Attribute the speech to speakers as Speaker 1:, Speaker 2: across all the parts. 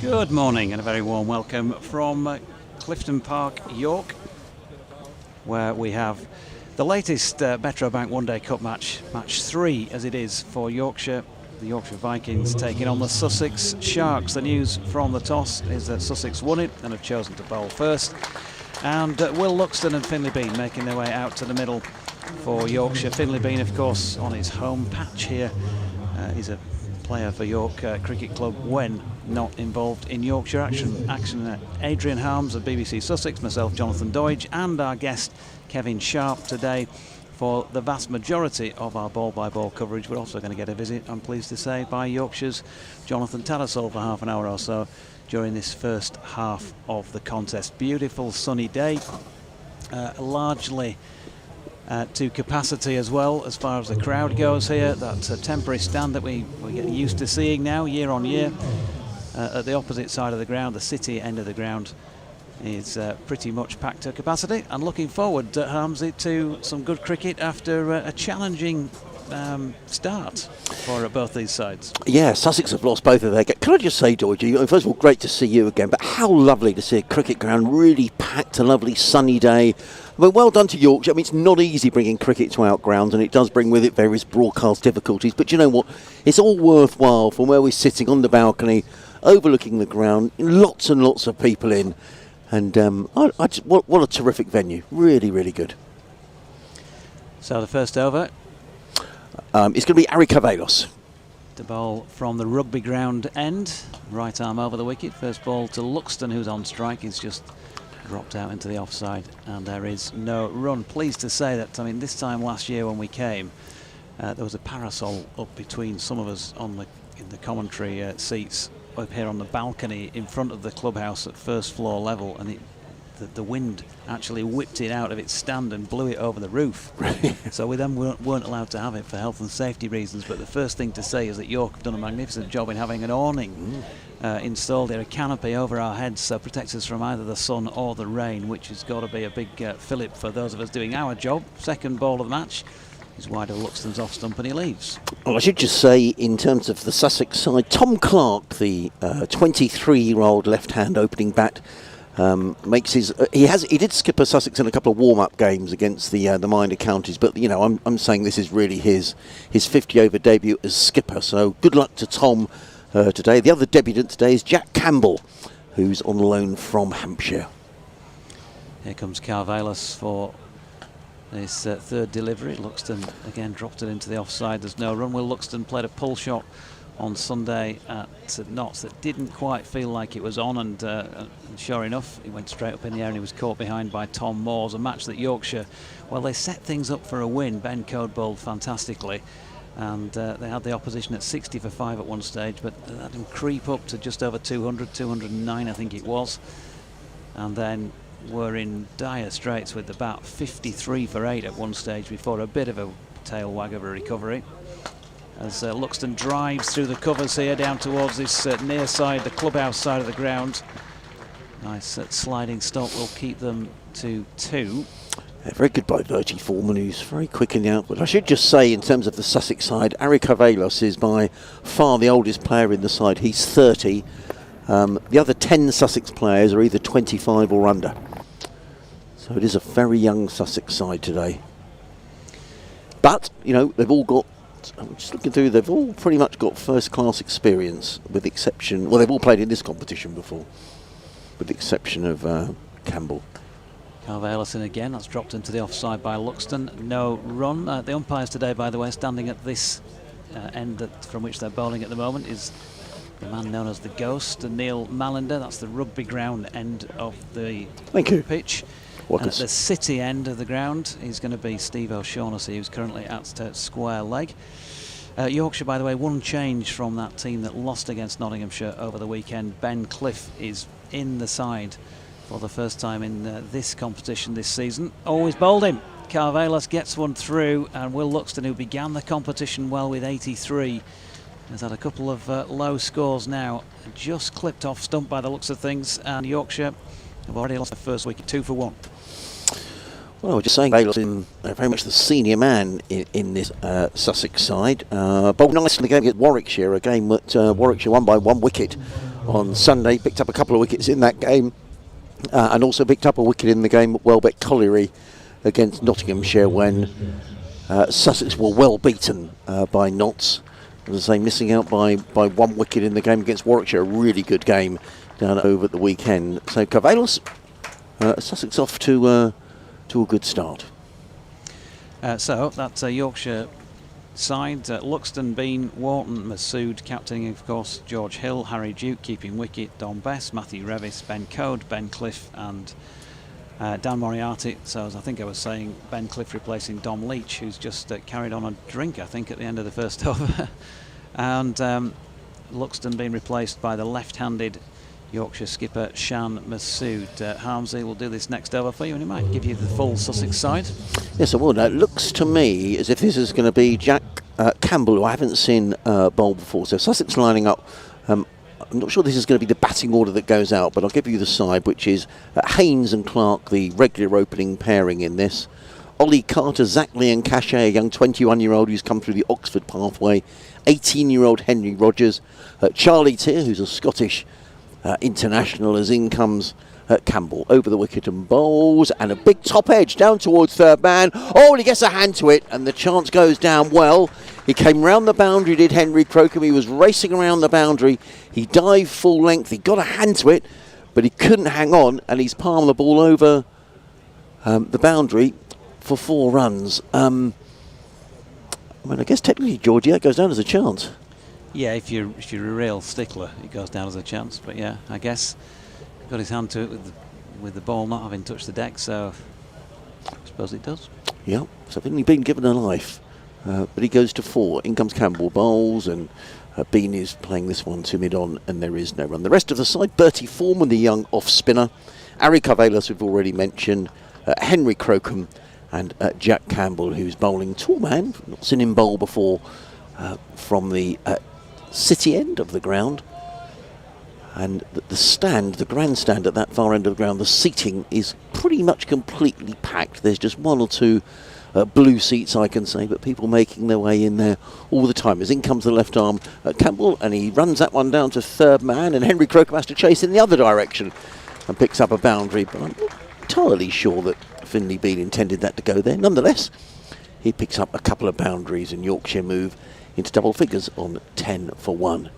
Speaker 1: Good morning and a very warm welcome from Clifton Park, York, where we have the latest Metro Bank One Day Cup match 3 as it is for Yorkshire. The Yorkshire Vikings taking on the Sussex Sharks. The news from the toss is that Sussex won it and have chosen to bowl first. And Will Luxton and Finlay Bean making their way out to the middle for Yorkshire. Finlay Bean, of course, on his home patch here. He's a player for York Cricket Club when not involved in Yorkshire action. Adrian Harms of BBC Sussex, myself, Jonathan Doidge, and our guest Kevin Sharp today for the vast majority of our ball-by-ball coverage. We're also going to get a visit, I'm pleased to say, by Yorkshire's Jonathan Tattersall for half an hour or so during this first half of the contest. Beautiful sunny day, largely to capacity as well as far as the crowd goes here. That's a temporary stand that we get used to seeing now year on year. At the opposite side of the ground, the city end of the ground is pretty much packed to capacity, and looking forward, Harmsy, to some good cricket after a challenging start for both these sides.
Speaker 2: Yeah, Sussex have lost both of their games. Can I just say, Georgie, first of all, great to see you again, but how lovely to see a cricket ground really packed, a lovely sunny day. I mean, well done to Yorkshire. I mean, it's not easy bringing cricket to out grounds, and it does bring with it various broadcast difficulties, but you know what? It's all worthwhile from where we're sitting on the balcony, overlooking the ground, lots and lots of people in. And what a terrific venue. Really, really good.
Speaker 1: So the first over.
Speaker 2: It's going to be Ari Carvelos.
Speaker 1: The ball from the rugby ground end. Right arm over the wicket. First ball to Luxton, who's on strike. He's just dropped out into the offside. And there is no run. Pleased to say that, I mean, this time last year when we came, there was a parasol up between some of us in the commentary seats up here on the balcony in front of the clubhouse at first floor level, and the wind actually whipped it out of its stand and blew it over the roof. So we then weren't allowed to have it for health and safety reasons. But the first thing to say is that York have done a magnificent job in having an awning installed here, a canopy over our heads, so it protects us from either the sun or the rain, which has got to be a big fillip for those of us doing our job. Second ball of the match is wide of Luxton's off stump, and he leaves. Well,
Speaker 2: I should just say, in terms of the Sussex side, Tom Clark, the 23-year-old left-hand opening bat, makes his. He did skipper Sussex in a couple of warm-up games against the minor counties, but you know, I'm saying this is really his 50-over debut as skipper. So good luck to Tom today. The other debutant today is Jack Campbell, who's on loan from Hampshire.
Speaker 1: Here comes Carvelos for his third delivery. Luxton again dropped it into the offside. There's no run. Will Luxton played a pull shot on Sunday at Notts that didn't quite feel like it was on, and sure enough, he went straight up in the air and he was caught behind by Tom Moores. A match that Yorkshire, well, they set things up for a win. Ben Code bowled fantastically, and they had the opposition at 60 for 5 at one stage, but they had him creep up to just over 200, 209 I think it was, and then were in dire straits with the bat, 53 for 8 at one stage before a bit of a tail wag of a recovery. As Luxton drives through the covers here down towards this near side, the clubhouse side of the ground. Nice sliding stop will keep them to 2.
Speaker 2: Yeah, very good by Virgie Foreman, who's very quick in the output. I should just say, in terms of the Sussex side, Ari Carvelos is by far the oldest player in the side. He's 30. The other 10 Sussex players are either 25 or under. So it is a very young Sussex side today. But, you know, they've all got, I'm just looking through, they've all pretty much got first-class experience, with the exception, well, they've all played in this competition before, with the exception of Campbell.
Speaker 1: Carvelos in again, that's dropped into the offside by Luxton. No run. The umpires today, by the way, standing at this end from which they're bowling at the moment, is the man known as the Ghost, Neil Mallender. That's the rugby ground end of the pitch. And at the city end of the ground is going to be Steve O'Shaughnessy, who's currently at square leg. Yorkshire, by the way, one change from that team that lost against Nottinghamshire over the weekend. Ben Cliff is in the side for the first time in this competition this season. Always bowled him. Carvelos gets one through, and Will Luxton, who began the competition well with 83, has had a couple of low scores now. Just clipped off stump by the looks of things, and Yorkshire have already lost the first wicket, 2 for 1.
Speaker 2: Well, we're just saying Carvelos is very much the senior man in this Sussex side. Bowled nicely in the game against Warwickshire, a game that Warwickshire won by 1 wicket on Sunday, picked up a couple of wickets in that game, and also picked up a wicket in the game at Welbeck Colliery against Nottinghamshire when Sussex were well beaten by Notts. As I say, missing out by 1 wicket in the game against Warwickshire, a really good game down over at the weekend. So Carvalhos, Sussex off to a good start.
Speaker 1: So that's a Yorkshire side. Luxton, Bean, Wharton, Masood, captaining of course George Hill, Harry Duke keeping wicket, Don Bess, Matthew Revis, Ben Code, Ben Cliff and Dan Moriarty. So as I think I was saying, Ben Cliff replacing Dom Leach, who's just carried on a drink I think at the end of the first over. And Luxton being replaced by the left-handed Yorkshire skipper Shan Masood. Harmsy will do this next over for you, and he might give you the full Sussex side.
Speaker 2: Yes, I will. Now, it looks to me as if this is going to be Jack Campbell, who I haven't seen bowl before. So Sussex lining up. I'm not sure this is going to be the batting order that goes out, but I'll give you the side, which is Haynes and Clark, the regular opening pairing in this. Ollie Carter, Zackley and Cachet, a young 21-year-old who's come through the Oxford pathway. 18-year-old Henry Rogers. Charlie Tier, who's a Scottish international, as in comes Campbell over the wicket and bowls, and a big top edge down towards third man. Oh, and he gets a hand to it, and the chance goes down well. He came round the boundary, did Henry Crocombe. He was racing around the boundary. He dived full length. He got a hand to it, but he couldn't hang on, and he's palmed the ball over the boundary for 4 runs. I mean, I guess technically, Georgie, that goes down as a chance.
Speaker 1: Yeah, if you're a real stickler, it goes down as a chance. But yeah, I guess got his hand to it with the ball not having touched the deck, so I suppose it does. Yeah,
Speaker 2: so I think he's been given a life, but he goes to 4. In comes Campbell bowls, and Bean is playing this one to mid-on, and there is no run. The rest of the side: Bertie Foreman, the young off-spinner, Ari Carvalhos, we've already mentioned, Henry Crocombe, and Jack Campbell, who's bowling tall man. Not seen him bowl before from the city end of the ground. And the stand, the grandstand at that far end of the ground, the seating is pretty much completely packed. There's just 1 or 2 blue seats, I can say, but people making their way in there all the time. As in comes the left arm Campbell, and he runs that one down to third man, and Henry Crocombe has to chase in the other direction and picks up a boundary. But I'm not entirely sure that Finley Bean intended that to go there. Nonetheless, he picks up a couple of boundaries, and Yorkshire move into double figures on 10 for 1.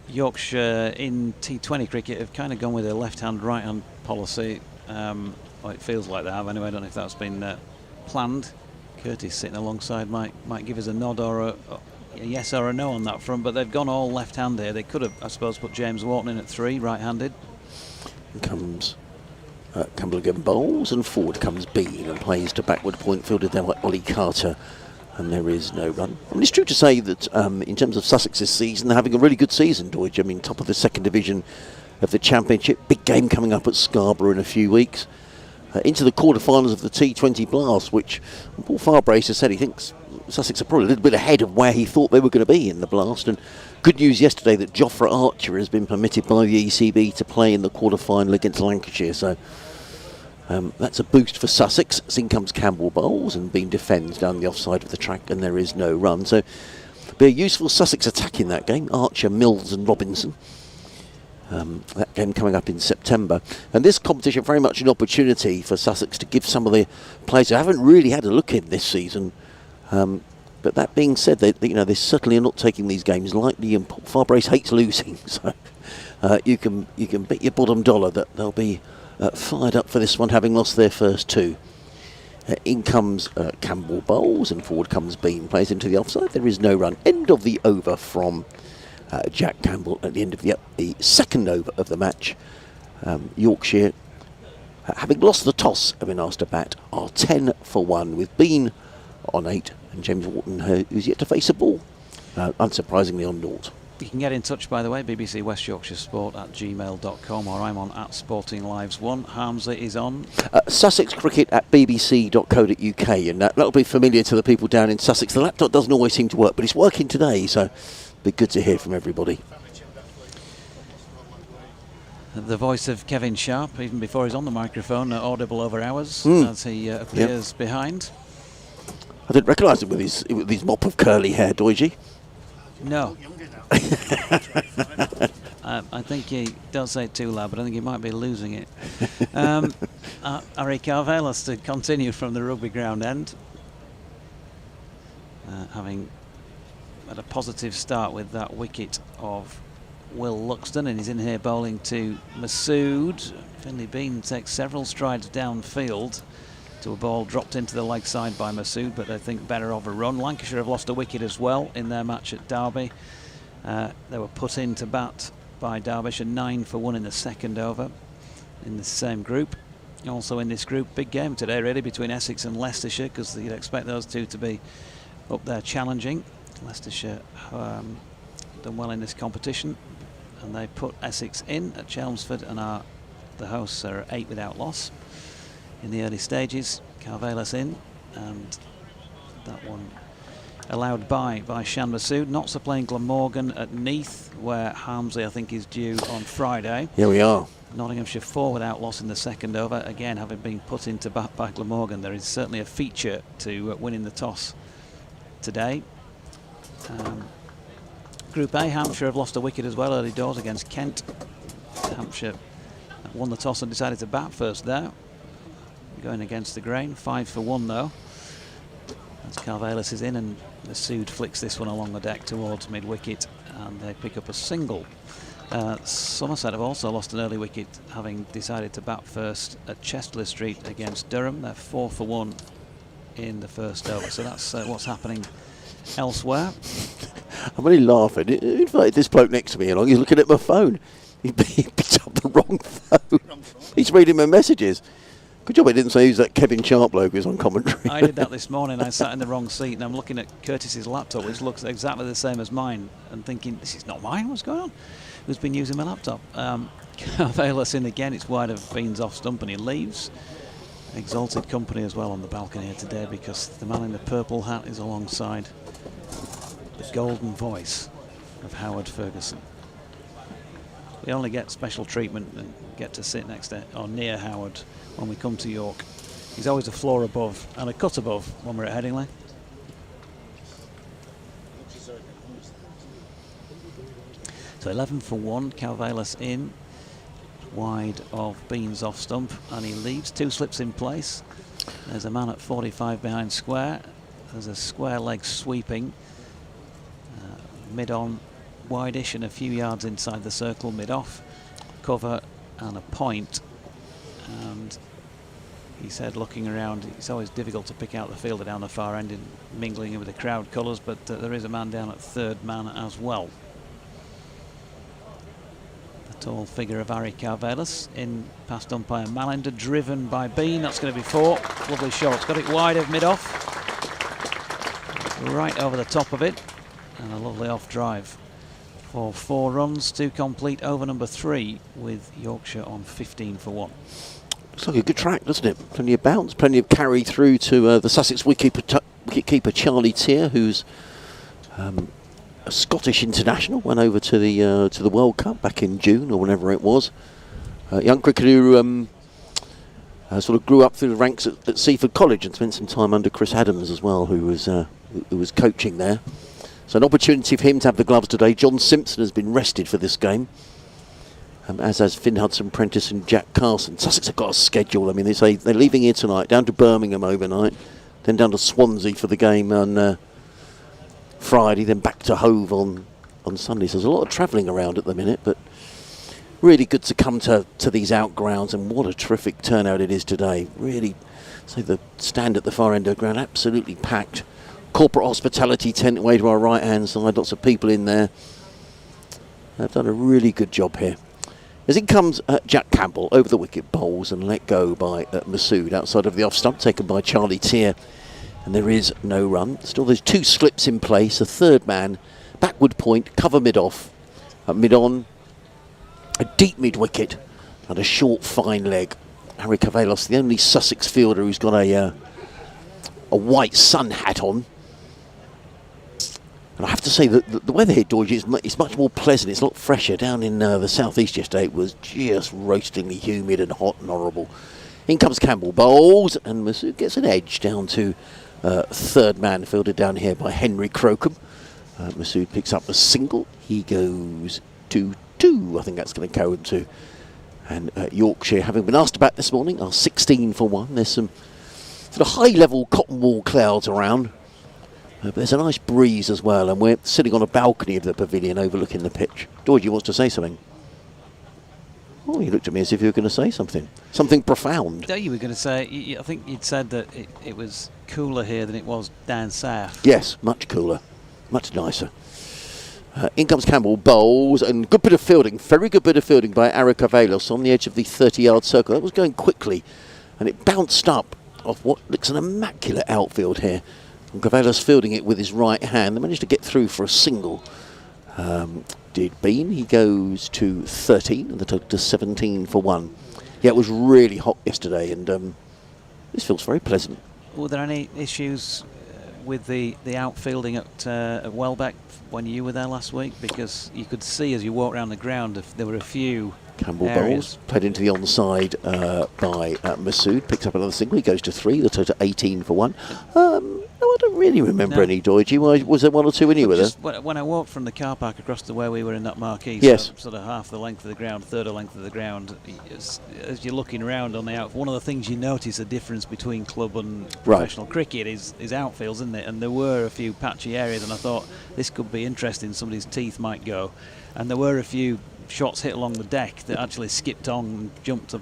Speaker 1: Yorkshire in T20 cricket have kind of gone with a left-hand, right-hand policy. Well, it feels like they have anyway. I don't know if that's been planned. Curtis sitting alongside might give us a nod or a yes or a no on that front, but they've gone all left-hand here. They could have, I suppose, put James Wharton in at 3, right-handed.
Speaker 2: Comes Campbell again bowls, and forward comes Bean and plays to backward point fielded there by Ollie Carter, and there is no run. I mean, it's true to say that in terms of Sussex this season, they're having a really good season, Deutsch. I mean, top of the 2nd division of the Championship, big game coming up at Scarborough in a few weeks. Into the quarterfinals of the T20 Blast, which Paul Farbrace has said he thinks Sussex are probably a little bit ahead of where he thought they were going to be in the Blast. And good news yesterday that Jofra Archer has been permitted by the ECB to play in the quarterfinal against Lancashire. So that's a boost for Sussex. In comes Campbell bowls, and Bean defends down the offside of the track, and there is no run. So be a useful Sussex attack in that game. Archer, Mills and Robinson. That game coming up in September, and this competition very much an opportunity for Sussex to give some of the players who haven't really had a look in this season. But that being said, they certainly are not taking these games lightly, and Farbrace hates losing, so you can bet your bottom dollar that they'll be fired up for this one, having lost their first 2. In comes Campbell bowls, and forward comes Bean, plays into the offside. There is no run. End of the over from Jack Campbell at the end of the 2nd over of the match. Yorkshire, having lost the toss, have been asked to bat, are 10 for 1 with Bean on 8 and James Wharton, who's yet to face a ball, unsurprisingly on 0.
Speaker 1: You can get in touch, by the way, BBC West Yorkshire Sport at gmail.com, or I'm on at Sporting Lives 1. Harmsley is on
Speaker 2: Sussex Cricket at bbc.co.uk, and that'll be familiar to the people down in Sussex. The laptop doesn't always seem to work, but it's working today, so be good to hear from everybody.
Speaker 1: The voice of Kevin Sharp, even before he's on the microphone, audible over hours as he appears behind.
Speaker 2: I didn't recognise him with his mop of curly hair, Doigi.
Speaker 1: No. I think he does say it too loud, but I think he might be losing it. Ari Carvelos to continue from the rugby ground end. Having had a positive start with that wicket of Will Luxton, and he's in here bowling to Masood. Finley Bean takes several strides downfield to a ball dropped into the leg side by Masood, but I think better of a run. Lancashire have lost a wicket as well in their match at Derby. They were put into bat by Derbyshire, 9 for 1 in the second over in the same group. Also in this group, big game today really between Essex and Leicestershire, because you'd expect those two to be up there challenging. Leicestershire done well in this competition, and they put Essex in at Chelmsford, and the hosts are 8 without loss in the early stages. Carvelos in, and that one allowed by Shan Masood. Notts are playing Glamorgan at Neath, where Harmsley I think is due on Friday.
Speaker 2: Here we are.
Speaker 1: Nottinghamshire 4 without loss in the second over, again having been put into bat by Glamorgan. There is certainly a feature to winning the toss today. Group A, Hampshire have lost a wicket as well early doors against Kent. Hampshire won the toss and decided to bat first there, going against the grain. 5 for 1 though, as Carvelos is in, and Masood flicks this one along the deck towards mid-wicket, and they pick up a single. Somerset have also lost an early wicket, having decided to bat first at Chester Street against Durham. They're 4 for 1 in the first over, so that's what's happening elsewhere.
Speaker 2: I'm really laughing. In fact, this bloke next to me along, he's looking at my phone. He picked up the wrong phone. He's reading my messages. Good job I didn't say who's that Kevin Sharp bloke who's on commentary.
Speaker 1: I did that this morning. I sat in the wrong seat, and I'm looking at Curtis's laptop, which looks exactly the same as mine, and thinking, this is not mine, what's going on? Who's been using my laptop? Carvelos in again, it's wide of Bean's off stump, and he leaves. Exalted company as well on the balcony here today, because the man in the purple hat is alongside the golden voice of Howard Ferguson. We only get special treatment and get to sit next to or near Howard when we come to York. He's always a floor above and a cut above when we're at Headingley. So 11 for 1, Carvelos in, wide of Bean's off stump, and he leaves 2 slips in place. There's a man at 45 behind square. There's a square leg sweeping, mid-on, wide-ish and a few yards inside the circle, mid-off, cover and a point. And he said, looking around, it's always difficult to pick out the fielder down the far end and mingling with the crowd colours, but there is a man down at third man as well. The tall figure of Ari Carvelos in past umpire Mallender, driven by Bean. That's going to be 4. Lovely shot. Got it wide of mid-off, right over the top of it, and a lovely off drive for 4 runs to complete over number 3, with Yorkshire on 15 for 1.
Speaker 2: Looks like a good track, doesn't it? Plenty of bounce, plenty of carry through to the Sussex wicketkeeper Charlie Tier, who's a Scottish international. Went over to the World Cup back in June or whenever it was. Young cricketer who sort of grew up through the ranks at Seaford College and spent some time under Chris Adams as well, who was coaching there. So an opportunity for him to have the gloves today. John Simpson has been rested for this game, as has Finn Hudson-Prentice and Jack Carson. Sussex have got a schedule. I mean, they say they're leaving here tonight, down to Birmingham overnight, then down to Swansea for the game on Friday, then back to Hove on Sunday. So there's a lot of travelling around at the minute, but really good to come to these outgrounds, and what a terrific turnout it is today. Really, say the stand at the far end of the ground, absolutely packed. Corporate hospitality tent away to our right hand side, lots of people in there. They've done a really good job here. As in comes Jack Campbell over the wicket, bowls and let go by Masood outside of the off stump, taken by Charlie Tier, and there is no run. Still there's 2 slips in place, a third man, backward point, cover mid off, mid on, a deep mid wicket and a short fine leg. Harry Carvelos, the only Sussex fielder who's got a white sun hat on. And I have to say that the weather here, George, is much more pleasant. It's a lot fresher. Down in the southeast yesterday, it was just roastingly humid and hot and horrible. In comes Campbell, bowls, and Masood gets an edge down to third man, fielded down here by Henry Crocombe. Masood picks up a single. He goes 2-2. 2, I think that's going to go into. And Yorkshire, having been asked about this morning, are 16 for 1. There's some sort of high-level cotton wool clouds around. But there's a nice breeze as well, and we're sitting on a balcony of the pavilion overlooking the pitch. Georgie wants to say something. Oh, you looked at me as if you were going to say something. Something profound.
Speaker 1: No, you were going to say, I think you'd said that it was cooler here than it was down south.
Speaker 2: Yes, much cooler. Much nicer. In comes Campbell, bowls, and good bit of fielding. Very good bit of fielding by Arikavelos on the edge of the 30-yard circle. That was going quickly, and it bounced up off what looks an immaculate outfield here. And Gavelos fielding it with his right hand. They managed to get through for a single. Did Bean. He goes to 13 and the total to 17 for 1. Yeah, it was really hot yesterday, and this feels very pleasant.
Speaker 1: Were there any issues with the outfielding at Welbeck when you were there last week? Because you could see as you walked around the ground if there were a few
Speaker 2: Campbell
Speaker 1: areas.
Speaker 2: bowls, played into the onside by Masood, picks up another single. He goes to 3, the total 18 for 1. No, I don't really remember any, Doidgy. Was there one or two when you were there?
Speaker 1: When I walked from the car park across to where we were in that marquee,
Speaker 2: yes,
Speaker 1: sort of half the length of the ground, third of length of the ground, as you're looking around on the out, one of the things you notice a difference between club and professional cricket is outfields, isn't it? And there were a few patchy areas, and I thought this could be interesting. Somebody's teeth might go, and there were a few shots hit along the deck that actually skipped on and jumped up,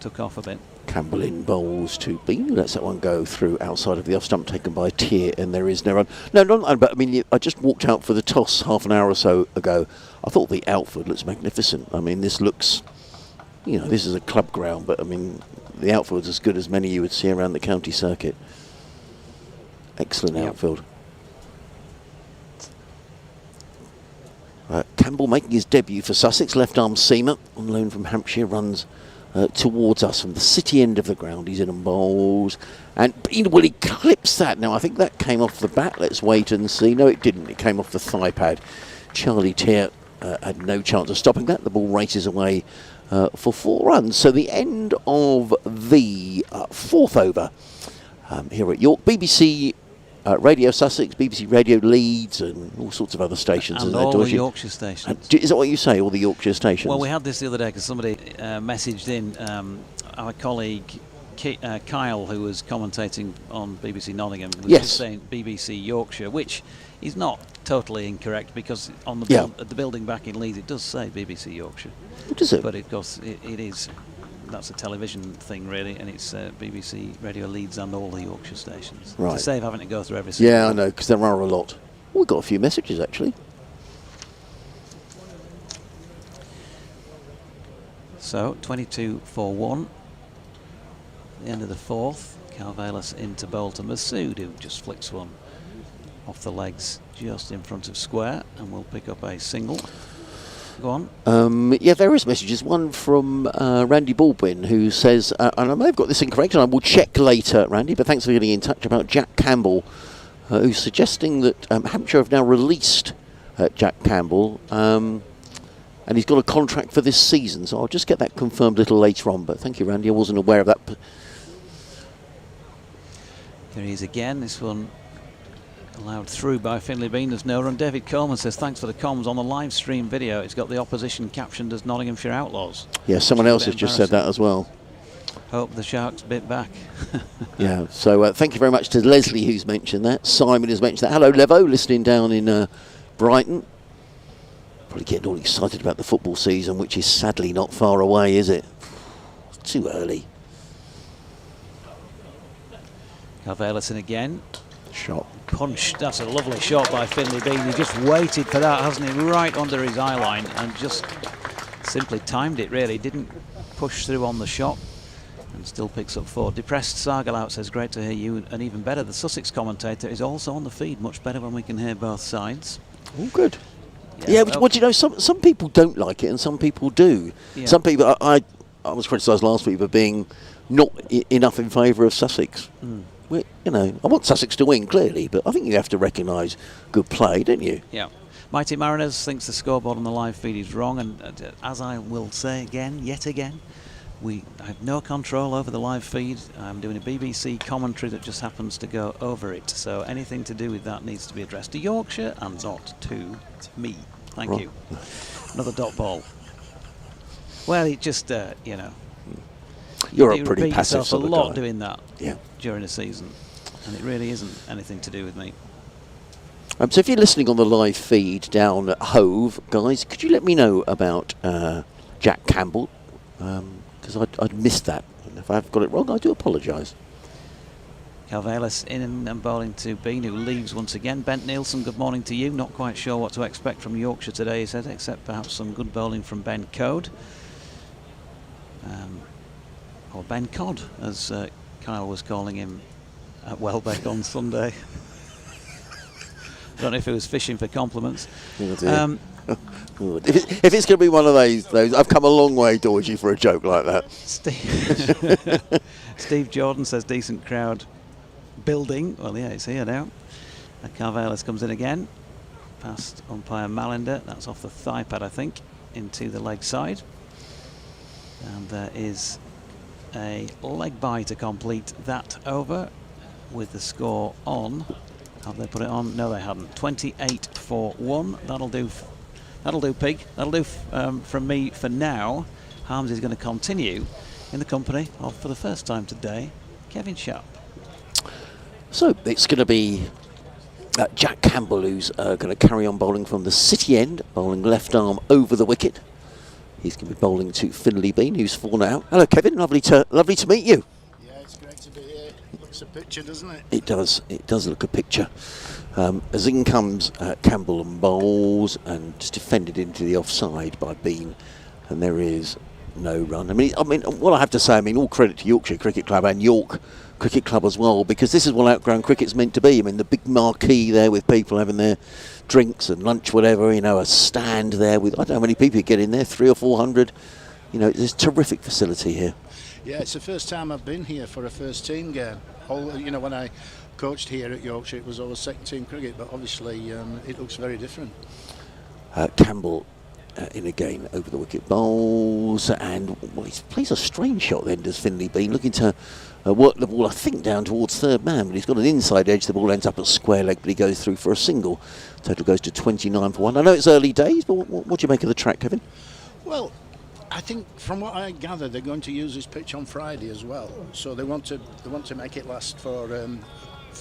Speaker 1: took off a bit.
Speaker 2: Campbell in bowls to Bean. Lets that one go through outside of the off stump, taken by Tier, and there is no run. No, but I mean, I just walked out for the toss half an hour or so ago. I thought the outfield looks magnificent. I mean, this looks, this is a club ground, but I mean, the outfield's as good as many you would see around the county circuit. Excellent outfield. Campbell making his debut for Sussex, left arm seamer on loan from Hampshire, runs towards us from the city end of the ground. He's in and bowls, and he clips that. Now I think that came off the bat. Let's wait and see. No, it didn't. It came off the thigh pad. Charlie Tier had no chance of stopping that. The ball races away for 4 runs. So the end of the 4th over here at York. BBC Radio Sussex, BBC Radio Leeds, and all sorts of other stations.
Speaker 1: And all the Yorkshire stations.
Speaker 2: Is that what you say, all the Yorkshire stations?
Speaker 1: Well, we had this the other day because somebody messaged in, our colleague Kyle, who was commentating on BBC Nottingham, was just saying BBC Yorkshire, which is not totally incorrect because on the, the building back in Leeds it does say BBC Yorkshire.
Speaker 2: What is it?
Speaker 1: But of course it is. That's a television thing, really, and it's BBC Radio Leeds and all the Yorkshire stations.
Speaker 2: Right.
Speaker 1: To save having to go through every single
Speaker 2: one. I know, because there are a lot. We've got a few messages, actually.
Speaker 1: So, 22 for 1. The end of the 4th. Carvelis into bowl to Masood, who just flicks one off the legs just in front of square, and will pick up a single. Go on.
Speaker 2: Yeah, there is messages. One from Randy Baldwin, who says, and I may have got this incorrect, and I will check later, Randy, but thanks for getting in touch, about Jack Campbell, who's suggesting that Hampshire have now released Jack Campbell, and he's got a contract for this season, so I'll just get that confirmed a little later on. But thank you, Randy. I wasn't aware of that.
Speaker 1: There he is again. This one allowed through by Finlay Bean. There's no run. David Coleman says thanks for the comms on the live stream video. It's got the opposition captioned as Nottinghamshire Outlaws.
Speaker 2: Yeah, someone else has just said that as well.
Speaker 1: Hope the Sharks bit back.
Speaker 2: Yeah, so thank you very much to Leslie who's mentioned that. Simon has mentioned that. Hello, Levo, listening down in Brighton. Probably getting all excited about the football season, which is sadly not far away, is it? Too early.
Speaker 1: Carvelis again.
Speaker 2: Shot.
Speaker 1: Punched. That's a lovely shot by Finlay Bean. He just waited for that, hasn't he? Right under his eye line, and just simply timed it, really. Didn't push through on the shot, and still picks up 4. Depressed Sargalout says, great to hear you, and even better, the Sussex commentator is also on the feed. Much better when we can hear both sides.
Speaker 2: Oh, good. Yeah, but what do you know? Some people don't like it, and some people do. Yeah. Some people, I was criticised last week for being not enough in favour of Sussex. I want Sussex to win, clearly, but I think you have to recognise good play, don't you?
Speaker 1: Yeah. Mighty Mariners thinks the scoreboard on the live feed is wrong, and as I will say yet again, I have no control over the live feed. I'm doing a BBC commentary that just happens to go over it, so anything to do with that needs to be addressed to Yorkshire and not to me. Thank you. Another dot ball. Well, it just, you know,
Speaker 2: You're
Speaker 1: you
Speaker 2: a pretty
Speaker 1: repeat
Speaker 2: passive
Speaker 1: yourself
Speaker 2: sort
Speaker 1: a
Speaker 2: of
Speaker 1: lot
Speaker 2: guy.
Speaker 1: doing that
Speaker 2: Yeah.
Speaker 1: during a season, and it really isn't anything to do with me.
Speaker 2: So if you're listening on the live feed down at Hove, guys, could you let me know about Jack Campbell? Because I'd missed that. And if I've got it wrong, I do apologise.
Speaker 1: Carvelis in and bowling to Bean, who leaves once again. Bent Nielsen, good morning to you. Not quite sure what to expect from Yorkshire today, he said, except perhaps some good bowling from Ben Code. Or Ben Cod, as Kyle was calling him at Welbeck on Sunday. I don't know if he was fishing for compliments.
Speaker 2: Oh dear. If it's going to be one of those, I've come a long way, Dorji, for a joke like that.
Speaker 1: Steve Jordan says decent crowd building. Well, yeah, it's here now. Carvelis comes in again. Past umpire Malinder. That's off the thigh pad, I think, into the leg side. And there is a leg bye to complete that over with the score on. Have they put it on? No, they hadn't. 28 for 1. That'll do. That'll do, Pig. That'll do from me for now. Harms is going to continue in the company of, for the first time today, Kevin Sharp.
Speaker 2: So it's going to be Jack Campbell who's going to carry on bowling from the city end, bowling left arm over the wicket. He's going to be bowling to Finley Bean, who's fallen out. Hello, Kevin. Lovely to meet you.
Speaker 3: Yeah, it's great to be here. It looks a picture, doesn't it?
Speaker 2: It does. It does look a picture. As in comes Campbell and bowls, and just defended into the offside by Bean, and there is no run. I mean, what I have to say, all credit to Yorkshire Cricket Club and York Cricket Club as well, because this is what outground cricket's meant to be. I mean, the big marquee there with people having their drinks and lunch, whatever. A stand there with, I don't know how many people you get in there, 300 or 400. There's a terrific facility here.
Speaker 3: Yeah, it's the first time I've been here for a first team game. When I coached here at Yorkshire, it was always second team cricket, but obviously it looks very different.
Speaker 2: Campbell in again over the wicket, bowls, and he plays a strange shot then, does Finley Bean, looking to work the ball, I think, down towards third man, but he's got an inside edge. The ball ends up at square leg, but he goes through for a single. Total goes to 29 for 1. I know it's early days, but what do you make of the track, Kevin?
Speaker 3: Well, I think from what I gather, they're going to use this pitch on Friday as well. So they want to make it last for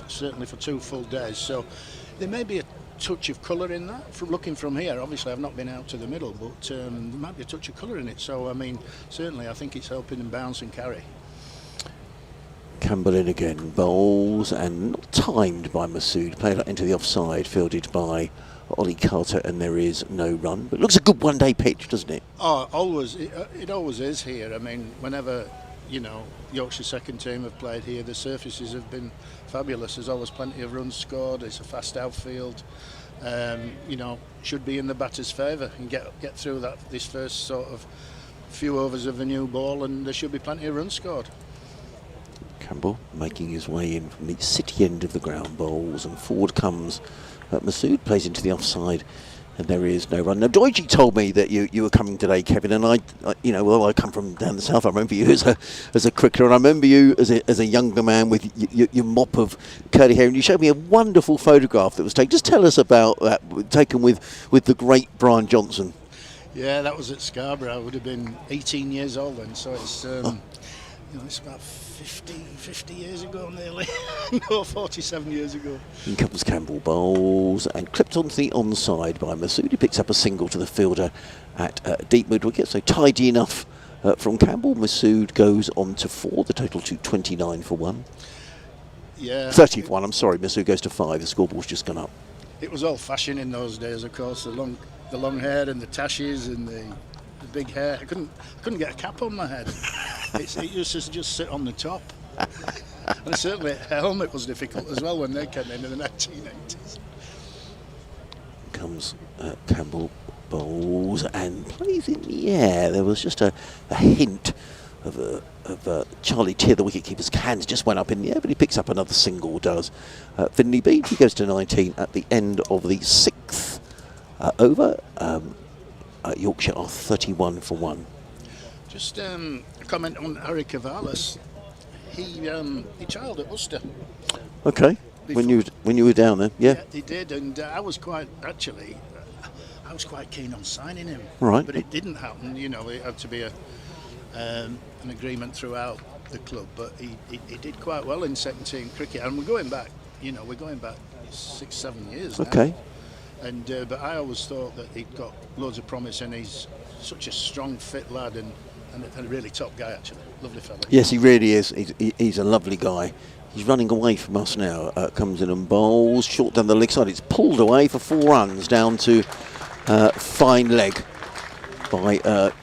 Speaker 3: certainly for 2 full days. So there may be a touch of colour in that. From looking from here, obviously I've not been out to the middle, but there might be a touch of colour in it. So certainly I think it's helping them bounce and carry.
Speaker 2: Campbell in again, bowls, and not timed by Masood, played into the offside, fielded by Ollie Carter, and there is no run. But it looks a good one-day pitch, doesn't it?
Speaker 3: Oh, always. It always is here. Whenever Yorkshire second team have played here, the surfaces have been fabulous. There's always plenty of runs scored. It's a fast outfield. Should be in the batter's favour and get through this first sort of few overs of the new ball, and there should be plenty of runs scored.
Speaker 2: Campbell making his way in from the city end of the ground, bowls, and forward comes Masood, plays into the offside, and there is no run. Now, Doiji told me that you were coming today, Kevin, and I come from down the south. I remember you as a cricketer, and I remember you as a younger man with your mop of curly hair, and you showed me a wonderful photograph that was taken. Just tell us about that, taken with the great Brian Johnson.
Speaker 3: Yeah, that was at Scarborough. I would have been 18 years old then, so it's it's about 50 years ago nearly. No, 47 years ago. In
Speaker 2: comes Campbell, bowls, and clipped onto the onside by Masood. He picks up a single to the fielder at deep mid wicket, so tidy enough from Campbell. Masood goes on to 4, the total to 29 for 1.
Speaker 3: Yeah.
Speaker 2: 30 for 1, I'm sorry, Masood goes to 5, the scoreboard's just gone up.
Speaker 3: It was all fashion in those days, of course, the long hair and the tashes and the big hair. I couldn't get a cap on my head. It used to just sit on the top. And certainly a helmet was difficult as well when they came in the 1980s.
Speaker 2: Comes Campbell, bowls, and plays in the air. There was just a hint of Charlie Tier, the wicketkeeper's hands just went up in the air, but he picks up another single, does Finley Bean. He goes to 19 at the end of the 6th over. Yorkshire are 31 for 1.
Speaker 3: Just a comment on Harry Carvelis. He trialled at Worcester.
Speaker 2: Okay. When you were down there, yeah.
Speaker 3: He did, and I was quite actually. I was quite keen on signing him,
Speaker 2: Right.
Speaker 3: but it didn't happen. You know, it had to be an agreement throughout the club. But he did quite well in second team cricket, and we're going back 6-7 years now.
Speaker 2: Okay.
Speaker 3: And but I always thought that he'd got loads of promise, and he's such a strong, fit lad, and a really top guy actually. Lovely fella.
Speaker 2: Yes, he really is. He's a lovely guy. He's running away from us now. Comes in and bowls short down the leg side. It's pulled away for 4 runs down to fine leg by Is that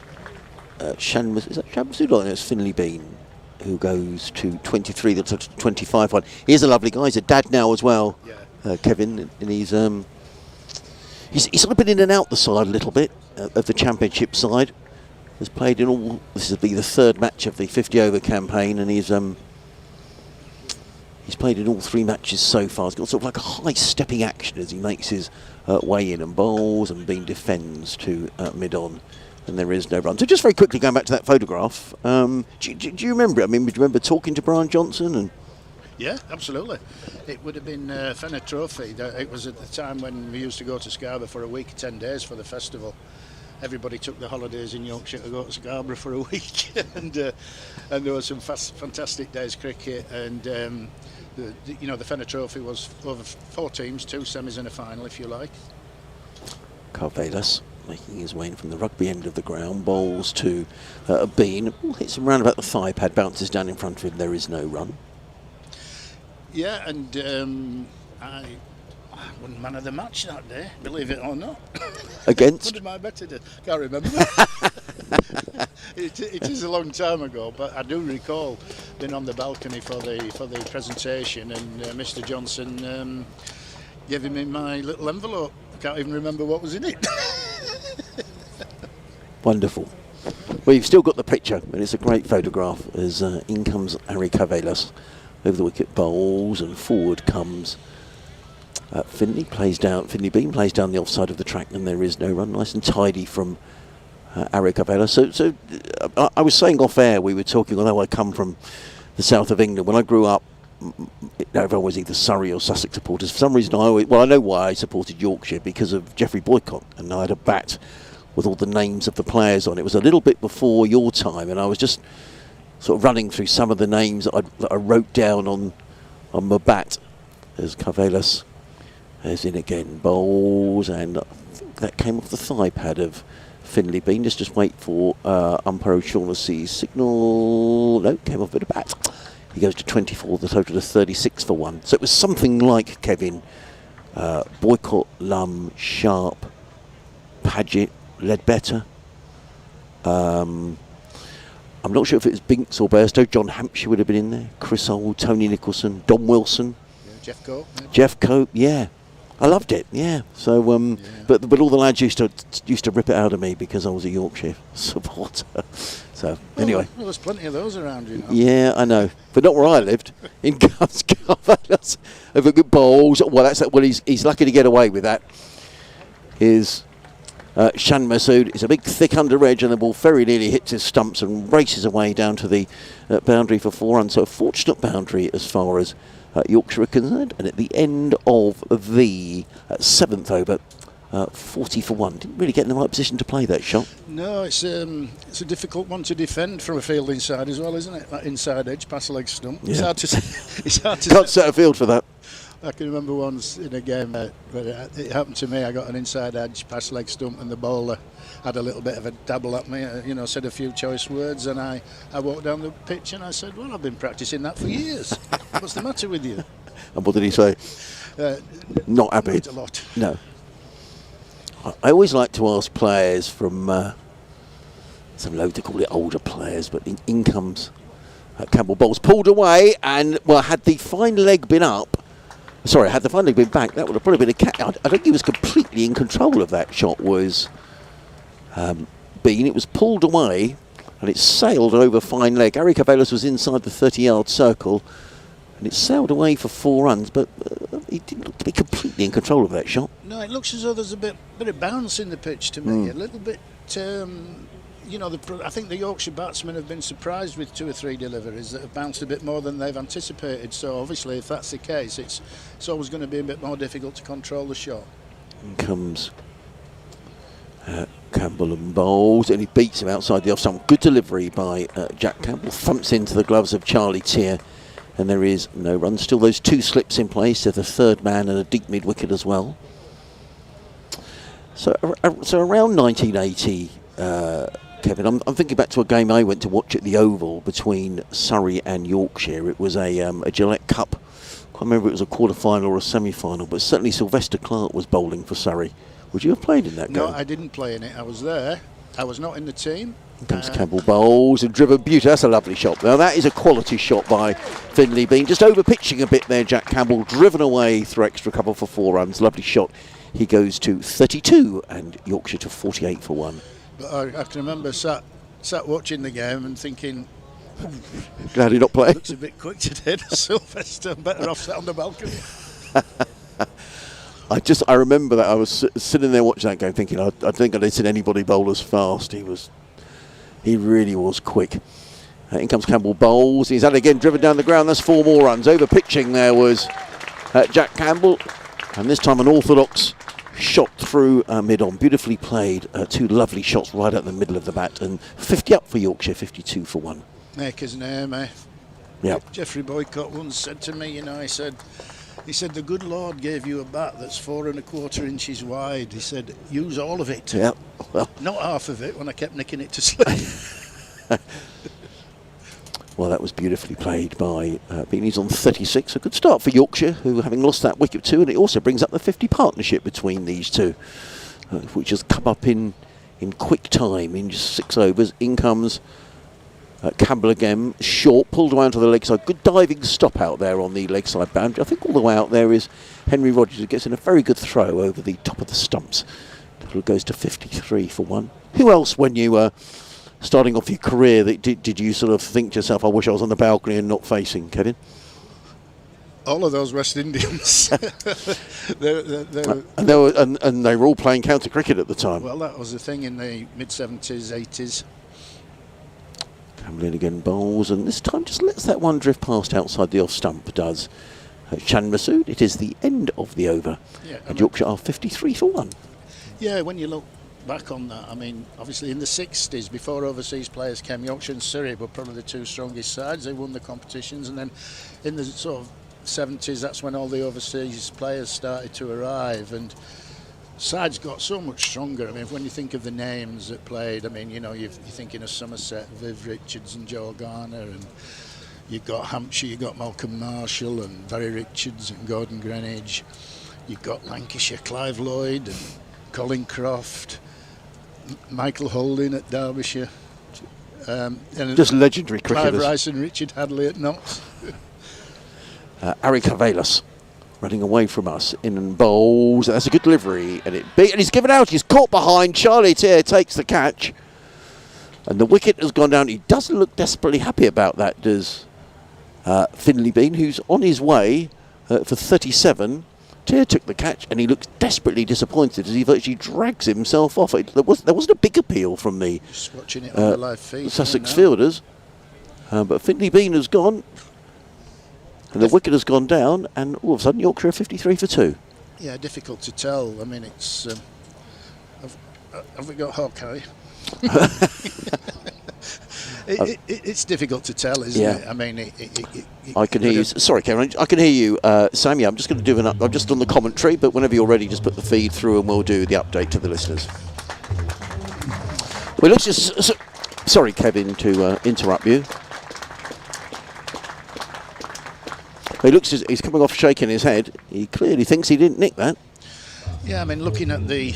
Speaker 2: Shamsu? No, it's Finley Bean, who goes to 23. That's a 25 one. He's a lovely guy. He's a dad now as well.
Speaker 3: Yeah.
Speaker 2: Kevin, and he's sort of been in and out the side a little bit of the championship side. Has played in all. This will be the 3rd match of the 50 over campaign, and he's played in all 3 matches so far. He's got sort of like a high stepping action as he makes his way in and bowls, and Bean defends to mid-on, and there is no run. So just very quickly going back to that photograph, do you remember it? I mean, do you remember talking to Brian Johnson? And
Speaker 3: yeah, absolutely. It would have been Fenner Trophy. It was at the time when we used to go to Scarborough for a week, 10 days for the festival. Everybody took the holidays in Yorkshire to go to Scarborough for a week, and there were some fantastic days cricket, and the Fenner Trophy was over 4 teams, 2 semis and a final, if you like.
Speaker 2: Carvelas making his way in from the rugby end of the ground, bowls to Bean, hits him round about the thigh pad, bounces down in front of him. There is no run.
Speaker 3: Yeah, and I won man of the match that day, believe it or not.
Speaker 2: Against?
Speaker 3: What did my better do? Can't remember. It is a long time ago, but I do recall being on the balcony for the presentation, and Mr. Johnson gave me my little envelope. I can't even remember what was in it.
Speaker 2: Wonderful. Well, you've still got the picture, and it's a great photograph as in comes Harry Carvelas over the wicket, bowls, and forward comes Finley Bean plays down the offside of the track, and there is no run. Nice and tidy from Harry Carvelas. So I was saying off air, we were talking, although I come from the south of England, when I grew up, everyone was either Surrey or Sussex supporters. For some reason, I know why I supported Yorkshire, because of Geoffrey Boycott, and I had a bat with all the names of the players on. It was a little bit before your time, and I was just sort of running through some of the names that I wrote down on my bat as Carvelas is in again, bowls, and I think that came off the thigh pad of Finley Bean. Just wait for umpire O'Shaughnessy's signal. No, came off with a bat. He goes to 24, the total of 36 for 1. So it was something like Kevin, Boycott, Lum, Sharp, Paget, Ledbetter. I'm not sure if it was Binks or Bairstow. John Hampshire would have been in there. Chris Old, Tony Nicholson, Don Wilson.
Speaker 3: Yeah, Jeff Cope. Yeah.
Speaker 2: Jeff Cope, yeah. I loved it, yeah. So, but all the lads used to rip it out of me because I was a Yorkshire supporter. So anyway,
Speaker 3: well, there's plenty of those around, you know.
Speaker 2: Yeah, I know, but not where I lived. In Carvelas, over good bowls. Well, he's lucky to get away with that. Is Shan Masood is a big, thick under edge, and the ball very nearly hits his stumps and races away down to the boundary for 4 runs. So a fortunate boundary as far as Yorkshire are concerned, and at the end of the 7th over, 40 for 1. Didn't really get in the right position to play that shot.
Speaker 3: No, it's a difficult one to defend from a field inside as well, isn't it? That inside edge past leg stump.
Speaker 2: Yeah.
Speaker 3: It's hard to
Speaker 2: Can't set a field for that.
Speaker 3: I can remember once in a game where it happened to me. I got an inside edge past leg stump, and the bowler had a little bit of a dabble at me, said a few choice words, and I walked down the pitch and I said, well, I've been practicing that for years. What's the matter with you?
Speaker 2: And what did he say? Not happy.
Speaker 3: Not a lot.
Speaker 2: No. I always like to ask players from some loads to call it older players, but in comes Campbell Bowles, pulled away, and had the fine leg been back, that would have probably been a catch. I think he was completely in control of that shot, was Bean. It was pulled away and it sailed over fine leg. Harry Carvelas was inside the 30-yard circle and it sailed away for 4 runs, but he didn't look to be completely in control of that shot.
Speaker 3: No, it looks as though there's a bit of bounce in the pitch to me, a little bit. I think the Yorkshire batsmen have been surprised with 2 or 3 deliveries that have bounced a bit more than they've anticipated. So obviously, if that's the case, it's always going to be a bit more difficult to control the shot.
Speaker 2: In comes Campbell and bowls, and he beats him outside the off stump. Good delivery by Jack Campbell. Thumps into the gloves of Charlie Tier, and there is no run. Still those 2 slips in place. There's a third man and a deep mid wicket as well. So around 1980, Kevin, I'm thinking back to a game I went to watch at the Oval between Surrey and Yorkshire. It was a Gillette Cup. I can't remember if it was a quarter-final or a semi-final, but certainly Sylvester Clarke was bowling for Surrey. Would you have played in that game?
Speaker 3: No, I didn't play in it. I was there. I was not in the team.
Speaker 2: Here comes Campbell bowls and driven beauty. That's a lovely shot. Now that is a quality shot by Finley Bean. Just over pitching a bit there, Jack Campbell. Driven away through extra cover for 4 runs. Lovely shot. He goes to 32 and Yorkshire to 48 for 1.
Speaker 3: But I can remember sat watching the game and thinking,
Speaker 2: glad he not playing.
Speaker 3: Looks a bit quick today. Sylvester, better off sat on the balcony.
Speaker 2: I remember that I was sitting there watching that game thinking I think I didn't see anybody bowl as fast. He really was quick. In comes Campbell bowls. He's had again driven down the ground. That's 4 more runs. Over pitching there was Jack Campbell, and this time an orthodox shot through mid-on. Beautifully played. 2 lovely shots right at the middle of the bat, and 50 up for Yorkshire, 52 for 1.
Speaker 3: Maker's name, eh?
Speaker 2: Yeah.
Speaker 3: Jeffrey Boycott once said to me, he said the good Lord gave you a bat that's 4 1/4 inches wide. He said, use all of it.
Speaker 2: Yeah. Well,
Speaker 3: not half of it when I kept nicking it to sleep.
Speaker 2: Well, that was beautifully played by Bean. He's on 36. A good start for Yorkshire, who having lost that wicket too, and it also brings up the 50 partnership between these two, which has come up in quick time, in just 6 overs. In comes Campbell again, short, pulled away onto the leg side. Good diving stop out there on the leg side boundary. I think all the way out there is Henry Rogers, who gets in a very good throw over the top of the stumps. It goes to 53 for 1. Who else, when you were starting off your career, that did you sort of think to yourself, I wish I was on the balcony and not facing, Kevin?
Speaker 3: All of those West Indians.
Speaker 2: And they were all playing county cricket at the time.
Speaker 3: Well, that was the thing in the mid-70s, 80s.
Speaker 2: Campbell again bowls, and this time just lets that one drift past outside the off stump, does Chan Masood. It is the end of the over, and Yorkshire are 53 for 1.
Speaker 3: Yeah, when you look back on that, I mean, obviously in the 60s, before overseas players came, Yorkshire and Surrey were probably the 2 strongest sides. They won the competitions, and then in the sort of 70s, that's when all the overseas players started to arrive, and sides got so much stronger. I mean, when you think of the names that played, I mean, you're thinking of Somerset, Viv Richards and Joe Garner, and you've got Hampshire, you've got Malcolm Marshall and Barry Richards and Gordon Greenidge. You've got Lancashire, Clive Lloyd and Colin Croft, Michael Holding at Derbyshire. And
Speaker 2: just legendary cricketers.
Speaker 3: Clive Rice and Richard Hadley at Notts.
Speaker 2: Ari Carvelos running away from us in and bowls. That's a good delivery, and he's given out. He's caught behind. Charlie Tier takes the catch, and the wicket has gone down. He doesn't look desperately happy about that, does Finley Bean, who's on his way for 37. Tier took the catch, and he looks desperately disappointed as he virtually drags himself off. There wasn't a big appeal from the
Speaker 3: just watching it on the live feed,
Speaker 2: Sussex fielders, but Finley Bean has gone. And the wicket has gone down, and all of a sudden Yorkshire are 53 for 2.
Speaker 3: Yeah, difficult to tell. I mean, it's have we got Hawkeye? It's difficult to tell, isn't it? I mean,
Speaker 2: I can hear you. Sorry, Karen. I can hear you, Sam. Yeah, I'm just going to do I'm just on the commentary, but whenever you're ready, just put the feed through, and we'll do the update to the listeners. Well, let's just. Sorry, Kevin, to interrupt you. He looks as he's coming off shaking his head. He clearly thinks he didn't nick that.
Speaker 3: Yeah, I mean, looking at the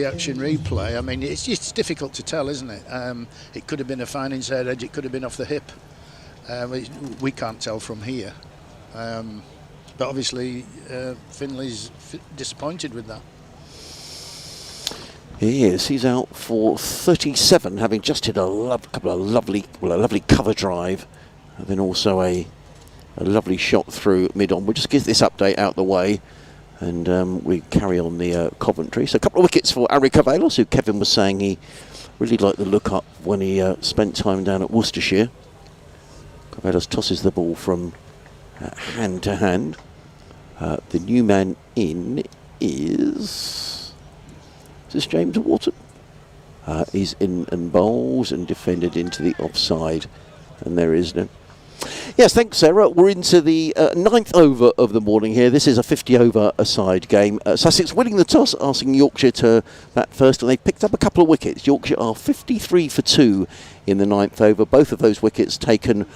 Speaker 3: action replay, I mean, it's difficult to tell, isn't it? It could have been a fine inside edge, it could have been off the hip. We can't tell from here. But obviously, Finley's disappointed with that.
Speaker 2: He is. He's out for 37, having just hit a couple of lovely cover drive, and then also a lovely shot through mid-on. We'll just get this update out the way, and we carry on the commentary. So a couple of wickets for Ari Carvelos, who Kevin was saying he really liked the look up when he spent time down at Worcestershire. Carvelos tosses the ball from hand to hand. The new man in is this James Wharton? is in and bowls and defended into the offside, and there is no. Yes, thanks, Sarah. We're into the 9th over of the morning here. This is a 50-over-a-side game. Sussex winning the toss, asking Yorkshire to bat first, and they picked up a couple of wickets. Yorkshire are 53 for 2 in the 9th over. Both of those wickets taken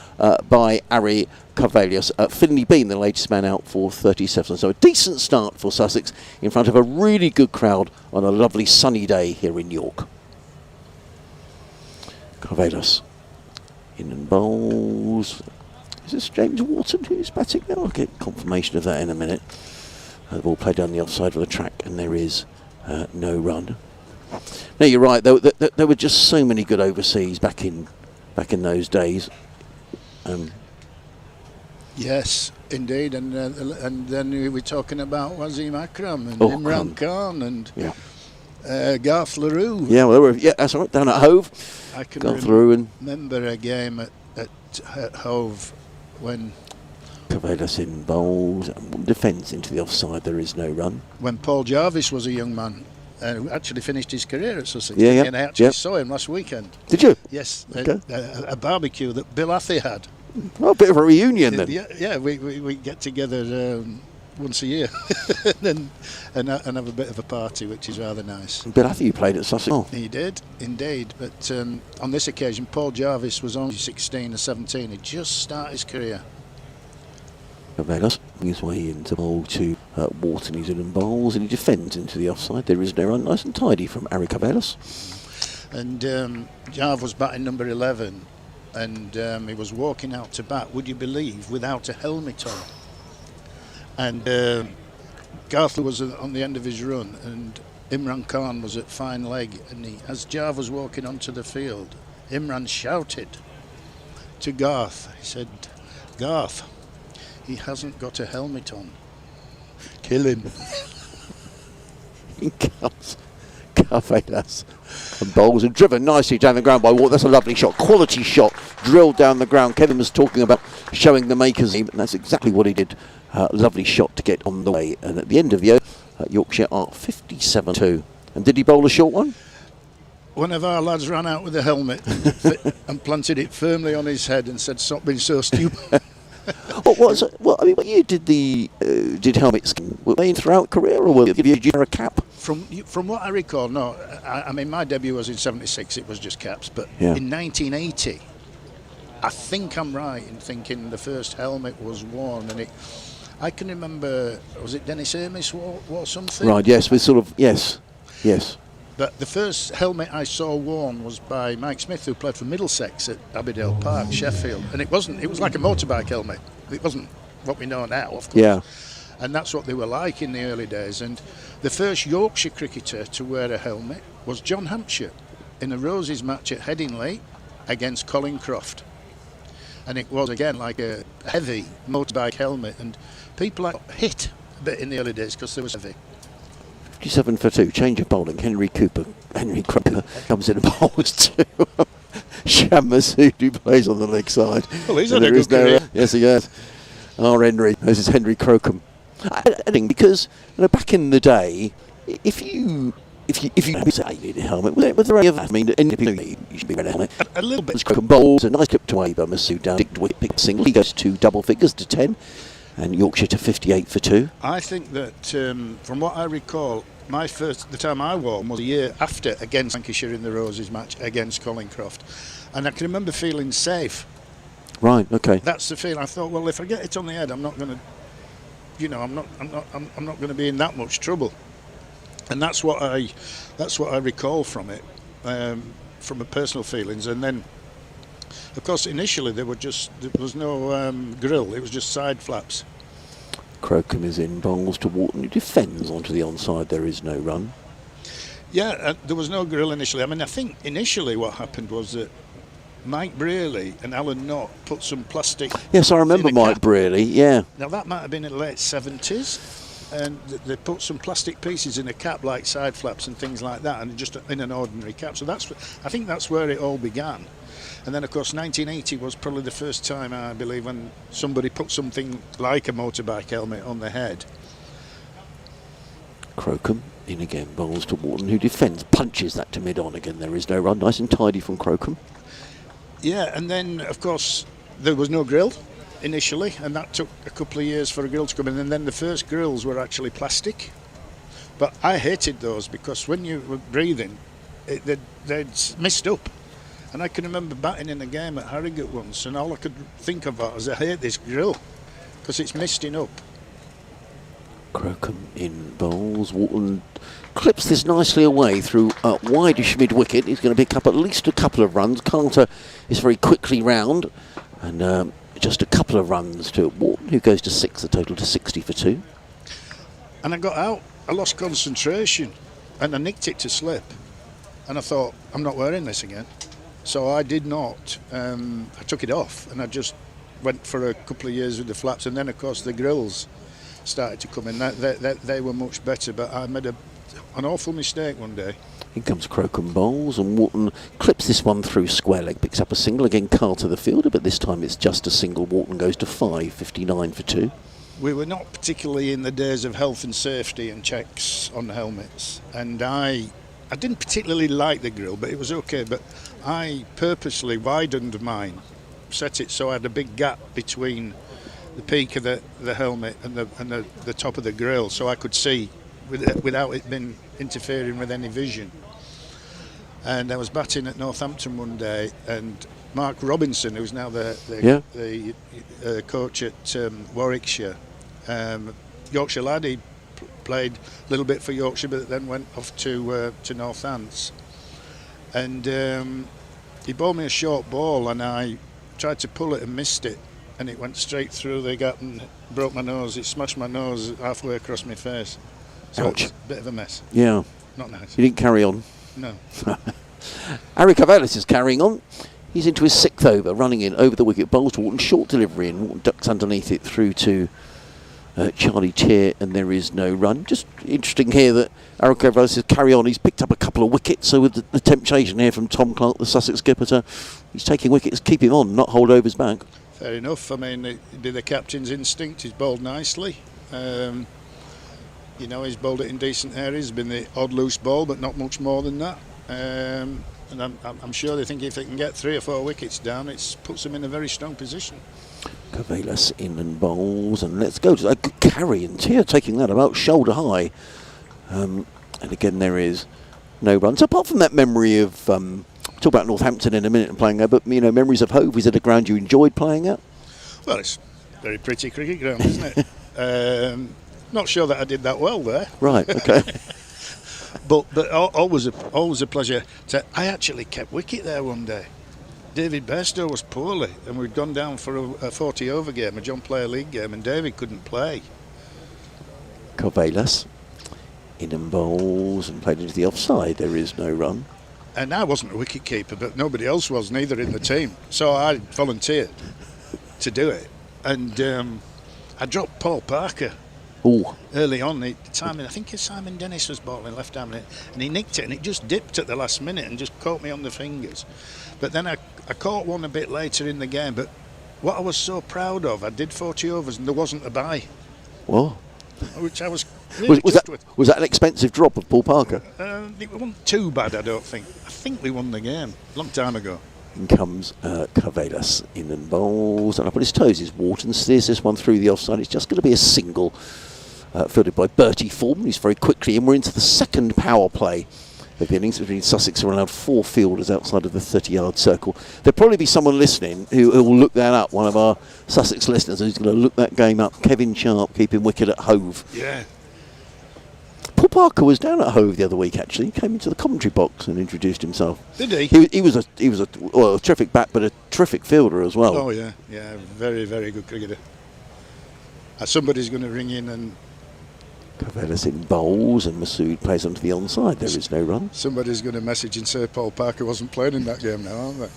Speaker 2: by Ari Carvalhos. Finley Bean, the latest man out for 37. So a decent start for Sussex in front of a really good crowd on a lovely sunny day here in York. Carvalhos in and bowls. Is this James Wharton who's batting now? I'll get confirmation of that in a minute. The ball played down the offside of the track, and there is no run. No, you're right. There were just so many good overseas back in those days.
Speaker 3: Yes, indeed, and then we were talking about Wasim Akram and Imran Khan and Garth LaRue.
Speaker 2: Yeah, well, that's right, down at Hove.
Speaker 3: I can remember a game at Hove when
Speaker 2: Carvalhos in bowls and defends into the offside. There is no run.
Speaker 3: When Paul Jarvis was a young man, who actually finished his career at Sussex.
Speaker 2: Yeah.
Speaker 3: And I actually saw him last weekend.
Speaker 2: Did you?
Speaker 3: Yes,
Speaker 2: okay.
Speaker 3: A barbecue that Bill Athy had.
Speaker 2: Well, a bit of a reunion then.
Speaker 3: Yeah, we get together once a year and have a bit of a party, which is rather nice.
Speaker 2: Bill Athy, you played at Sussex. Oh.
Speaker 3: He did, indeed. But on this occasion, Paul Jarvis was only 16 or 17. He just started his career.
Speaker 2: Carvalhos his way into bowl to Wharton. He's in bowls and he defends into the offside. There is no run. Nice and tidy from Ari Carvalhos.
Speaker 3: And Jarv was batting number 11. And he was walking out to bat, would you believe, without a helmet on. And Garth was on the end of his run, and Imran Khan was at fine leg. And as Jarv was walking onto the field, Imran shouted to Garth. He said, "Garth, he hasn't got a helmet on. Kill him."
Speaker 2: Carvalhos and bowls and driven nicely down the ground by Wharton. That's a lovely shot, quality shot, drilled down the ground. Kevin was talking about showing the makers, and that's exactly what he did. Lovely shot to get on the way. And at the end of the over, Yorkshire are 57-2. And did he bowl a short one?
Speaker 3: One of our lads ran out with a helmet and planted it firmly on his head and said, "Stop being so stupid."
Speaker 2: What year did helmets? Were they in throughout career, or did you wear a cap?
Speaker 3: From what I recall, no. I mean, my debut was in '76. It was just caps. But in 1980, I think I'm right in thinking the first helmet was worn, and I can remember. Was it Dennis Amiss wore something?
Speaker 2: Right. Yes. With sort of yes.
Speaker 3: But the first helmet I saw worn was by Mike Smith, who played for Middlesex at Abbeydale Park, Sheffield. And it was like a motorbike helmet. It wasn't what we know now, of course.
Speaker 2: Yeah.
Speaker 3: And that's what they were like in the early days. And the first Yorkshire cricketer to wear a helmet was John Hampshire in a Roses match at Headingley against Colin Croft. And it was, again, like a heavy motorbike helmet. And people hit a bit in the early days because they were heavy.
Speaker 2: 57 for 2, change of bowling. Henry Croker comes in and bowls to Sham Massoud, who plays on the leg side.
Speaker 3: Well, he's had a good career.
Speaker 2: Yes, he has. Henry. This is Henry Crocombe. I think because back in the day, if you say you need a helmet, was there any of that? I mean, you should be wearing a helmet.
Speaker 3: A little bit.
Speaker 2: Crocombe bowls, a nice clip to away by Massoud down. Picked single. He goes to double figures to 10. And Yorkshire to 58 for 2.
Speaker 3: I think that from what I recall, the time I won was a year after against Lancashire in the Roses match against Colin Croft, and I can remember feeling safe.
Speaker 2: Right. Okay.
Speaker 3: That's the feeling. I thought, well, if I get it on the head, I'm not going to, I'm not going to be in that much trouble. And that's what I recall from it, from my personal feelings. And then, of course, initially there was no grill. It was just side flaps.
Speaker 2: Crocombe is in bowls to Wharton, who defends onto the onside. There is no run.
Speaker 3: Yeah, there was no grill initially. I mean, I think initially what happened was that Mike Brearley and Alan Knott put some plastic.
Speaker 2: Yes, I remember Mike Brearley. Yeah.
Speaker 3: Now that might have been in the late 70s, and they put some plastic pieces in a cap like side flaps and things like that, and just in an ordinary cap. So I think that's where it all began. And then, of course, 1980 was probably the first time, I believe, when somebody put something like a motorbike helmet on the head.
Speaker 2: Crocombe In again, bowls to Wharton, who defends, punches that to mid-on again. There is no run. Nice and tidy from Crocombe.
Speaker 3: Yeah, and then, of course, there was no grill initially, and that took a couple of years for a grill to come in, and then the first grills were actually plastic. But I hated those because when you were breathing, they'd mist up. And I can remember batting in a game at Harrogate once, and all I could think about was I hate this grill because it's misting up.
Speaker 2: Crocombe in bowls. Wharton clips this nicely away through a wideish mid-wicket. He's going to pick up at least a couple of runs. Carter is very quickly round, and just a couple of runs to Wharton, who goes to 6, the total to 60 for 2.
Speaker 3: And I got out. I lost concentration, and I nicked it to slip. And I thought, I'm not wearing this again. So I did not. I took it off, and I just went for a couple of years with the flaps, and then, of course, the grills started to come in. They were much better, but I made an awful mistake one day.
Speaker 2: In comes Crocombe bowls, and Wharton clips this one through square leg, picks up a single. Again, Carter the fielder, but this time it's just a single. Wharton goes to 5, 59 for 2.
Speaker 3: We were not particularly in the days of health and safety and checks on the helmets, and I didn't particularly like the grill, but it was okay. But I purposely widened mine, set it so I had a big gap between the peak of the helmet and the top of the grill, so I could see without it being interfering with any vision. And I was batting at Northampton one day, and Mark Robinson, who's now the coach at Warwickshire, Yorkshire lad, he played a little bit for Yorkshire, but then went off to Northants. And he bowled me a short ball, and I tried to pull it and missed it, and it went straight through the gap and broke my nose. It smashed my nose halfway across my face. So
Speaker 2: Ouch.
Speaker 3: it's a bit of a mess.
Speaker 2: Yeah.
Speaker 3: Not nice.
Speaker 2: You didn't carry on.
Speaker 3: No.
Speaker 2: Harry Cavallis is carrying on. He's into his 6th over, running in over the wicket. Bowls to Wharton, short delivery, and Wharton ducks underneath it through to Charlie Tier, and there is no run. Just interesting here that Harry Cavallis is carry on. He's picked up a couple of wickets, so with the temptation here from Tom Clark, the Sussex skipper, to he's taking wickets, keep him on, not hold overs back.
Speaker 3: Fair enough. I mean, it'd be the captain's instinct. He's bowled nicely. He's bowled it in decent areas. Been the odd loose ball, but not much more than that. And I'm sure they think if they can get 3 or 4 wickets down, it puts them in a very strong position.
Speaker 2: Cavallis in and bowls, and let's go to a good carry, and Tier taking that about shoulder high. And again, there is no runs. Apart from that memory of, talk about Northampton in a minute and playing there, but memories of Hove. Is it a ground you enjoyed playing at?
Speaker 3: Well, it's a very pretty cricket ground, isn't it? Not sure that I did that well there.
Speaker 2: Right, okay.
Speaker 3: but always a pleasure. I actually kept wicket there one day. David Bairstow was poorly, and we'd gone down for a 40-over game, a John Player League game, and David couldn't play.
Speaker 2: Cavallis in and bowls and played into the offside. There is no run.
Speaker 3: And I wasn't a wicket keeper, but nobody else was, neither in the team. So I volunteered to do it, and I dropped Paul Parker.
Speaker 2: Ooh.
Speaker 3: Early on, I think Simon Dennis was bowling left hand, and he nicked it, and it just dipped at the last minute and just caught me on the fingers. But then I caught one a bit later in the game. But what I was so proud of, I did 40 overs and there wasn't a bye.
Speaker 2: What?
Speaker 3: Which I was really
Speaker 2: was that an expensive drop of Paul Parker?
Speaker 3: It wasn't too bad, I don't think. I think we won the game a long time ago.
Speaker 2: In comes Cavallis in and bowls, and up on his toes is Wharton. Steers this one through the offside. It's just going to be a single, fielded by Bertie Foreman. He's very quickly in. We're into the second power play of the innings. Between Sussex are allowed 4 fielders outside of the 30-yard circle. There'll probably be someone listening who will look that up, one of our Sussex listeners who's going to look that game up. Kevin Sharp keeping wicket at Hove.
Speaker 3: Yeah.
Speaker 2: Paul Parker was down at Hove the other week. Actually, he came into the commentary box and introduced himself.
Speaker 3: Did he?
Speaker 2: He was a terrific bat, but a terrific fielder as well.
Speaker 3: Oh yeah, very very good cricketer. Somebody's going to ring in and.
Speaker 2: Cavallis in bowls, and Masood plays onto the onside. There is no run.
Speaker 3: Somebody's going to message and say Paul Parker wasn't playing in that game now, aren't they?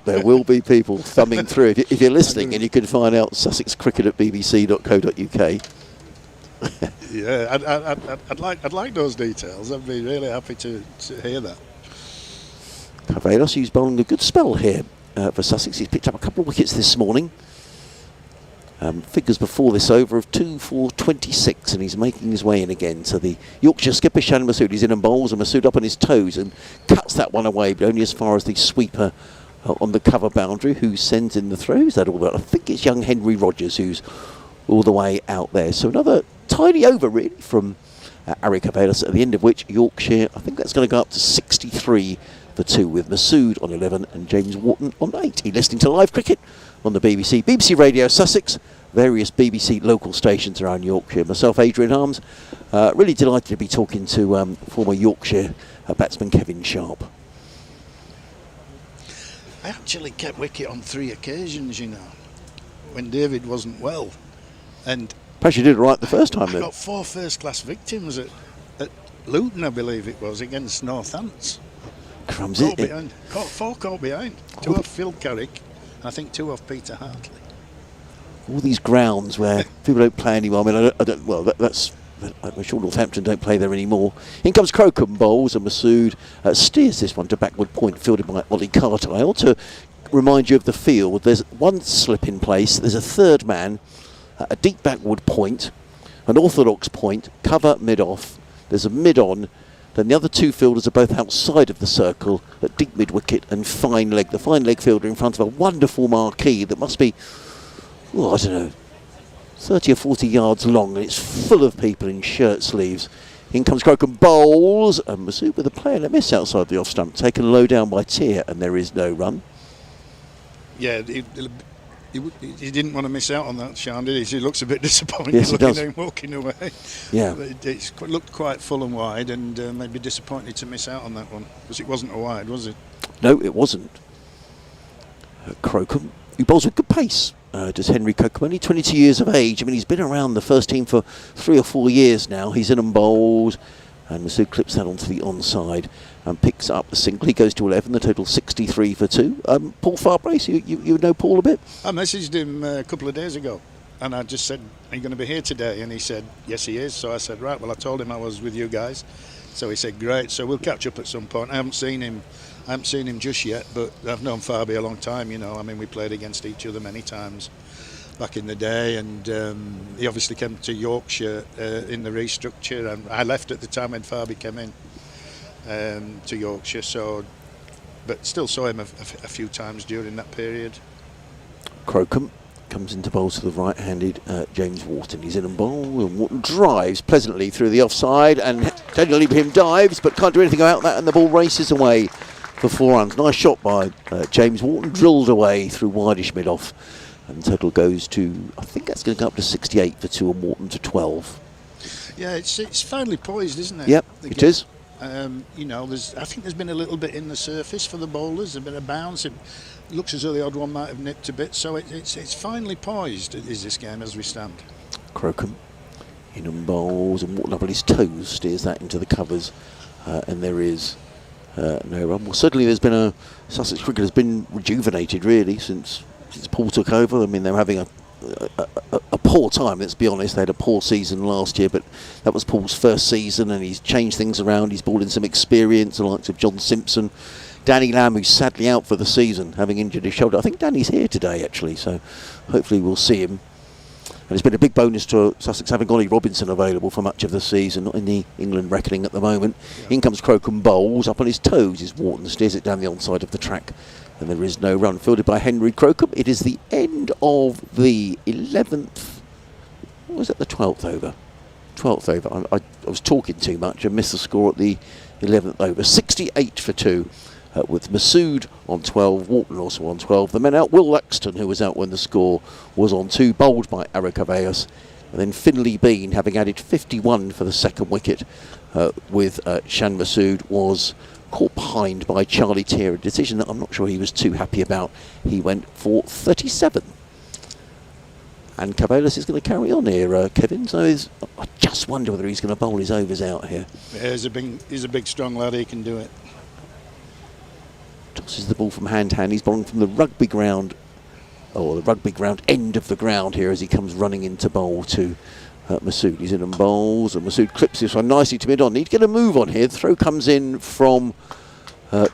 Speaker 2: There will be people thumbing through. If you're listening, and you can find out Sussex Cricket at bbc.co.uk.
Speaker 3: Yeah, I'd like those details. I'd be really happy to hear that.
Speaker 2: Cavallis, who's bowling a good spell here for Sussex. He's picked up a couple of wickets this morning. Figures before this over of 2 for 26, and he's making his way in again. So the Yorkshire skipper, Shan Masood, he's in and bowls, and Masood up on his toes and cuts that one away, but only as far as the sweeper on the cover boundary, who sends in the throws. That all, but I think it's young Henry Rogers who's all the way out there. So another tiny over really from Ari Capelas, at the end of which Yorkshire, I think that's going to go up to 63 for 2, with Masood on 11 and James Wharton on 8. You're listening to live cricket on the BBC Radio Sussex, various BBC local stations around Yorkshire. Myself, Adrian Harms, really delighted to be talking to former Yorkshire batsman Kevin Sharp.
Speaker 3: I actually kept wicket on 3 occasions, you know, when David wasn't well. And
Speaker 2: perhaps you did it right the first time
Speaker 3: I
Speaker 2: then.
Speaker 3: got 4 first-class victims at Luton, I believe it was, against Northants.
Speaker 2: Crumbs
Speaker 3: Caught
Speaker 2: it.
Speaker 3: behind. 4 caught behind. 2 off Phil Carrick, I think 2 off Peter Hartley.
Speaker 2: All these grounds where people don't play anymore. I mean, I don't well, that's... I'm sure Northampton don't play there anymore. In comes Crocombe, bowls, and Masood steers this one to backward point, fielded by Ollie Carter. I ought to remind you of the field. There's one slip in place. There's a third man, a deep backward point, an orthodox point, cover mid-off. There's a mid-on. Then the other 2 fielders are both outside of the circle at deep mid-wicket and fine leg. The fine leg fielder in front of a wonderful marquee that must be, well, I don't know, 30 or 40 yards long, and it's full of people in shirt sleeves. In comes Crocombe, bowls, and Masood with a play and a miss outside the off stump, taken low down by Tier, and there is no run.
Speaker 3: Yeah, he didn't want to miss out on that, Sean, did he? He looks a bit disappointed,
Speaker 2: yes,
Speaker 3: looking
Speaker 2: does.
Speaker 3: at him walking away.
Speaker 2: Yeah.
Speaker 3: It looked quite full and wide, and maybe disappointed to miss out on that one, because it wasn't a wide, was it?
Speaker 2: No, it wasn't. Crocombe, who bowls with good pace. Does Henry Crocombe, only 22 years of age. I mean, he's been around the first team for 3 or 4 years now. He's in and bowls, and Masood clips that onto the onside and picks up the single. He goes to 11, the total 63 for 2. Paul Farbrace, you know Paul a bit?
Speaker 3: I messaged him a couple of days ago, and I just said, are you going to be here today? And he said, yes, he is. So I said, right, well, I told him I was with you guys. So he said, great, so we'll catch up at some point. I haven't seen him just yet, but I've known Farby a long time, you know. I mean, we played against each other many times back in the day, and he obviously came to Yorkshire in the restructure, and I left at the time when Farby came in to Yorkshire, so, but still saw him a few times during that period.
Speaker 2: Crocombe comes into bowl to the right-handed James Wharton. He's in and bowl, and Wharton drives pleasantly through the offside, and Daniel Ibrahim dives, but can't do anything about that, and the ball races away for 4 runs. Nice shot by James Wharton, drilled away through wideish mid-off, and total goes to, I think that's going to go up to 68 for 2 and Wharton to 12.
Speaker 3: Yeah, it's finely poised, isn't it?
Speaker 2: Yep, it is.
Speaker 3: You know, I think there's been a little bit in the surface for the bowlers, a bit of bounce. It looks as though the odd one might have nipped a bit, so it's finely poised, is this game as we stand.
Speaker 2: Crocombe in and bowls, and Wharton up on his toes steers that into the covers, and there is no run. Well, certainly there's been Sussex cricket has been rejuvenated really since Paul took over. I mean, they were having a poor time, let's be honest. They had a poor season last year, but that was Paul's first season, and he's changed things around. He's brought in some experience, the likes of John Simpson, Danny Lamb, who's sadly out for the season, having injured his shoulder. I think Danny's here today, actually, so hopefully we'll see him. And it's been a big bonus to Sussex having Ollie Robinson available for much of the season, not in the England reckoning at the moment. Yeah. In comes Crocombe, bowls, up on his toes is Wharton, steers it down the onside of the track, and there is no run. Fielded by Henry Crocombe. It is the end of the 11th, what was it, the 12th over? 12th over. I was talking too much and missed the score at the 11th over. 68 for 2. With Masood on 12, Wharton also on 12. The men out, Will Laxton, who was out when the score was on 2, bowled by Eric Aveas. And then Finlay Bean, having added 51 for the second wicket with Shan Masood, was caught behind by Charlie Tier, a decision that I'm not sure he was too happy about. He went for 37. And Cabelas is going to carry on here, Kevin. So I just wonder whether he's going to bowl his overs out here.
Speaker 3: Yeah, he's a big, strong lad. He can do it.
Speaker 2: Tosses the ball from hand to hand. He's bowling from the rugby ground, or the rugby ground end of the ground here, as he comes running into bowl to Masood. He's in and bowls, and Masood clips this one nicely to mid-on. Need to get a move on here. The throw comes in from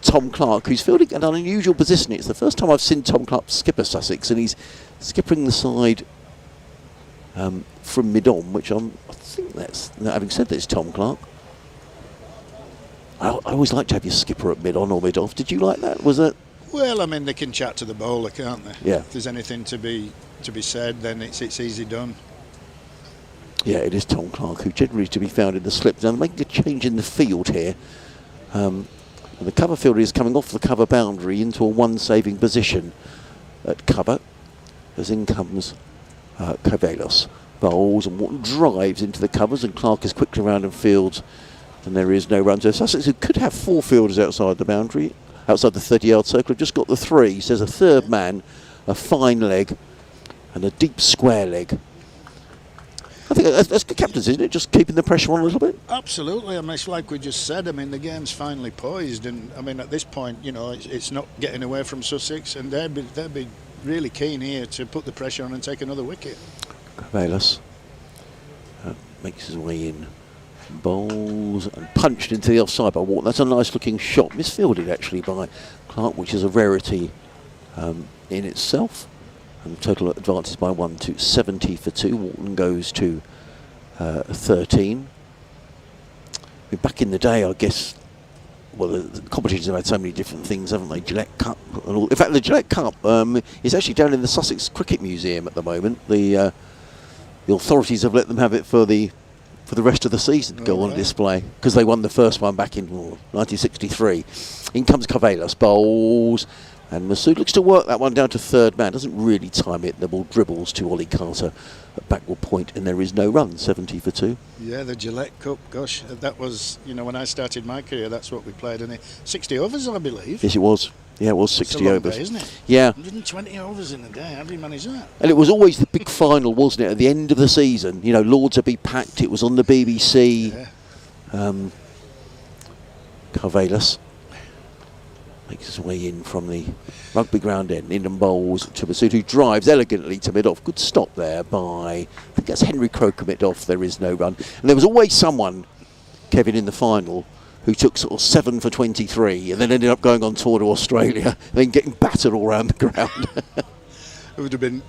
Speaker 2: Tom Clark, who's fielding in an unusual position. It's the first time I've seen Tom Clark skipper Sussex, and he's skippering the side from mid-on, which I think that's, having said that, it's Tom Clark. I always like to have your skipper at mid-on or mid-off. Did you like that? Was it?
Speaker 3: Well, I mean, they can chat to the bowler, can't they?
Speaker 2: Yeah.
Speaker 3: If there's anything to be said, then it's easy done.
Speaker 2: Yeah, it is Tom Clark, who generally is to be found in the slip. Now, they're making a change in the field here. And the cover fielder is coming off the cover boundary into a one-saving position at cover, as in comes Cavalos. Bowls and Wharton drives into the covers, and Clark is quickly round and fields, and there is no run. So Sussex, who could have 4 fielders outside the boundary, outside the 30-yard circle, have just got the 3. So there's a third man, a fine leg, and a deep square leg. I think that's good captains, isn't it? Just keeping the pressure on a little bit.
Speaker 3: Absolutely. I mean, it's like we just said. I mean, the game's finally poised, and I mean, at this point, you know, it's not getting away from Sussex, and they'd be really keen here to put the pressure on and take another wicket.
Speaker 2: Cavalos makes his way in, bowls and punched into the offside by Wharton. That's a nice looking shot, misfielded actually by Clark, which is a rarity in itself. And total advances by 1 to 70 for 2. Wharton goes to 13. I mean, back in the day, I guess, well, the competitions have had so many different things, haven't they? Gillette Cup and all. In fact, the Gillette Cup is actually down in the Sussex Cricket Museum at the moment. The authorities have let them have it for the rest of the season to go on display, because they won the first one back in 1963. In comes Cavalos, bowls, and Masood looks to work that one down to third man. Doesn't really time it. The ball dribbles to Ollie Carter at backward point, and there is no run. 70 for 2.
Speaker 3: Yeah, the Gillette Cup. Gosh, that was, you know, when I started my career, that's what we played in it. 60 overs, I believe.
Speaker 2: Yes, it was. Yeah, it was 60
Speaker 3: it's a long
Speaker 2: overs,
Speaker 3: day, isn't it?
Speaker 2: Yeah.
Speaker 3: 120 overs in a day. How do you manage that?
Speaker 2: And it was always the big final, wasn't it? At the end of the season, you know, Lords would be packed. It was on the BBC.
Speaker 3: Yeah.
Speaker 2: Cavalos makes his way in from the rugby ground end, in and bowls to Masood, who drives elegantly to mid-off. Good stop there by, I think that's Henry Croker mid-off. There is no run. And there was always someone, Kevin, in the final who took sort of 7 for 23 and then ended up going on tour to Australia and then getting battered all around the ground.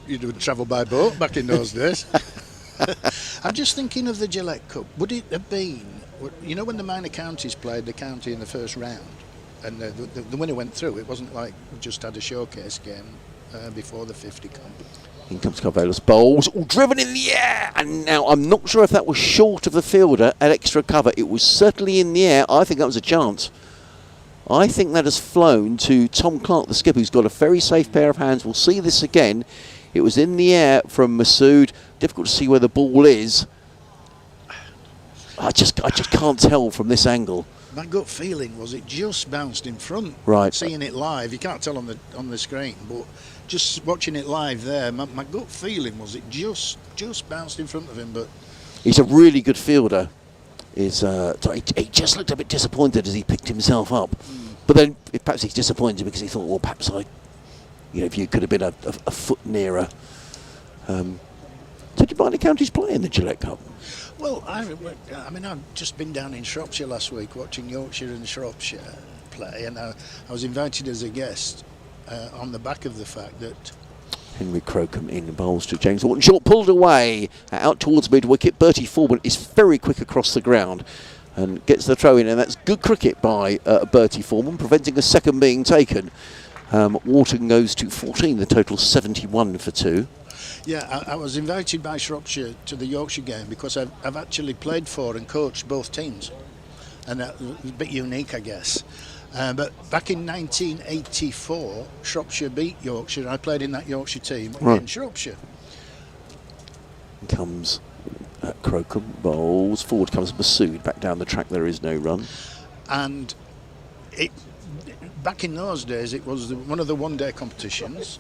Speaker 3: You'd have travelled by boat back in those days. I'm just thinking of the Gillette Cup. Would it have been, you know, when the minor counties played the county in the first round and the winner went through, it wasn't like we just had a showcase game before the 50 comp.
Speaker 2: In comes Cavalos, bowls, all driven in the air, and now I'm not sure if that was short of the fielder at extra cover. It was certainly in the air. I think that was a chance. I think that has flown to Tom Clark, the skipper, who's got a very safe pair of hands. We'll see this again. It was in the air from Masood. Difficult to see where the ball is. I just can't tell from this angle.
Speaker 3: My gut feeling was it just bounced in front.
Speaker 2: Right.
Speaker 3: Seeing it live, you can't tell on the screen, but just watching it live there, my gut feeling was it just bounced in front of him. But
Speaker 2: he's a really good fielder. He just looked a bit disappointed as he picked himself up. But then perhaps he's disappointed because he thought, well, perhaps if you could have been a foot nearer. So did minor counties play in the Gillette Cup?
Speaker 3: Well, I mean, I've just been down in Shropshire last week watching Yorkshire and Shropshire play, and I was invited as a guest on the back of the fact that
Speaker 2: Henry Crocombe in bowls to James Wharton. Short pulled away out towards mid-wicket. Bertie Foreman is very quick across the ground and gets the throw in, and that's good cricket by Bertie Foreman, preventing a second being taken. Wharton goes to 14, the total 71 for 2.
Speaker 3: Yeah, I was invited by Shropshire to the Yorkshire game because I've actually played for and coached both teams, and that was a bit unique, I guess. But back in 1984, Shropshire beat Yorkshire. I played in that Yorkshire team in Shropshire.
Speaker 2: Comes Crocombe, bowls forward, comes Masood back down the track. There is no run.
Speaker 3: And back in those days, it was one of the one-day competitions,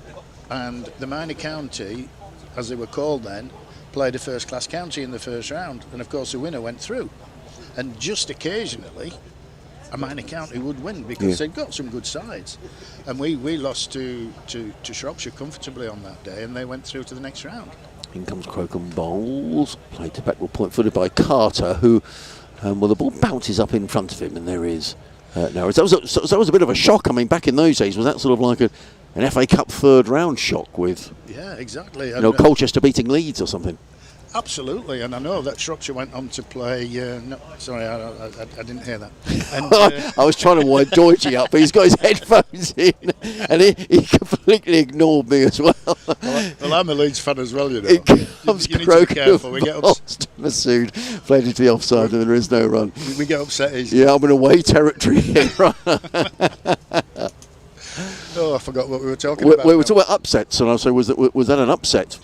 Speaker 3: and the minor county, as they were called then, played a first-class county in the first round, and of course the winner went through. And just occasionally, a minor county would win because they'd got some good sides, and we lost to Shropshire comfortably on that day, and they went through to the next round.
Speaker 2: In comes Crocombe, bowls, played to backward point, footed by Carter, who, well, the ball bounces up in front of him, and there is now. That was a bit of a shock. I mean, back in those days, was that sort of like an FA Cup third round shock with?
Speaker 3: Yeah, exactly.
Speaker 2: Colchester beating Leeds or something.
Speaker 3: Absolutely, and I know that Shropshire went on to play. No, sorry, I didn't hear that. And,
Speaker 2: I was trying to wind Deutsche up, but he's got his headphones in, and he completely ignored me as well.
Speaker 3: Well, I'm a Leeds fan as well, you know.
Speaker 2: It comes
Speaker 3: you need to be careful.
Speaker 2: We get Masood played into the offside, and there is no run.
Speaker 3: We get upset easily.
Speaker 2: Yeah, I'm in away territory here.
Speaker 3: Oh, I forgot what we were talking about.
Speaker 2: We were talking about upsets, and I said, was that an upset?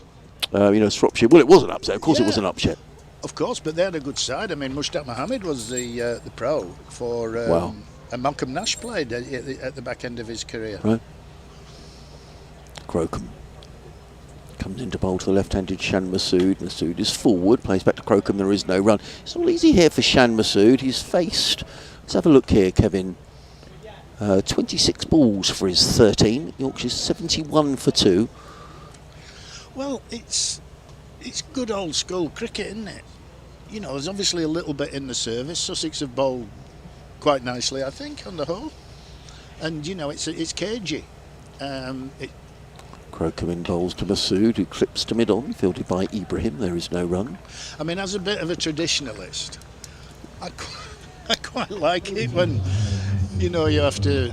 Speaker 2: Shropshire. Well, it was an upset. Of course, it was an upset.
Speaker 3: Of course, but they had a good side. I mean, Mushtaq Mohammed was the pro for, and Malcolm Nash played at the back end of his career.
Speaker 2: Right. Crocombe comes into bowl to the left-handed Shan Masood. Masood is forward, plays back to Crocombe. There is no run. It's all easy here for Shan Masood. He's faced. Let's have a look here, Kevin. 26 balls for his 13. Yorkshire's 71 for 2.
Speaker 3: Well, it's good old school cricket, isn't it? You know, there's obviously a little bit in the service. Sussex have bowled quite nicely, I think, on the whole. And, you know, it's cagey.
Speaker 2: Crocombe in bowls to Masood, who clips to mid-on, fielded by Ibrahim. There is no run.
Speaker 3: I mean, as a bit of a traditionalist, I quite like it when, you know, you have to,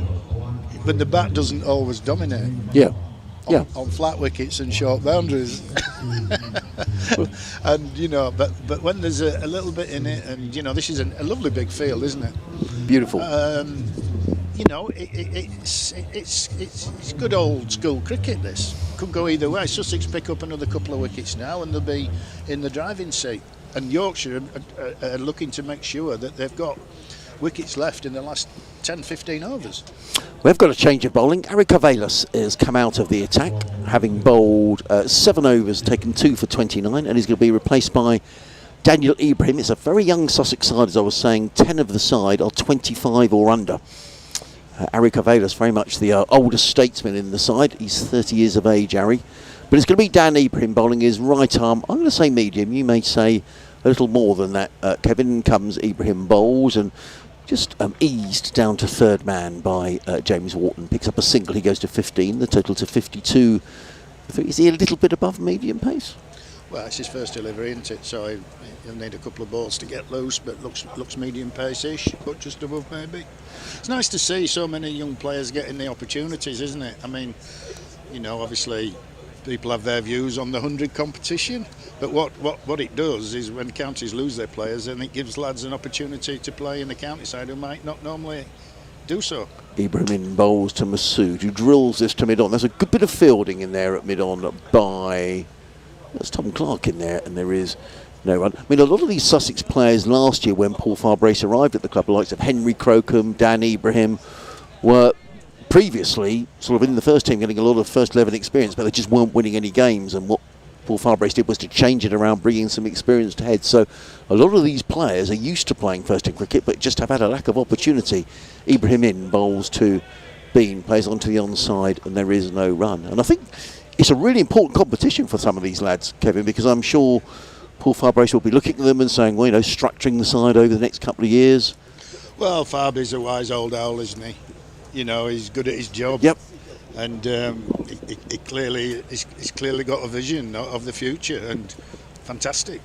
Speaker 3: when the bat doesn't always dominate.
Speaker 2: Yeah.
Speaker 3: On flat wickets and short boundaries. And, you know, but when there's a little bit in it, and, you know, this is a lovely big field, isn't it?
Speaker 2: Beautiful.
Speaker 3: You know, it's good old school cricket, this. Could go either way. Sussex pick up another couple of wickets now and they'll be in the driving seat. And Yorkshire are looking to make sure that they've got wickets left in the last 10-15 overs.
Speaker 2: We've got a change of bowling. Eric Avelas has come out of the attack, having bowled 7 overs, taken 2 for 29, and he's going to be replaced by Daniel Ibrahim. It's a very young Sussex side, as I was saying. 10 of the side are 25 or under. Eric Avelas, very much the oldest statesman in the side. He's 30 years of age, Ari. But it's going to be Dan Ibrahim bowling his right arm. I'm going to say medium. You may say a little more than that. Kevin comes Ibrahim bowls and just eased down to third man by James Wharton. Picks up a single, he goes to 15, the total to 52. Is he a little bit above medium pace?
Speaker 3: Well, it's his first delivery, isn't it? So he'll need a couple of balls to get loose, but looks medium pace-ish, but just above maybe. It's nice to see so many young players getting the opportunities, isn't it? I mean, you know, obviously people have their views on the 100 competition, but what it does is when counties lose their players, then it gives lads an opportunity to play in the county side who might not normally do so.
Speaker 2: Ibrahim bowls to Masood, who drills this to mid-on. There's a good bit of fielding in there at mid-on by... There's Tom Clark in there, and there is no run. I mean, a lot of these Sussex players last year, when Paul Farbrace arrived at the club, the likes of Henry Crocombe, Dan Ibrahim, were previously sort of in the first team getting a lot of first 11 experience, but they just weren't winning any games. And what Paul Farbrace did was to change it around, bringing some experienced heads. So a lot of these players are used to playing first team cricket, but just have had a lack of opportunity. Ibrahim in bowls to Bean, plays onto the onside, and there is no run. And I think it's a really important competition for some of these lads, Kevin, because I'm sure Paul Farbrace will be looking at them and saying, well, you know, structuring the side over the next couple of years.
Speaker 3: Well, Farbrace's a wise old owl, isn't he? You know, he's good at his job.
Speaker 2: Yep.
Speaker 3: And he's clearly got a vision of the future, and fantastic.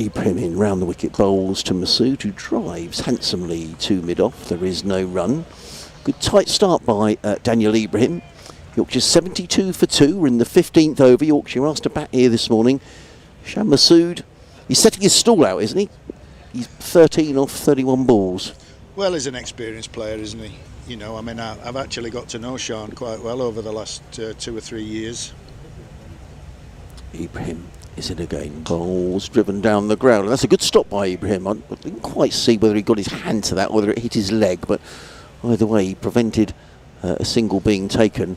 Speaker 2: Ibrahim in round the wicket bowls to Masood, who drives handsomely to mid-off. There is no run. Good tight start by Daniel Ibrahim. Yorkshire 72 for 2. We're in the 15th over. Yorkshire asked to bat here this morning. Shan Masood, he's setting his stall out, isn't he? He's 13 off 31 balls.
Speaker 3: Well, he's an experienced player, isn't he? You know, I mean, I've actually got to know Sean quite well over the last 2 or 3 years.
Speaker 2: Ibrahim is in again. Balls driven down the ground. And that's a good stop by Ibrahim. I didn't quite see whether he got his hand to that, whether it hit his leg, but either way, he prevented a single being taken.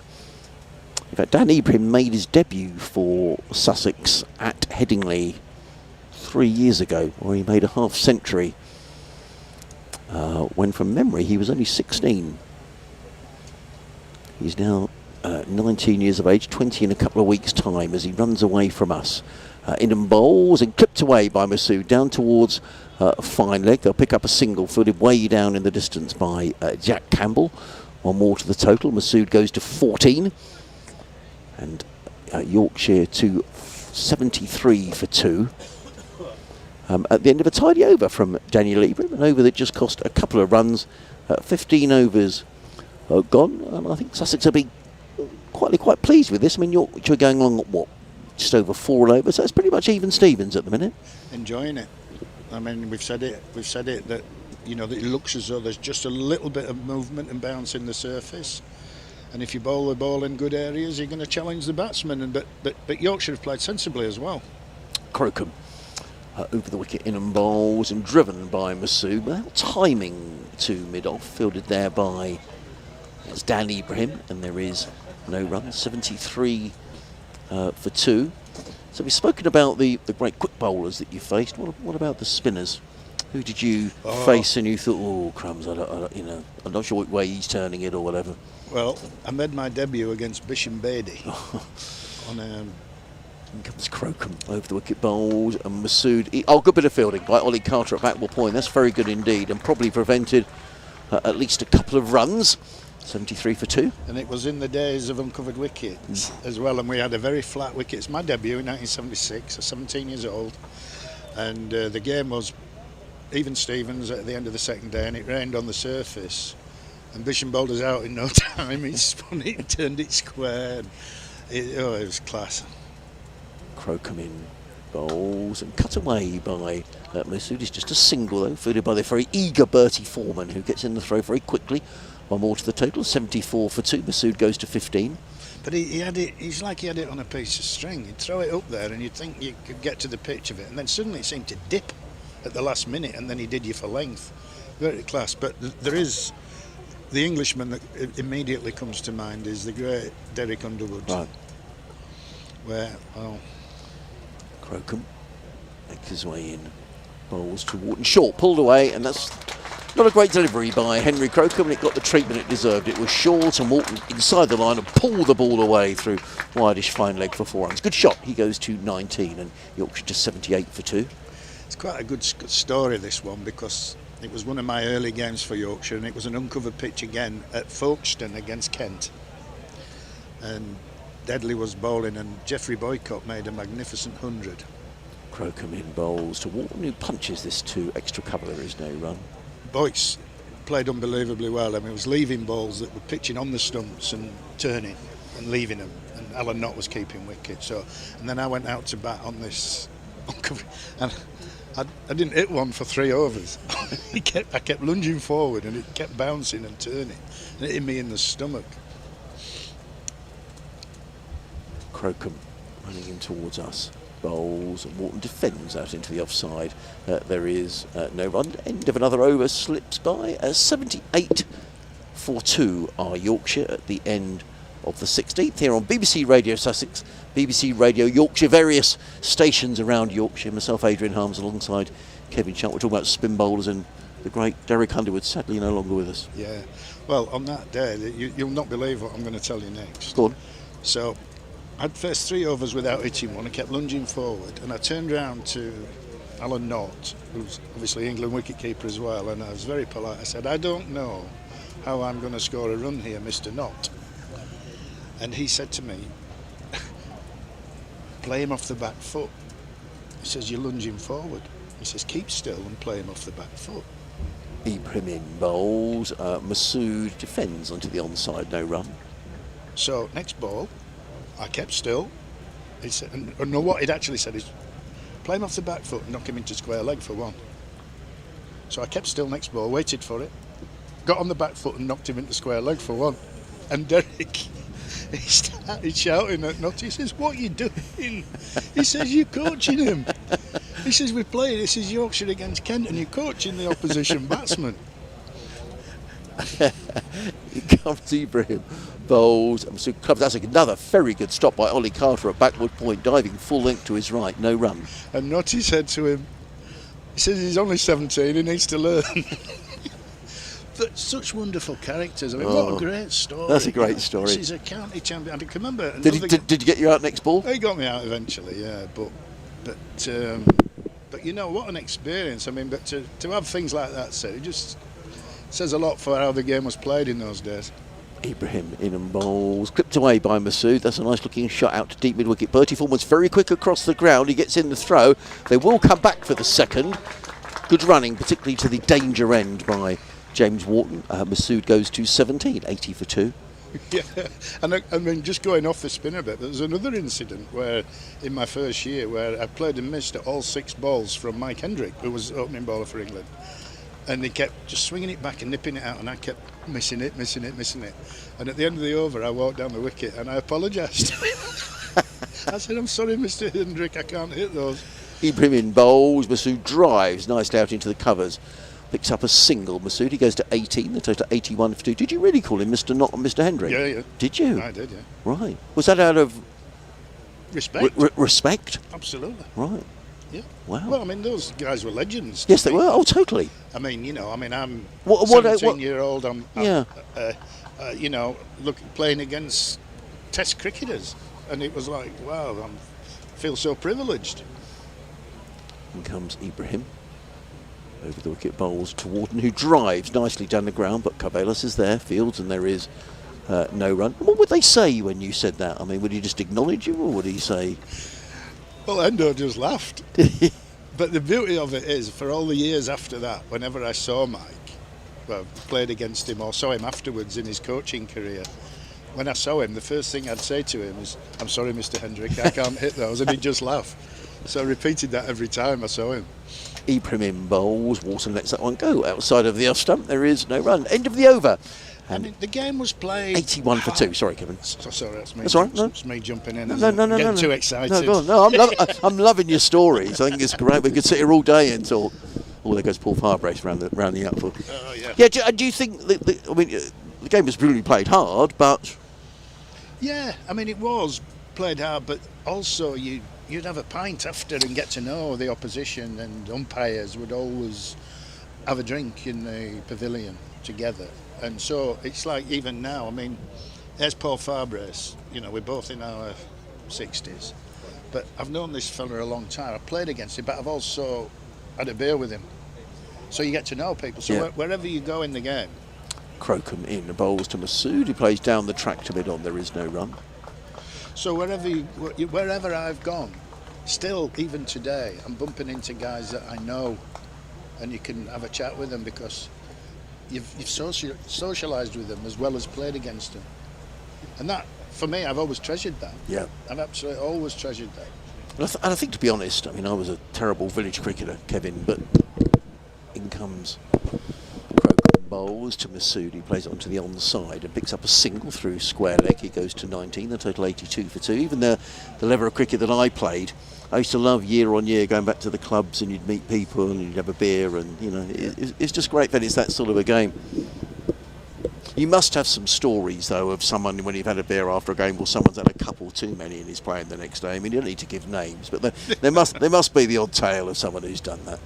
Speaker 2: In fact, Dan Ibrahim made his debut for Sussex at Headingley 3 years ago, where he made a half century. When from memory he was only 16. He's now 19 years of age, 20 in a couple of weeks' time as he runs away from us. In and bowls and clipped away by Masood down towards fine leg. They'll pick up a single footed way down in the distance by Jack Campbell. One more to the total. Masood goes to 14. And Yorkshire to 73 for 2. At the end of a tidy over from Daniel Ibram, an over that just cost a couple of runs. 15 overs gone, and I think Sussex will be quite pleased with this. I mean, Yorkshire going along at what, just over 4 overs, so it's pretty much even Stevens at the minute.
Speaker 3: Enjoying it. I mean, we've said it that, you know, that it looks as though there's just a little bit of movement and bounce in the surface, and if you bowl the ball in good areas, you're going to challenge the batsman. But Yorkshire have played sensibly as well.
Speaker 2: Crocombe over the wicket, in and bowls, and driven by Masood. Without timing to mid-off, fielded there by Dan Ibrahim, and there is no run. 73 for 2. So we've spoken about the great quick bowlers that you faced. What about the spinners? Who did you face and you thought, oh crumbs, I'm not sure what way he's turning it or whatever?
Speaker 3: Well, I made my debut against Bisham Beatty on
Speaker 2: And comes Crocombe over the wicket, bowls, and Masood. Good bit of fielding by Ollie Carter at Backwell Point. That's very good indeed, and probably prevented at least a couple of runs. 73 for 2.
Speaker 3: And it was in the days of uncovered wickets as well, and we had a very flat wicket. It's my debut in 1976. I was 17 years old, and the game was even Stevens at the end of the second day, and it rained on the surface. And Bisham bowled us out in no time. He spun it, turned it square. It was class.
Speaker 2: Crocombe in bowls and cut away by Masood. It's just a single though, fielded by the very eager Bertie Foreman, who gets in the throw very quickly. One more to the total, 74 for 2. Masood goes to 15.
Speaker 3: But he had it. He's like he had it on a piece of string. He'd throw it up there, and you'd think you could get to the pitch of it, and then suddenly it seemed to dip at the last minute, and then he did you for length. Very class. But there is the Englishman that immediately comes to mind is the great Derek Underwood.
Speaker 2: Right.
Speaker 3: Where
Speaker 2: Crocombe makes his way in, bowls to Wharton. Short, pulled away, and that's not a great delivery by Henry Crocombe, and it got the treatment it deserved. It was short, and Wharton inside the line and pulled the ball away through wideish fine leg for 4 runs. Good shot. He goes to 19, and Yorkshire to 78 for 2.
Speaker 3: It's quite a good story, this one, because it was one of my early games for Yorkshire, and it was an uncovered pitch again at Folkestone against Kent. And Deadly was bowling, and Geoffrey Boycott made a magnificent 100.
Speaker 2: Crocombe in bowls to Wharton, who punches this to extra cover. There is no run.
Speaker 3: Boyce played unbelievably well. I mean, he was leaving balls that were pitching on the stumps and turning and leaving them, and Alan Knott was keeping wicket. So, and then I went out to bat on this, and I didn't hit one for 3 overs. I kept lunging forward, and it kept bouncing and turning, and it hit me in the stomach.
Speaker 2: Crocombe running in towards us. Bowls, and Wharton defends out into the offside. There is no run. End of another over slips by. 78 for 2 are Yorkshire at the end of the 16th here on BBC Radio Sussex, BBC Radio Yorkshire, various stations around Yorkshire. Myself, Adrian Harms, alongside Kevin Sharp. We're talking about spin bowlers, and the great Derek Underwood, sadly no longer with us.
Speaker 3: Yeah, well, on that day, you'll not believe what I'm going to tell you next.
Speaker 2: Go on.
Speaker 3: So I'd faced 3 overs without hitting one. I kept lunging forward, and I turned round to Alan Knott, who's obviously England wicketkeeper as well, and I was very polite. I said, I don't know how I'm going to score a run here, Mr. Knott. And he said to me, play him off the back foot. He says, you're lunging forward. He says, keep still and play him off the back foot.
Speaker 2: Ibrahim in bowls. Masood defends onto the onside, no run.
Speaker 3: So next ball, I kept still. He said, and no, what he'd actually said is, play him off the back foot and knock him into square leg for 1. So I kept still next ball, waited for it, got on the back foot and knocked him into square leg for 1. And Derek, he started shouting at Knott. He says, what are you doing? He says, you're coaching him. He says, we're playing, this is Yorkshire against Kent, and you're coaching the opposition batsman.
Speaker 2: Here comes Ibrahim. Bowls. That's another very good stop by Ollie Carter at backward point, diving full length to his right, no run.
Speaker 3: And Notty said to him, he says he's only 17, he needs to learn. But such wonderful characters. I mean, what a great story.
Speaker 2: That's a great story.
Speaker 3: This is a county champion. I can remember.
Speaker 2: Did he get you out next ball?
Speaker 3: He got me out eventually, yeah. But you know, what an experience. I mean, but to have things like that said, it just says a lot for how the game was played in those days.
Speaker 2: Ibrahim in and bowls, clipped away by Masood. That's a nice looking shot out to deep mid wicket. Bertie Foreman's very quick across the ground. He gets in the throw. They will come back for the second. Good running, particularly to the danger end by James Wharton. Masood goes to 17, 80 for 2.
Speaker 3: Yeah, and I mean, just going off the spinner bit, there was another incident where, in my first year, where I played and missed all 6 balls from Mike Hendrick, who was opening bowler for England. And he kept just swinging it back and nipping it out, and I kept missing it. And at the end of the over, I walked down the wicket and I apologised. I said, I'm sorry, Mr. Hendrick, I can't hit those.
Speaker 2: Ibrahim in bowls, Masood drives nicely out into the covers. Picks up a single, Masood. He goes to 18, the total 81 for 2. Did you really call him Mr. Not Mr. Hendrick?
Speaker 3: Yeah.
Speaker 2: Did you?
Speaker 3: I did, yeah.
Speaker 2: Right. Was that out of
Speaker 3: respect?
Speaker 2: Respect?
Speaker 3: Absolutely.
Speaker 2: Right.
Speaker 3: Yeah.
Speaker 2: Wow.
Speaker 3: Well, I mean, those guys were legends.
Speaker 2: Yes, they were. Oh, totally.
Speaker 3: I mean, I'm
Speaker 2: What-
Speaker 3: 17-year-old. I'm
Speaker 2: Yeah.
Speaker 3: Playing against Test cricketers, and it was like, wow, I feel so privileged.
Speaker 2: In comes Ibrahim. Over the wicket, bowls to Wharton, who drives nicely down the ground, but Carvelos is there, fields, and there is no run. What would they say when you said that? I mean, would he just acknowledge you, or would he say...
Speaker 3: Well, Endo just laughed. But the beauty of it is, for all the years after that, whenever I saw Mike, well, played against him or saw him afterwards in his coaching career, when I saw him, the first thing I'd say to him is, I'm sorry, Mr. Hendrick, I can't hit those, and he'd just laugh. So I repeated that every time I saw him.
Speaker 2: Ibrahim in bowls, Wharton lets that one go. Outside of the off stump, there is no run. End of the over.
Speaker 3: And I mean, the game was played...
Speaker 2: 81 for 2. Sorry, Kevin.
Speaker 3: Sorry, that's me.
Speaker 2: That's all right. No.
Speaker 3: It's me jumping in.
Speaker 2: No.
Speaker 3: Getting too excited.
Speaker 2: No, go on. No, I'm loving your stories. I think it's great. We could sit here all day and talk. Oh, there goes Paul Firebrace round the outfield.
Speaker 3: Oh, yeah.
Speaker 2: Yeah, do you think... the game was brilliantly played hard, but...
Speaker 3: Yeah, I mean, it was played hard, but also you'd have a pint after and get to know the opposition, and umpires would always have a drink in the pavilion together. And so it's like, even now, I mean, there's Paul Firebrace, we're both in our 60s, but I've known this fella a long time. I've played against him, but I've also had a beer with him. So you get to know people. So wherever you go in the game.
Speaker 2: Crocombe in, the bowls to Masood, who plays down the track to mid on. There is no run.
Speaker 3: So wherever I've gone, still, even today, I'm bumping into guys that I know, and you can have a chat with them because you've socialised with them as well as played against them. And that, for me, I've always treasured that.
Speaker 2: Yeah.
Speaker 3: I've absolutely always treasured that.
Speaker 2: And I think, to be honest, I mean, I was a terrible village cricketer, Kevin, but in comes Crocombe, bowls to Masood. He plays it onto the onside and picks up a single through square leg. He goes to 19, the total 82 for 2. Even the level of cricket that I played, I used to love year on year going back to the clubs, and you'd meet people and you'd have a beer, and it's just great that it's that sort of a game. You must have some stories though of someone when you've had a beer after a game, or someone's had a couple too many and is playing the next day. I mean, you don't need to give names, but there must be the odd tale of someone who's done that.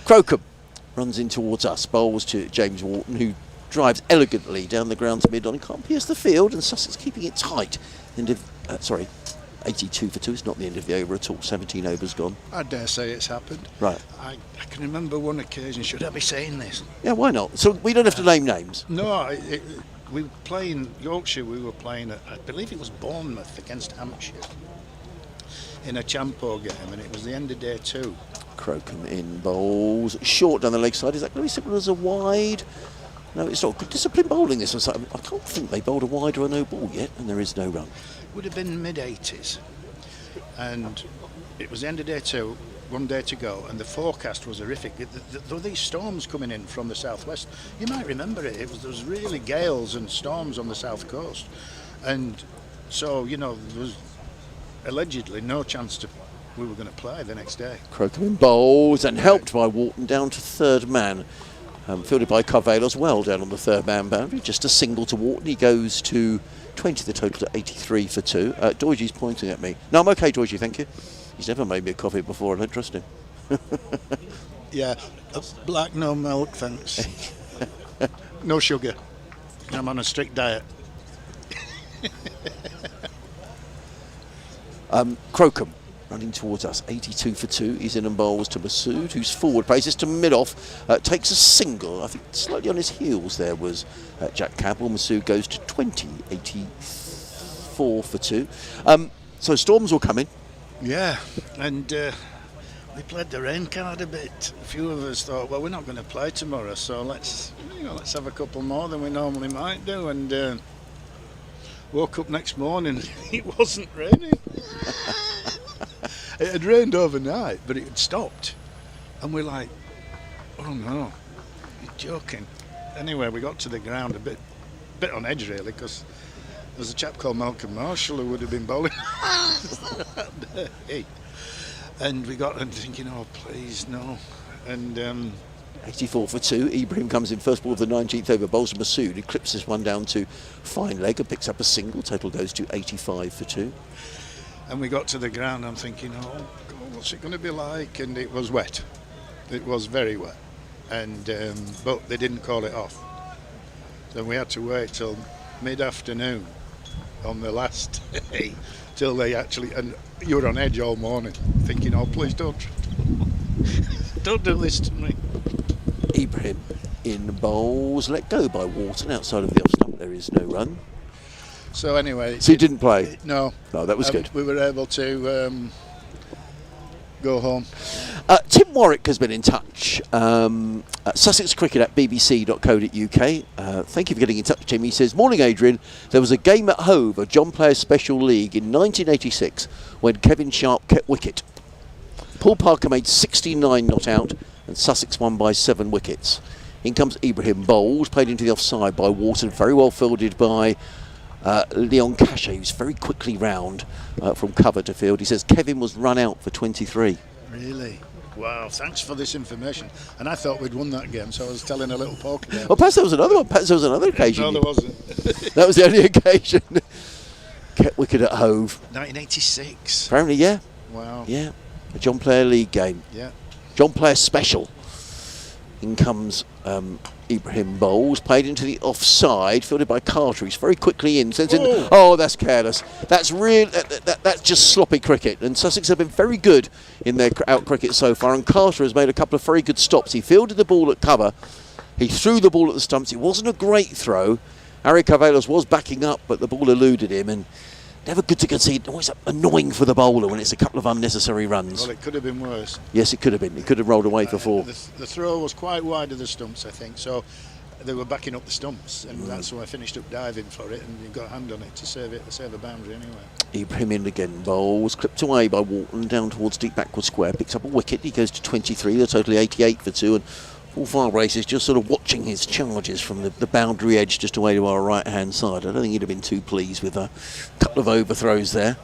Speaker 2: Crocombe runs in towards us, bowls to James Wharton, who drives elegantly down the ground to mid on, can't pierce the field, and Sussex keeping it tight. 82 for 2. It's not the end of the over at all. 17 overs gone.
Speaker 3: I dare say it's happened.
Speaker 2: Right.
Speaker 3: I can remember one occasion. Should I be saying this?
Speaker 2: Yeah, why not? So we don't have to name names.
Speaker 3: No, we were playing Yorkshire. We were playing at, I believe it was Bournemouth against Hampshire in a Champo game, and it was the end of day 2.
Speaker 2: Crocombe in, bowls short down the leg side. Is that going to be simple as a wide? No, it's not. Good discipline bowling this one. I can't think they bowled a wide or a no ball yet, and there is no run.
Speaker 3: Would have been mid-80s, and it was the end of day 2, 1 day to go, and the forecast was horrific. There were these storms coming in from the southwest. You might remember it. There was really gales and storms on the south coast, and so there was allegedly no chance we were going to play the next day.
Speaker 2: Crocombe in bowls and helped by Wharton down to third man. Fielded by Carvelos well down on the third man boundary. Just a single to Wharton. He goes to 20, the total to 83 for 2. Doigie's pointing at me. No, I'm okay, Doigie, thank you. He's never made me a coffee before, I don't trust him.
Speaker 3: Yeah, black, no milk, thanks. No sugar. I'm on a strict diet.
Speaker 2: Crocombe running towards us. 82 for 2. He's in and bowls to Masood, who's forward. Plays this to mid-off. Takes a single. I think slightly on his heels there was Jack Campbell. Masood goes to 20. 84 for 2. So storms will come in.
Speaker 3: Yeah, and we played the rain card a bit. A few of us thought, well, we're not going to play tomorrow, so let's have a couple more than we normally might do. And woke up next morning, it wasn't raining. It had rained overnight, but it had stopped, and we're like, oh no, you're joking. Anyway, we got to the ground a bit on edge really, because there's a chap called Malcolm Marshall who would have been bowling that day. And we got and thinking, oh please no. And
Speaker 2: 84 for 2. Ibrahim comes in first ball of the 19th over, bowls to Masood. He clips this one down to fine leg and picks up a single. Total goes to 85 for 2.
Speaker 3: And we got to the ground, I'm thinking, oh God, what's it going to be like? And it was wet. It was very wet. And but they didn't call it off. So we had to wait till mid-afternoon on the last day till they actually, and you were on edge all morning thinking, oh please don't do this to me.
Speaker 2: Ibrahim in bowls, let go by Wharton outside of the off stump. There is no run.
Speaker 3: So anyway,
Speaker 2: so you didn't play?
Speaker 3: No,
Speaker 2: that was good.
Speaker 3: We were able to go home.
Speaker 2: Tim Warwick has been in touch. Sussex Cricket at bbc.co.uk. Thank you for getting in touch, Tim. He says, morning Adrian, there was a game at Hove, a John Player Special League in 1986 when Kevin Sharp kept wicket. Paul Parker made 69 not out and Sussex won by 7 wickets. In comes Ibrahim, bowls, played into the offside by Wharton, very well fielded by Leon Cachet, who's very quickly round from cover to field. He says Kevin was run out for 23.
Speaker 3: Really? Wow, thanks for this information. And I thought we'd won that game, so I was telling a little poker game.
Speaker 2: Well, perhaps there was another one. Perhaps there was another occasion.
Speaker 3: No, there wasn't.
Speaker 2: That was the only occasion. Kept wicket at Hove.
Speaker 3: 1986.
Speaker 2: Apparently, yeah.
Speaker 3: Wow.
Speaker 2: Yeah. A John Player League game.
Speaker 3: Yeah.
Speaker 2: John Player Special. In comes Ibrahim, bowls, played into the offside, fielded by Carter. He's very quickly in. Sends in. Oh, that's careless. That's real. That's just sloppy cricket. And Sussex have been very good in their out cricket so far. And Carter has made a couple of very good stops. He fielded the ball at cover. He threw the ball at the stumps. It wasn't a great throw. Harry Carvelos was backing up, but the ball eluded him. And never good to concede. Always annoying for the bowler when it's a couple of unnecessary runs.
Speaker 3: Well, it could have been worse.
Speaker 2: Yes, it could have been. It could have rolled away for 4.
Speaker 3: The throw was quite wide of the stumps, I think. So they were backing up the stumps, and that's why I finished up diving for it, and you got a hand on it to save a boundary anyway.
Speaker 2: Ibrahim in again, bowls, clipped away by Wharton, down towards deep backward square, picks up a wicket. He goes to 23. They're totally 88 for 2, and Paul Firebrace is just sort of watching his charges from the boundary edge just away to our right hand side. I don't think he'd have been too pleased with a couple of overthrows there.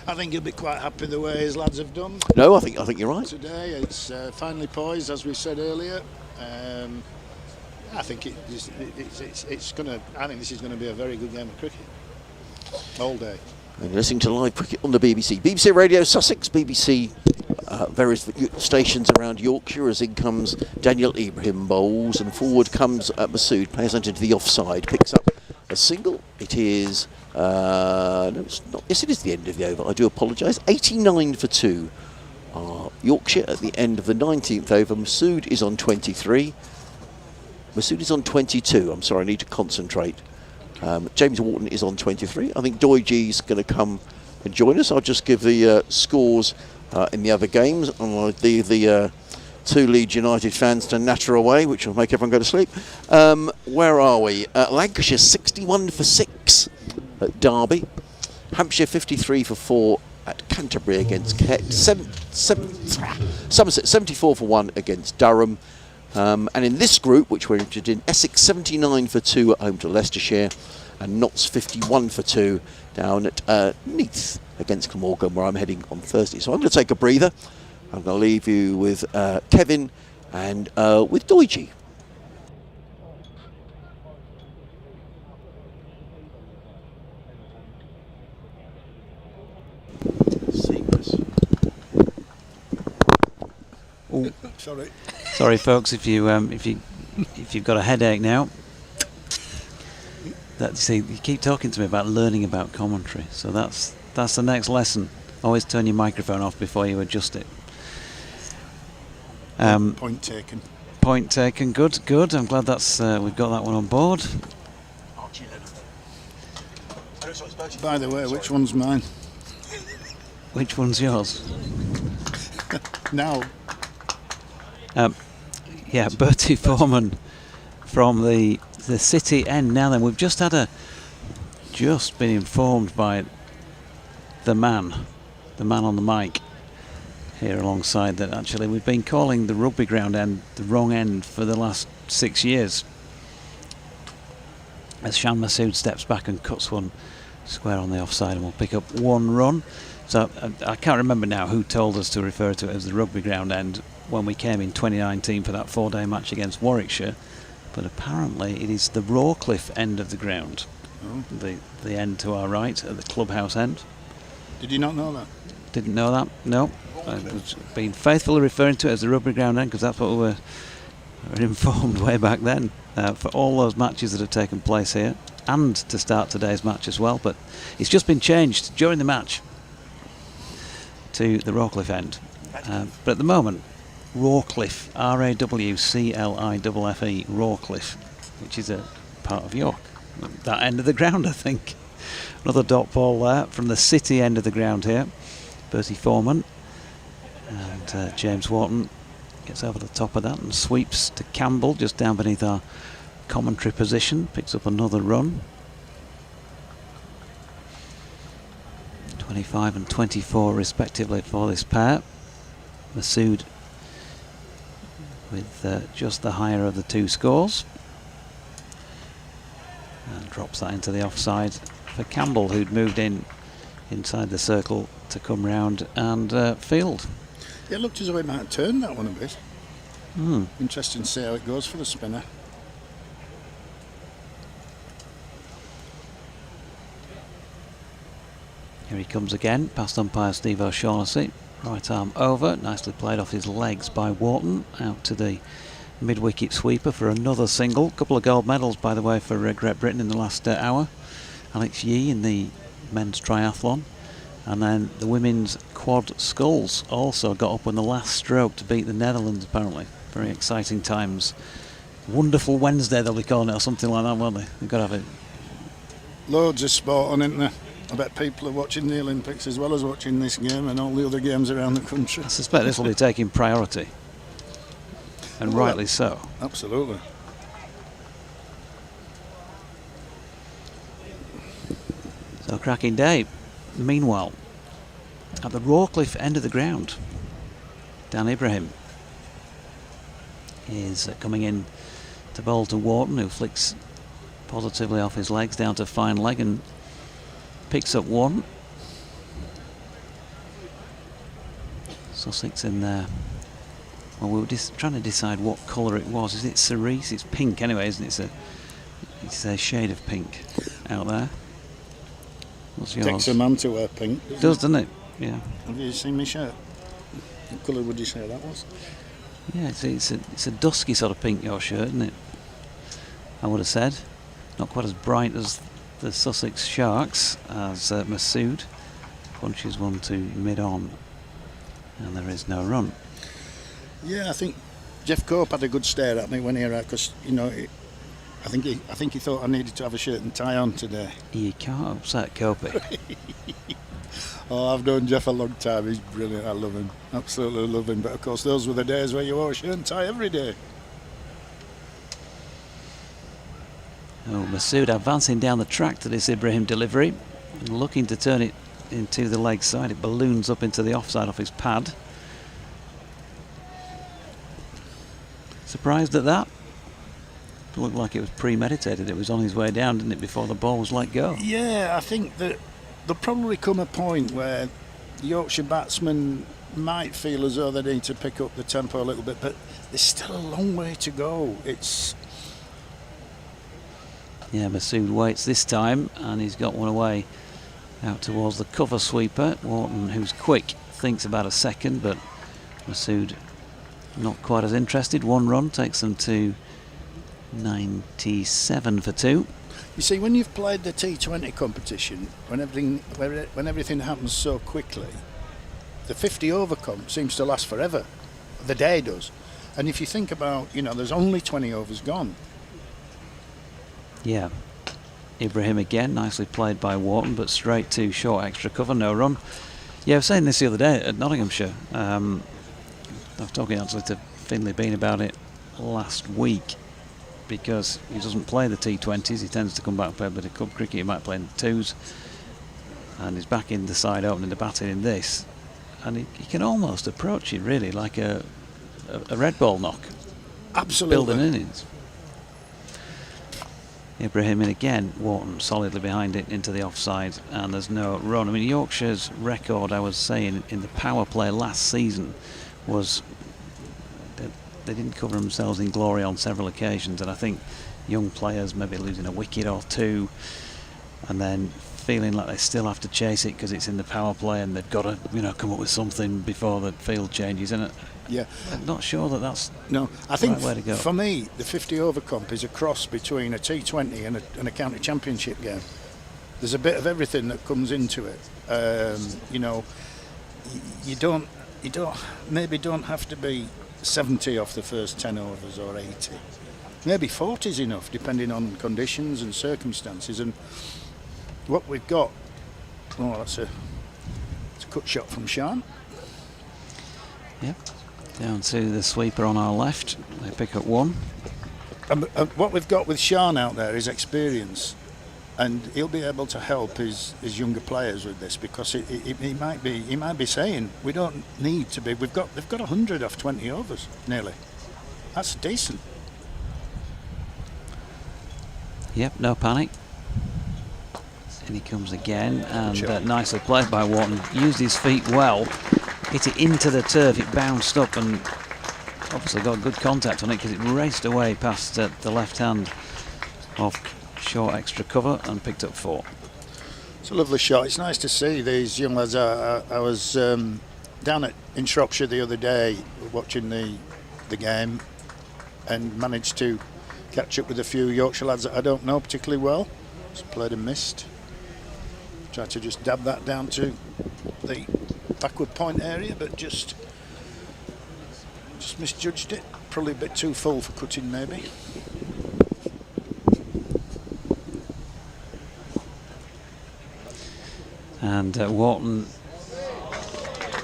Speaker 3: I think he'll be quite happy the way his lads have done.
Speaker 2: No, I think you're right.
Speaker 3: Today it's finely poised, as we said earlier. I think it's going to. I think this is going to be a very good game of cricket all day.
Speaker 2: And listening to live cricket on the BBC. BBC Radio Sussex, BBC various stations around Yorkshire, as in comes Daniel Ibrahim, bowls, and forward comes Masood, plays into the offside, picks up a single. It is, no it's not, yes it is the end of the over, I do apologise, 89 for 2. Yorkshire at the end of the 19th over. Masood is on 23. Masood is on 22, I'm sorry, I need to concentrate. James Wharton is on 23. I think Doigee's going to come and join us. I'll just give the scores in the other games. I'll leave the 2 Leeds United fans to natter away, which will make everyone go to sleep. Where are we? Lancashire 61 for 6 at Derby. Hampshire 53 for 4 at Canterbury against Kent. Somerset 74 for 1 against Durham. And in this group, which we're interested in, Essex 79 for 2 at home to Leicestershire, and Notts 51 for 2 down at Neath against Glamorgan, where I'm heading on Thursday. So I'm going to take a breather. I'm going to leave you with Kevin and with Doigee. Seamless.
Speaker 1: Oh.
Speaker 3: Sorry.
Speaker 1: Sorry, folks, if you've got a headache now. You keep talking to me about learning about commentary, so that's the next lesson. Always turn your microphone off before you adjust it.
Speaker 3: Point taken.
Speaker 1: Point taken. Good, good. I'm glad that's we've got that one on board.
Speaker 3: By the way, which one's mine?
Speaker 1: Which one's yours?
Speaker 3: Now.
Speaker 1: Yeah, Bertie Foreman from the City end. Now then, we've just been informed by the man on the mic here alongside that actually we've been calling the rugby ground end the wrong end for the last 6 years. As Shan Masood steps back and cuts one square on the offside and will pick up 1 run. So I can't remember now who told us to refer to it as the rugby ground end when we came in 2019 for that 4-day match against Warwickshire, but apparently it is the Rawcliffe end of the ground.
Speaker 3: Oh.
Speaker 1: The end to our right at the clubhouse end.
Speaker 3: Did you not know that?
Speaker 1: Didn't know that, no. I've been faithfully referring to it as the rugby ground end because that's what we were informed way back then for all those matches that have taken place here and to start today's match as well, but it's just been changed during the match to the Rawcliffe end. But at the moment, Rawcliffe, Rawcliffe, Rawcliffe, which is a part of York. That end of the ground, I think. Another dot ball there from the City end of the ground here. Bertie Foreman and James Wharton gets over the top of that and sweeps to Campbell just down beneath our commentary position. Picks up another run. 25 and 24 respectively for this pair. Masood with just the higher of the 2 scores. And drops that into the offside for Campbell, who'd moved inside the circle to come round and field.
Speaker 3: It looked as though it might have turned that one a bit. Interesting to see how it goes for the spinner.
Speaker 1: Here he comes again, past umpire Steve O'Shaughnessy. Right arm over, nicely played off his legs by Wharton, out to the mid-wicket sweeper for another single. Couple of gold medals, by the way, for Great Britain in the last hour. Alex Yee in the men's triathlon. And then the women's quad sculls also got up on the last stroke to beat the Netherlands, apparently. Very exciting times. Wonderful Wednesday, they'll be calling it, or something like that, won't they? They've got to have it.
Speaker 3: Loads of sport on, isn't there? I bet people are watching the Olympics as well as watching this game and all the other games around the country.
Speaker 1: I suspect this will be taking priority. And rightly so.
Speaker 3: Absolutely.
Speaker 1: So, cracking day. Meanwhile, at the Rawcliffe end of the ground, Dan Ibrahim is coming in to bowl to Wharton, who flicks positively off his legs down to fine leg and picks up 1. Sussex in there. Well, we were just trying to decide what colour it was. Is it cerise? It's pink anyway, isn't it? It's a shade of pink out there. What's yours?
Speaker 3: Takes a man to wear pink.
Speaker 1: It does, doesn't it? Yeah.
Speaker 3: Have you seen my shirt? What colour would you say that was?
Speaker 1: Yeah, it's a dusky sort of pink, your shirt, isn't it? I would have said. Not quite as bright as the Sussex Sharks, as Masood punches one to mid-on, and there is no run.
Speaker 3: Yeah, I think Jeff Cope had a good stare at me when he arrived, because I think he thought I needed to have a shirt and tie on today.
Speaker 1: You can't upset Copey.
Speaker 3: Oh, I've known Jeff a long time. He's brilliant. I love him. Absolutely love him. But of course, those were the days where you wore a shirt and tie every day.
Speaker 1: Oh, Masood advancing down the track to this Ibrahim delivery, looking to turn it into the leg side. It balloons up into the offside off his pad. Surprised at that? It looked like it was premeditated. It was on his way down, didn't it, before the ball was let go?
Speaker 3: Yeah, I think that there'll probably come a point where the Yorkshire batsmen might feel as though they need to pick up the tempo a little bit, but there's still a long way to go.
Speaker 1: Yeah, Masood waits this time, and he's got one away out towards the cover sweeper. Wharton, who's quick, thinks about a second, but Masood not quite as interested. 1 run takes them to 97 for 2.
Speaker 3: You see, when you've played the T20 competition, when everything happens so quickly, the 50 over comp seems to last forever. The day does. And if you think about, there's only 20 overs gone.
Speaker 1: Yeah. Ibrahim again, nicely played by Wharton, but straight to short extra cover, no run. Yeah, I was saying this the other day at Nottinghamshire. I was talking actually to Finlay Bean about it last week, because he doesn't play the T20s. He tends to come back and play a bit of club cricket. He might play in the twos, and he's back in the side opening the batting in this, and he can almost approach it really like a red ball knock.
Speaker 3: Absolutely.
Speaker 1: Building innings. Ibrahim in again, Wharton solidly behind it into the offside, and there's no run. I mean, Yorkshire's record, I was saying, in the power play last season was they didn't cover themselves in glory on several occasions, and I think young players maybe losing a wicket or two and then feeling like they still have to chase it because it's in the power play and they've got to come up with something before the field changes. And
Speaker 3: yeah,
Speaker 1: I'm not sure that that's
Speaker 3: I think
Speaker 1: the right way to go.
Speaker 3: For me, the 50 over comp is a cross between a T20 and a county championship game. There's a bit of everything that comes into it. You don't have to be 70 off the first 10 overs or 80. Maybe 40 is enough, depending on conditions and circumstances. And what we've got, it's a cut shot from Sean.
Speaker 1: Yep. Down to the sweeper on our left. They pick up one.
Speaker 3: And what we've got with Sean out there is experience, and he'll be able to help his younger players with this, because he might be saying we don't need to be. They've got 100 off 20 overs nearly. That's decent.
Speaker 1: Yep, no panic. And he comes again, and nicely played by Wharton. Used his feet well, hit it into the turf. It bounced up and obviously got good contact on it because it raced away past the left hand of short extra cover and picked up 4.
Speaker 3: It's a lovely shot. It's nice to see these young lads. I was down in Shropshire the other day watching the game and managed to catch up with a few Yorkshire lads that I don't know particularly well. Just played and missed. Tried to just dab that down to the backward point area, but just misjudged it. Probably a bit too full for cutting, maybe.
Speaker 1: And Wharton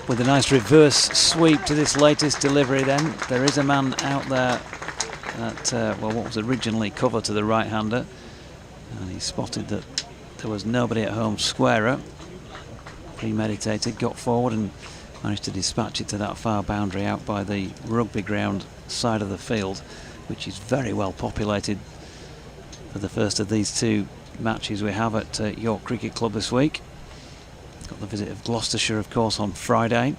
Speaker 1: with a nice reverse sweep to this latest delivery. Then there is a man out there at what was originally cover to the right-hander, and he spotted that there was nobody at home squarer. Premeditated, got forward and managed to dispatch it to that far boundary out by the rugby ground side of the field, which is very well populated for the first of these 2 matches we have at York Cricket Club this week. Got the visit of Gloucestershire, of course, on Friday.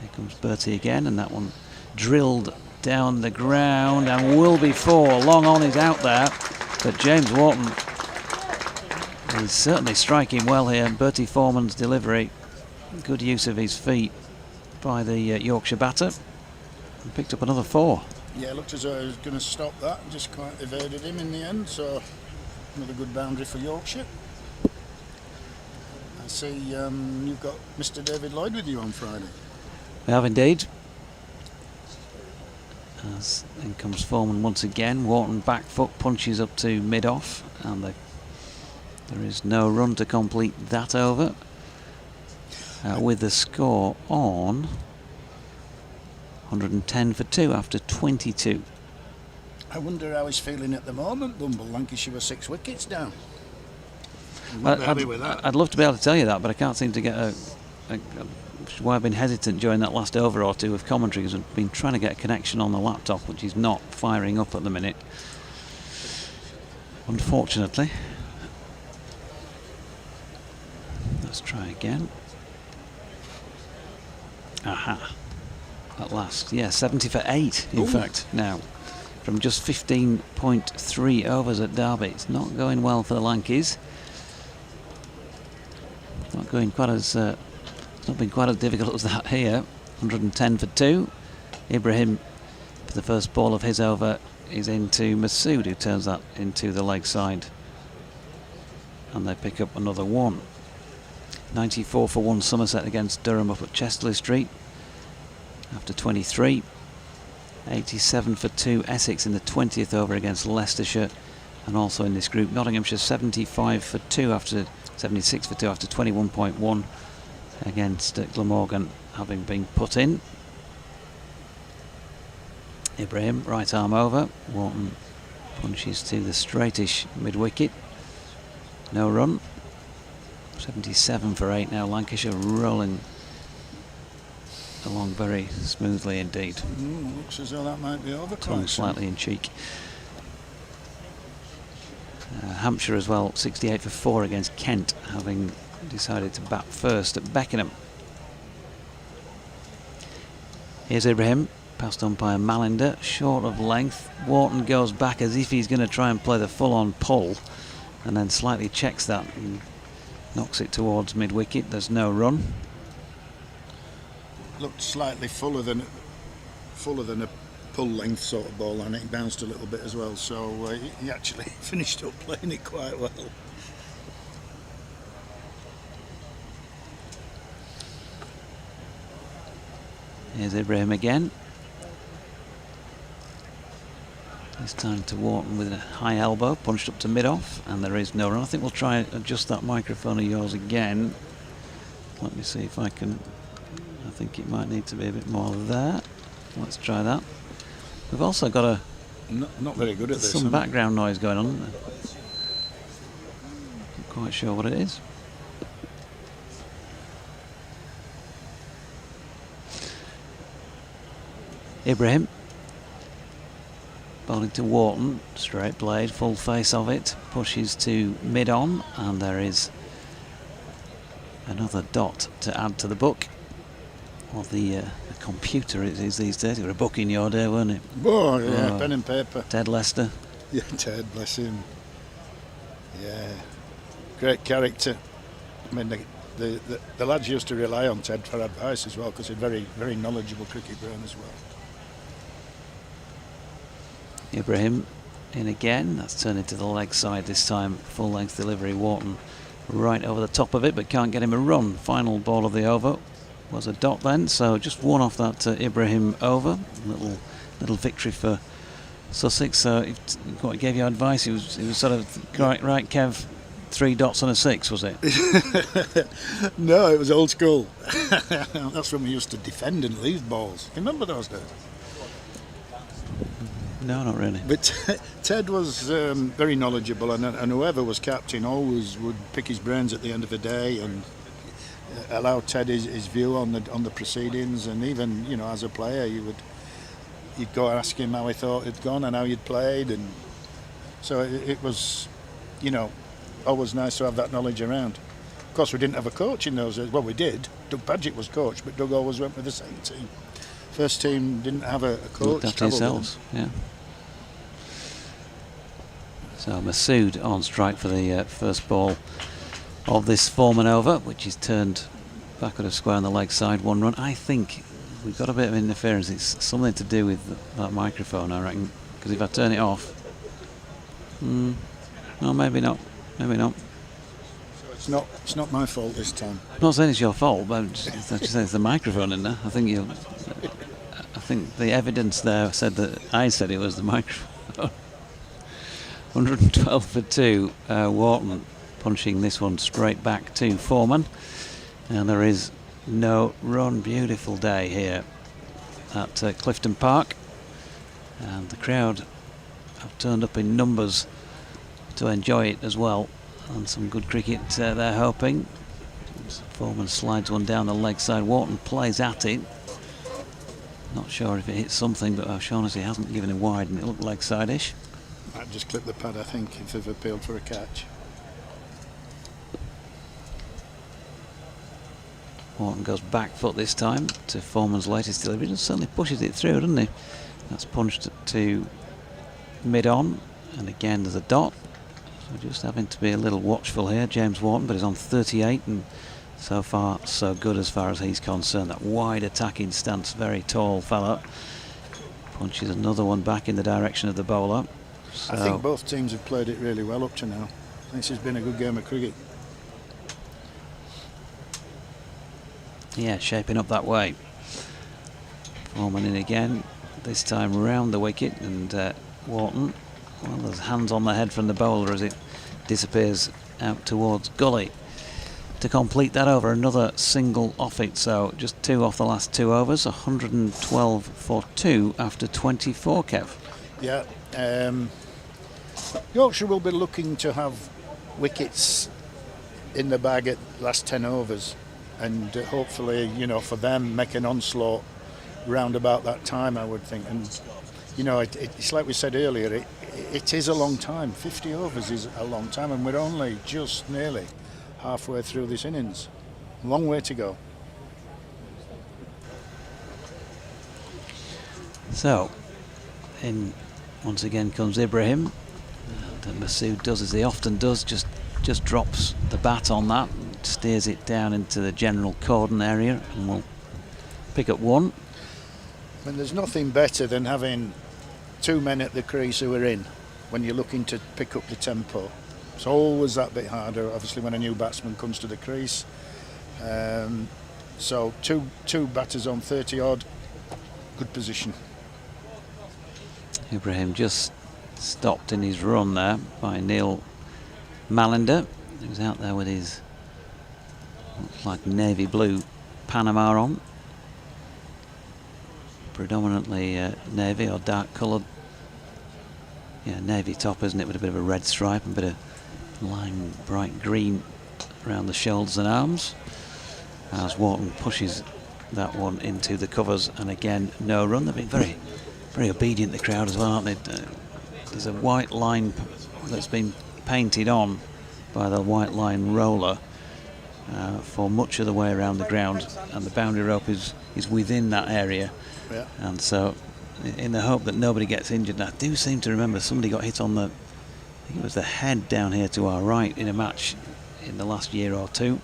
Speaker 1: Here comes Bertie again, and that one drilled down the ground and will be 4. Long on is out there, but James Wharton is certainly striking well here. Bertie Foreman's delivery, good use of his feet by the Yorkshire batter, and picked up another 4.
Speaker 3: Yeah, it looked as though he was going to stop that and just quite evaded him in the end, so another good boundary for Yorkshire. I see you've got Mr. David Lloyd with you on Friday.
Speaker 1: We have indeed. As in comes Foreman once again. Wharton back foot punches up to mid-off, and there is no run to complete that over. With the score on 110 for 2 after 22.
Speaker 3: I wonder how he's feeling at the moment, Bumble. Lancashire were 6 wickets down.
Speaker 1: I'd love to be able to tell you that, but I can't seem to get which is why I've been hesitant during that last over or two of commentary, because I've been trying to get a connection on the laptop, which is not firing up at the minute, unfortunately. Let's try again. Aha. At last. Yeah, 70 for 8, in fact, now. From just 15.3 overs at Derby. It's not going well for the Lankies. Not going quite as... it's not been quite as difficult as that here. 110 for 2. Ibrahim, for the first ball of his over, is into Masood, who turns that into the leg side. And they pick up another one. 94 for 1 Somerset against Durham up at Chesterley Street after 23. 87 for 2 Essex in the 20th over against Leicestershire. And also in this group, Nottinghamshire 75 for 2 after 76 for 2 after 21.1 against Glamorgan having been put in. Ibrahim, right arm over. Wharton punches to the straightish mid-wicket. No run. 77 for 8 now. Lancashire rolling along very smoothly indeed.
Speaker 3: Looks as though that might be over.
Speaker 1: Tongue slightly in cheek. Hampshire as well, 68 for 4 against Kent, having decided to bat first at Beckenham. Here's Ibrahim, past umpire Malinder, short of length. Wharton goes back as if he's going to try and play the full-on pull, and then slightly checks that and knocks it towards mid-wicket. There's no run.
Speaker 3: Looked slightly fuller than a pull length sort of ball, and it bounced a little bit as well, so he actually finished up playing it quite well.
Speaker 1: Here's Ibrahim again. This time to Wharton with a high elbow, punched up to mid-off, and there is no run. I think we'll try and adjust that microphone of yours again. Let me see if I can. I think it might need to be a bit more there. Let's try that. We've also got a
Speaker 3: not very good at this.
Speaker 1: Some background noise going on. Not quite sure what it is. Ibrahim bowling to Wharton, straight blade, full face of it, pushes to mid-on, and there is another dot to add to the book. Or the computer it is these days. You were a book in your day, weren't it?
Speaker 3: Oh, yeah, pen and paper.
Speaker 1: Ted Lester.
Speaker 3: Yeah, Ted, bless him. Yeah, great character. I mean, the lads used to rely on Ted for advice as well, because he's very, very knowledgeable cricket brain as well.
Speaker 1: Ibrahim in again. That's turned into the leg side this time. Full length delivery. Wharton right over the top of it, but can't get him a run. Final ball of the over was a dot then, so just one off that Ibrahim over. Little victory for Sussex. So he gave you advice. He was sort of right, Kev. 3 dots on a 6, was it?
Speaker 3: No, it was old school. That's when we used to defend and leave balls. Remember those days?
Speaker 1: No, not really.
Speaker 3: But Ted was very knowledgeable, and whoever was captain always would pick his brains at the end of the day and allow Ted his view on the proceedings. And even, you know, as a player, you'd go and ask him how he thought it'd gone and how you'd played, and so it was, you know, always nice to have that knowledge around. Of course, we didn't have a coach in those days. Well, we did. Doug Paget was coach, but Doug always went with the same team. First team didn't have a coach.
Speaker 1: Looked after yourselves, yeah. So Masood on strike for the first ball of this Foreman over, which is turned backward of square on the leg side, 1 run. I think we've got a bit of interference. It's something to do with that microphone, I reckon, because if I turn it off, no, maybe not. Maybe not.
Speaker 3: So it's not my fault this time.
Speaker 1: I'm not saying it's your fault, but I'm just saying it's the microphone in there. I think the evidence there said that I said it was the microphone. 112 for 2. Wharton punching this one straight back to Foreman, and there is no run. Beautiful day here at Clifton Park, and the crowd have turned up in numbers to enjoy it as well, and some good cricket they're hoping. Foreman slides one down the leg side. Wharton plays at it. Not sure if it hits something, but O'Shaughnessy hasn't given him wide, and it looked leg side-ish.
Speaker 3: Might just clip the pad, I think, if they've appealed for a catch.
Speaker 1: Wharton goes back foot this time to Foreman's latest delivery. He certainly pushes it through, doesn't he? That's punched to mid-on, and again there's a dot. So just having to be a little watchful here. James Wharton, but he's on 38, and so far so good as far as he's concerned. That wide attacking stance, very tall fella. Punches another one back in the direction of the bowler. So
Speaker 3: I think both teams have played it really well up to now. This has been a good game of cricket.
Speaker 1: yeah, shaping up that way. Foreman in again, this time round the wicket, and Wharton, well, there's hands on the head from the bowler as it disappears out towards gully to complete that over. Another single off it, so just 2 off the last 2 overs. 112 for 2 after 24, Kev.
Speaker 3: Yeah, Yorkshire will be looking to have wickets in the bag at last 10 overs, and hopefully, you know, for them make an onslaught round about that time, I would think. And you know, it's like we said earlier, it is a long time. 50 overs is a long time, and we're only just nearly halfway through this innings. Long way to go.
Speaker 1: So, in once again comes Ibrahim. And Masood does as he often does, just drops the bat on that, and steers it down into the general cordon area, and we'll pick up 1.
Speaker 3: I mean, there's nothing better than having 2 men at the crease who are in when you're looking to pick up the tempo. It's always that bit harder, obviously, when a new batsman comes to the crease. So two batters on 30 odd, good position.
Speaker 1: Ibrahim just stopped in his run there by Neil Malinder. He was out there with his, looks like navy blue Panama on. Predominantly navy or dark coloured. Yeah, navy top, isn't it, with a bit of a red stripe and a bit of lime bright green around the shoulders and arms. As Wharton pushes that one into the covers, and again no run. They've been very, very obedient, the crowd as well, aren't they? There's a white line that's been painted on by the white line roller for much of the way around the ground, and the boundary rope is within that area.
Speaker 3: Yeah.
Speaker 1: And so, in the hope that nobody gets injured, and I do seem to remember somebody got hit on the, I think it was the head down here to our right in a match in the last year or two.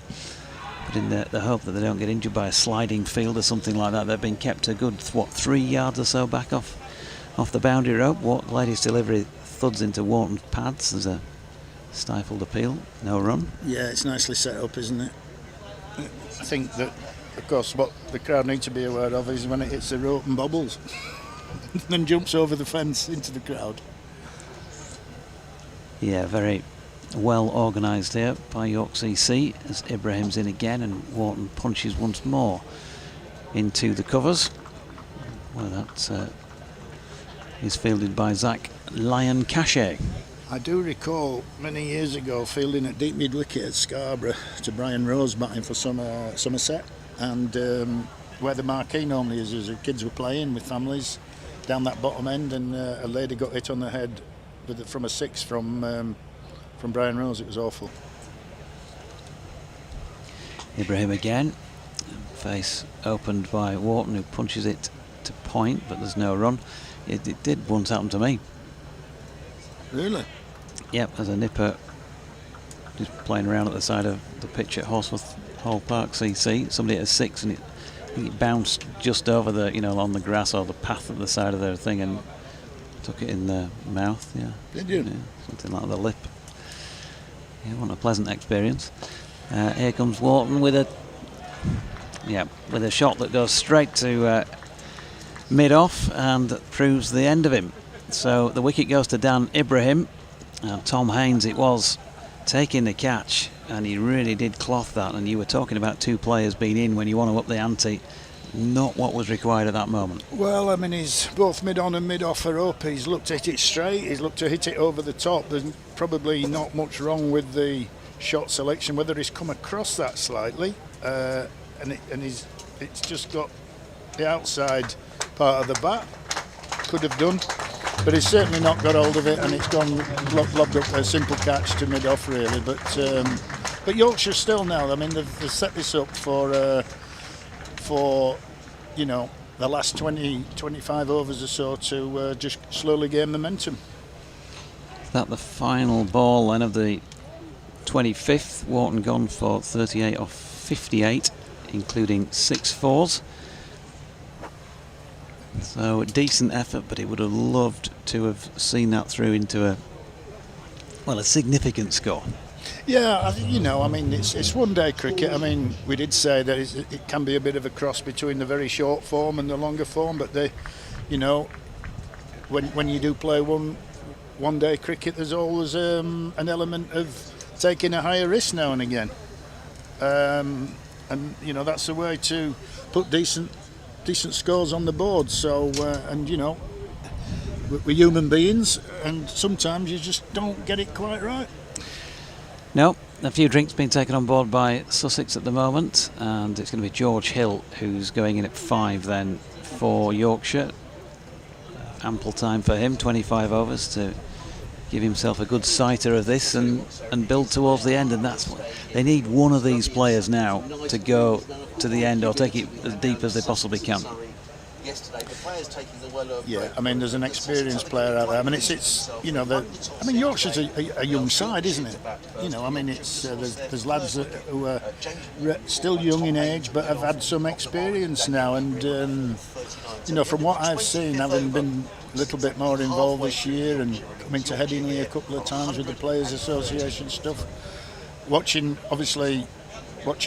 Speaker 1: But in the hope that they don't get injured by a sliding field or something like that, they've been kept a good, 3 yards or so back off the boundary rope. Latest delivery thuds into Wharton's pads. There's a stifled appeal, no run.
Speaker 3: Yeah, it's nicely set up, isn't it? I think that, of course, what the crowd need to be aware of is when it hits the rope and bobbles, then jumps over the fence into the crowd.
Speaker 1: Yeah, very well organised here by York CC as Ibrahim's in again, and Wharton punches once more into the covers. Well, that is fielded by Zach Lion Cachet.
Speaker 3: I do recall many years ago fielding at deep mid wicket at Scarborough to Brian Rose batting for Somerset, and where the marquee normally is, as the kids were playing with families down that bottom end, and a lady got hit on the head from a 6 from Brian Rose. It was awful.
Speaker 1: Ibrahim again, face opened by Wharton, who punches it to point, but there's no run. It did once happen to me.
Speaker 3: Really?
Speaker 1: Yep, as a nipper just playing around at the side of the pitch at Horsforth Hall Park CC. Somebody at a 6, and it bounced just over the, on the grass or the path at the side of their thing, and took it in the mouth. Yeah.
Speaker 3: Did you?
Speaker 1: Yeah, something like the lip. Yeah, wasn't a pleasant experience. Here comes Wharton with a shot that goes straight to mid-off and proves the end of him. So the wicket goes to Dan Ibrahim. Tom Haynes it was taking the catch, and he really did cloth that. And you were talking about 2 players being in when you want to up the ante. Not what was required at that moment.
Speaker 3: Well, I mean, he's both mid-on and mid-off are up. He's looked to hit it straight. He's looked to hit it over the top. There's probably not much wrong with the shot selection, whether he's come across that slightly, and it's just got the outside part of the bat. Could have done, but he's certainly not got hold of it, and it's gone lobbed up a simple catch to mid-off really. But Yorkshire still now. I mean, they've set this up for the last 20-25 overs or so to just slowly gain momentum.
Speaker 1: Is that the final ball then of the 25th? Wharton gone for 38 off 58, including 6 fours. So decent effort, but he would have loved to have seen that through into a significant score.
Speaker 3: Yeah, I mean, it's one-day cricket. I mean, we did say that it can be a bit of a cross between the very short form and the longer form, but when you do play one-day cricket, there's always an element of taking a higher risk now and again, and that's the way to put decent scores on the board. So we're human beings, and sometimes you just don't get it quite right.
Speaker 1: No, a few drinks being taken on board by Sussex at the moment, and it's going to be George Hill who's going in at 5 then for Yorkshire. Ample time for him, 25 overs to give himself a good sighter of this and build towards the end, and that's what they need. One of these players now to go to the end or take it as deep as they possibly can.
Speaker 3: Yeah, I mean, there's an experienced player out there. I mean, Yorkshire's a young side, isn't it? I mean, it's there's lads who are still young in age but have had some experience now, and from what I've seen, having been a little bit more involved this year and coming to Headingley a couple of times with the Players Association stuff, watching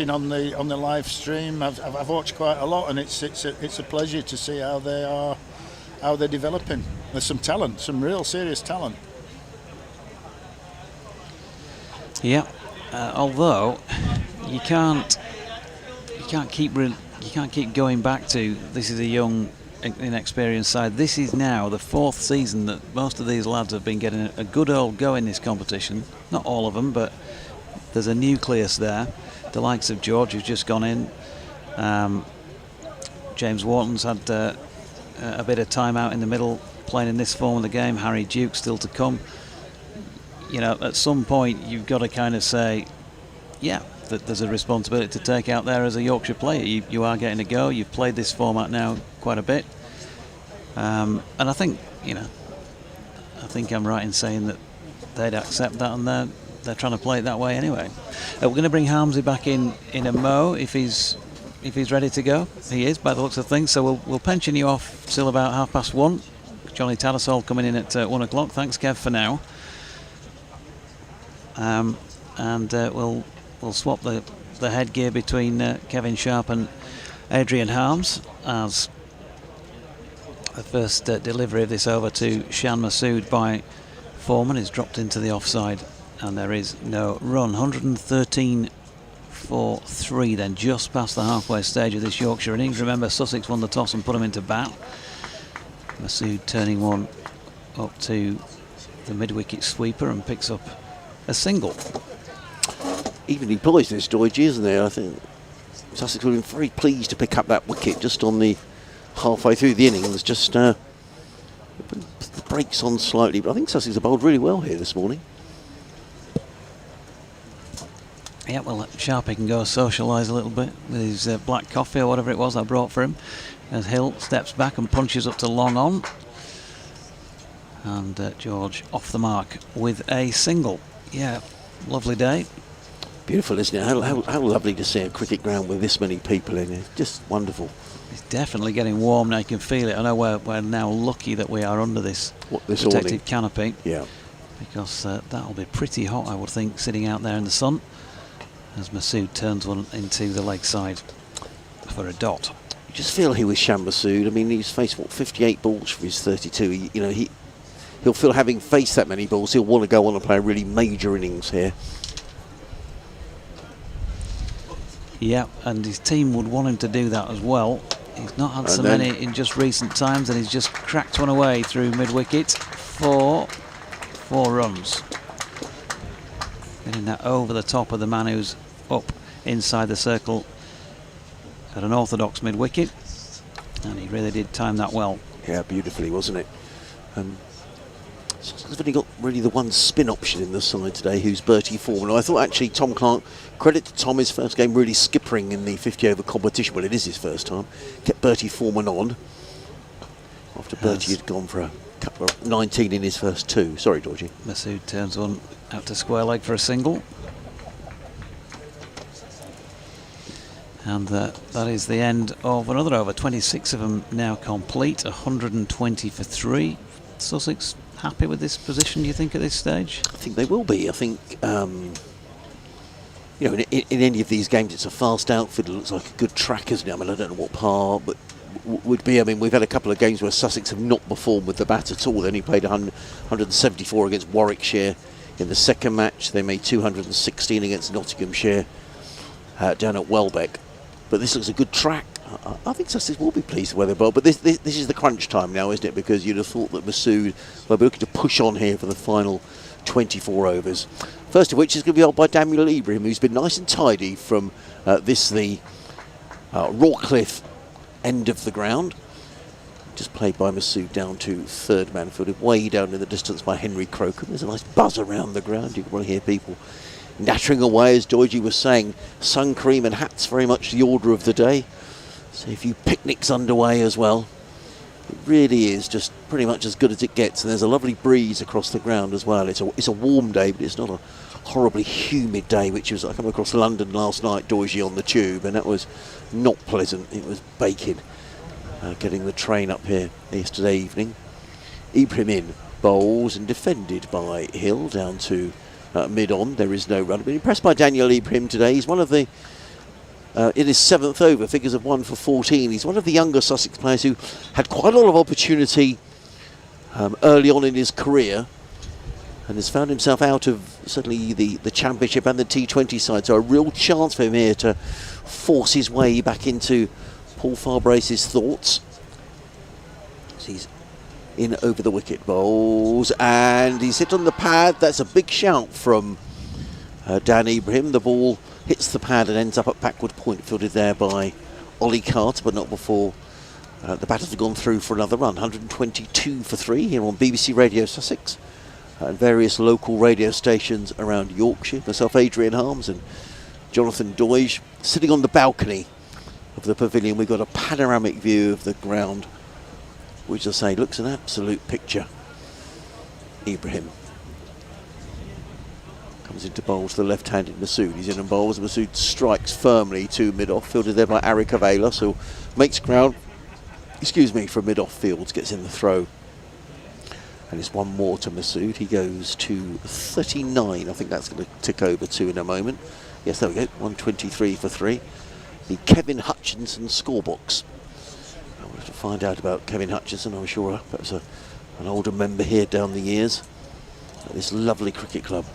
Speaker 3: on the live stream, I've watched quite a lot, and it's a pleasure to see how they're developing. There's some talent, some real serious talent.
Speaker 1: Yeah, although you can't keep going back to this is a young, inexperienced side. This is now the 4th season that most of these lads have been getting a good old go in this competition. Not all of them, but there's a nucleus there. The likes of George, who's just gone in. James Wharton's had a bit of time out in the middle playing in this form of the game. Harry Duke still to come. At some point you've got to kind of say, yeah, that there's a responsibility to take out there as a Yorkshire player. You are getting a go. You've played this format now quite a bit, and I think I'm right in saying that they'd accept that, and they're trying to play it that way anyway. We're going to bring Harmsy back in a mo if he's ready to go. He is, by the looks of things. So we'll pension you off till about 1:30. Johnny Tattersall coming in at 1 o'clock. Thanks, Kev, for now. And we'll swap the headgear between Kevin Sharp and Adrian Harms as the first delivery of this over to Shan Masood by Foreman is dropped into the offside, and there is no run. 113 for 3 then, just past the halfway stage of this Yorkshire innings. Remember, Sussex won the toss and put them into bat. Masood turning one up to the mid-wicket sweeper and picks up a single.
Speaker 2: Evenly poised this Doidge, isn't there? I think Sussex would have been very pleased to pick up that wicket just on the halfway through the innings. Just the brakes on slightly, but I think Sussex have bowled really well here this morning.
Speaker 1: Yeah, well, Sharpie can go socialise a little bit with his black coffee or whatever it was I brought for him, as Hill steps back and punches up to long on. And George off the mark with a single. Yeah, lovely day.
Speaker 2: Beautiful, isn't it? How lovely to see a cricket ground with this many people in it. Just wonderful.
Speaker 1: It's definitely getting warm now, you can feel it. I know we're now lucky that we are under this protective
Speaker 2: awning
Speaker 1: canopy.
Speaker 2: Yeah.
Speaker 1: Because that'll be pretty hot, I would think, sitting out there in the sun, as Masood turns one into the leg side for a dot.
Speaker 2: You just feel he was Shan Masood. I mean, he's faced 58 balls for his 32. He'll feel, having faced that many balls, he'll want to go on and play a really major innings here.
Speaker 1: Yeah, and his team would want him to do that as well. He's not had so many in just recent times, and he's just cracked one away through mid-wicket for 4 runs. Getting that over the top of the man who's up inside the circle at an orthodox mid-wicket, and he really did time that well.
Speaker 2: Yeah, beautifully, wasn't it? He's only got really the one spin option in the side today, who's Bertie Foreman. I thought actually Tom Clark, credit to Tom, his first game really skippering in the 50 over competition. Well, it is his first time. Kept Bertie Foreman on after Bertie had gone for a couple of 19 in his first 2. Sorry, Georgie.
Speaker 1: Masood turns one out to square leg for a single. And that is the end of another over. 26 of them now complete, 120 for 3. Sussex happy with this position, do you think, at this stage?
Speaker 2: I think they will be. I think, you know, in any of these games, it's a fast outfit. It looks like a good track, isn't it? I mean, I don't know what par, but would be. I mean, we've had a couple of games where Sussex have not performed with the bat at all. They only played 174 against Warwickshire in the second match. They made 216 against Nottinghamshire down at Welbeck. But this looks a good track. I think Sussex will be pleased with where they bowl. But this is the crunch time now, isn't it? Because you'd have thought that Masood will be looking to push on here for the final 24 overs. First of which is going to be held by Daniel Ibrahim, who's been nice and tidy from the Rawcliffe end of the ground. Just played by Masood down to third man, fielded way down in the distance by Henry Crocombe. There's a nice buzz around the ground. You can probably hear people nattering away, as Doidge was saying. Sun cream and hats very much the order of the day. So a few picnics underway as well. It really is just pretty much as good as it gets, and there's a lovely breeze across the ground as well. It's a warm day, but it's not a horribly humid day, which was, I came across London last night, Doidge, on the tube, and that was not pleasant. It was baking getting the train up here yesterday evening. Ibrahim in, bowls and defended by Hill down to mid-on. There is no run. I've been impressed by Daniel Ibrahim today. He's one of the, in his 7th over, figures of 1 for 14. He's one of the younger Sussex players who had quite a lot of opportunity early on in his career and has found himself out of certainly the Championship and the T20 side. So a real chance for him here to force his way back into Paul Farbrace's thoughts. So he's in over the wicket, bowls, and he's hit on the pad. That's a big shout from Dan Ibrahim. The ball hits the pad and ends up at backward point, fielded there by Ollie Carter, but not before the batters have gone through for another run. 122 for 3 here on BBC Radio Sussex and various local radio stations around Yorkshire. Myself, Adrian Harms, and Jonathan Doidge sitting on the balcony of the pavilion. We've got a panoramic view of the ground, which I say looks an absolute picture. Ibrahim comes into bowls to the left-handed Masood. He's in and bowls. Masood strikes firmly to mid-off, fielded there by Ari Cavalos, who makes ground, from mid-off fields, gets in the throw. And it's one more to Masood. He goes to 39. I think that's going to tick over to in a moment. Yes, there we go. 123 for 3. The Kevin Hutchinson scorebox. I wanted to find out about Kevin Hutchinson. I'm sure perhaps an older member here down the years at this lovely cricket club.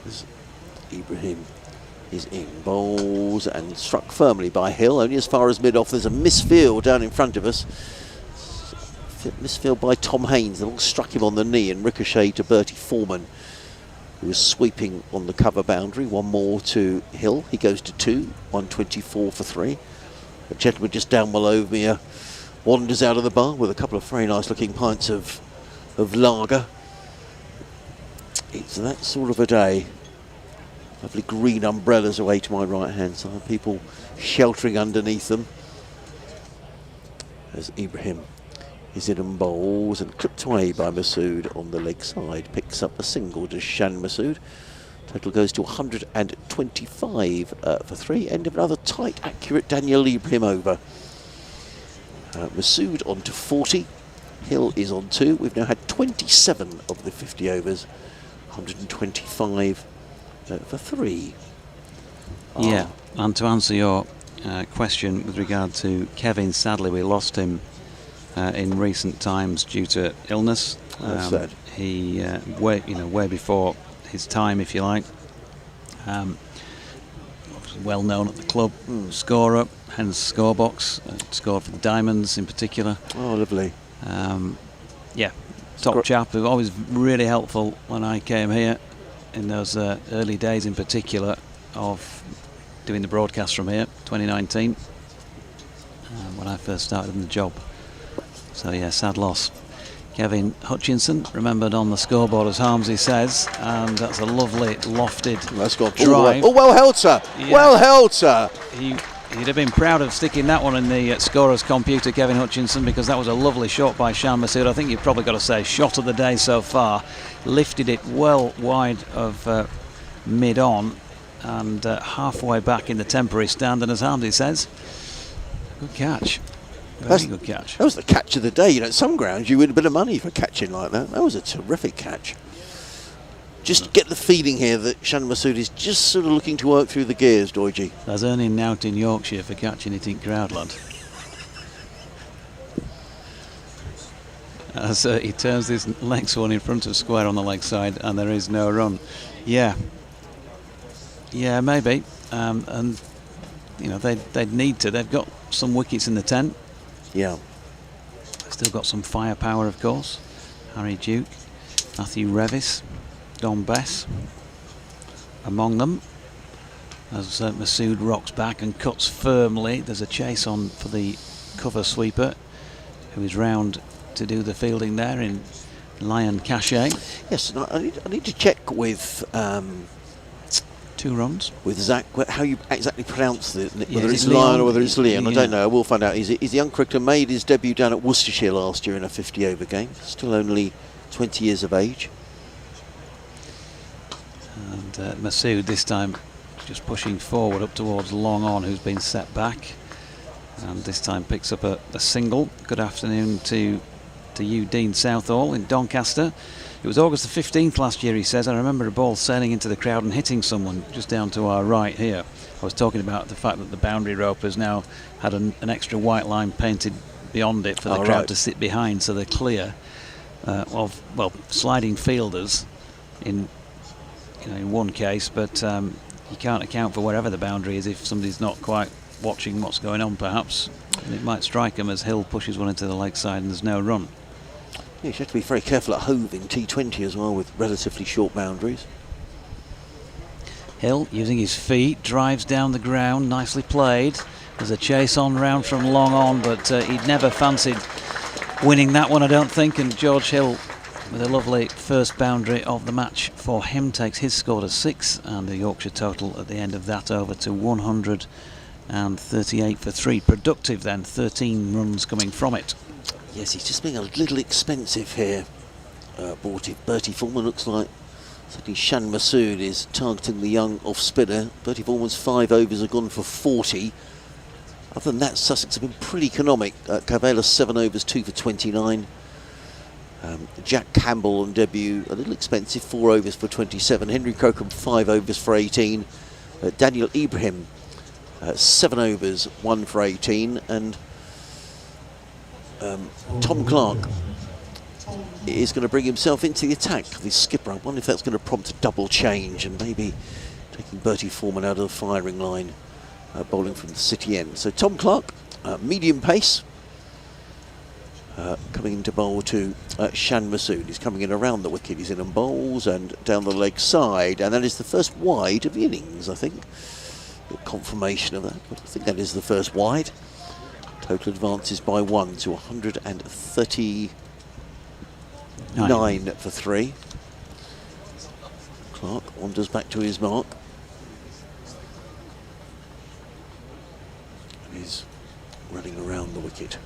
Speaker 2: This Ibrahim is in, bowls and struck firmly by Hill, only as far as mid-off. There's a misfield down in front of us. Misfield by Tom Haynes. The ball struck him on the knee and ricocheted to Bertie Foreman, who was sweeping on the cover boundary. One more to Hill. He goes to 2, 124 for 3. A gentleman just down below me wanders out of the bar with a couple of very nice looking pints of lager. It's that sort of a day. Lovely green umbrellas away to my right hand side. People sheltering underneath them. As Ibrahim is in and bowls and clipped away by Masood on the leg side. Picks up a single to Shan Masood. Total goes to 125 for 3. End of another tight, accurate Daniel Ibrahim over. Masood on to 40. Hill is on 2. We've now had 27 of the 50 overs. 125 for 3.
Speaker 1: Yeah, and to answer your question with regard to Kevin, sadly we lost him in recent times due to illness. He way before his time, if you like. Well known at the club, scorer, hence scorebox, scored for the Diamonds in particular.
Speaker 2: Oh, lovely.
Speaker 1: Yeah, top chap, who was always really helpful when I came here in those early days, in particular of doing the broadcast from here, 2019, when I first started in the job. So yeah, sad loss. Kevin Hutchinson, remembered on the scoreboard as Harmsy says, and that's a lovely lofted drive.
Speaker 2: Oh, well held, sir. Yeah. Well held, sir.
Speaker 1: He'd have been proud of sticking that one in the scorer's computer, Kevin Hutchinson, because that was a lovely shot by Shan Masood. I think you've probably got to say shot of the day so far. Lifted it well wide of mid-on, and halfway back in the temporary stand, and as Andy says, good catch. Very good catch.
Speaker 2: That was the catch of the day. You know, at some grounds you win a bit of money for catching like that. That was a terrific catch. Just get the feeling here that Shan Masood is just sort of looking to work through the gears, Doiji.
Speaker 1: There's earning out in Yorkshire for catching it in Crowdland. As he turns this legs one in front of square on the leg side, and there is no run. Yeah, maybe. And you know, they'd need to. They've got some wickets in the tent.
Speaker 2: Yeah.
Speaker 1: Still got some firepower, of course. Harry Duke, Matthew Revis, Don Bess among them. As Masood rocks back and cuts firmly, there's a chase on for the cover sweeper, who is round to do the fielding there in Lion Cachet.
Speaker 2: Yes, and I need to check with
Speaker 1: 2 runs.
Speaker 2: With Zach how you exactly pronounce it,
Speaker 1: Yeah,
Speaker 2: whether it's
Speaker 1: Leon
Speaker 2: Lion or whether it's Leon. I
Speaker 1: Yeah.
Speaker 2: don't know. I will find out. He's a young cricketer, made his debut down at Worcestershire last year in a 50-over game. Still only 20 years of age.
Speaker 1: And Masood this time just pushing forward up towards Long On, who's been set back, and this time picks up a single. Good afternoon to you, Dean Southall in Doncaster. It was August the 15th last year, he says. I remember a ball sailing into the crowd and hitting someone just down to our right here. I was talking about the fact that the boundary rope has now had an extra white line painted beyond it for the crowd to sit behind, so they're clear of, well, sliding fielders in one case, but you can't account for wherever the boundary is if somebody's not quite watching what's going on, perhaps. And it might strike him as Hill pushes one into the leg side and there's no run.
Speaker 2: Yeah, you have to be very careful at Hove in T20 as well, with relatively short boundaries.
Speaker 1: Hill, using his feet, drives down the ground, nicely played. There's a chase on round from Long On, but he'd never fancied winning that one, I don't think, and George Hill, with a lovely first boundary of the match for him, takes his score to 6, and the Yorkshire total at the end of that over to 138 for 3. Productive then, 13 runs coming from it.
Speaker 2: Yes, he's just being a little expensive here. Bertie Foreman looks like certainly Shan Masood is targeting the young off-spinner. Bertie Foreman's 5 overs have gone for 40. Other than that, Sussex have been pretty economic. Carvelos 7 overs, 2 for 29. Jack Campbell on debut, a little expensive, 4 overs for 27. Henry Crocombe 5 overs for 18. Daniel Ibrahim 7 overs, 1 for 18. And Tom Clark is going to bring himself into the attack. The skipper, I wonder if that's going to prompt a double change and maybe taking Bertie Foreman out of the firing line, bowling from the city end. So Tom Clark, medium pace, coming into bowl to Shan Masood. He's coming in around the wicket. He's in on bowls and down the leg side, and that is the first wide of the innings, I think. Confirmation of that, but I think that is the first wide. Total advances by 1 to 139 for 3. Clark wanders back to his mark. And he's running around the wicket.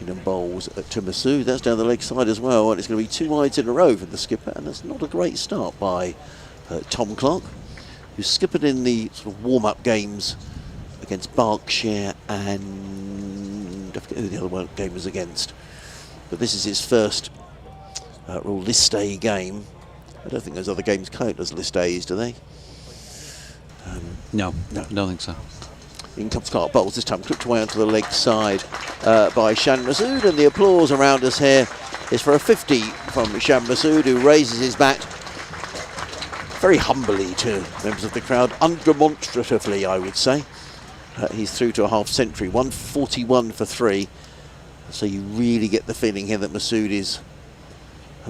Speaker 2: In and bowls to Masood. That's down the leg side as well, and it's going to be 2 wides in a row for the skipper, and that's not a great start by Tom Clark, who skippered in the sort of warm-up games against Berkshire and I forget who the other game was against. But this is his first real list A game. I don't think those other games count as list A's, do they?
Speaker 1: No, don't think so.
Speaker 2: In comes Clark, bowls this time, clipped away onto the leg side by Shan Masood, and the applause around us here is for a 50 from Shan Masood, who raises his bat very humbly to members of the crowd, undemonstratively, I would say. He's through to a half century, 141 for 3. So you really get the feeling here that Masood is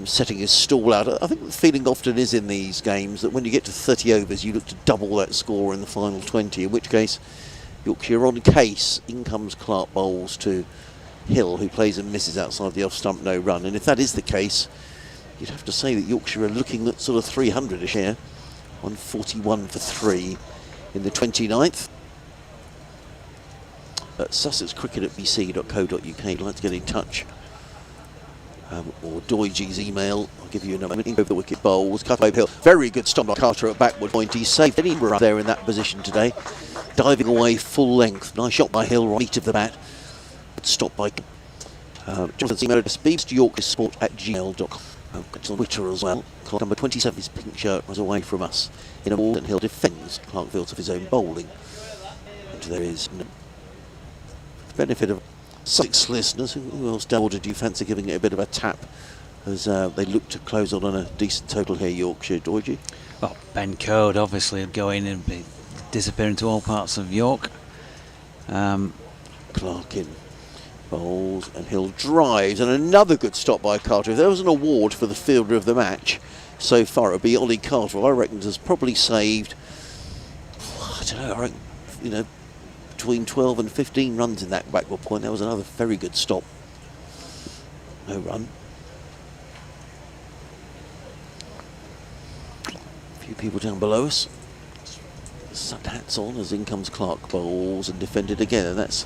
Speaker 2: setting his stall out. I think the feeling often is in these games that when you get to 30 overs, you look to double that score in the final 20, in which case Yorkshire on case. In comes Clark, bowls to Hill, who plays and misses outside the off stump, no run. And if that is the case, you'd have to say that Yorkshire are looking at sort of 300-ish here. 141 for 3 in the 29th. At Sussex Cricket at bc.co.uk. I'd like to get in touch or Doigy's email. I'll give you a moment. Over the wicket bowls, cut away Hill. Very good stop by Carter at backward point. He saved any run there in that position today. Diving away full length. Nice shot by Hill, right of the bat. Stop by Jonathan's email address, beebs@yorkshiresport@gmail.com. It's on Twitter as well. Clark number 27, his pink shirt, was away from us in a ball, and Hill defends Clark Fields of his own bowling. And there is no benefit of Sussex listeners. Who else order do you fancy giving it a bit of a tap as they look to close on a decent total here, Yorkshire? Doigy?
Speaker 1: Well, Ben Code obviously would go in and disappear into all parts of York.
Speaker 2: Clark in bowls, and Hill drives, and another good stop by Carter. If there was an award for the fielder of the match so far, it would be Ollie Carter. I reckon has probably saved, I don't know, I reckon, you know, between 12 and 15 runs in that backward point. That was another very good stop. No run. A few people down below us. Sun hats on as in comes Clark, bowls and defended again, and that's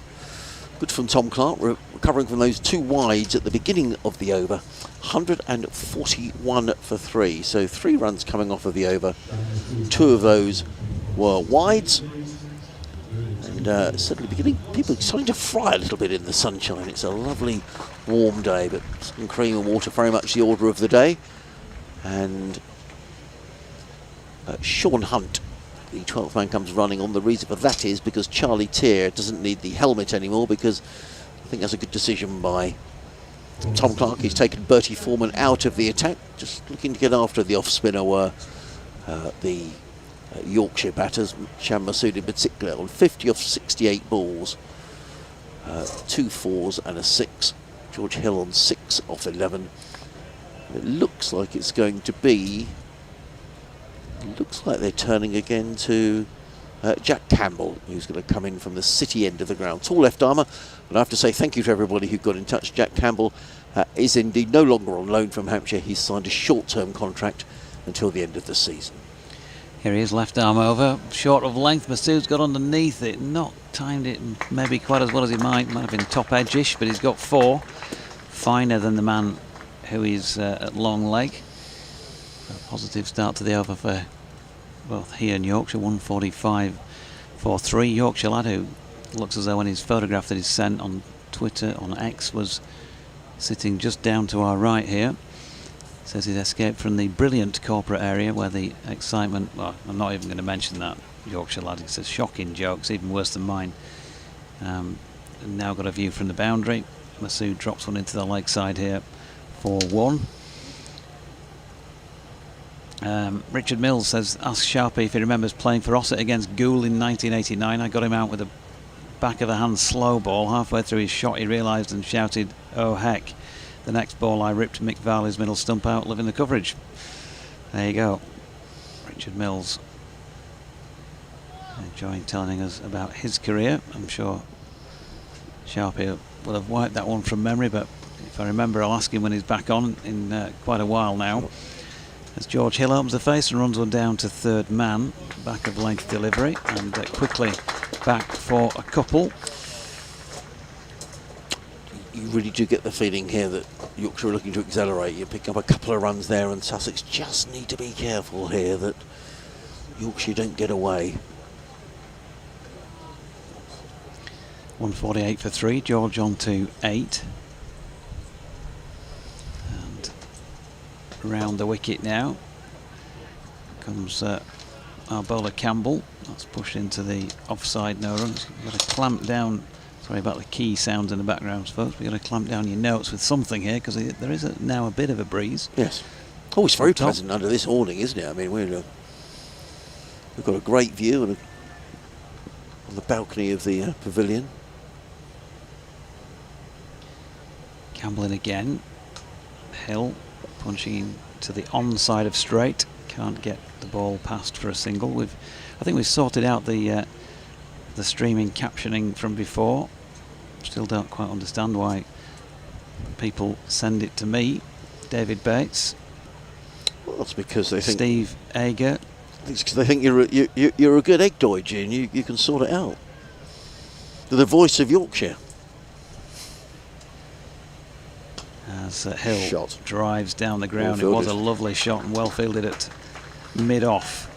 Speaker 2: good from Tom Clark, recovering from those two wides at the beginning of the over. 141 for 3, so 3 runs coming off of the over. 2 of those were wides. And certainly beginning, people are starting to fry a little bit in the sunshine. It's a lovely warm day, but some cream and water very much the order of the day. And Sean Hunt, the 12th man, comes running on. The reason for that is because Charlie Tier doesn't need the helmet anymore, because I think that's a good decision by Tom Clark. He's taken Bertie Foreman out of the attack, just looking to get after the off-spinner were the Yorkshire batters, Sham Masood in particular, on 50 off 68 balls, 2 4s and a 6. George Hill on 6 off 11. It looks like it's going to be, looks like they're turning again to Jack Campbell, who's going to come in from the city end of the ground. Tall left armour, and I have to say thank you to everybody who got in touch. Jack Campbell is indeed no longer on loan from Hampshire. He's signed a short-term contract until the end of the season.
Speaker 1: Here he is, left arm over, short of length. Masood's got underneath it, not timed it maybe quite as well as he might have been top edgish, but he's got 4. Finer than the man who is at long leg. A positive start to the over for both here in Yorkshire, 145 for 3. Yorkshire lad who looks as though when his photograph that is sent on Twitter, on X, was sitting just down to our right here. Says he's escaped from the brilliant corporate area where the excitement, well, I'm not even going to mention that Yorkshire lad, he says shocking jokes, even worse than mine. Now got a view from the boundary. Masood drops one into the leg side here for 1. Richard Mills says, ask Sharpie if he remembers playing for Ossett against Gould in 1989. I got him out with a back of the hand slow ball. Halfway through his shot he realised and shouted, oh heck. The next ball I ripped Mick Varley's middle stump out, loving the coverage. There you go. Richard Mills enjoying telling us about his career. I'm sure Sharpie will have wiped that one from memory, but if I remember I'll ask him when he's back on in quite a while now. As George Hill opens the face and runs one down to third man, back of length delivery, and quickly back for a couple.
Speaker 2: You really do get the feeling here that Yorkshire are looking to accelerate. You pick up a couple of runs there, and Sussex just need to be careful here that Yorkshire don't get away.
Speaker 1: 148 for 3, George on to 8. And round the wicket now comes our bowler Campbell. That's pushed into the offside, no runs. You've got to clamp down. Sorry about the key sounds in the background, folks. We've got to clamp down your notes with something here because there is now a bit of a breeze.
Speaker 2: Yes. Oh, it's very pleasant under this awning, isn't it? I mean, we've got a great view on the balcony of the pavilion.
Speaker 1: Campbell in again. Hill punching to the onside of straight. Can't get the ball past for a single. I think we've sorted out the streaming captioning from before. Still don't quite understand why people send it to me. David Bates.
Speaker 2: Well, that's because they think
Speaker 1: Steve Ager.
Speaker 2: It's because they think you're a good egg Doigy and you can sort it out. They're the voice of Yorkshire.
Speaker 1: as Hill
Speaker 2: Shot.
Speaker 1: drives down the ground. It
Speaker 2: Well
Speaker 1: was a
Speaker 2: fielded.
Speaker 1: lovely shot and well fielded at mid-off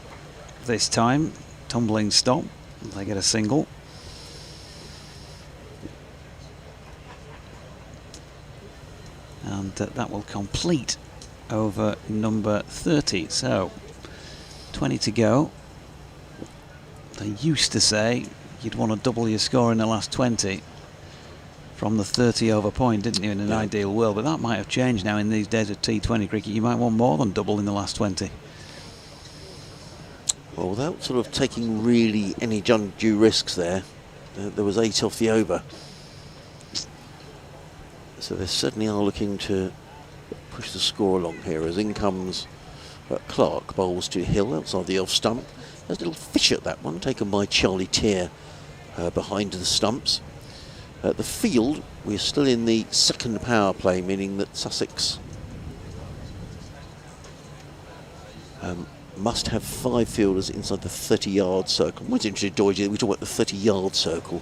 Speaker 1: this time. Tumbling stop. They get a single. And that will complete over number 30. So 20 to go. They used to say you'd want to double your score in the last 20 from the 30 over point, didn't you, in an ideal world? But that might have changed now in these days of T20 cricket. You might want more than double in the last 20.
Speaker 2: Well, without sort of taking really any undue risks there, there was 8 off the over. So they certainly are looking to push the score along here as in comes Clark, bowls to Hill outside the off stump. There's a little fish at that one, taken by Charlie Tier behind the stumps. The field, we're still in the second power play, meaning that Sussex must have 5 fielders inside the 30-yard circle. What's interesting, Doige, we talk about the 30-yard circle,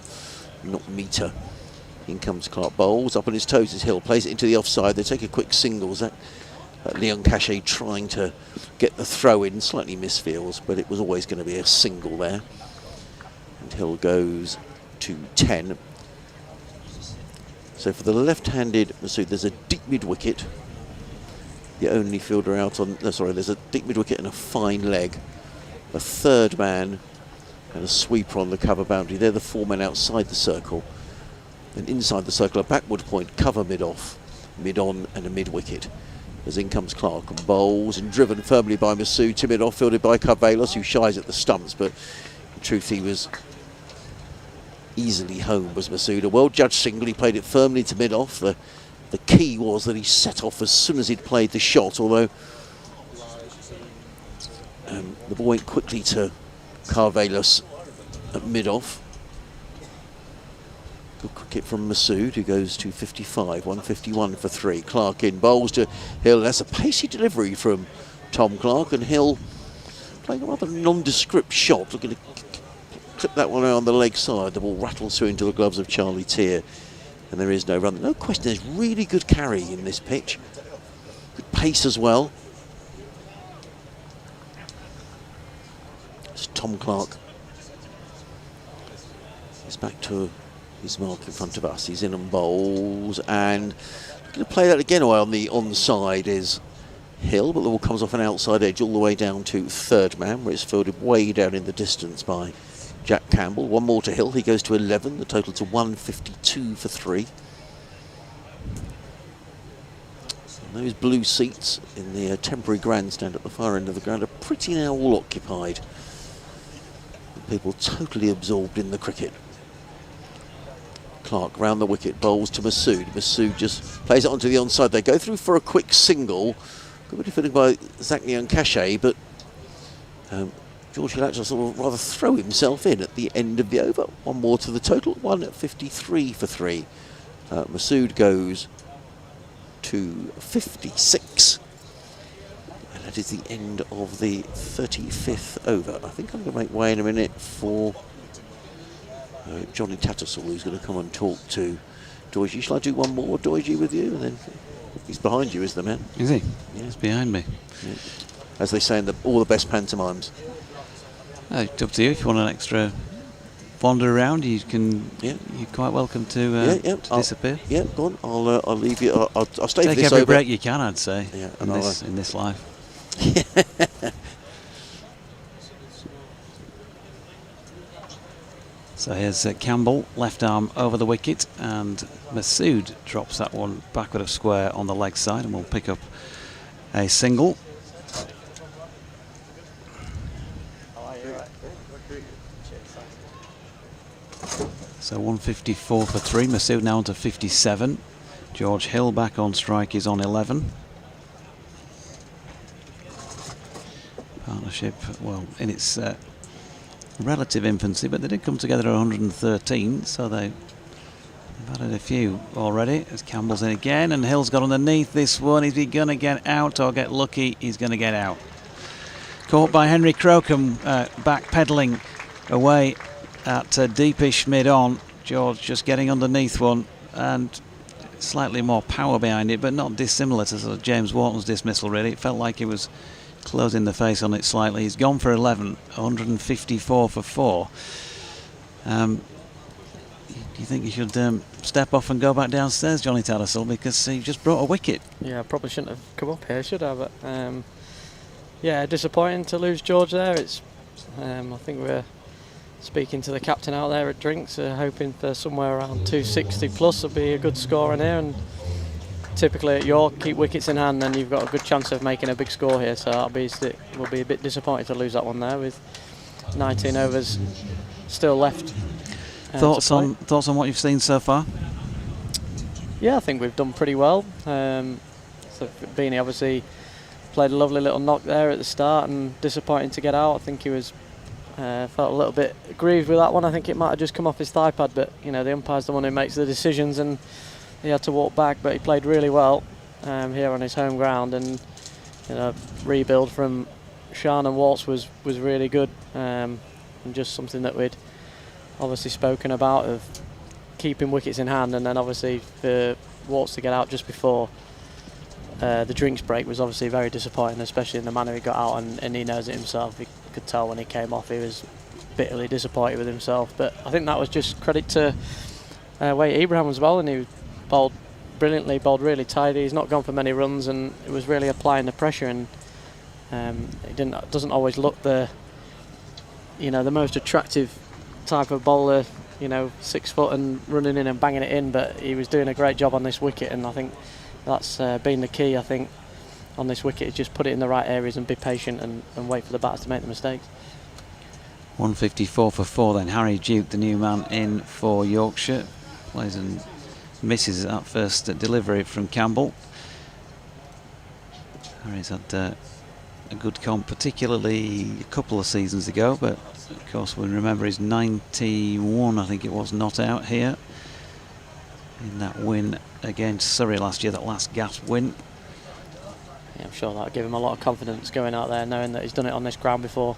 Speaker 2: not metre. In comes Clark, bowls up on his toes as Hill plays it into the offside. They take a quick singles. That Leon Cachet trying to get the throw in, slightly misfields, but it was always going to be a single there. And Hill goes to 10. So for the left-handed Masood, there's a deep mid-wicket. The only fielder out on, no, sorry, there's a deep mid-wicket and a fine leg. A third man and a sweeper on the cover boundary. They're the 4 men outside the circle. And inside the circle, a backward point, cover mid-off, mid-on and a mid-wicket. As in comes Clark and bowls and driven firmly by Masood to mid-off, fielded by Carvelos, who shies at the stumps, but in truth he was easily home, was Masood. A well-judged single, he played it firmly to mid-off. The key was that he set off as soon as he'd played the shot, although the ball went quickly to Carvelos at mid-off. Good cricket from Masood, who goes to 55, 151 for 3. Clark in, bowls to Hill. That's a pacey delivery from Tom Clark, and Hill playing a rather nondescript shot, looking to clip that one on the leg side. The ball rattles through into the gloves of Charlie Tier, and there is no run. No question, there's really good carry in this pitch. Good pace as well. It's Tom Clark. He's back to his mark in front of us. He's in and bowls, and going to play that again away on the onside is Hill, but the ball comes off an outside edge all the way down to third man, where it's fielded way down in the distance by Jack Campbell. One more to Hill, he goes to 11, the total to 152 for 3. And those blue seats in the temporary grandstand at the far end of the ground are pretty now all occupied. People totally absorbed in the cricket. Clark round the wicket, bowls to Masood. Masood just plays it onto the onside. They go through for a quick single. Good bit of fielding by Zachary and Cachet, but George Hill actually sort of rather throw himself in at the end of the over. One more to the total, 153 for 3. Masood goes to 56. And that is the end of the 35th over. I think I'm going to make way in a minute for Johnny Tattersall, who's going to come and talk to Doige. Shall I do one more, Doige, with you? And then he's behind you, is the man?
Speaker 1: Is he?
Speaker 2: Yeah.
Speaker 1: He's behind me.
Speaker 2: Yeah. As they say in all the best pantomimes.
Speaker 1: It's up to you. If you want an extra wander around, you can.
Speaker 2: Yeah.
Speaker 1: You're quite welcome to disappear.
Speaker 2: Yeah, go on. I'll leave you. I'll stay
Speaker 1: Take
Speaker 2: for this
Speaker 1: every
Speaker 2: over.
Speaker 1: break you can, I'd say.
Speaker 2: Yeah,
Speaker 1: in this life. So here's Campbell, left arm over the wicket, and Masood drops that one backward of square on the leg side, and we'll pick up a single. So 154 for 3. Masood now on to 57. George Hill back on strike is on 11. Partnership, well, in its relative infancy, but they did come together at 113, so they've added a few already. As Campbell's in again, and Hill's got underneath this one. Is he going to get out or get lucky? He's going to get out. Caught by Henry Crocombe, back-pedalling away at deepish mid-on. George just getting underneath one, and slightly more power behind it, but not dissimilar to sort of James Wharton's dismissal, really. It felt like he was closing the face on it slightly. He's gone for 11, 154 for 4. Do you think you should step off and go back downstairs, Johnny Tattersall, because he just brought a wicket?
Speaker 4: Yeah, I probably shouldn't have come up here, should I? But yeah, disappointing to lose George there. It's I think we're speaking to the captain out there at drinks, hoping for somewhere around 260 plus would be a good score in here. And typically at York, keep wickets in hand, then you've got a good chance of making a big score here. So we'll be a bit disappointed to lose that one there with 19 overs still left.
Speaker 1: Thoughts on what you've seen so far?
Speaker 4: Yeah, I think we've done pretty well. So Beanie obviously played a lovely little knock there at the start, and disappointing to get out. I think he was felt a little bit aggrieved with that one. I think it might have just come off his thigh pad, but you know, the umpire's the one who makes the decisions, and he had to walk back. But he played really well here on his home ground, and you know, rebuild from Shan and Waltz was really good, and just something that we'd obviously spoken about, of keeping wickets in hand. And then obviously for Waltz to get out just before the drinks break was obviously very disappointing, especially in the manner he got out, and he knows it himself. He could tell when he came off he was bitterly disappointed with himself. But I think that was just credit to Wade Abraham as well, and he bowled brilliantly, bowled really tidy. He's not gone for many runs, and it was really applying the pressure, and he doesn't always look the most attractive type of bowler, 6 foot and running in and banging it in, but he was doing a great job on this wicket, and I think that's been the key. I think on this wicket is just put it in the right areas and be patient and wait for the batters to make the mistakes.
Speaker 1: 154 for 4 then. Harry Duke, the new man in for Yorkshire, plays and misses that first delivery from Campbell. Harry's had a good comp, particularly a couple of seasons ago, but of course we remember his 91, I think it was, not out here in that win against Surrey last year, that last gasp win.
Speaker 4: Yeah, I'm sure that'll give him a lot of confidence going out there, knowing that he's done it on this ground before.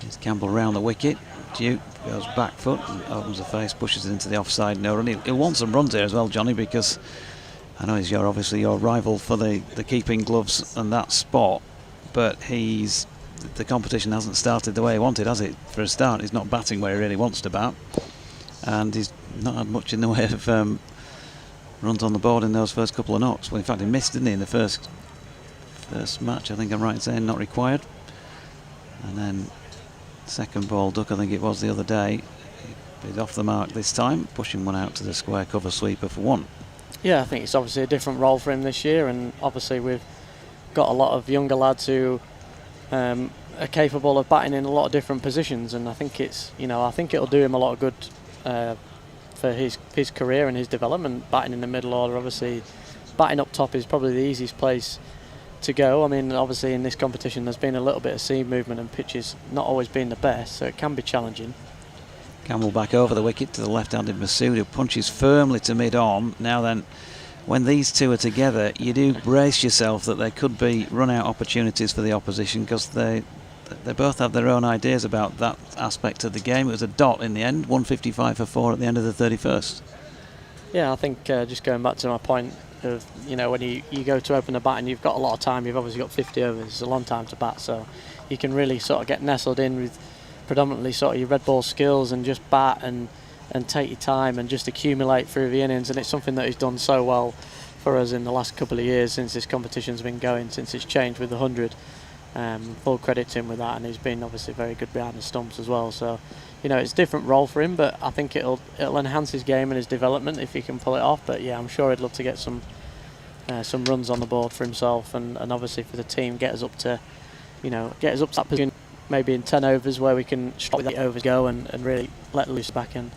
Speaker 1: Here's Campbell round the wicket. Duke goes back foot and opens the face, pushes it into the offside no run. He'll want some runs here as well, Johnny, because I know he's obviously your rival for the keeping gloves and that spot, but the competition hasn't started the way he wanted, has it? For a start, he's not batting where he really wants to bat, and he's not had much in the way of runs on the board in those first couple of knocks. Well, in fact, he missed, didn't he, in the first match? I think I'm right in saying not required. And then second ball duck, I think it was the other day. He's off the mark this time, pushing one out to the square cover sweeper for 1.
Speaker 4: Yeah, I think it's obviously a different role for him this year, and obviously we've got a lot of younger lads who are capable of batting in a lot of different positions, and I think it'll do him a lot of good for his career and his development. Batting in the middle order, obviously batting up top is probably the easiest place to go. I mean, obviously in this competition there's been a little bit of seam movement and pitches not always been the best, so it can be challenging.
Speaker 1: Campbell back over the wicket to the left-handed Masood, who punches firmly to mid-on. Now then, when these two are together, you do brace yourself that there could be run-out opportunities for the opposition, because they both have their own ideas about that aspect of the game. It was a dot in the end, 155 for 4 at the end of the 31st.
Speaker 4: Yeah, I think just going back to my point of, when you go to open the bat and you've got a lot of time, you've obviously got 50 overs, it's a long time to bat, so you can really sort of get nestled in with predominantly sort of your red ball skills and just bat and take your time and just accumulate through the innings. And it's something that he's done so well for us in the last couple of years since this competition's been going, since it's changed with the 100. Full credit to him with that, and he's been obviously very good behind the stumps as well. So it's a different role for him, but I think it'll enhance his game and his development if he can pull it off. But yeah, I'm sure he'd love to get some runs on the board for himself, and obviously for the team, get us up to that position, maybe in 10 overs where we can stop the overs go and really let loose back in.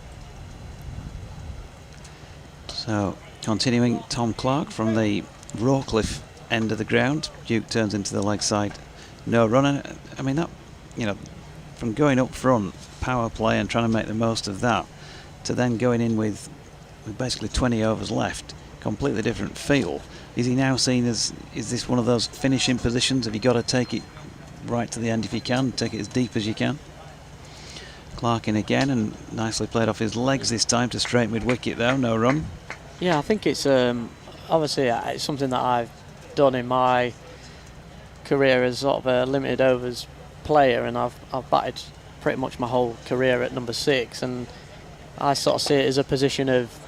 Speaker 1: So continuing, Tom Clark from the Rawcliffe end of the ground. Duke turns into the leg side, no runner. I mean, that, from going up front, power play and trying to make the most of that, to then going in with basically 20 overs left, completely different feel. Is he now seen as, is this one of those finishing positions? Have you got to take it right to the end if you can, take it as deep as you can? Clark in again, and nicely played off his legs this time to straight mid-wicket though, no run.
Speaker 4: Yeah, I think it's obviously it's something that I've done in my career as sort of a limited overs player, and I've batted pretty much my whole career at number 6, and I sort of see it as a position of,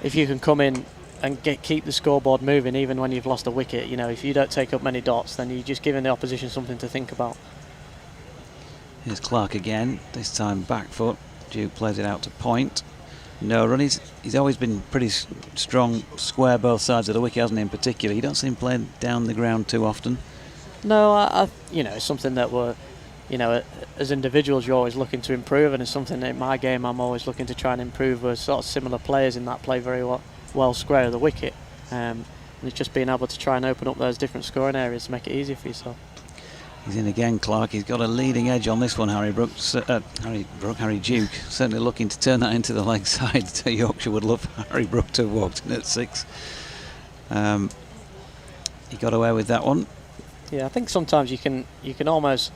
Speaker 4: if you can come in and keep the scoreboard moving even when you've lost a wicket, you know, if you don't take up many dots, then you're just giving the opposition something to think about.
Speaker 1: Here's Clark again, this time back foot. Duke plays it out to point. No run. He's always been pretty strong, square both sides of the wicket, hasn't he, in particular? You don't see him playing down the ground too often.
Speaker 4: No, I you know, it's something that we're, you know, as individuals you're always looking to improve, and it's something that in my game I'm always looking to try and improve. We're sort of similar players in that play very well square of the wicket, and it's just being able to try and open up those different scoring areas to make it easier for yourself.
Speaker 1: He's in again, Clark. He's got a leading edge on this one, Harry Duke. Certainly looking to turn that into the leg side. Yorkshire would love Harry Brook to have walked in at 6. He got away with that one.
Speaker 4: Yeah, I think sometimes you can almost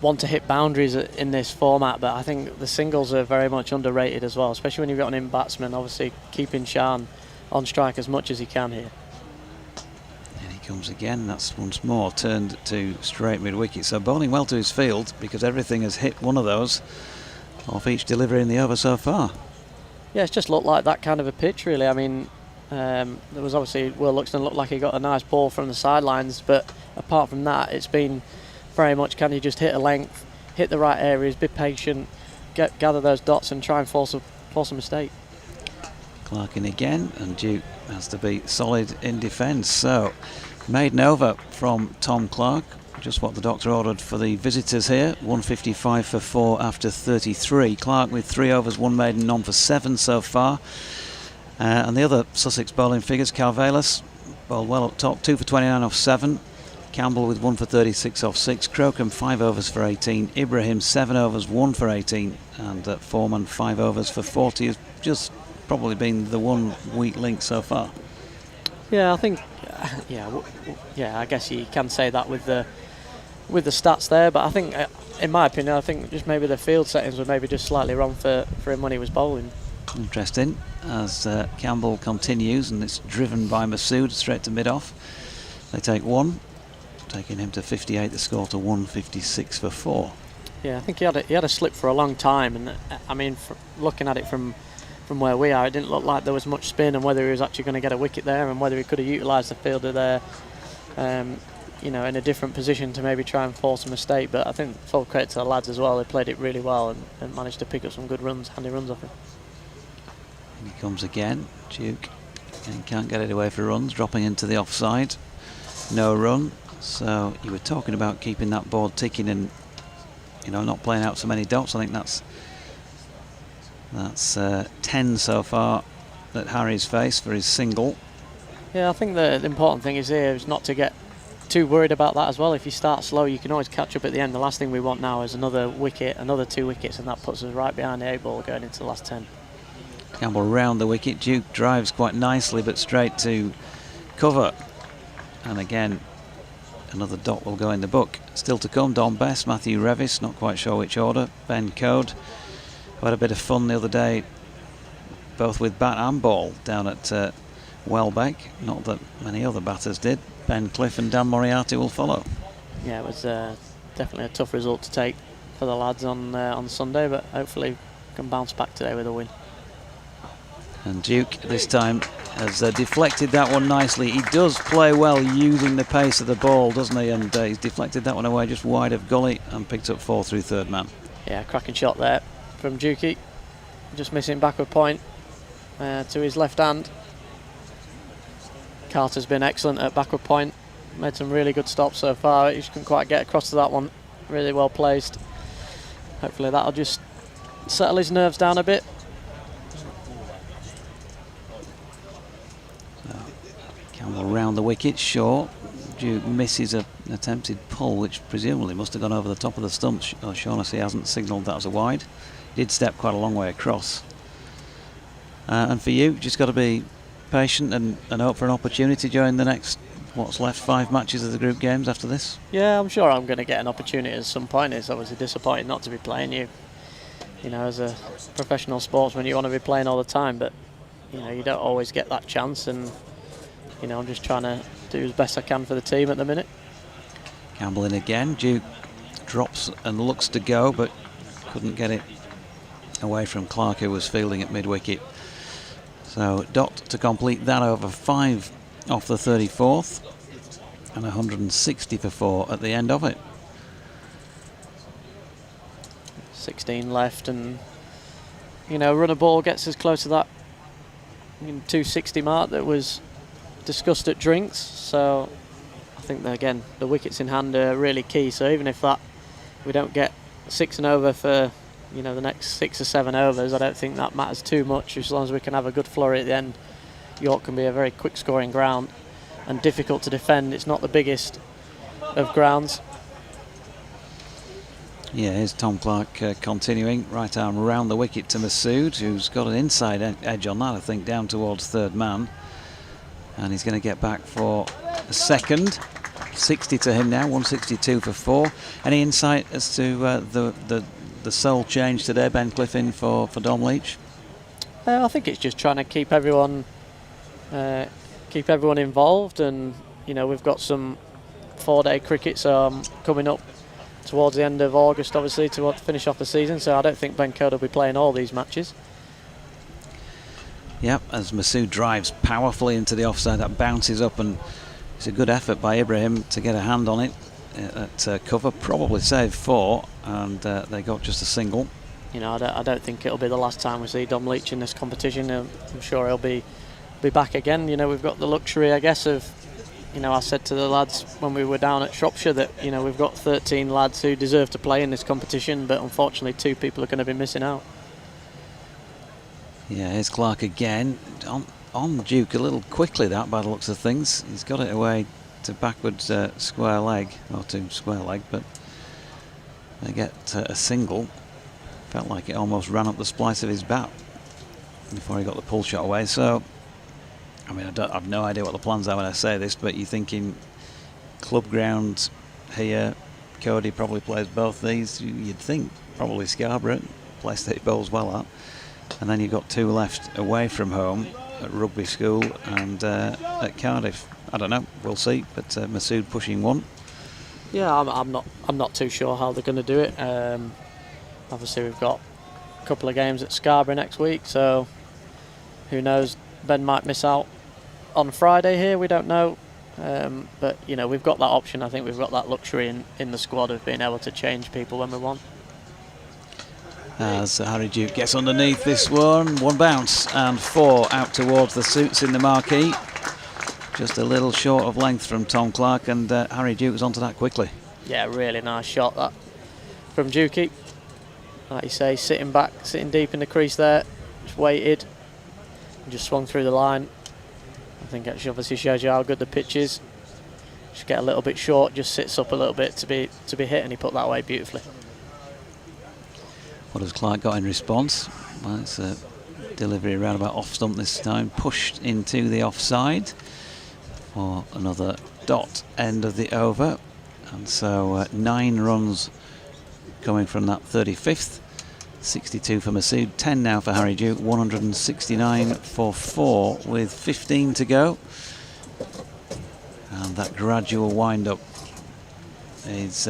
Speaker 4: want to hit boundaries in this format, but I think the singles are very much underrated as well, especially when you've got an in-batsman, obviously keeping Shan on strike as much as he can here.
Speaker 1: And he comes again, that's once more turned to straight mid-wicket. So bowling well to his field, because everything has hit one of those off each delivery in the over so far.
Speaker 4: Yeah, it's just looked like that kind of a pitch, really. I mean, there was obviously Will Luxton looked like he got a nice ball from the sidelines, but apart from that, it's been very much, can you just hit a length, hit the right areas, be patient, gather those dots and try and force a mistake.
Speaker 1: Clark in again, and Duke has to be solid in defence. So maiden over from Tom Clark, just what the doctor ordered for the visitors here. 155 for 4 after 33. Clark with 3 overs, 1 maiden, none for 7 so far. And the other Sussex bowling figures, Carvelis bowled well up top, 2 for 29 off 7. Campbell with 1 for 36 off 6. Crocombe 5 overs for 18. Ibrahim 7 overs, 1 for 18. And Foreman 5 overs for 40 has just probably been the one weak link so far.
Speaker 4: Yeah, I think, yeah, I guess you can say that with the stats there, but I think, in my opinion, I think just maybe the field settings were maybe just slightly wrong for him when he was bowling.
Speaker 1: Interesting, as Campbell continues, and it's driven by Masood straight to mid-off. They take 1, taking him to 58, the score to 156 for 4.
Speaker 4: Yeah, I think he had a slip for a long time, and I mean, looking at it from where we are, it didn't look like there was much spin, and whether he was actually going to get a wicket there, and whether he could have utilised the fielder there, you know, in a different position to maybe try and force a mistake. But I think full credit to the lads as well. They played it really well and managed to pick up some good runs, handy runs off him.
Speaker 1: And he comes again, Duke, and can't get it away for runs, dropping into the offside. No run. So you were talking about keeping that board ticking and, you know, not playing out so many dots. I think that's 10 so far that Harry's faced for his single.
Speaker 4: Yeah, I think the important thing is here is not to get too worried about that as well. If you start slow, you can always catch up at the end. The last thing we want now is another wicket, another 2 wickets, and that puts us right behind the 8 ball going into the last 10.
Speaker 1: Campbell round the wicket. Duke drives quite nicely, but straight to cover. And again, another dot will go in the book. Still to come, Don Best, Matthew Revis, not quite sure which order, Ben Code, who had a bit of fun the other day, both with bat and ball, down at Welbeck. Not that many other batters did. Ben Cliff and Dan Moriarty will follow. Yeah,
Speaker 4: it was definitely a tough result to take for the lads on Sunday, but hopefully can bounce back today with a win.
Speaker 1: And Duke this time has deflected that one nicely. He does play well using the pace of the ball, doesn't he? And he's deflected that one away just wide of gully and picked up 4 through third man. Yeah,
Speaker 4: cracking shot there from Dukey. Just missing backward point to his left hand. Carter's been excellent at backward point. Made some really good stops so far. He just couldn't quite get across to that one. Really well placed. Hopefully that'll just settle his nerves down a bit.
Speaker 1: Campbell round the wicket, short. Duke misses an attempted pull, which presumably must have gone over the top of the stumps. Shaughnessy hasn't signalled that as a wide. He did step quite a long way across. And for you, just got to be patient and hope for an opportunity during the next what's left, 5 matches of the group games after this.
Speaker 4: Yeah, I'm sure I'm going to get an opportunity at some point. It's obviously disappointing not to be playing. You know, as a professional sportsman, you want to be playing all the time, but you know, you don't always get that chance. And you know, I'm just trying to do as best I can for the team at the minute.
Speaker 1: Campbell in again. Duke drops and looks to go, but couldn't get it away from Clark, who was fielding at mid-wicket. So dot to complete that over 5 off the 34th, and 160 for 4 at the end of it.
Speaker 4: 16 left, and you know, run a ball gets us close to that 260 mark that was discussed at drinks. So I think that, again, the wickets in hand are really key. So even if we don't get 6 and over for the next 6 or 7 overs, I don't think that matters too much. As long as we can have a good flurry at the end, York can be a very quick scoring ground and difficult to defend. It's not the biggest of grounds.
Speaker 1: Yeah, here's Tom Clark continuing. Right arm round the wicket to Masood, who's got an inside edge on that, I think, down towards third man. And he's going to get back for a second. 60 to him now, 162 for 4. Any insight as to the sole change today, Ben Clifton, for Dom Leach?
Speaker 4: I think it's just trying to keep everyone involved, and we've got some 4-day cricket coming up towards the end of August, obviously, to finish off the season. So I don't think Ben Code will be playing all these matches.
Speaker 1: Yep, as Masood drives powerfully into the offside, that bounces up, and it's a good effort by Ibrahim to get a hand on it at cover. Probably saved 4, and they got just a single.
Speaker 4: I don't think it'll be the last time we see Dom Leach in this competition. I'm sure he'll be back again. We've got the luxury, I guess, of I said to the lads when we were down at Shropshire that we've got 13 lads who deserve to play in this competition, but unfortunately 2 people are going to be missing out.
Speaker 1: Yeah, here's Clark again on Duke a little quickly, that, by the looks of things. He's got it away to backwards square leg, or to square leg, but they get a single. Felt like it almost ran up the splice of his bat before he got the pull shot away. So I mean, I've no idea what the plans are when I say this, but you're thinking club ground here. Cody probably plays both these. You'd think probably Scarborough, place that he bowls well at. And then you've got 2 left away from home at Rugby School and at Cardiff. I don't know, we'll see. But Masood pushing 1.
Speaker 4: Yeah, I'm not too sure how they're going to do it. Obviously, we've got a couple of games at Scarborough next week, so who knows? Ben might miss out on Friday here, we don't know. But we've got that option. I think we've got that luxury in the squad of being able to change people when we want.
Speaker 1: As Harry Duke gets underneath this one bounce and 4 out towards the suits in the marquee. Just a little short of length from Tom Clark, and Harry Duke was onto that quickly.
Speaker 4: Yeah, really nice shot that from Dukey. Like you say, sitting deep in the crease there, just waited. Just swung through the line. I think it obviously shows you how good the pitch is. Just get a little bit short, just sits up a little bit to be hit, and he put that away beautifully.
Speaker 1: What has Clark got in response? Well, it's a delivery around about off stump this time, pushed into the offside for another dot end of the over. And so 9 runs coming from that 35th. 62 for Masood, 10 now for Harry Duke, 169 for 4 with 15 to go. And that gradual wind-up is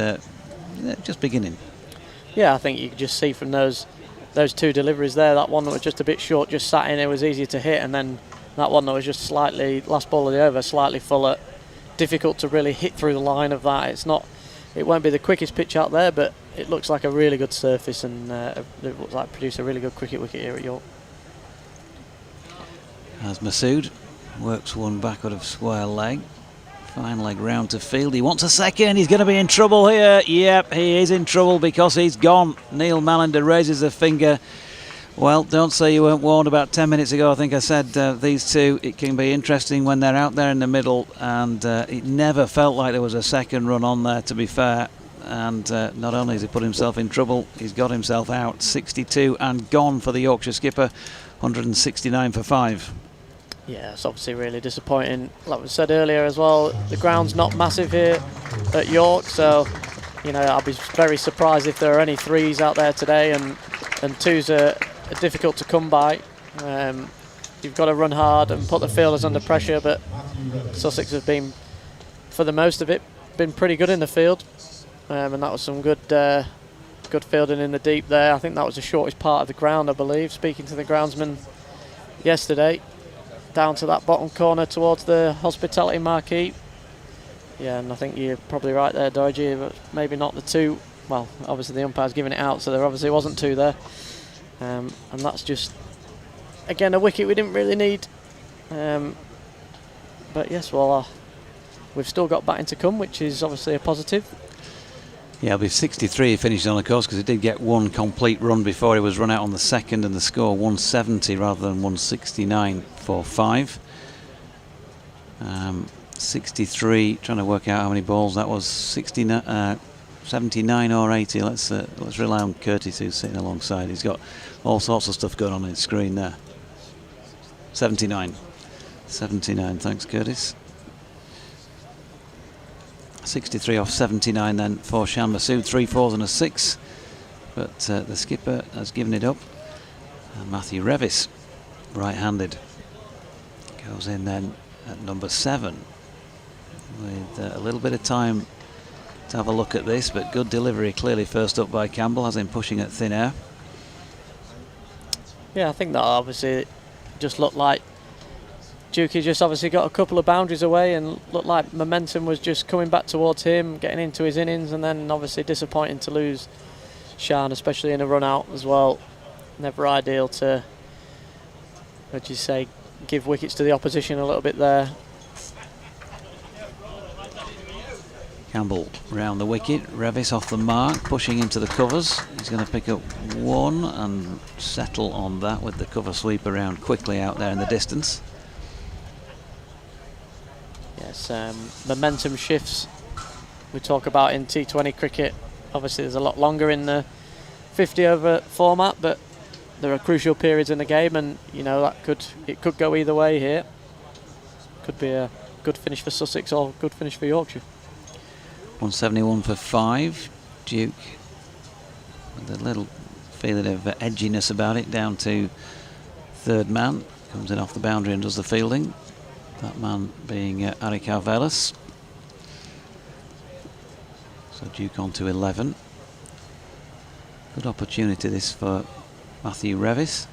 Speaker 1: just beginning.
Speaker 4: Yeah, I think you could just see from those 2 deliveries there, that one that was just a bit short, just sat in, it was easy to hit, and then that one that was just slightly, last ball of the over, slightly fuller, difficult to really hit through the line of that. It won't be the quickest pitch out there, but it looks like a really good surface, and it looks like produce a really good cricket wicket here at York.
Speaker 1: As Masood works one backward of square leg. Fine leg round to field. He wants a second. He's going to be in trouble here. Yep, he is in trouble because he's gone. Neil Mallender raises a finger. Well, don't say you weren't warned. About 10 minutes ago, I think I said these 2, it can be interesting when they're out there in the middle, and it never felt like there was a second run on there, to be fair. And not only has he put himself in trouble, he's got himself out. 62 and gone for the Yorkshire skipper, 169 for 5.
Speaker 4: Yeah, it's obviously really disappointing. Like we said earlier as well, the ground's not massive here at York, so you know I'll be very surprised if there are any threes out there today, and twos are difficult to come by. You've got to run hard and put the fielders under pressure, but Sussex have been, for the most of it, been pretty good in the field, and that was some good fielding in the deep there. I think that was the shortest part of the ground, I believe, speaking to the groundsman yesterday, down to that bottom corner towards the hospitality marquee. Yeah, and I think you're probably right there, Doji, but maybe not the two. Well, obviously the umpire's giving it out, so there obviously wasn't two there. And that's just, again, a wicket we didn't really need. But yes, well, we've still got batting to come, which is obviously a positive.
Speaker 1: Yeah, it'll be 63 he finished on, of course, because he did get one complete run before he was run out on the second, and the score 170 rather than 169 for 5. 63, trying to work out how many balls that was. 69, 79 or 80. Let's rely on Curtis, who's sitting alongside. He's got all sorts of stuff going on his screen there. 79. 79, thanks Curtis. 63 off 79 then for Shan Masood, 3 4s and a 6, but the skipper has given it up. And Matthew Revis, right-handed, goes in then at number 7 with a little bit of time to have a look at this, but good delivery clearly first up by Campbell, as in pushing at thin air.
Speaker 4: Yeah, I think that obviously just looked like Dukey just obviously got a couple of boundaries away and looked like momentum was just coming back towards him, getting into his innings, and then obviously disappointing to lose Shan, especially in a run out as well. Never ideal to, would you say, give wickets to the opposition a little bit there.
Speaker 1: Campbell round the wicket, Revis off the mark, pushing into the covers. He's going to pick up one and settle on that with the cover sweep around quickly out there in the distance.
Speaker 4: Yes, momentum shifts we talk about in T20 cricket. Obviously there's a lot longer in the 50 over format, but there are crucial periods in the game, and you know it could go either way here. Could be a good finish for Sussex or a good finish for Yorkshire.
Speaker 1: 171 for 5. Duke with a little feeling of edginess about it, down to third man, comes in off the boundary and does the fielding. That man being Ari Carvelis. So Duke on to 11. Good opportunity this for Matthew Revis.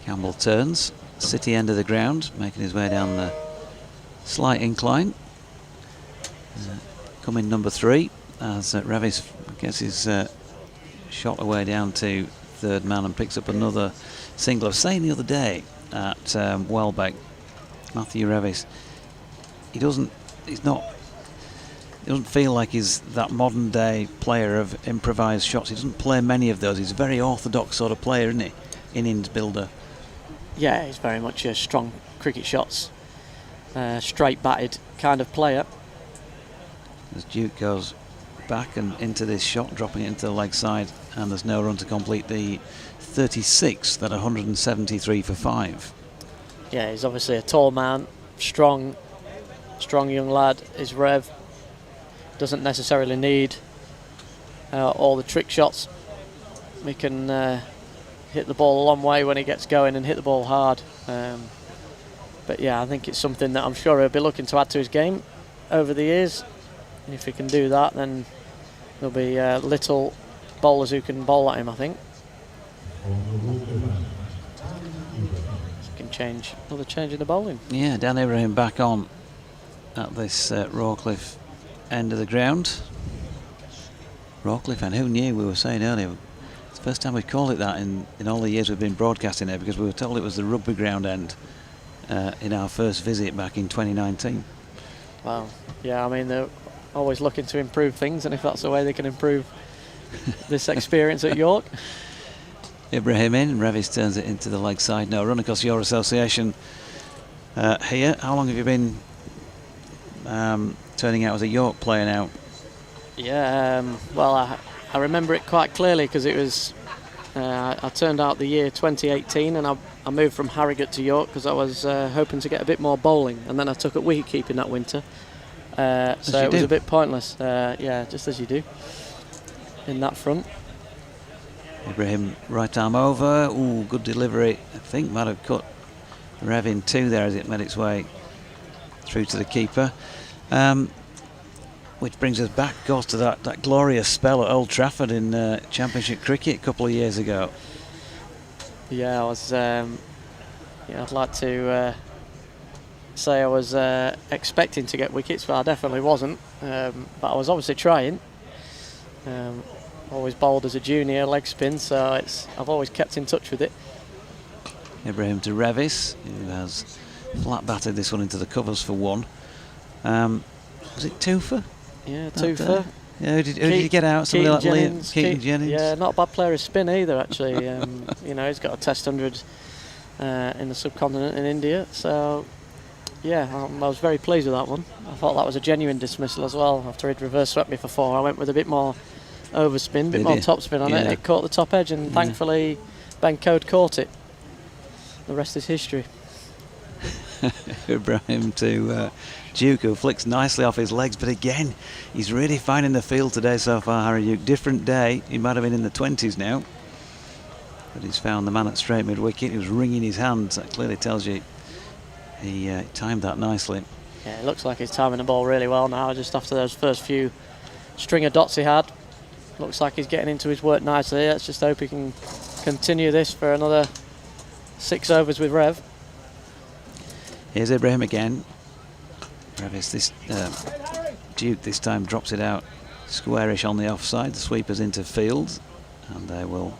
Speaker 1: Campbell turns, city end of the ground, making his way down the slight incline. Coming number 3 as Revis gets his shot away down to third man and picks up another single. I was saying the other day at Welbeck, Matthew Revis, he doesn't feel like he's that modern day player of improvised shots. He doesn't play many of those. He's a very orthodox sort of player, isn't he? Innings builder.
Speaker 4: Yeah, he's very much a strong cricket shots, straight batted kind of player.
Speaker 1: As Duke goes back and into this shot, dropping it into the leg side, and there's no run to complete the 36th at 173 for 5.
Speaker 4: Yeah, he's obviously a tall man, strong young lad. His rev doesn't necessarily need all the trick shots. He can hit the ball a long way when he gets going and hit the ball hard. But yeah, I think it's something that I'm sure he'll be looking to add to his game over the years. And if he can do that, then there'll be little bowlers who can bowl at him, I think. Can change, another change in the bowling.
Speaker 1: Yeah, Dan Ibrahim back on at this Rawcliffe end of the ground. Rawcliffe, and who knew? We were saying earlier, it's the first time we've called it that in all the years we've been broadcasting there, because we were told it was the rugby ground end in our first visit back in 2019.
Speaker 4: Wow. Yeah, I mean, they're always looking to improve things, and if that's the way they can improve this experience at York.
Speaker 1: Ibrahim in, Revis turns it into the leg side. No run across your association here. How long have you been turning out as a York player now?
Speaker 4: Yeah, well, I remember it quite clearly because it was I turned out the year 2018, and I moved from Harrogate to York because I was hoping to get a bit more bowling, and then I took up wicket-keeping that winter. So it was a bit pointless. Yeah, just as you do in that front.
Speaker 1: Ibrahim, right arm over. Ooh, good delivery. I think might have cut Rev in two there as it made its way through to the keeper. Which brings us back, of course, to that glorious spell at Old Trafford in Championship cricket a couple of years ago.
Speaker 4: Yeah, I was. I'd like to say I was expecting to get wickets, but I definitely wasn't. But I was obviously trying. Always bowled as a junior leg spin, so I've always kept in touch with it.
Speaker 1: Ibrahim to Revis, who has flat batted this one into the covers for one. Was it two for?
Speaker 4: Yeah, two for.
Speaker 1: Yeah, who did you get out? Somebody like Liam, Keaton Jennings.
Speaker 4: Yeah, not a bad player of spin either, actually. He's got a Test 100 in the subcontinent in India, so yeah, I was very pleased with that one. I thought that was a genuine dismissal as well. After he'd reverse swept me for 4, I went with a bit more overspin, a bit more topspin on it. It caught the top edge, and thankfully Ben Code caught it. The rest is history.
Speaker 1: Ibrahim to Duke, who flicks nicely off his legs, but again, he's really finding the field today so far, Harry Duke. Different day, he might have been in the 20s now, but he's found the man at straight mid-wicket. He was wringing his hands. That clearly tells you he timed that nicely.
Speaker 4: Yeah, it looks like he's timing the ball really well now, just after those first few string of dots he had. Looks like he's getting into his work nicely. Let's just hope he can continue this for another 6 overs with Rev.
Speaker 1: Here's Ibrahim again. Revis, Duke this time drops it out squarish on the offside. The sweeper's into field, and they will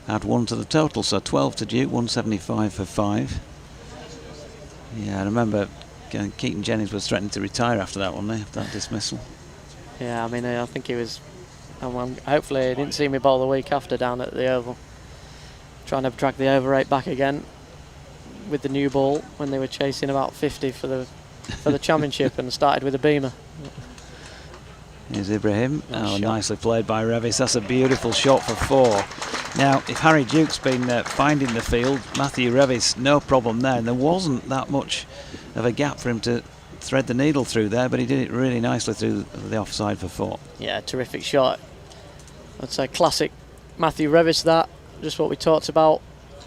Speaker 1: add 1 to the total. So 12 to Duke, 175 for 5. Yeah, I remember Keaton Jennings was threatening to retire after that one, after that dismissal.
Speaker 4: Yeah, I mean, I think he was. Hopefully, he didn't see me bowl the week after down at the Oval. Trying to drag the over rate back again with the new ball when they were chasing about 50 for the championship and started with a beamer.
Speaker 1: Here's Ibrahim. Nicely played by Revis. That's a beautiful shot for 4. Now, if Harry Duke's been finding the field, Matthew Revis, no problem there. And there wasn't that much of a gap for him to thread the needle through there, but he did it really nicely through the offside for 4.
Speaker 4: Yeah, terrific shot. I'd say classic Matthew Revis, that. Just what we talked about.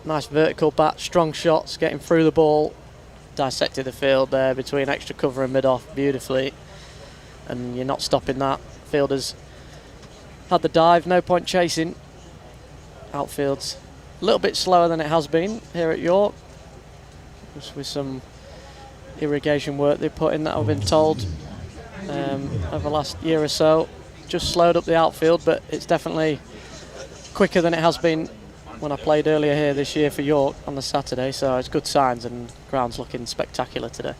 Speaker 4: Nice vertical bat, strong shots, getting through the ball. Dissected the field there between extra cover and mid-off beautifully. And you're not stopping that. Fielders had the dive, no point chasing. Outfield's a little bit slower than it has been here at York. Just with some irrigation work they put in that I've been told over the last year or so. Just slowed up the outfield, but it's definitely quicker than it has been when I played earlier here this year for York on the Saturday, so it's good signs, and ground's looking spectacular today.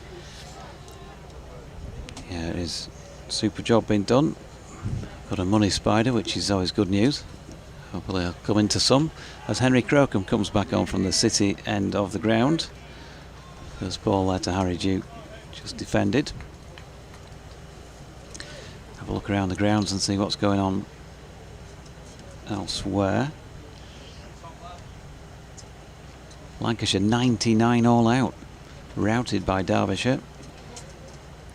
Speaker 4: Yeah,
Speaker 1: it is. Super job being done. Got a money spider, which is always good news. Hopefully I'll come into some as Henry Crocombe comes back on from the City end of the ground. First ball there to Harry Duke, just defended. Have a look around the grounds and see what's going on elsewhere. Lancashire 99 all out, routed by Derbyshire,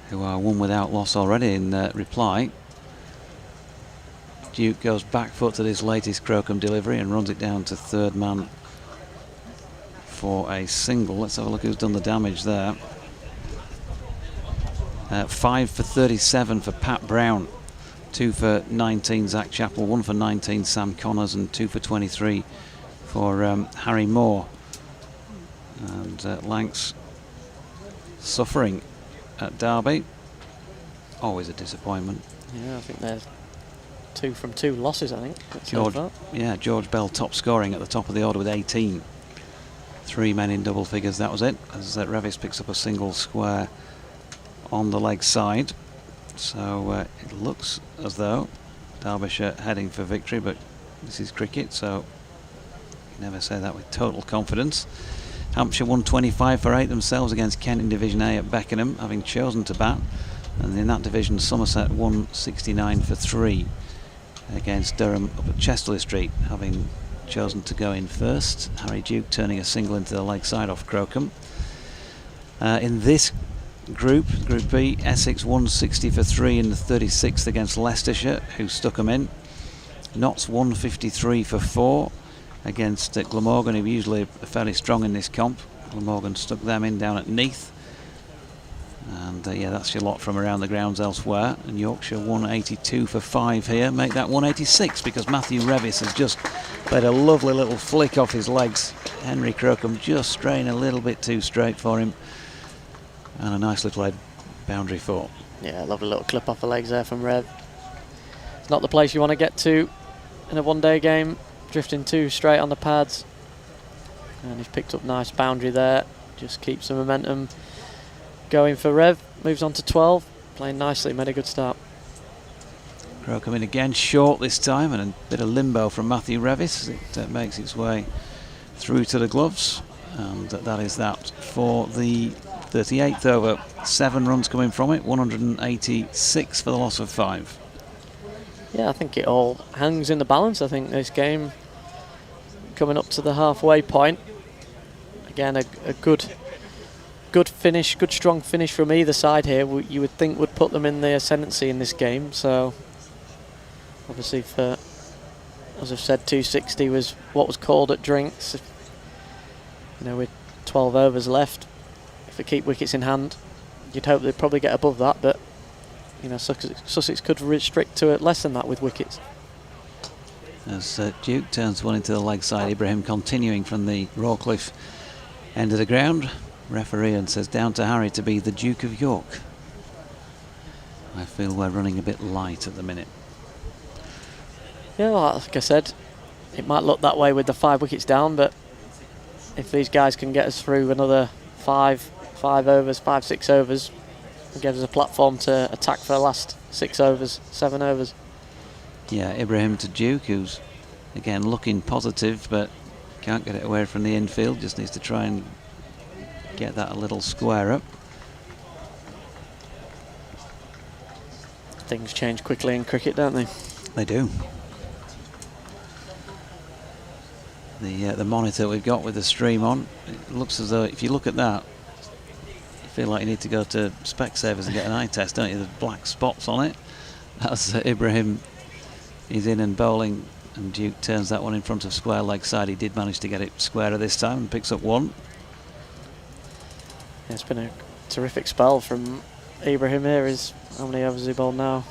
Speaker 1: who are 1 without loss already in reply. Duke goes back foot to this latest Crocombe delivery and runs it down to third man for a single. Let's have a look who's done the damage there. 5 for 37 for Pat Brown, 2 for 19 Zach Chappell, 1 for 19 Sam Connors, and 2 for 23 for Harry Moore. And Lancs suffering at Derby. Always a disappointment.
Speaker 4: Yeah, I think they're 2 from 2 losses, I think.
Speaker 1: George Bell top scoring at the top of the order with 18. 3 men in double figures, that was it, as Revis picks up a single square on the leg side. So it looks as though Derbyshire heading for victory, but this is cricket, so you never say that with total confidence. Hampshire 125 for 8 themselves against Kent in Division A at Beckenham, having chosen to bat. And in that division, Somerset 169 for 3 against Durham up at Chesterley Street, having chosen to go in first. Harry Duke turning a single into the leg side off Crocombe. In this Group B, Essex 160 for 3 in the 36th against Leicestershire, who stuck them in. Notts 153 for 4 against Glamorgan, who usually are fairly strong in this comp. Glamorgan stuck them in down at Neath. And yeah, that's your lot from around the grounds elsewhere. And Yorkshire 182 for 5 here. Make that 186 because Matthew Revis has just played a lovely little flick off his legs. Henry Crocombe just straying a little bit too straight for him. And a nicely played boundary 4.
Speaker 4: Yeah, lovely little clip off the legs there from Rev. It's not the place you want to get to in a one-day game, drifting too straight on the pads. And he's picked up nice boundary there. Just keeps the momentum going for Rev. Moves on to 12. Playing nicely, made a good start.
Speaker 1: Crocombe in again, short this time, and a bit of limbo from Matthew Revis. It makes its way through to the gloves. And that is that for the 38th over. 7 runs coming from it, 186 for the loss of 5.
Speaker 4: Yeah, I think it all hangs in the balance. I think this game coming up to the halfway point. Again, a good finish, good strong finish from either side here. You would think would put them in the ascendancy in this game. So obviously, for, as I've said, 260 was what was called at drinks. You know, with 12 overs left, if they keep wickets in hand, you'd hope they'd probably get above that. But you know, Sussex could restrict to it less than that with wickets.
Speaker 1: As Duke turns one into the leg side, Ibrahim continuing from the Rawcliffe end of the ground. Referee and says down to Harry to be the Duke of York. I feel we're running a bit light at the minute.
Speaker 4: Yeah, well, like I said, it might look that way with the 5 wickets down, but if these guys can get us through another 5 overs, 5-6 overs, and give us a platform to attack for the last 6 overs, 7 overs.
Speaker 1: Yeah, Ibrahim to Duke, who's again looking positive, but can't get it away from the infield. Just needs to try and get that a little square up.
Speaker 4: Things change quickly in cricket, don't they?
Speaker 1: They do. The monitor we've got with the stream on, it looks as though if you look at that, you feel like you need to go to Specsavers and get an eye test, don't you? There's black spots on it. That's Ibrahim. He's in and bowling, and Duke turns that one in front of square leg side. He did manage to get it squarer this time and picks up 1.
Speaker 4: Yeah, it's been a terrific spell from Ibrahim here. How many overs has he bowled now?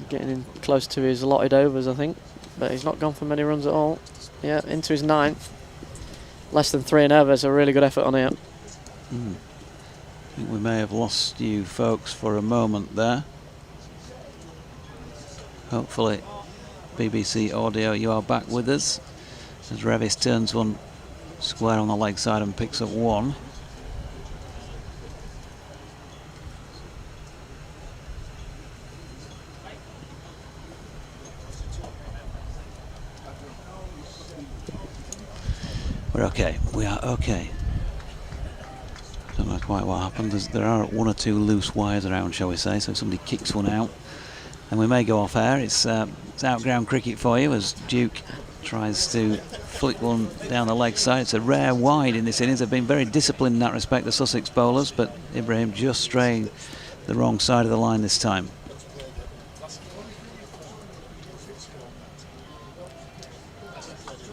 Speaker 4: Getting in close to his allotted overs, I think. But he's not gone for many runs at all. Yeah, into his 9th. Less than 3 an over. It's a really good effort on here.
Speaker 1: I think we may have lost you folks for a moment there. Hopefully, BBC Audio, you are back with us. As Revis turns one square on the leg side and picks up 1. We're okay. We are okay. Don't know quite what happened. There are 1 or 2 loose wires around, shall we say, so somebody kicks one out. And we may go off air. It's outground cricket for you as Duke tries to flick one down the leg side. It's a rare wide in this innings. They've been very disciplined in that respect, the Sussex bowlers, but Ibrahim just straying the wrong side of the line this time.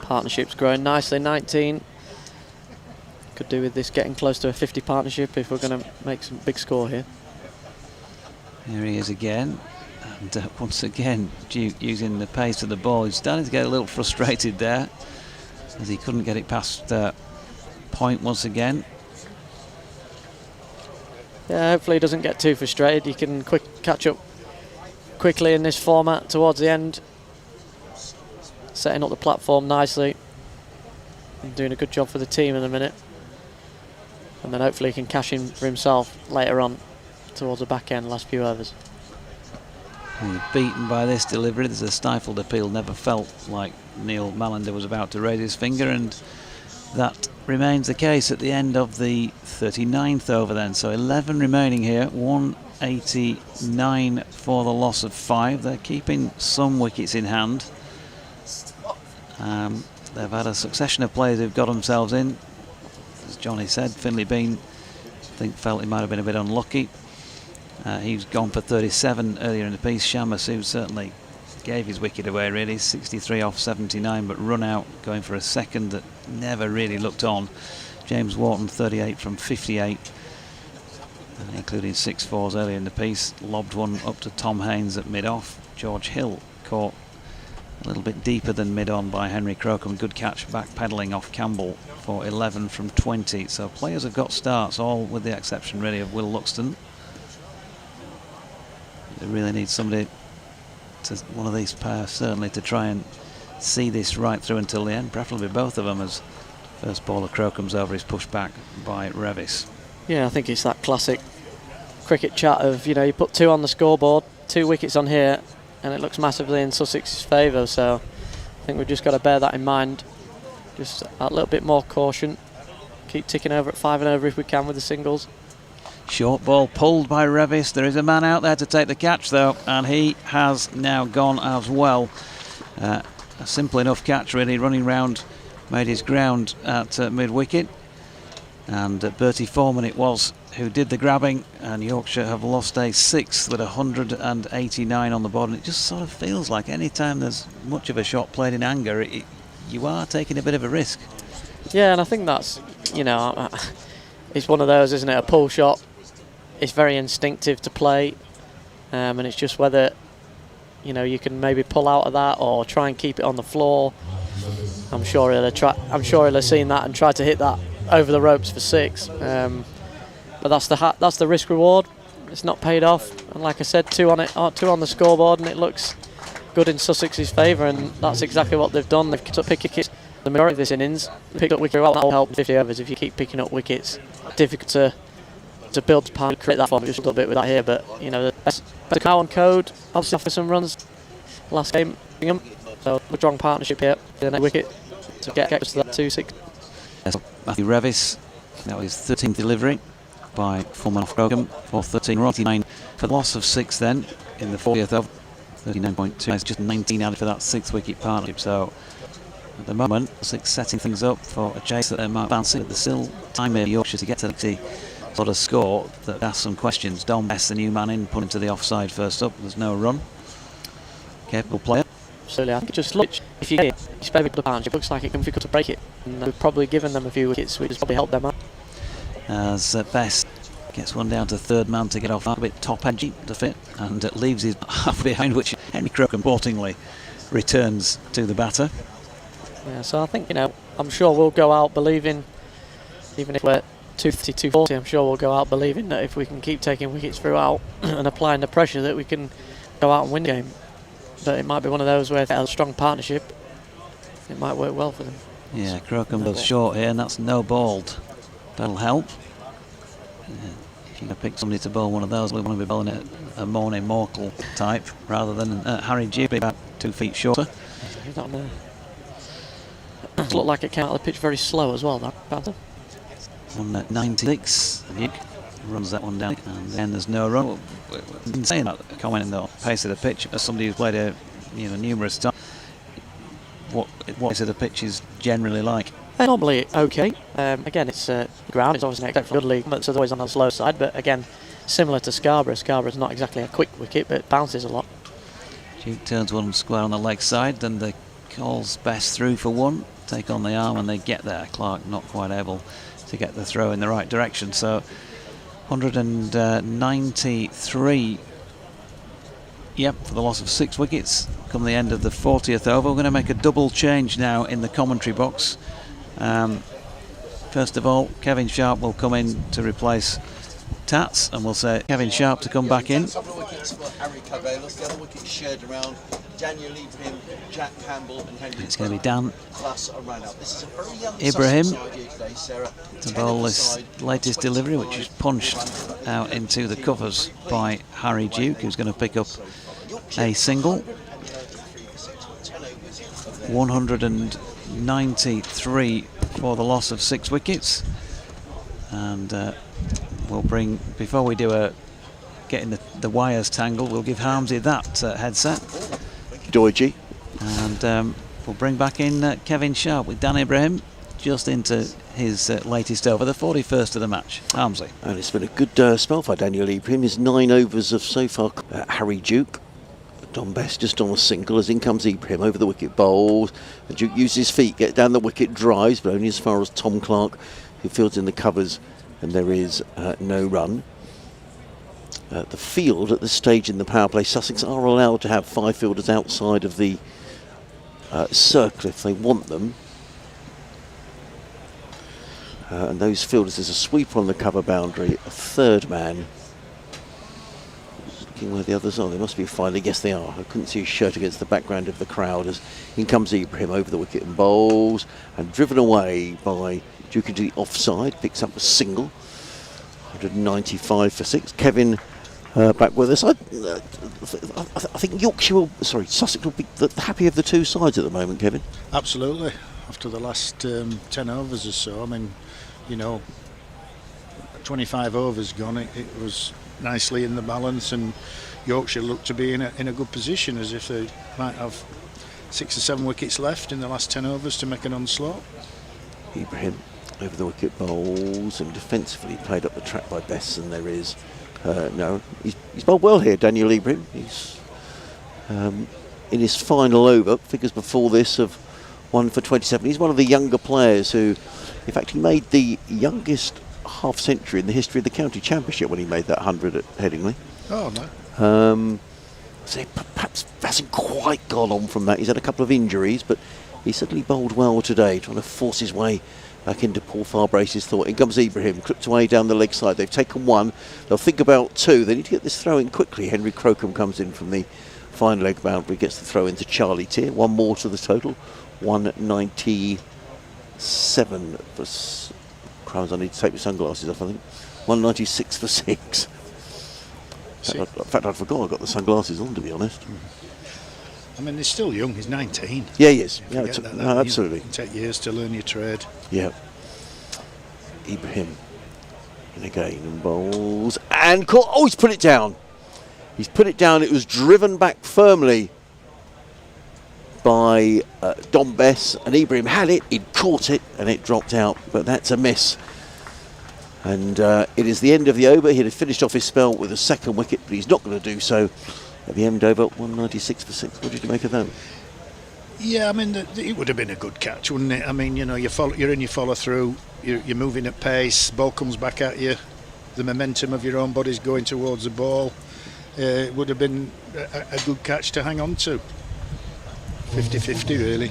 Speaker 4: Partnership's growing nicely, 19. Could do with this getting close to a 50 partnership if we're going to make some big score here.
Speaker 1: Here he is again. And once again, Duke using the pace of the ball. He's starting to get a little frustrated there as he couldn't get it past point once again.
Speaker 4: Yeah, hopefully he doesn't get too frustrated. He can catch up quickly in this format towards the end. Setting up the platform nicely. And doing a good job for the team in a minute. And then hopefully he can cash in for himself later on towards the back end, last few overs.
Speaker 1: Beaten by this delivery. There's a stifled appeal. Never felt like Neil Mallender was about to raise his finger, and that remains the case at the end of the 39th over then. So 11 remaining here, 189 for the loss of 5. They're keeping some wickets in hand. They've had a succession of players who've got themselves in. As Johnny said, Finlay Bean, I think, felt he might have been a bit unlucky. He's gone for 37 earlier in the piece. Shamus, who certainly gave his wicket away, really, 63 off 79, but run out going for a second that never really looked on. James Wharton, 38 from 58, including 6 fours earlier in the piece. Lobbed one up to Tom Haynes at mid-off. George Hill caught a little bit deeper than mid-on by Henry Crocombe. Good catch back pedalling off Campbell for 11 from 20. So players have got starts, all with the exception really of Will Luxton. They really need somebody, one of these pairs certainly, to try and see this right through until the end, preferably both of them, as first ball of Crocombe's over is pushed back by Revis.
Speaker 4: Yeah, I think it's that classic cricket chat of, you put 2 on the scoreboard, 2 wickets on here, and it looks massively in Sussex's favour. So I think we've just got to bear that in mind. Just a little bit more caution. Keep ticking over at 5 and over if we can with the singles.
Speaker 1: Short ball pulled by Revis. There is a man out there to take the catch though, and he has now gone as well. A simple enough catch really, running round, made his ground at mid-wicket. And Bertie Foreman it was who did the grabbing, and Yorkshire have lost a 6th with 189 on the board. And it just sort of feels like any time there's much of a shot played in anger, you are taking a bit of a risk.
Speaker 4: Yeah, and I think that's, it's one of those, isn't it? A pull shot. It's very instinctive to play, and it's just whether you can maybe pull out of that or try and keep it on the floor. I'm sure he'll have seen that and tried to hit that over the ropes for 6. But that's the risk reward. It's not paid off, and like I said, 2 on the scoreboard, and it looks good in Sussex's favour, and that's exactly what they've done. They've picked up wickets the majority of this innings. Picked up wickets. Well, that'll help 50 overs if you keep picking up wickets. Difficult to build to create that form just a little bit with that here, but the best cow on code obviously for some runs last game. So a strong partnership here for the next wicket to get us to that 2-6.
Speaker 1: Yes, Matthew Revis, that was his 13th delivery by Foreman off Crocombe for 13 or 89 for the loss of 6 then in the 40th over 39.2. It's just 19 added for that 6th wicket partnership. So at the moment, 6 setting things up for a chase that they might bounce at the still time here Yorkshire to get to the sort of score that asks some questions. Dom Bess, the new man in, put him to the offside first up. There's no run. Capable player.
Speaker 4: Absolutely, I think just look, if you get his favourite partnership, it looks like it can be difficult to break it. And we've probably given them a few wickets, which has probably helped them out.
Speaker 1: As Bess gets one down to third man to get off, a bit top edgy to fit, and leaves his half behind, which Henry Crocombe importantly returns to the batter.
Speaker 4: Yeah, so I think, I'm sure we'll go out believing, even if we're 250, 240, I'm sure we'll go out believing that if we can keep taking wickets throughout and applying the pressure, that we can go out and win the game. But it might be one of those where a strong partnership, it might work well for them.
Speaker 1: Yeah, Crocombe goes short here, and that's no balled. That'll help. If you can pick somebody to bowl one of those, we want to be bowling it a Morning Morkel type rather than Harry Duby, about 2 feet shorter.
Speaker 4: It looked like it came out of the pitch very slow as well, that batter.
Speaker 1: On at 96, Duke runs that one down, and then there's no run. In saying that, commenting the pace of the pitch, as somebody who's played it numerous times, what pace of the pitch is generally like?
Speaker 4: Normally okay. Again, it's ground. It's obviously except for good league, so it's always on the slow side. But again, similar to Scarborough. Scarborough's not exactly a quick wicket, but it bounces a lot.
Speaker 1: Duke turns one square on the leg side, then the calls Best through for one, take on the arm, and they get there. Clark not quite able to get the throw in the right direction. So 193. Yep, for the loss of 6 wickets. Come the end of the 40th over. We're going to make a double change now in the commentary box. First of all, Kevin Sharp will come in to replace Tats, and we'll say Kevin Sharp to come back in.
Speaker 5: The other wickets shared around Daniel Ibrahim, Jack Campbell and Henry.
Speaker 1: It's going to be Dan
Speaker 5: Plus a run-up. This is a very young
Speaker 1: Ibrahim
Speaker 5: today, Sarah.
Speaker 1: to bowl this latest delivery, which is punched out into the covers by Harry Duke, who's going to pick up a single. 193 for the loss of 6 wickets, and we'll bring, before we do getting the wires tangled, we'll give Harmsy that headset.
Speaker 2: Doigi.
Speaker 1: And We'll bring back in Kevin Sharp with Dan Ibrahim just into his latest over, the 41st of the match. Armsley.
Speaker 2: And it's been a good spell for Daniel Ibrahim. His 9 overs of so far. Harry Duke, Don Best just on a single as in comes Ibrahim over the wicket, bowls. And Duke uses his feet, get down the wicket, drives, but only as far as Tom Clark, who fields in the covers, and there is no run. The field at this stage in the power play, Sussex are allowed to have 5 fielders outside of the circle if they want them. And those fielders, there's a sweeper on the cover boundary, a third man. Looking where the others are, they must be finally, yes they are. I couldn't see his shirt against the background of the crowd as in comes Ibrahim over the wicket and bowls, and driven away by Duke into the offside, picks up a single, 195 for 6. Kevin back with us. I think Sussex will be the happy of the two sides at the moment, Kevin.
Speaker 3: Absolutely. After the last 10 overs or so, I mean, 25 overs gone, it was nicely in the balance, and Yorkshire looked to be in a good position, as if they might have 6 or 7 wickets left in the last 10 overs to make an onslaught.
Speaker 2: Ibrahim over the wicket, bowls, and defensively played up the track by Bess, and there is no. He's bowled well here, Daniel Ibrahim. He's in his final over. Figures before this of 1 for 27. He's one of the younger players who, in fact, he made the youngest half century in the history of the county championship when he made that 100 at Headingley.
Speaker 3: Oh no.
Speaker 2: So perhaps hasn't quite gone on from that. He's had a couple of injuries, but he certainly bowled well today, trying to force his way back into Paul Farbrace's thought. In comes Ibrahim, clipped away down the leg side. They've taken 1. They'll think about 2. They need to get this throw in quickly. Henry Crocombe comes in from the fine leg boundary, gets the throw into Charlie Tier. 1 more to the total. 197 for... Crumbs, I need to take my sunglasses off, I think. 196 for 6. In fact, I'd forgot I got the sunglasses on, to be honest.
Speaker 3: I mean, he's still young. He's 19.
Speaker 2: Yeah, he is. Yeah,
Speaker 3: that,
Speaker 2: absolutely.
Speaker 3: It take years to learn your trade.
Speaker 2: Yeah. Ibrahim. And again, and bowls. And caught. Oh, he's put it down. He's put it down. It was driven back firmly by Don Bess. And Ibrahim had it. He'd caught it. And it dropped out. But that's a miss. And it is the end of the over. He'd have finished off his spell with a second wicket, but he's not going to do so. At the end over, 196 for 6. What did you make of that?
Speaker 3: Yeah, I mean, it would have been a good catch, wouldn't it? I mean, you're in your follow through, you're moving at pace, ball comes back at you, the momentum of your own body's going towards the ball. It would have been a good catch to hang on to. 50-50, really.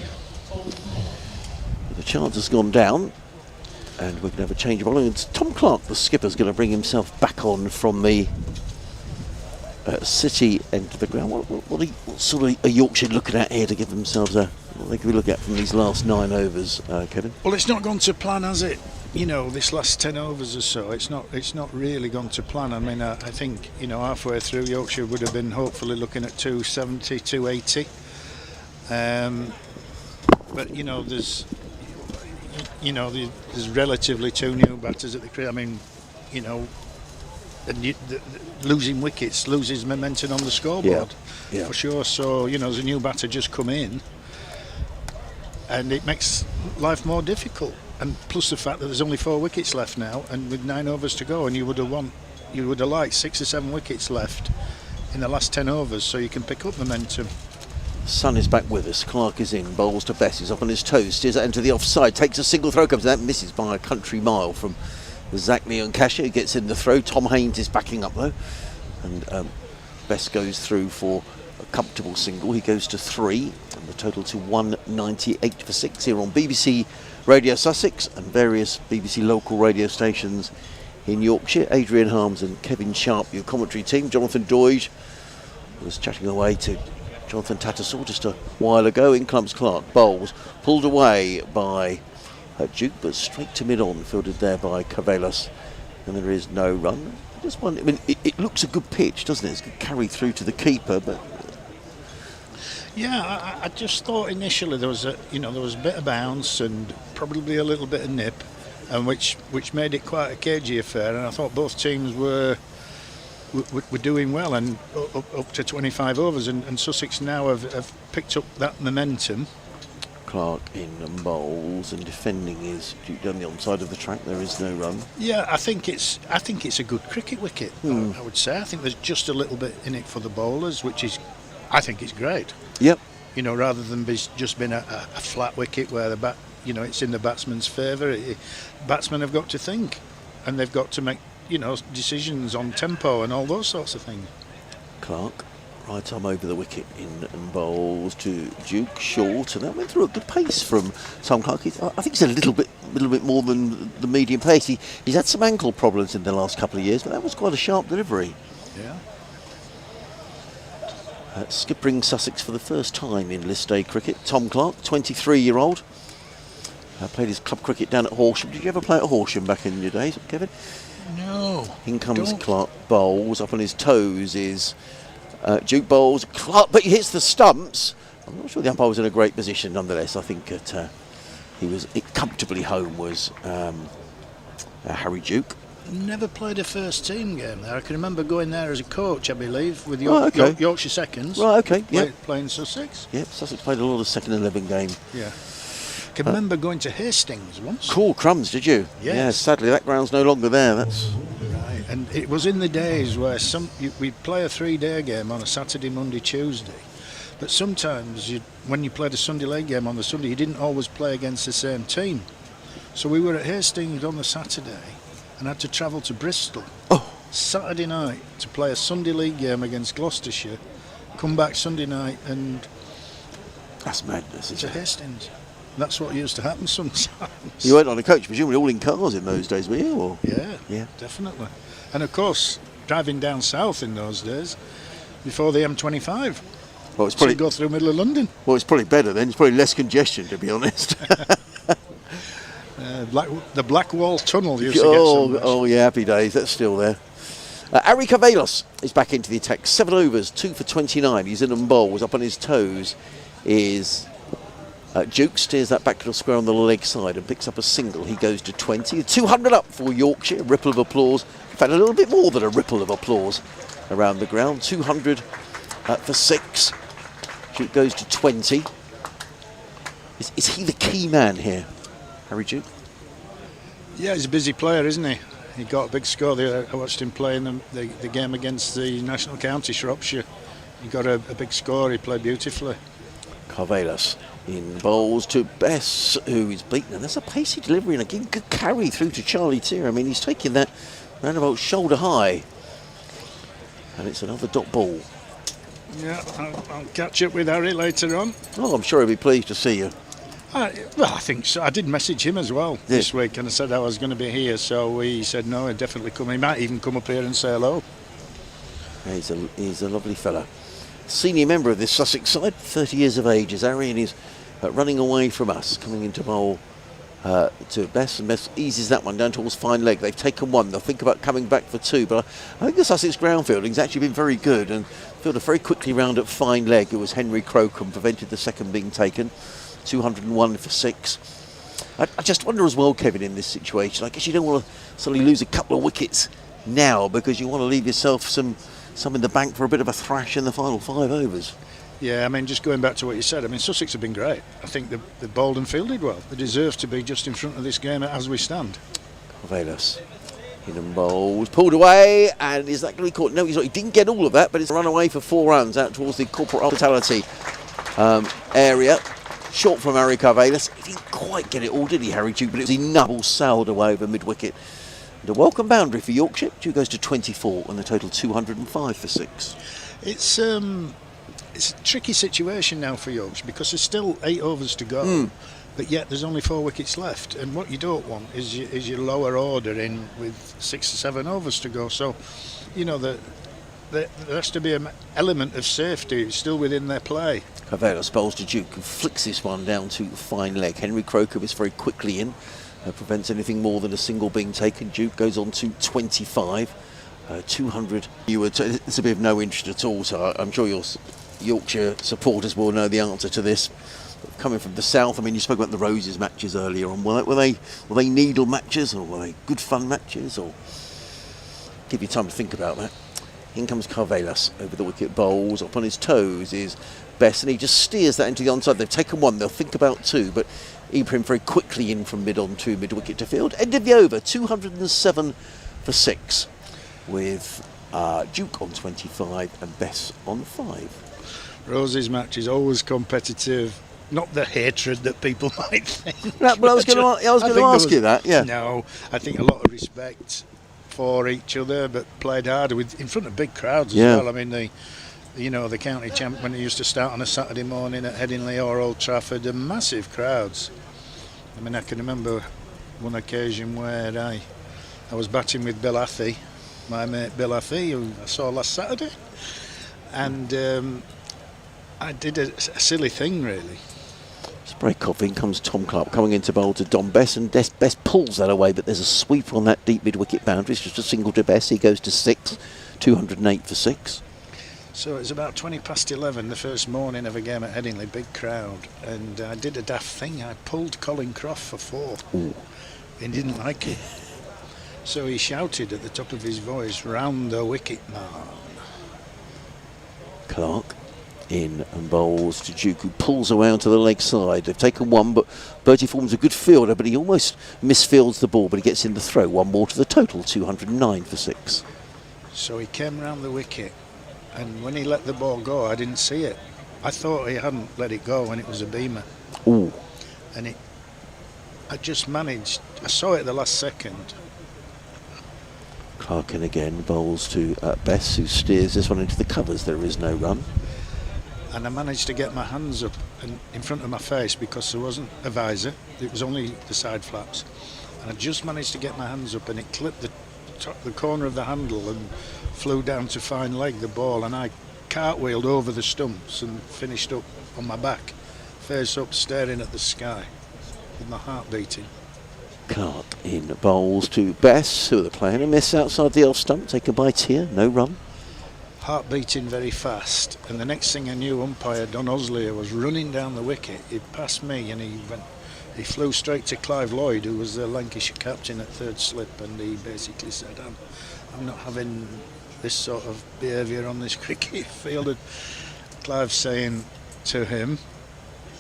Speaker 2: The chance has gone down, and we're going to have a change of bowling. It's Tom Clark, the skipper's going to bring himself back on from the City end of the ground. What sort of are Yorkshire looking at here to give themselves what they could be looking at from these last 9 overs, Kevin?
Speaker 3: Well, it's not gone to plan, has it? This last 10 overs or so, it's not really gone to plan. I mean, I think halfway through, Yorkshire would have been hopefully looking at 270, 280. But there's relatively 2 new batters at the crease. I mean, losing wickets loses momentum on the scoreboard, for sure. So there's a new batter just come in, and it makes life more difficult. And plus the fact that there's only 4 wickets left now, and with 9 overs to go, and you would have liked 6 or 7 wickets left in the last 10 overs, so you can pick up momentum.
Speaker 2: Sun is back with us. Clark is in, bowls to Bess. He's up on his toes, steers that into the offside, takes a single throw, comes that, misses by a country mile from Zach Leoncasha, who gets in the throw. Tom Haynes is backing up though, and Bess goes through for a comfortable single. He goes to 3, and the total to 198 for 6 here on BBC Radio Sussex and various BBC local radio stations in Yorkshire. Adrian Harms and Kevin Sharp, your commentary team. Jonathan Doige was chatting away to Jonathan Tattersall just a while ago. In comes Clark, bowls, pulled away by Duke, but straight to mid-on, fielded there by Carvelos, and there is no run. It looks a good pitch, doesn't it? It's going to carry through to the keeper, but
Speaker 3: yeah, I just thought initially there was a bit of bounce and probably a little bit of nip, and which made it quite a cagey affair. And I thought both teams were doing well, and up to 25 overs, and Sussex now have picked up that momentum.
Speaker 2: Clark in bowls, and defending is down the onside of the track. There is no run.
Speaker 3: Yeah, I think it's a good cricket wicket. I would say. I think there's just a little bit in it for the bowlers, which is, I think it's great.
Speaker 2: Yep.
Speaker 3: You know, rather than just being a flat wicket where it's in the batsman's favour. Batsmen have got to think, and they've got to make decisions on tempo and all those sorts of things.
Speaker 2: Clark, right arm over the wicket in bowls to Duke, short, and that went through a good pace from Tom Clark. I think he's a little bit more than the medium pace. He's had some ankle problems in the last couple of years, but that was quite a sharp delivery.
Speaker 3: Yeah.
Speaker 2: Skippering Sussex for the first time in List A cricket. Tom Clark, 23-year-old. Played his club cricket down at Horsham. Did you ever play at Horsham back in your days, Kevin?
Speaker 3: No.
Speaker 2: In comes Clark, bowls. Up on his toes is Duke, bowls. Clark, but he hits the stumps. I'm not sure the umpire was in a great position nonetheless. I think that he was comfortably home was Harry Duke.
Speaker 3: Never played a first team game there. I can remember going there as a coach, I believe, with Yorkshire Seconds.
Speaker 2: Right, okay, yeah.
Speaker 3: Playing Sussex.
Speaker 2: Yep, Sussex played a lot of second 11 game.
Speaker 3: Yeah. I can remember going to Hastings once.
Speaker 2: Cool crumbs, did you?
Speaker 3: Yes.
Speaker 2: Yeah, sadly that ground's no longer there. That's
Speaker 3: right. And it was in the days where we'd play a 3-day game on a Saturday, Monday, Tuesday. But sometimes when you played a Sunday league game on the Sunday, you didn't always play against the same team. So we were at Hastings on the Saturday and had to travel to Bristol Saturday night to play a Sunday league game against Gloucestershire, come back Sunday night and
Speaker 2: that's madness,
Speaker 3: to
Speaker 2: isn't it?
Speaker 3: Hastings. That's what used to happen sometimes.
Speaker 2: You weren't on a coach, presumably all in cars in those days, were you? Or?
Speaker 3: Yeah, definitely. And of course, driving down south in those days, before the M25.
Speaker 2: Well, it's probably
Speaker 3: go through middle of London.
Speaker 2: Well, it's probably better then. It's probably less congestion, to be honest.
Speaker 3: The Blackwall Tunnel used to get
Speaker 2: Oh, yeah, happy days. That's still there. Ari Cavalos is back into the attack. 7 overs, 2 for 29. He's in and bowls. Up on his toes is Duke. Steers that back to the square on the leg side and picks up a single. He goes to 20. 200 up for Yorkshire. A ripple of applause. In fact, a little bit more than a ripple of applause around the ground. 200 for 6. Duke goes to 20. Is he the key man here, Harry Duke?
Speaker 3: Yeah, he's a busy player, isn't he? He got a big score there. I watched him play in the game against the National County, Shropshire. He got a big score. He played beautifully.
Speaker 2: Carvelas in bowls to Bess, who is beaten. And there's a pacey delivery and again good carry through to Charlie Tier. I mean, he's taking that round about shoulder high. And it's another dot ball.
Speaker 3: Yeah, I'll catch up with Harry later on.
Speaker 2: Oh, I'm sure he'll be pleased to see you.
Speaker 3: I think so. I did message him as well this week, and I said I was going to be here, so he said no, he'd definitely come. He might even come up here and say hello.
Speaker 2: Yeah, he's a lovely fella. Senior member of this Sussex side, 30 years of age, is Harry, and he's running away from us, coming into bowl to Bess, and Bess eases that one down towards fine leg. They've taken one. They'll think about coming back for 2, but I think the Sussex ground fielding's actually been very good, and fielded very quickly round at fine leg. It was Henry Crocombe prevented the second being taken. 201 for 6. I just wonder as well, Kevin, in this situation, I guess you don't want to suddenly lose a couple of wickets now because you want to leave yourself some in the bank for a bit of a thrash in the final 5 overs.
Speaker 3: Yeah, I mean, just going back to what you said, I mean, Sussex have been great. I think they've bowled and fielded well. They deserve to be just in front of this game as we stand.
Speaker 2: Carvelas in and bowls, pulled away, and is that going to be caught? No, he's not. He didn't get all of that, but it's run away for 4 runs out towards the corporate hospitality area. Short from Harry Carvelas. He didn't quite get it all, did he, Harry Duke? But it was enough. All sailed away over mid-wicket. And a welcome boundary for Yorkshire. Duke goes to 24 and the total 205 for 6.
Speaker 3: It's a tricky situation now for Yorkshire because there's still 8 overs to go, but yet there's only 4 wickets left. And what you don't want is your lower order in with 6 or 7 overs to go. So, you know, there has to be an element of safety still within their play.
Speaker 2: Carvelas bowls to Duke and flicks this one down to fine leg. Henry Crocombe is very quickly in. Prevents anything more than a single being taken. Duke goes on to 25. 200. It's a bit of no interest at all, so I'm sure your Yorkshire supporters will know the answer to this. Coming from the south, I mean, you spoke about the Roses matches earlier on. Were they needle matches, or were they good fun matches, or give you time to think about that? In comes Carvelas over the wicket, bowls. Up on his toes is Bess, and he just steers that into the onside. They've taken one, they'll think about two, but Ibrahim very quickly in from mid-on to mid-wicket to field. End of the over, 207 for 6, with Duke on 25 and Bess on 5.
Speaker 3: Rose's match is always competitive. Not the hatred that people might think.
Speaker 2: Well, I was going to ask you that, yeah.
Speaker 3: No, I think a lot of respect for each other, but played harder in front of big crowds as well. I mean, the county champ, when it used to start on a Saturday morning at Headingley or Old Trafford, the massive crowds. I mean, I can remember one occasion where I was batting with Bill Athy, my mate Bill Athy, who I saw last Saturday, and I did a silly thing, really.
Speaker 2: Break off, in comes Tom Clark coming into bowl to Dom Bess, and Bess pulls that away, but there's a sweep on that deep mid-wicket boundary. It's just a single to Bess. He goes to 6, 208 for 6.
Speaker 3: So it's about 20 past 11 the first morning of a game at Headingley, big crowd, and I did a daft thing. I pulled Colin Croft for 4.
Speaker 2: Ooh.
Speaker 3: He didn't like it, so he shouted at the top of his voice, "Round the wicket, man."
Speaker 2: Clark in and bowls to Duke, who pulls away onto the leg side. They've taken one, but Bertie Form's a good fielder, but he almost misfields the ball, but he gets in the throw. One more to the total, 209 for 6.
Speaker 3: So he came round the wicket, and when he let the ball go, I didn't see it. I thought he hadn't let it go when it was a beamer.
Speaker 2: Ooh.
Speaker 3: And I just managed, I saw it at the last second.
Speaker 2: Clark in again, bowls to Bess, who steers this one into the covers. There is no run.
Speaker 3: And I managed to get my hands up and in front of my face because there wasn't a visor, it was only the side flaps. And I just managed to get my hands up, and it clipped the corner of the handle and flew down to fine leg the ball, and I cartwheeled over the stumps and finished up on my back, face up, staring at the sky with my heart beating.
Speaker 2: Clark in bowls to Bess, who are playing a miss outside the off stump. Take a bite here, no run.
Speaker 3: Heart beating very fast, and the next thing I knew, umpire Don Oslier was running down the wicket. He passed me, and he flew straight to Clive Lloyd, who was the Lancashire captain at third slip, and he basically said, I'm not having this sort of behaviour on this cricket field. And Clive saying to him,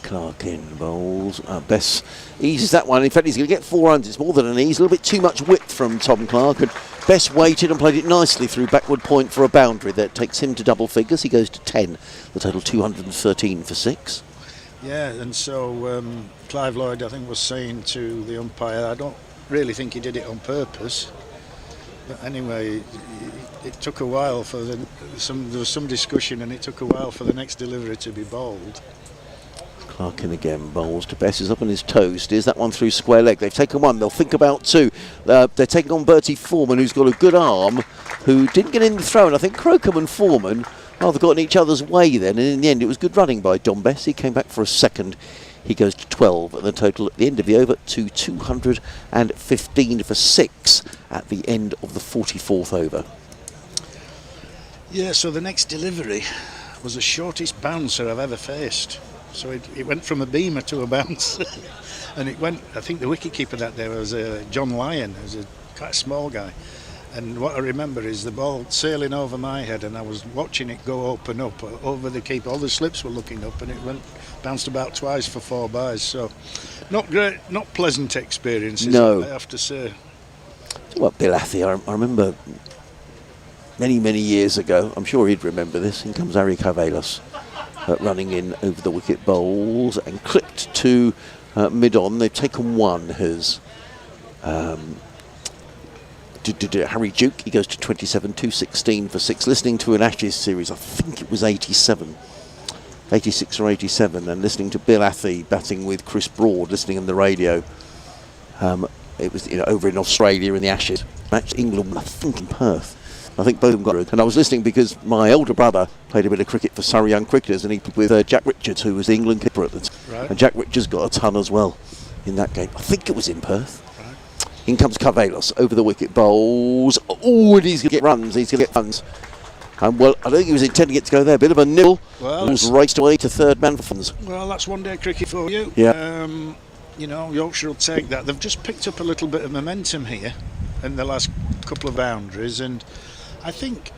Speaker 2: Clark in bowls. Bess eases that one. In fact, he's going to get 4 runs. It's more than an ease. A little bit too much width from Tom Clark. And Bess waited and played it nicely through backward point for a boundary that takes him to double figures. He goes to 10. The total 213 for 6.
Speaker 3: Yeah, and so Clive Lloyd, I think, was saying to the umpire, I don't really think he did it on purpose. But anyway, it took a while for there was some discussion, and it took a while for the next delivery to be bowled.
Speaker 2: Clark in again, bowls to Bess, is up on his toes, steers that one through square leg. They've taken one, they'll think about 2. They're taking on Bertie Foreman, who's got a good arm, who didn't get in the throw, and I think Crocombe and Foreman rather got in each other's way then, and in the end it was good running by Dom Bess. He came back for a second. He goes to 12, and the total at the end of the over to 215 for 6 at the end of the 44th over.
Speaker 3: Yeah, so the next delivery was the shortest bouncer I've ever faced. So it went from a beamer to a bounce, and it went. I think the wicketkeeper that day was John Lyon, who was quite a small guy. And what I remember is the ball sailing over my head, and I was watching it go up and up over the keeper. All the slips were looking up, and it bounced about twice for 4 byes. So not great, not pleasant experiences.
Speaker 2: No,
Speaker 3: I have to say.
Speaker 2: Well, Bill Athy, I remember many years ago. I'm sure he'd remember this. In comes Harry Carvelas. Running in over the wicket, bowls and clipped to mid-on. They've taken one. Harry Duke, he goes to 27, 216 for 6. Listening to an Ashes series, I think it was 86 or 87, and listening to Bill Athy batting with Chris Broad, listening on the radio. It was over in Australia in the Ashes match, England, I think in Perth. I think both of them got it. And I was listening because my older brother played a bit of cricket for Surrey Young Cricketers, and he played with Jack Richards, who was the England keeper at the time.
Speaker 3: Right.
Speaker 2: And Jack Richards got a ton as well in that game. I think it was in Perth. Right. In comes Carvelas over the wicket, bowls. Oh, and he's going to get runs. And well, I don't think he was intending it to go there. Bit of a nibble. Well, was raced away to third man for funds.
Speaker 3: Well, that's one day cricket for you.
Speaker 2: Yeah.
Speaker 3: Yorkshire will take that. They've just picked up a little bit of momentum here in the last couple of boundaries, and I think,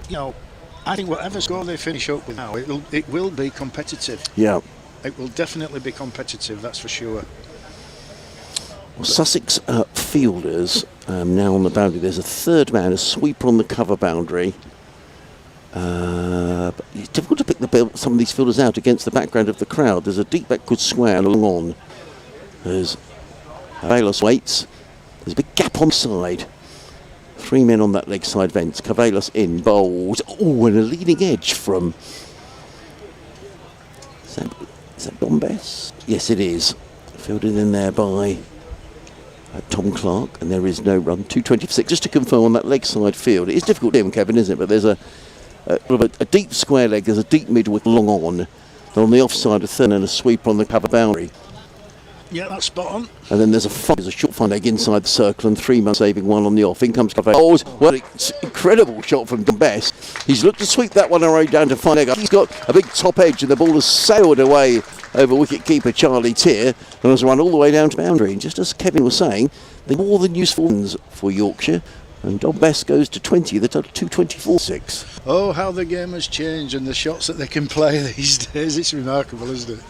Speaker 3: I think whatever score they finish up with now, it will be competitive.
Speaker 2: Yeah.
Speaker 3: It will definitely be competitive, that's for sure.
Speaker 2: Well, Sussex fielders now on the boundary. There's a third man, a sweeper on the cover boundary. But it's difficult to pick some of these fielders out against the background of the crowd. There's a deep backward square along on. There's Carvelos waits. There's a big gap on side. 3 men on that leg side fence. Carvelos in, bowls. Oh, and a leading edge from... Is that Don Bess? Yes, it is. Fielded in there by Tom Clark, and there is no run. 220 for 6. Just to confirm on that leg side field. It is difficult to him, Kevin, isn't it? But there's a deep square leg. There's a deep mid with long on. And on the offside, a third and a sweep on the cover boundary.
Speaker 3: Yeah, that's spot on.
Speaker 2: And then there's a short fine leg inside the circle and 3 men saving one on the off. In comes Carvelos. Oh, what an incredible shot from Don Bess. He's looked to sweep that one away down to fine leg. He's got a big top edge and the ball has sailed away over wicket-keeper Charlie Tier and has run all the way down to boundary. And just as Kevin was saying, they're more than useful ones for Yorkshire. And Don Bess goes to 20, the total 224-6.
Speaker 3: Oh, how the game has changed and the shots that they can play these days. It's remarkable, isn't it?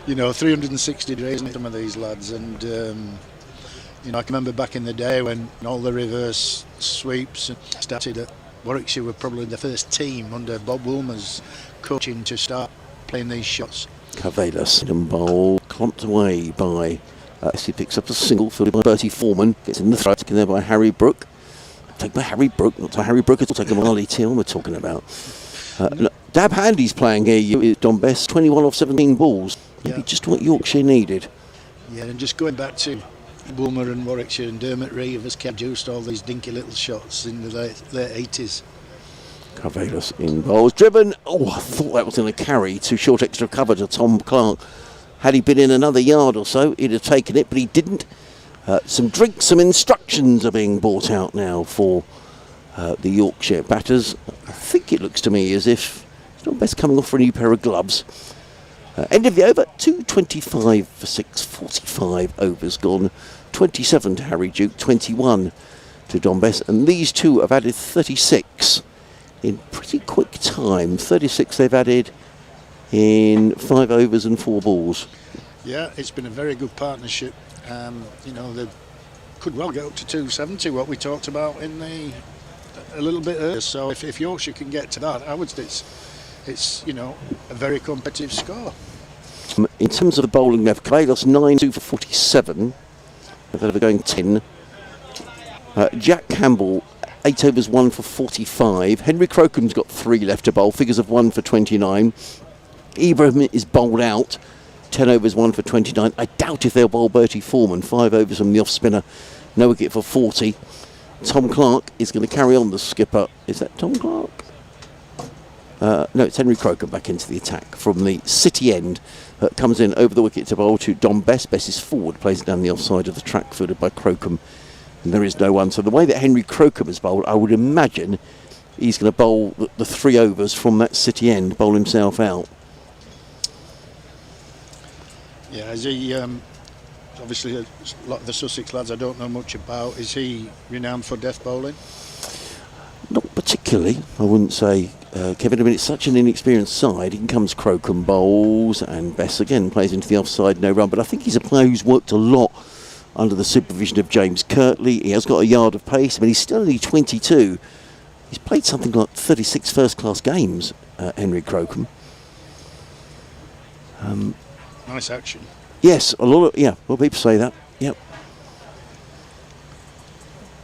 Speaker 3: 360 degrees in some of these lads, and I can remember back in the day when all the reverse sweeps started at Warwickshire. Were probably the first team under Bob Woolmer's coaching to start playing these shots.
Speaker 2: Carvelos and bowl clumped away by he picks up a single fielded by Bertie Foreman, gets in the throw, taken there by Harry Brook. Taken by Harry Brook, not by Harry Brook, it's taken by Ollie Till we're talking about. Dab Handy's playing here, is Don Bess, 21 off 17 balls. Maybe just what Yorkshire needed. Yeah,
Speaker 3: and just going back to Woolmer and Warwickshire, and Dermot Reeve has produced all these dinky little shots in the late 80s.
Speaker 2: Carvelos in bowls, driven. Oh, I thought that was going to carry to short extra cover to Tom Clark. Had he been in another yard or so, he'd have taken it, but he didn't. Some drinks, some instructions are being brought out now for the Yorkshire batters. I think it looks to me as if it's not best coming off for a new pair of gloves. End of the over, 225 for 6, 45 overs gone. 27 to Harry Duke, 21 to Don Bess, and these two have added 36 in pretty quick time. 36 they've added in 5 overs and 4 balls.
Speaker 3: Yeah, it's been a very good partnership. They could well get up to 270, what we talked about a little bit earlier. So if Yorkshire can get to that, I would say it's a very competitive score.
Speaker 2: In terms of the bowling left, Carvelos 9-2 for 47. They're going 10. Jack Campbell 8 overs 1 for 45. Henry Crocombe's got 3 left to bowl. Figures of 1 for 29. Ibrahim is bowled out. 10 overs 1 for 29. I doubt if they'll bowl Bertie Foreman. 5 overs from the off spinner. No wicket for 40. Tom Clark is going to carry on the skipper. Is that Tom Clark? No, it's Henry Crocombe back into the attack from the city end. Comes in over the wicket to bowl to Don Bess. Bess is forward, plays it down the offside of the track, fielded by Crocombe. And there is no one. So the way that Henry Crocombe is bowled, I would imagine he's going to bowl the 3 overs from that city end, bowl himself out.
Speaker 3: Yeah, is he obviously a lot of the Sussex lads I don't know much about. Is he renowned for death bowling?
Speaker 2: Not particularly, I wouldn't say, Kevin. I mean, it's such an inexperienced side. In comes Crocombe bowls, and Bess again plays into the offside, no run. But I think he's a player who's worked a lot under the supervision of James Kirtley. He has got a yard of pace. I mean, he's still only 22. He's played something like 36 first-class games, Henry Crocombe.
Speaker 3: Nice action.
Speaker 2: Yes, a lot of, well, people say that. Yep.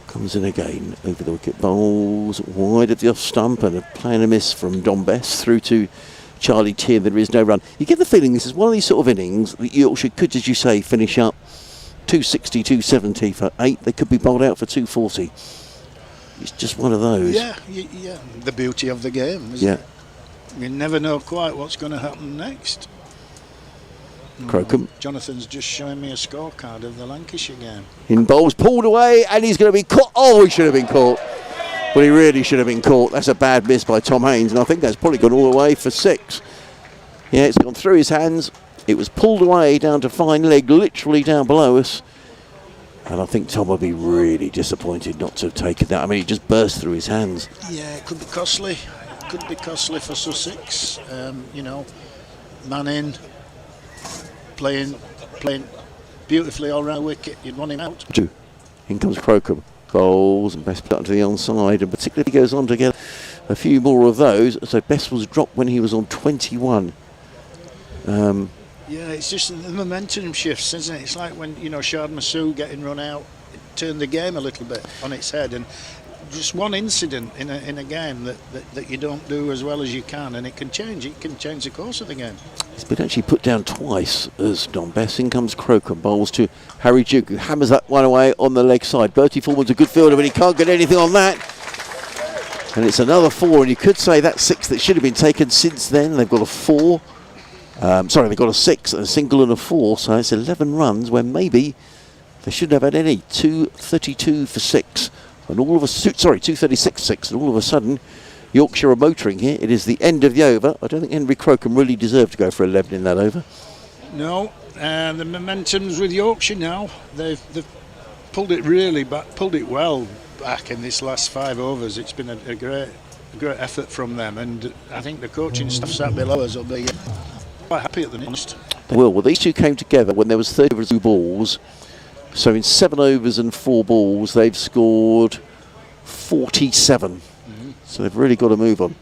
Speaker 2: Comes in again over the wicket, bowls wide of the off stump, and a play and a miss from Don Bess through to Charlie Tier. There is no run. You get the feeling this is one of these sort of innings that Yorkshire could, as you say, finish up 260, 270 for 8. They could be bowled out for 240. It's just one of those.
Speaker 3: Yeah. The beauty of the game, isn't it? You never know quite what's going to happen next.
Speaker 2: Crocombe.
Speaker 3: Jonathan's just showing me a scorecard of the Lancashire game.
Speaker 2: In bowls, pulled away, and he's going to be caught. Oh, he should have been caught. Well, he really should have been caught. That's a bad miss by Tom Haynes, and I think that's probably gone all the way for 6. Yeah, it's gone through his hands. It was pulled away down to fine leg, literally down below us. And I think Tom will be really disappointed not to have taken that. I mean, it just burst through his hands.
Speaker 3: Yeah, it could be costly. could be costly for Sussex. You know, man in, playing beautifully all round the wicket. You'd want him out.
Speaker 2: In comes Crocombe. Bowls and Best put to the onside, and particularly if he goes on to get a few more of those. So Best was dropped when he was on 21.
Speaker 3: Yeah, it's just the momentum shifts, isn't it? It's like when, you know, Shard Masood getting run out, it turned the game a little bit on its head, and just one incident in a game that you don't do as well as you can, and it can change the course of the game.
Speaker 2: He's been actually put down twice as Don Best. In comes Crocombe, bowls to Harry Duke, who hammers that one away on the leg side. Bertie Foreman's a good fielder, but he can't get anything on that. And it's another 4, and you could say that's 6 that should have been taken since then. They've got a 4. They've got a 6, a single and a 4, so it's 11 runs when maybe they shouldn't have had any. 232 for 6, and all of a 236 for 6, and all of a sudden Yorkshire are motoring here. It is the end of the over. I don't think Henry Crocombe really deserved to go for 11 in that over.
Speaker 3: No, the momentum's with Yorkshire now. They've pulled it really back, pulled it well back in this last 5 overs. It's been a great effort from them, and I think the coaching staff sat below us will be quite happy at the next.
Speaker 2: Well, these two came together when there was 32 balls. So in 7 overs and 4 balls, they've scored 47. So they've really got to move on.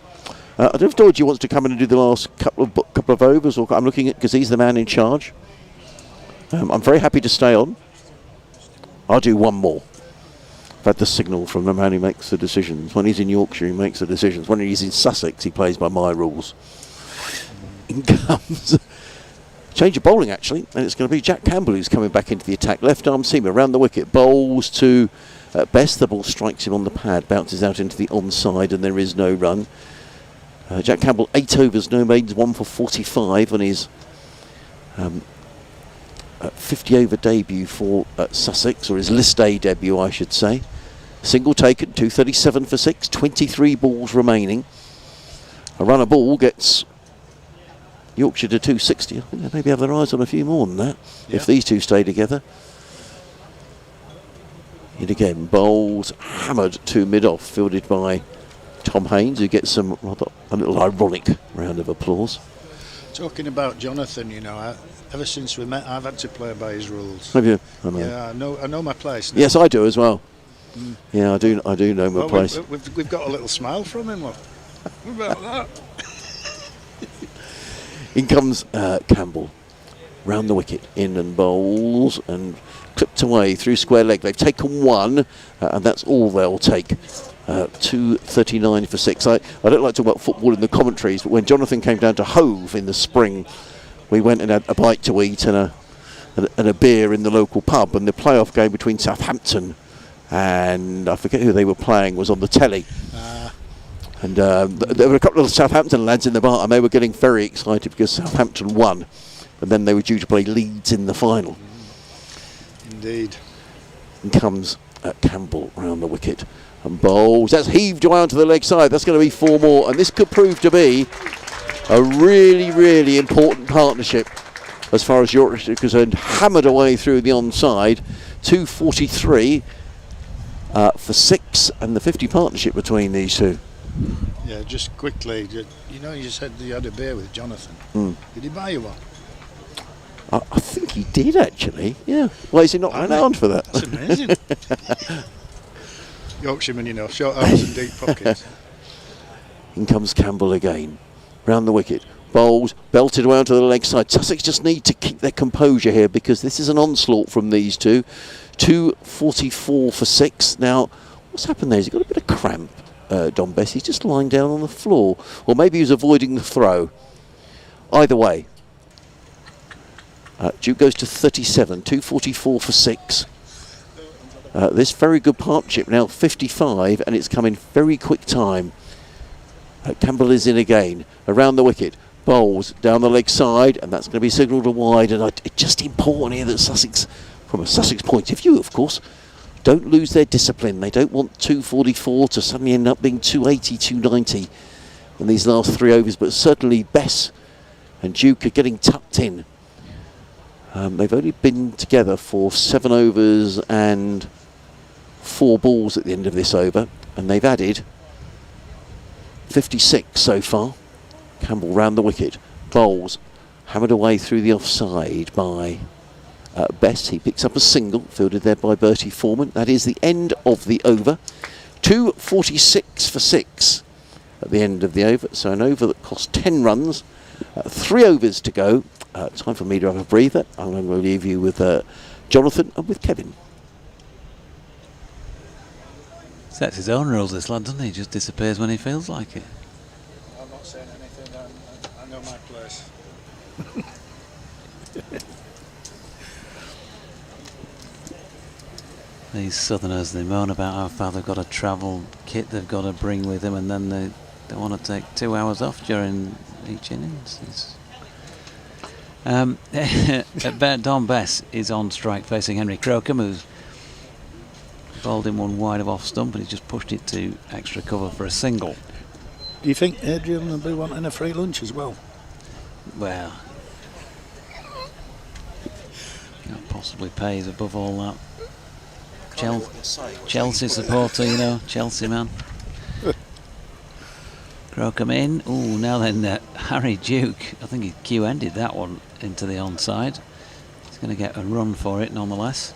Speaker 2: I don't know if Dodgy wants to come in and do the last couple of overs, or I'm looking at, because he's the man in charge. I'm very happy to stay on. I'll do one more. I've had the signal from the man who makes the decisions. When he's in Yorkshire, he makes the decisions. When he's in Sussex, he plays by my rules. In comes change of bowling, actually, and it's going to be Jack Campbell who's coming back into the attack. Left arm seamer around the wicket, bowls to Best. The ball strikes him on the pad, bounces out into the onside, and there is no run. Jack Campbell, 8 overs, no maidens, 1 for 45 on his 50 over debut for Sussex, or his list A debut, I should say. Single taken, 237 for 6, 23 balls remaining. A runner ball gets Yorkshire to 260. I think they maybe have their eyes on a few more than that, if these two stay together. Yet again, bowls hammered to mid-off, fielded by Tom Haynes, who gets a little ironic round of applause.
Speaker 3: Talking about Jonathan, you know, ever since we met, I've had to play by his rules.
Speaker 2: Have you? I know.
Speaker 3: Yeah, I know my place now.
Speaker 2: Yes, I do as well. Yeah, I do know my place.
Speaker 3: We've got a little smile from him, look. What about that?
Speaker 2: In comes Campbell, round the wicket, in and bowls, and clipped away through square leg. They've taken 1, and that's all they'll take. 239 for 6. I don't like to talk about football in the commentaries, but when Jonathan came down to Hove in the spring, we went and had a bite to eat and a beer in the local pub, and the playoff game between Southampton and I forget who they were playing was on the telly. And there were a couple of Southampton lads in the bar, and they were getting very excited because Southampton won, and then they were due to play Leeds in the final.
Speaker 3: Indeed.
Speaker 2: And comes Campbell round the wicket and bowls. That's heaved away onto the leg side. That's going to be 4 more, and this could prove to be a really, really important partnership as far as Yorkshire is concerned. Hammered away through the onside. 243 for 6, and the 50 partnership between these two.
Speaker 3: Yeah, just quickly, you know, you said you had a beer with Jonathan. Did he buy you one?
Speaker 2: I think he did, actually. Yeah. Well, is he not renowned for that?
Speaker 3: That's amazing. Yorkshireman, you know, short arms and deep pockets.
Speaker 2: In comes Campbell again, round the wicket. Bowls, belted around to the leg side. Sussex just need to keep their composure here because this is an onslaught from these two. 244 for 6. Now, what's happened there? He's got a bit of cramp, Don Bess. He's just lying down on the floor. Or maybe he was avoiding the throw. Either way, Duke goes to 37, 244 for 6. This very good partnership now 55, and it's come in very quick time. Campbell is in again, around the wicket, bowls down the leg side, and that's going to be signalled wide. And it's just important here that Sussex, from a Sussex point of view, of course, don't lose their discipline. They don't want 244 to suddenly end up being 280, 290 in these last 3 overs, but certainly Bess and Duke are getting tucked in. They've only been together for 7 overs and 4 balls at the end of this over, and they've added 56 so far. Campbell round the wicket, bowls, hammered away through the offside by Best. He picks up a single, fielded there by Bertie Foreman. That is the end of the over. 2:46 for 6 at the end of the over. So an over that cost 10 runs. 3 overs to go. Time for me to have a breather. I'm going to leave you with Jonathan and with Kevin.
Speaker 1: Sets his own rules, this lad, doesn't he? He just disappears when he feels like it.
Speaker 3: I'm not saying anything. I know my place.
Speaker 1: These Southerners, they moan about how far they've got to travel, kit they've got to bring with them, and then they want to take 2 hours off during each innings. Don Bess is on strike facing Henry Crocombe, who's bowled him one wide of off stump, but he's just pushed it to extra cover for a single.
Speaker 3: Do you think Adrian will be wanting a free lunch as well?
Speaker 1: Well, can't possibly pay is above all that. Chelsea supporter, you know, Chelsea man. Crocombe in. Ooh, now then, Harry Duke. I think he Q-ended that one into the onside. He's going to get a run for it, nonetheless.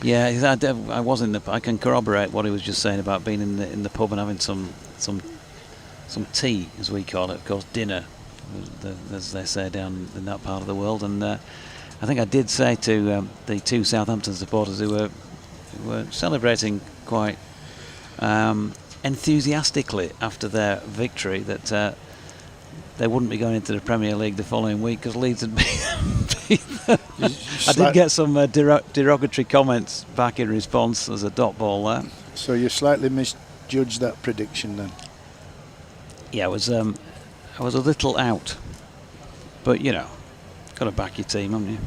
Speaker 1: Yeah, I was in the. I can corroborate what he was just saying about being in the pub and having some tea, as we call it, of course, dinner, as they say down in that part of the world. And I think I did say to the 2 Southampton supporters who were celebrating quite enthusiastically after their victory that they wouldn't be going into the Premier League the following week because Leeds had beat them. I did get some derogatory comments back in response as a dot ball there.
Speaker 3: So you slightly misjudged that prediction then?
Speaker 1: Yeah, I was a little out, but you know, got to back your team, haven't you?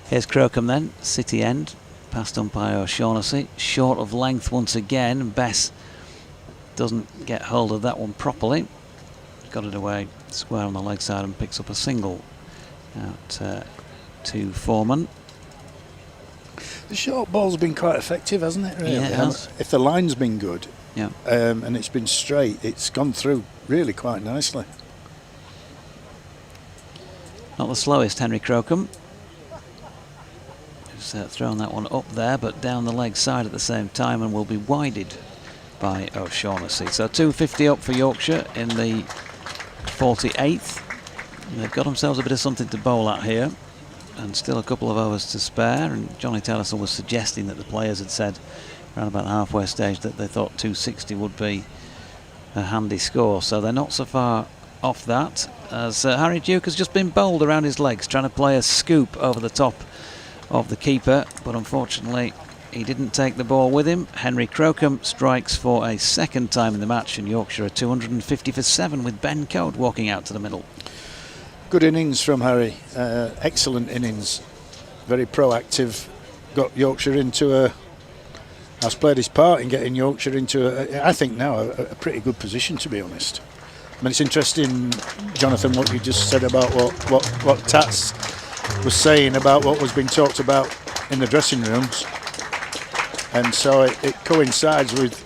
Speaker 1: Here's Crocombe then, City end, past umpire O'Shaughnessy, short of length once again. Bess doesn't get hold of that one properly. Got it away square on the leg side and picks up a single out to Foreman.
Speaker 3: The short ball's been quite effective, hasn't it? Really?
Speaker 1: Yeah, it has.
Speaker 3: If the line's been good,
Speaker 1: yeah,
Speaker 3: and it's been straight, it's gone through really quite nicely.
Speaker 1: Not the slowest, Henry Crocombe. Thrown that one up there, but down the leg side at the same time, and will be wided by O'Shaughnessy. So 250 up for Yorkshire in the 48th. They've got themselves a bit of something to bowl at here, and still a couple of overs to spare. And Johnny Tellison was suggesting that the players had said around about the halfway stage that they thought 260 would be a handy score. So they're not so far off that, as Harry Duke has just been bowled around his legs, trying to play a scoop over the top of the keeper, but unfortunately he didn't take the ball with him. Henry Crocombe strikes for a second time in the match, and Yorkshire are 250 for 7 with Ben Coad walking out to the middle.
Speaker 3: Good innings from Harry, excellent innings, very proactive, got Yorkshire into has played his part in getting Yorkshire into I think now a pretty good position, to be honest. I mean, it's interesting, Jonathan, what you just said about what Tats was saying about what was being talked about in the dressing rooms, and so it coincides with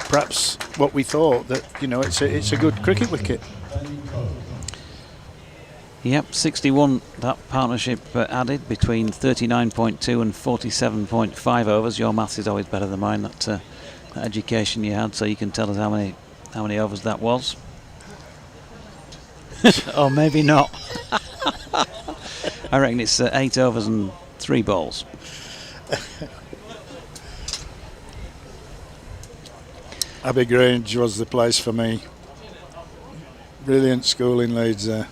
Speaker 3: perhaps what we thought, that, you know, it's a good cricket wicket.
Speaker 1: Yep, 61 that partnership added between 39.2 and 47.5 overs. Your maths is always better than mine, that education you had, so you can tell us how many overs that was. Or maybe not. I reckon it's 8 overs and 3 balls.
Speaker 3: Abbey Grange was the place for me. Brilliant school in Leeds there.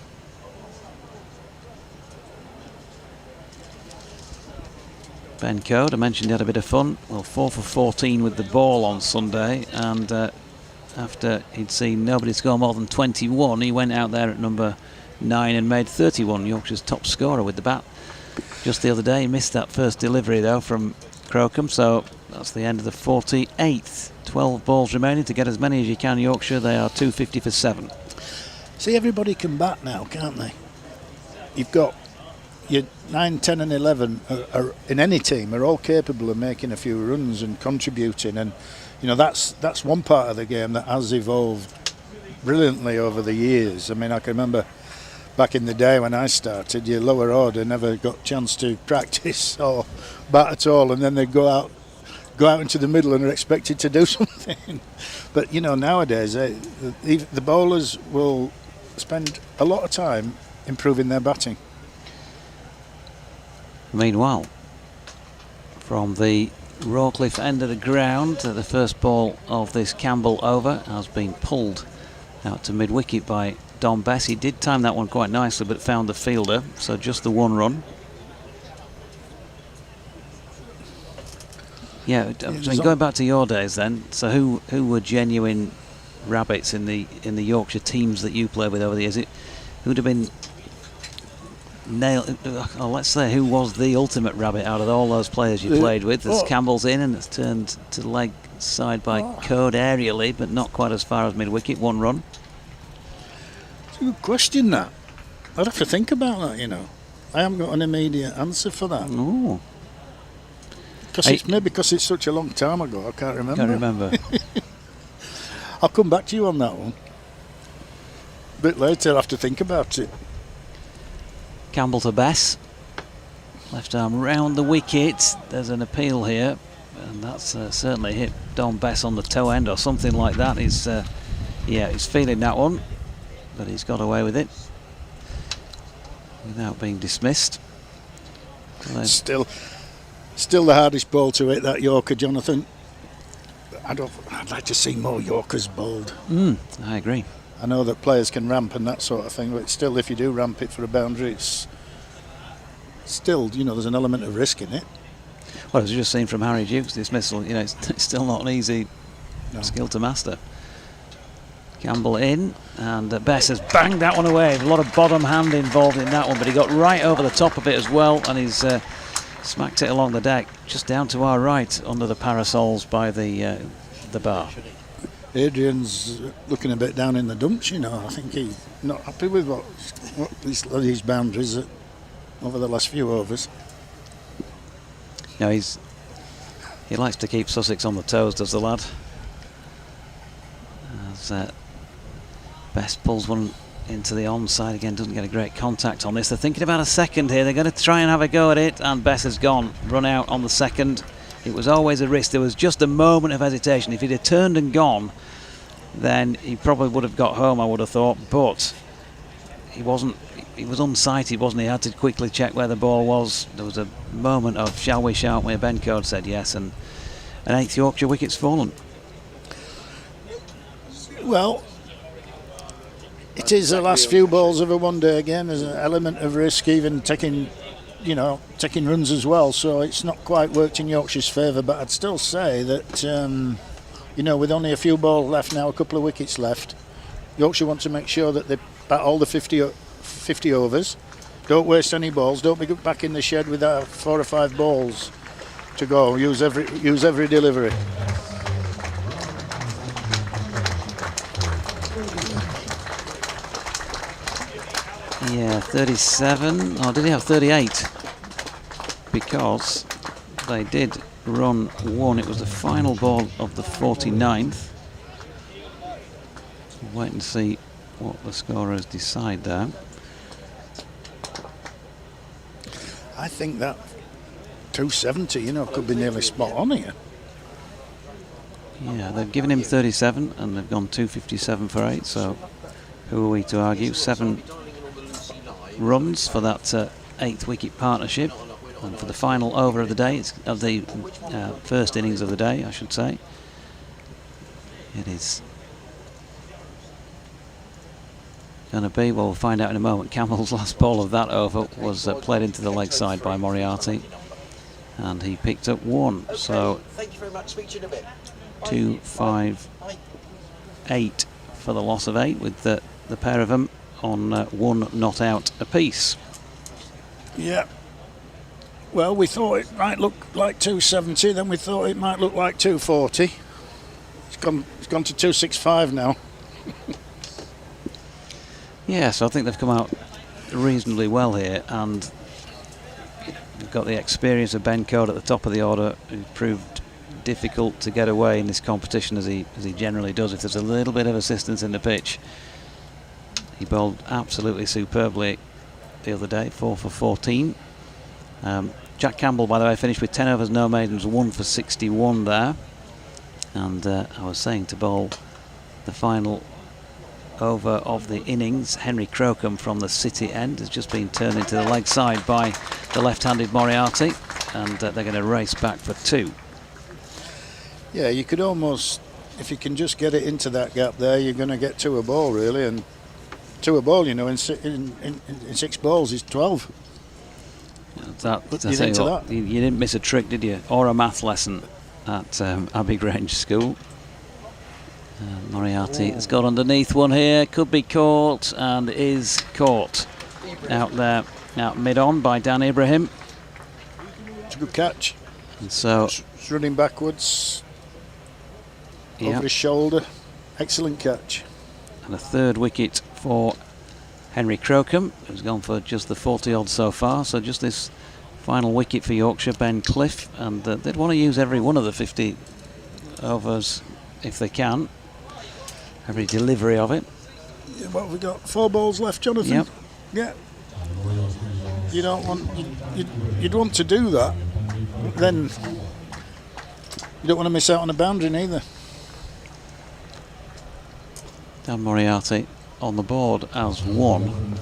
Speaker 1: Ben Coad, I mentioned he had a bit of fun. Well, 4 for 14 with the ball on Sunday, and after he'd seen nobody score more than 21, he went out there at number 9 and made 31, Yorkshire's top scorer with the bat. Just the other day, he missed that first delivery though from Crocombe, so that's the end of the 48th. 12 balls remaining to get as many as you can, Yorkshire. They are 250 for 7.
Speaker 3: See, everybody can bat now, can't they? You've got your 9, 10 and 11 are in any team are all capable of making a few runs and contributing, and that's one part of the game that has evolved brilliantly over the years. I mean, I can remember back in the day when I started, your lower order never got a chance to practice or bat at all, and then they'd go out into the middle and are expected to do something. But nowadays the bowlers will spend a lot of time improving their batting.
Speaker 1: Meanwhile, from the Rawcliffe end of the ground, the first ball of this Campbell over has been pulled out to mid-wicket by Don Bess. He did time that one quite nicely, but found the fielder, so just the one run. Yeah, I mean, going back to your days then, so who were genuine rabbits in the Yorkshire teams that you played with over the years? Who'd have been let's say who was the ultimate rabbit out of all those players you played with? As Campbell's in and it's turned to the leg side by Code aerially, but not quite as far as mid-wicket, one run.
Speaker 3: It's a good question, that. I'd have to think about that, I haven't got an immediate answer for that.
Speaker 1: Oh.
Speaker 3: Maybe because it's such a long time ago, I can't remember. I'll come back to you on that one. A bit later, I'll have to think about it.
Speaker 1: Campbell to Bess. Left arm round the wicket. There's an appeal here, and that's certainly hit Don Bess on the toe end or something like that. He's feeling that one, but he's got away with it without being dismissed.
Speaker 3: Still the hardest ball to hit, that Yorker, Jonathan. I'd like to see more Yorkers bowled.
Speaker 1: I agree.
Speaker 3: I know that players can ramp and that sort of thing, but still, if you do ramp it for a boundary, it's still, there's an element of risk in it.
Speaker 1: Well, as you just seen from Harry Duke's dismissal, it's still not an easy skill to master. Campbell in, and Bess has banged that one away. A lot of bottom hand involved in that one, but he got right over the top of it as well, and he's smacked it along the deck, just down to our right, under the parasols by the bar.
Speaker 3: Adrian's looking a bit down in the dumps, I think he's not happy with what these boundaries over the last few overs.
Speaker 1: No, he likes to keep Sussex on the toes, does the lad. As Bess pulls one into the onside again, doesn't get a great contact on this. They're thinking about a second here. They're going to try and have a go at it, and Bess has gone, run out on the second. It was always a risk. There was just a moment of hesitation. If he'd have turned and gone, then he probably would have got home, I would have thought, but he wasn't. He was unsighted, wasn't he? He had to quickly check where the ball was. There was a moment of shall we, shan't we? Ben Code said yes, and an 8th Yorkshire wicket's fallen.
Speaker 3: Well, it is the last few balls of a one-day game. There's an element of risk, even taking runs as well. So it's not quite worked in Yorkshire's favour. But I'd still say that, with only a few balls left now, a couple of wickets left, Yorkshire want to make sure that they bat all the 50 overs. Don't waste any balls. Don't be back in the shed with 4 or 5 balls to go. Use every delivery.
Speaker 1: Yeah, 37. Oh, did he have 38? Because they did run one. It was the final ball of the 49th. We'll wait and see what the scorers decide there.
Speaker 3: I think that 270, could be nearly spot on here.
Speaker 1: Yeah, they've given him 37 and they've gone 257 for 8. So who are we to argue? 7 runs for that 8th wicket partnership, and for the final over of the day, of the first innings of the day, I should say. It is going to be, well, we'll find out in a moment. Campbell's last ball of that over was played into the leg side by Moriarty, and he picked up 1. So 2-5-8 for the loss of 8, with the pair of them on 1 not out apiece.
Speaker 3: Yeah. Well, we thought it might look like 270, then we thought it might look like 240. It's gone to 265 now.
Speaker 1: Yeah, so I think they've come out reasonably well here, and You've got the experience of Ben Code at the top of the order, who proved difficult to get away in this competition as he generally does if there's a little bit of assistance in the pitch. He bowled absolutely superbly the other day, 4 for 14. Jack Campbell, by the way, finished with 10 overs, no maidens, 1 for 61 there. And I was saying to bowl the final over of the innings, Henry Crocombe from the City end has just been turned into the leg side by the left-handed Moriarty, and they're going to race back for 2.
Speaker 3: Yeah, you could almost, if you can just get it into that gap there, you're going to get 2 a ball really, and 2 a ball, you know, in 6 balls is 12.
Speaker 1: You didn't miss a trick, did you? Or a math lesson at Abbey Grange School. Moriarty has got underneath one here, could be caught, and is caught out there, out mid-on by Dan Ibrahim.
Speaker 3: It's a good catch.
Speaker 1: And so
Speaker 3: it's running backwards, over his shoulder. Excellent catch.
Speaker 1: And a 3rd wicket for Henry Crocombe, who's gone for just the 40-odd so far. So just this final wicket for Yorkshire, Ben Cliff, and they'd want to use every one of the 50 overs if they can. Every delivery of it.
Speaker 3: Yeah, what have we got? 4 balls left, Jonathan?
Speaker 1: Yep.
Speaker 3: Yeah. You don't want... You'd want to do that. Then you don't want to miss out on a boundary neither.
Speaker 1: Dan Moriarty on the board as 1.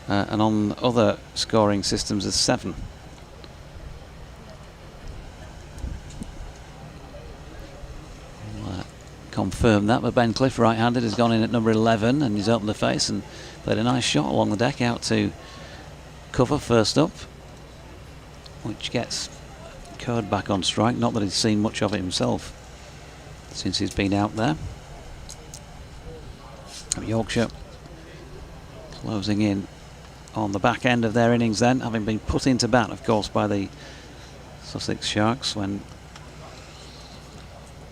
Speaker 1: And on other scoring systems as 7. Confirm that, but Ben Cliff, right-handed, has gone in at number 11 and he's opened the face and played a nice shot along the deck out to cover first up, which gets Code back on strike. Not that he's seen much of it himself since he's been out there. Yorkshire closing in on the back end of their innings then, having been put into bat, of course, by the Sussex Sharks when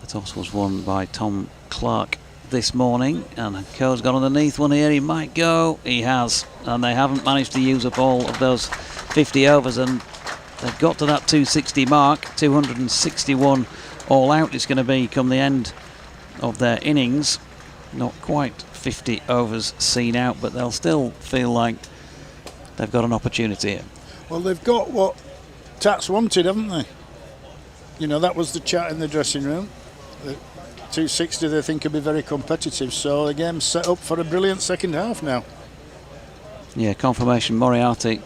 Speaker 1: the toss was won by Tom Clark this morning. And Coe's got underneath one here. He might go. He has. And they haven't managed to use up all of those 50 overs, and they've got to that 260 mark. 261 all out it's going to be come the end of their innings. Not quite 50 overs seen out, but they'll still feel like they've got an opportunity here.
Speaker 3: Well, they've got what Tats wanted, haven't they? You know, that was the chat in the dressing room. The 260 they think will be very competitive, so the game's set up for a brilliant second half now.
Speaker 1: Yeah, confirmation. Moriarty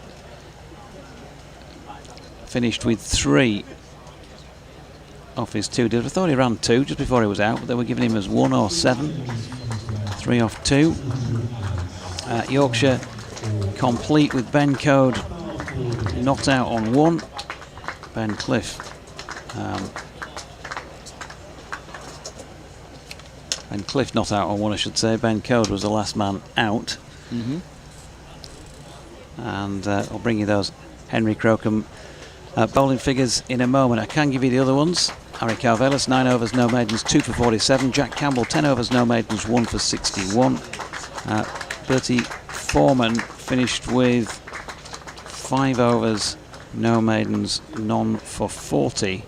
Speaker 1: finished with 3 off his 2. I thought he ran 2 just before he was out, but they were giving him as 1 or 7. 3 off 2. Yorkshire complete with Ben Code not out on 1. Ben Cliff Ben Cliff not out on 1, I should say. Ben Code was the last man out. And I'll bring you those Henry Crocombe bowling figures in a moment. I can give you the other ones. Harry Carvelis, 9 overs, no maidens, 2 for 47. Jack Campbell, 10 overs, no maidens, 1 for 61. Bertie Foreman finished with 5 overs, no maidens, none for 40.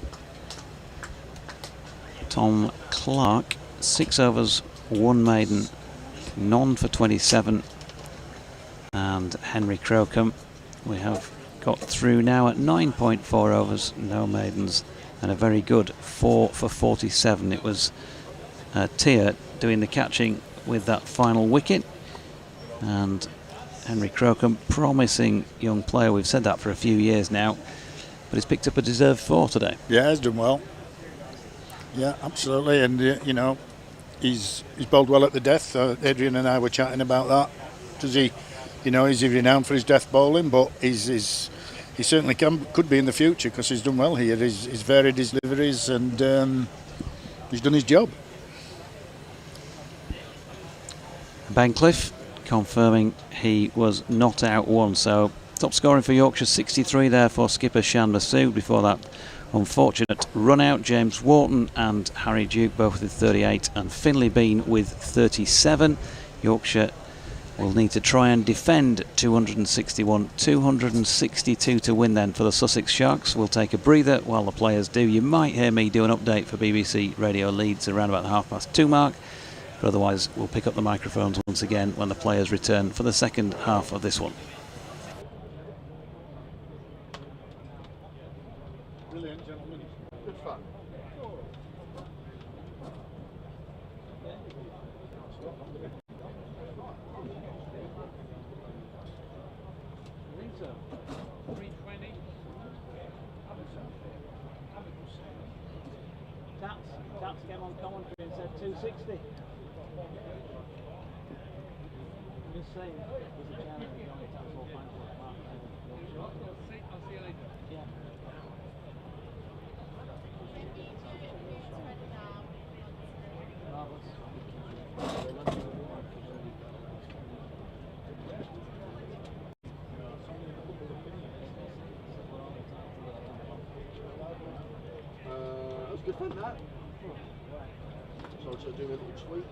Speaker 1: Tom Clark, 6 overs, 1 maiden, none for 27. And Henry Crocombe, we have got through now at 9.4 overs, no maidens, and a very good 4 for 47. It was Tia doing the catching with that final wicket, and Henry Crocombe, promising young player. We've said that for a few years now, but he's picked up a deserved 4 today.
Speaker 3: Yeah, he's done well. Yeah, absolutely, and you know, he's bowled well at the death. Adrian and I were chatting about that. Does he, you know, is he renowned for his death bowling? But he certainly could be in the future, because he's done well here. He's varied his deliveries, and he's done his job.
Speaker 1: Ben Cliff confirming he was not out 1, so top scoring for Yorkshire, 63 there for skipper Shan Masood. Before that, unfortunate run out, James Wharton and Harry Duke both with 38, and Finlay Bean with 37. Yorkshire will need to try and defend 261, 262 to win then for the Sussex Sharks. We'll take a breather while the players do. You might hear me do an update for BBC Radio Leeds around about the 2:30 mark, but otherwise we'll pick up the microphones once again when the players return for the second half of this one.
Speaker 3: Brilliant, gentlemen. Good fun.
Speaker 1: Taps came on commentary and said 260. Just saying, there's a chance we're going to taps all fine for Mark. I'll see you later. Yeah.
Speaker 3: That was good fun, that. So to do a little tweet.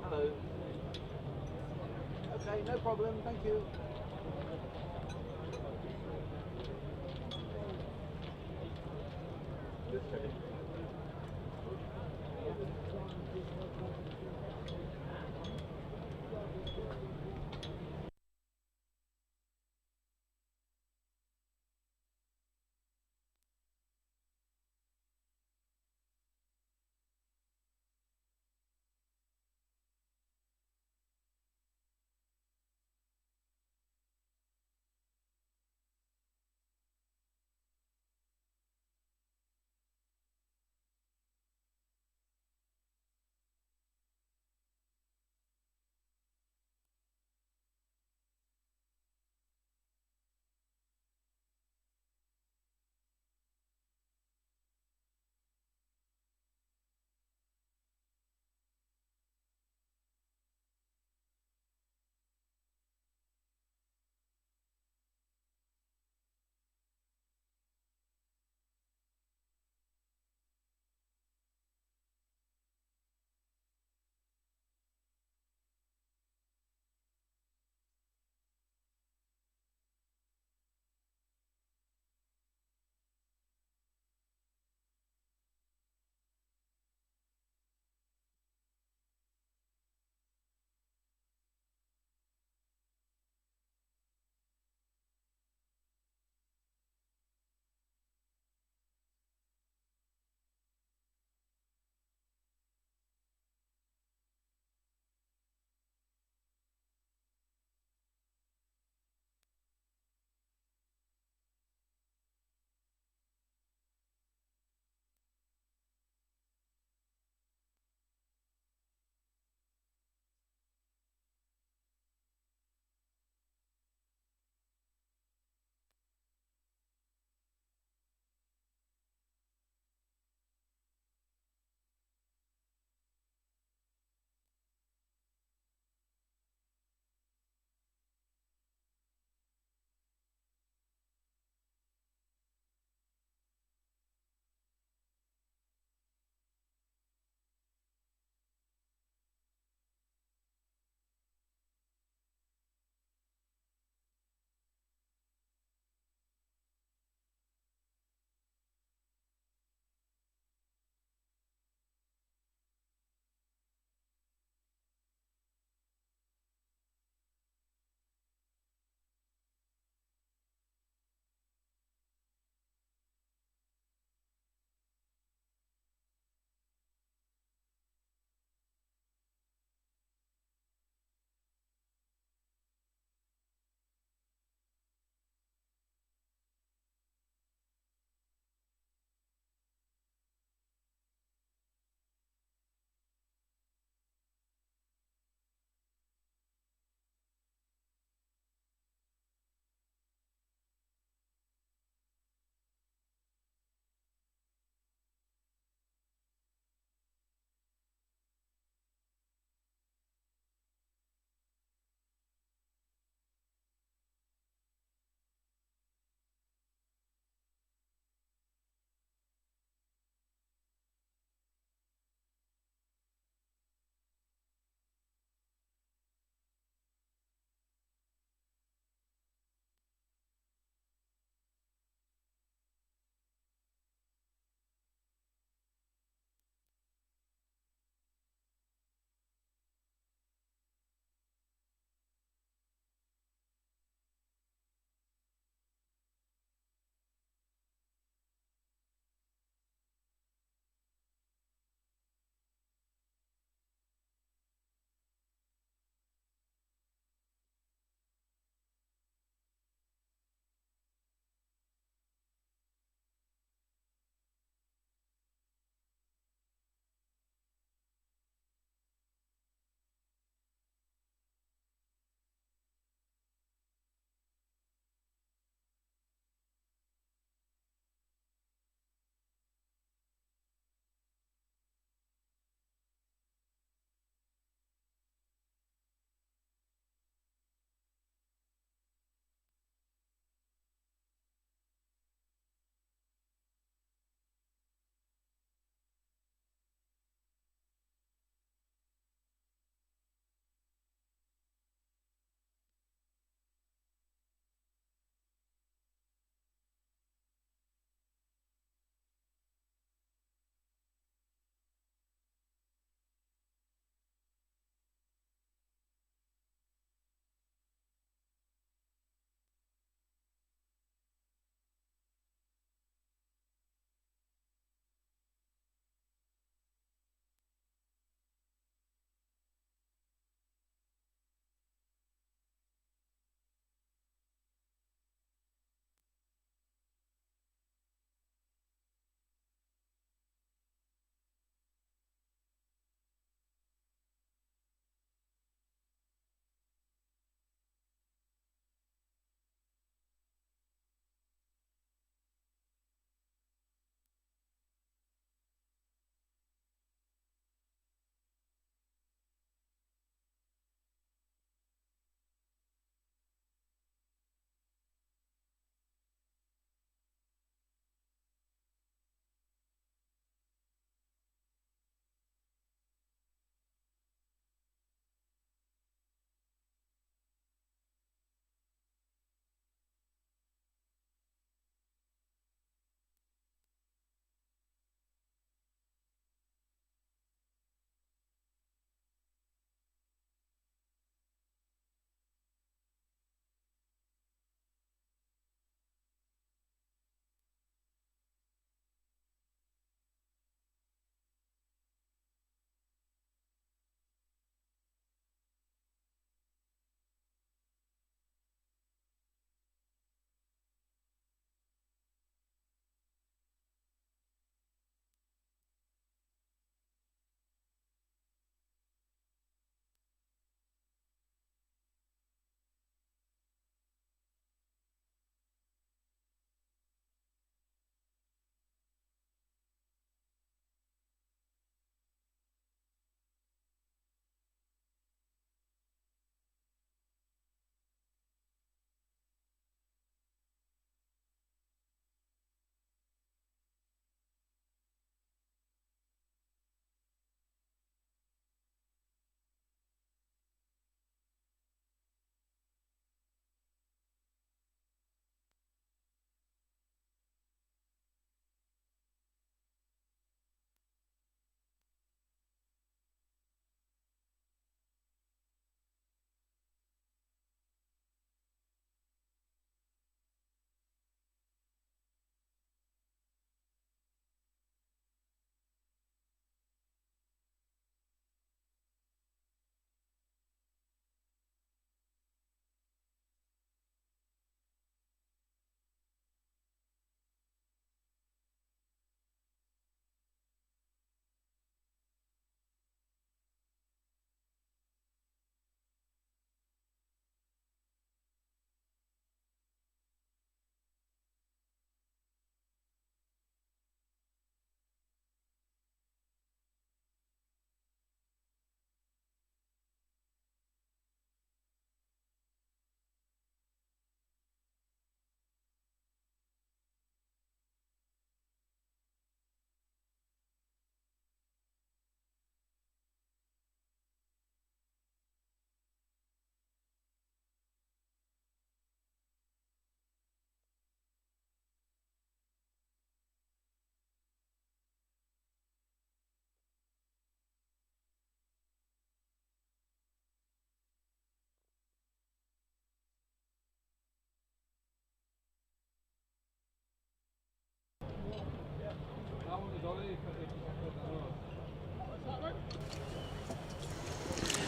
Speaker 5: Hello. Okay, no problem, thank you.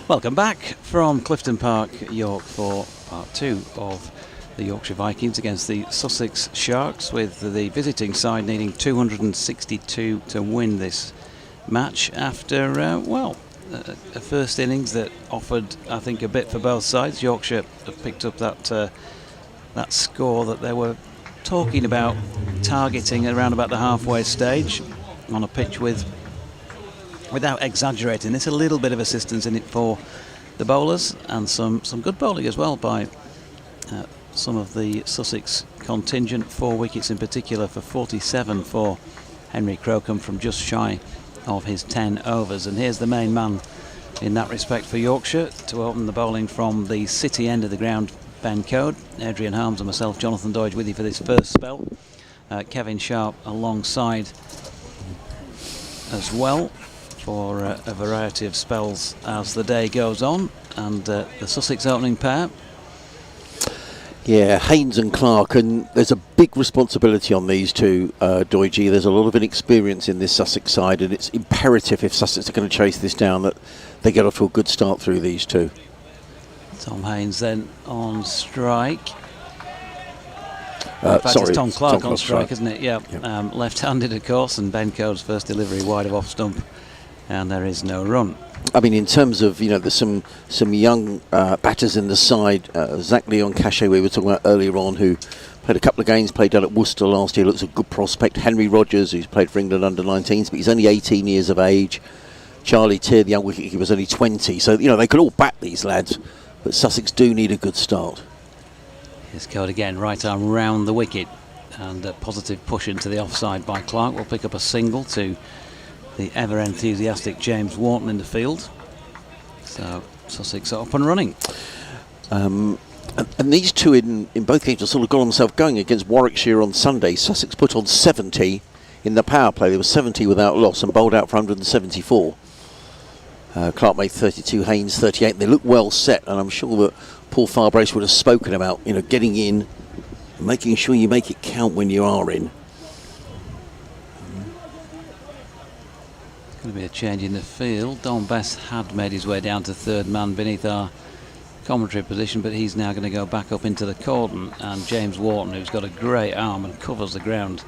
Speaker 1: Welcome back from Clifton Park, York, for part 2 of the Yorkshire Vikings against the Sussex Sharks, with the visiting side needing 262 to win this match after, a first innings that offered, I think, a bit for both sides. Yorkshire have picked up that score that they were talking about targeting around about the halfway stage on a pitch with, without exaggerating this, a little bit of assistance in it for the bowlers, and some good bowling as well by some of the Sussex contingent. 4 wickets in particular for 47 for Henry Crocombe from just shy of his 10 overs. And here's the main man in that respect for Yorkshire to open the bowling from the city end of the ground, Ben Code. Adrian Harms and myself, Jonathan Doidge, with you for this first spell. Kevin Sharp alongside as well for a variety of spells as the day goes on. And the Sussex opening pair.
Speaker 2: Yeah, Haynes and Clark, and there's a big responsibility on these two, Doidge. There's a lot of inexperience in this Sussex side, and it's imperative, if Sussex are going to chase this down, that they get off to a good start through these two.
Speaker 1: Tom Haynes then on strike.
Speaker 2: In
Speaker 1: fact, it's Tom Clark on strike, isn't it? Yeah. Yep. Left-handed, of course, and Ben Code's first delivery wide of off stump, and there is no run.
Speaker 2: I mean, in terms of, there's some young batters in the side. Zach Leon Cachet, we were talking about earlier on, who played a couple of games, played down at Worcester last year, looks a good prospect. Henry Rogers, who's played for England under-19s, but he's only 18 years of age. Charlie Tear, the young wicketkeeper, was only 20. So, they could all bat these lads, but Sussex do need a good start.
Speaker 1: Here's Code again, right arm round the wicket, and a positive push into the offside by Clark will pick up a single to the ever enthusiastic James Wharton in the field. So Sussex are up and running.
Speaker 2: And these two in both games have sort of got themselves going. Against Warwickshire on Sunday, Sussex put on 70 in the power play. There was 70 without loss and bowled out for 174. Clark made 32, Haynes 38. They look well set, and I'm sure that Paul Farbrace would have spoken about getting in, making sure you make it count when you are in.
Speaker 1: Going to be a change in the field. Don Bess had made his way down to third man beneath our commentary position, but he's now going to go back up into the cordon, and James Wharton, who's got a great arm and covers the ground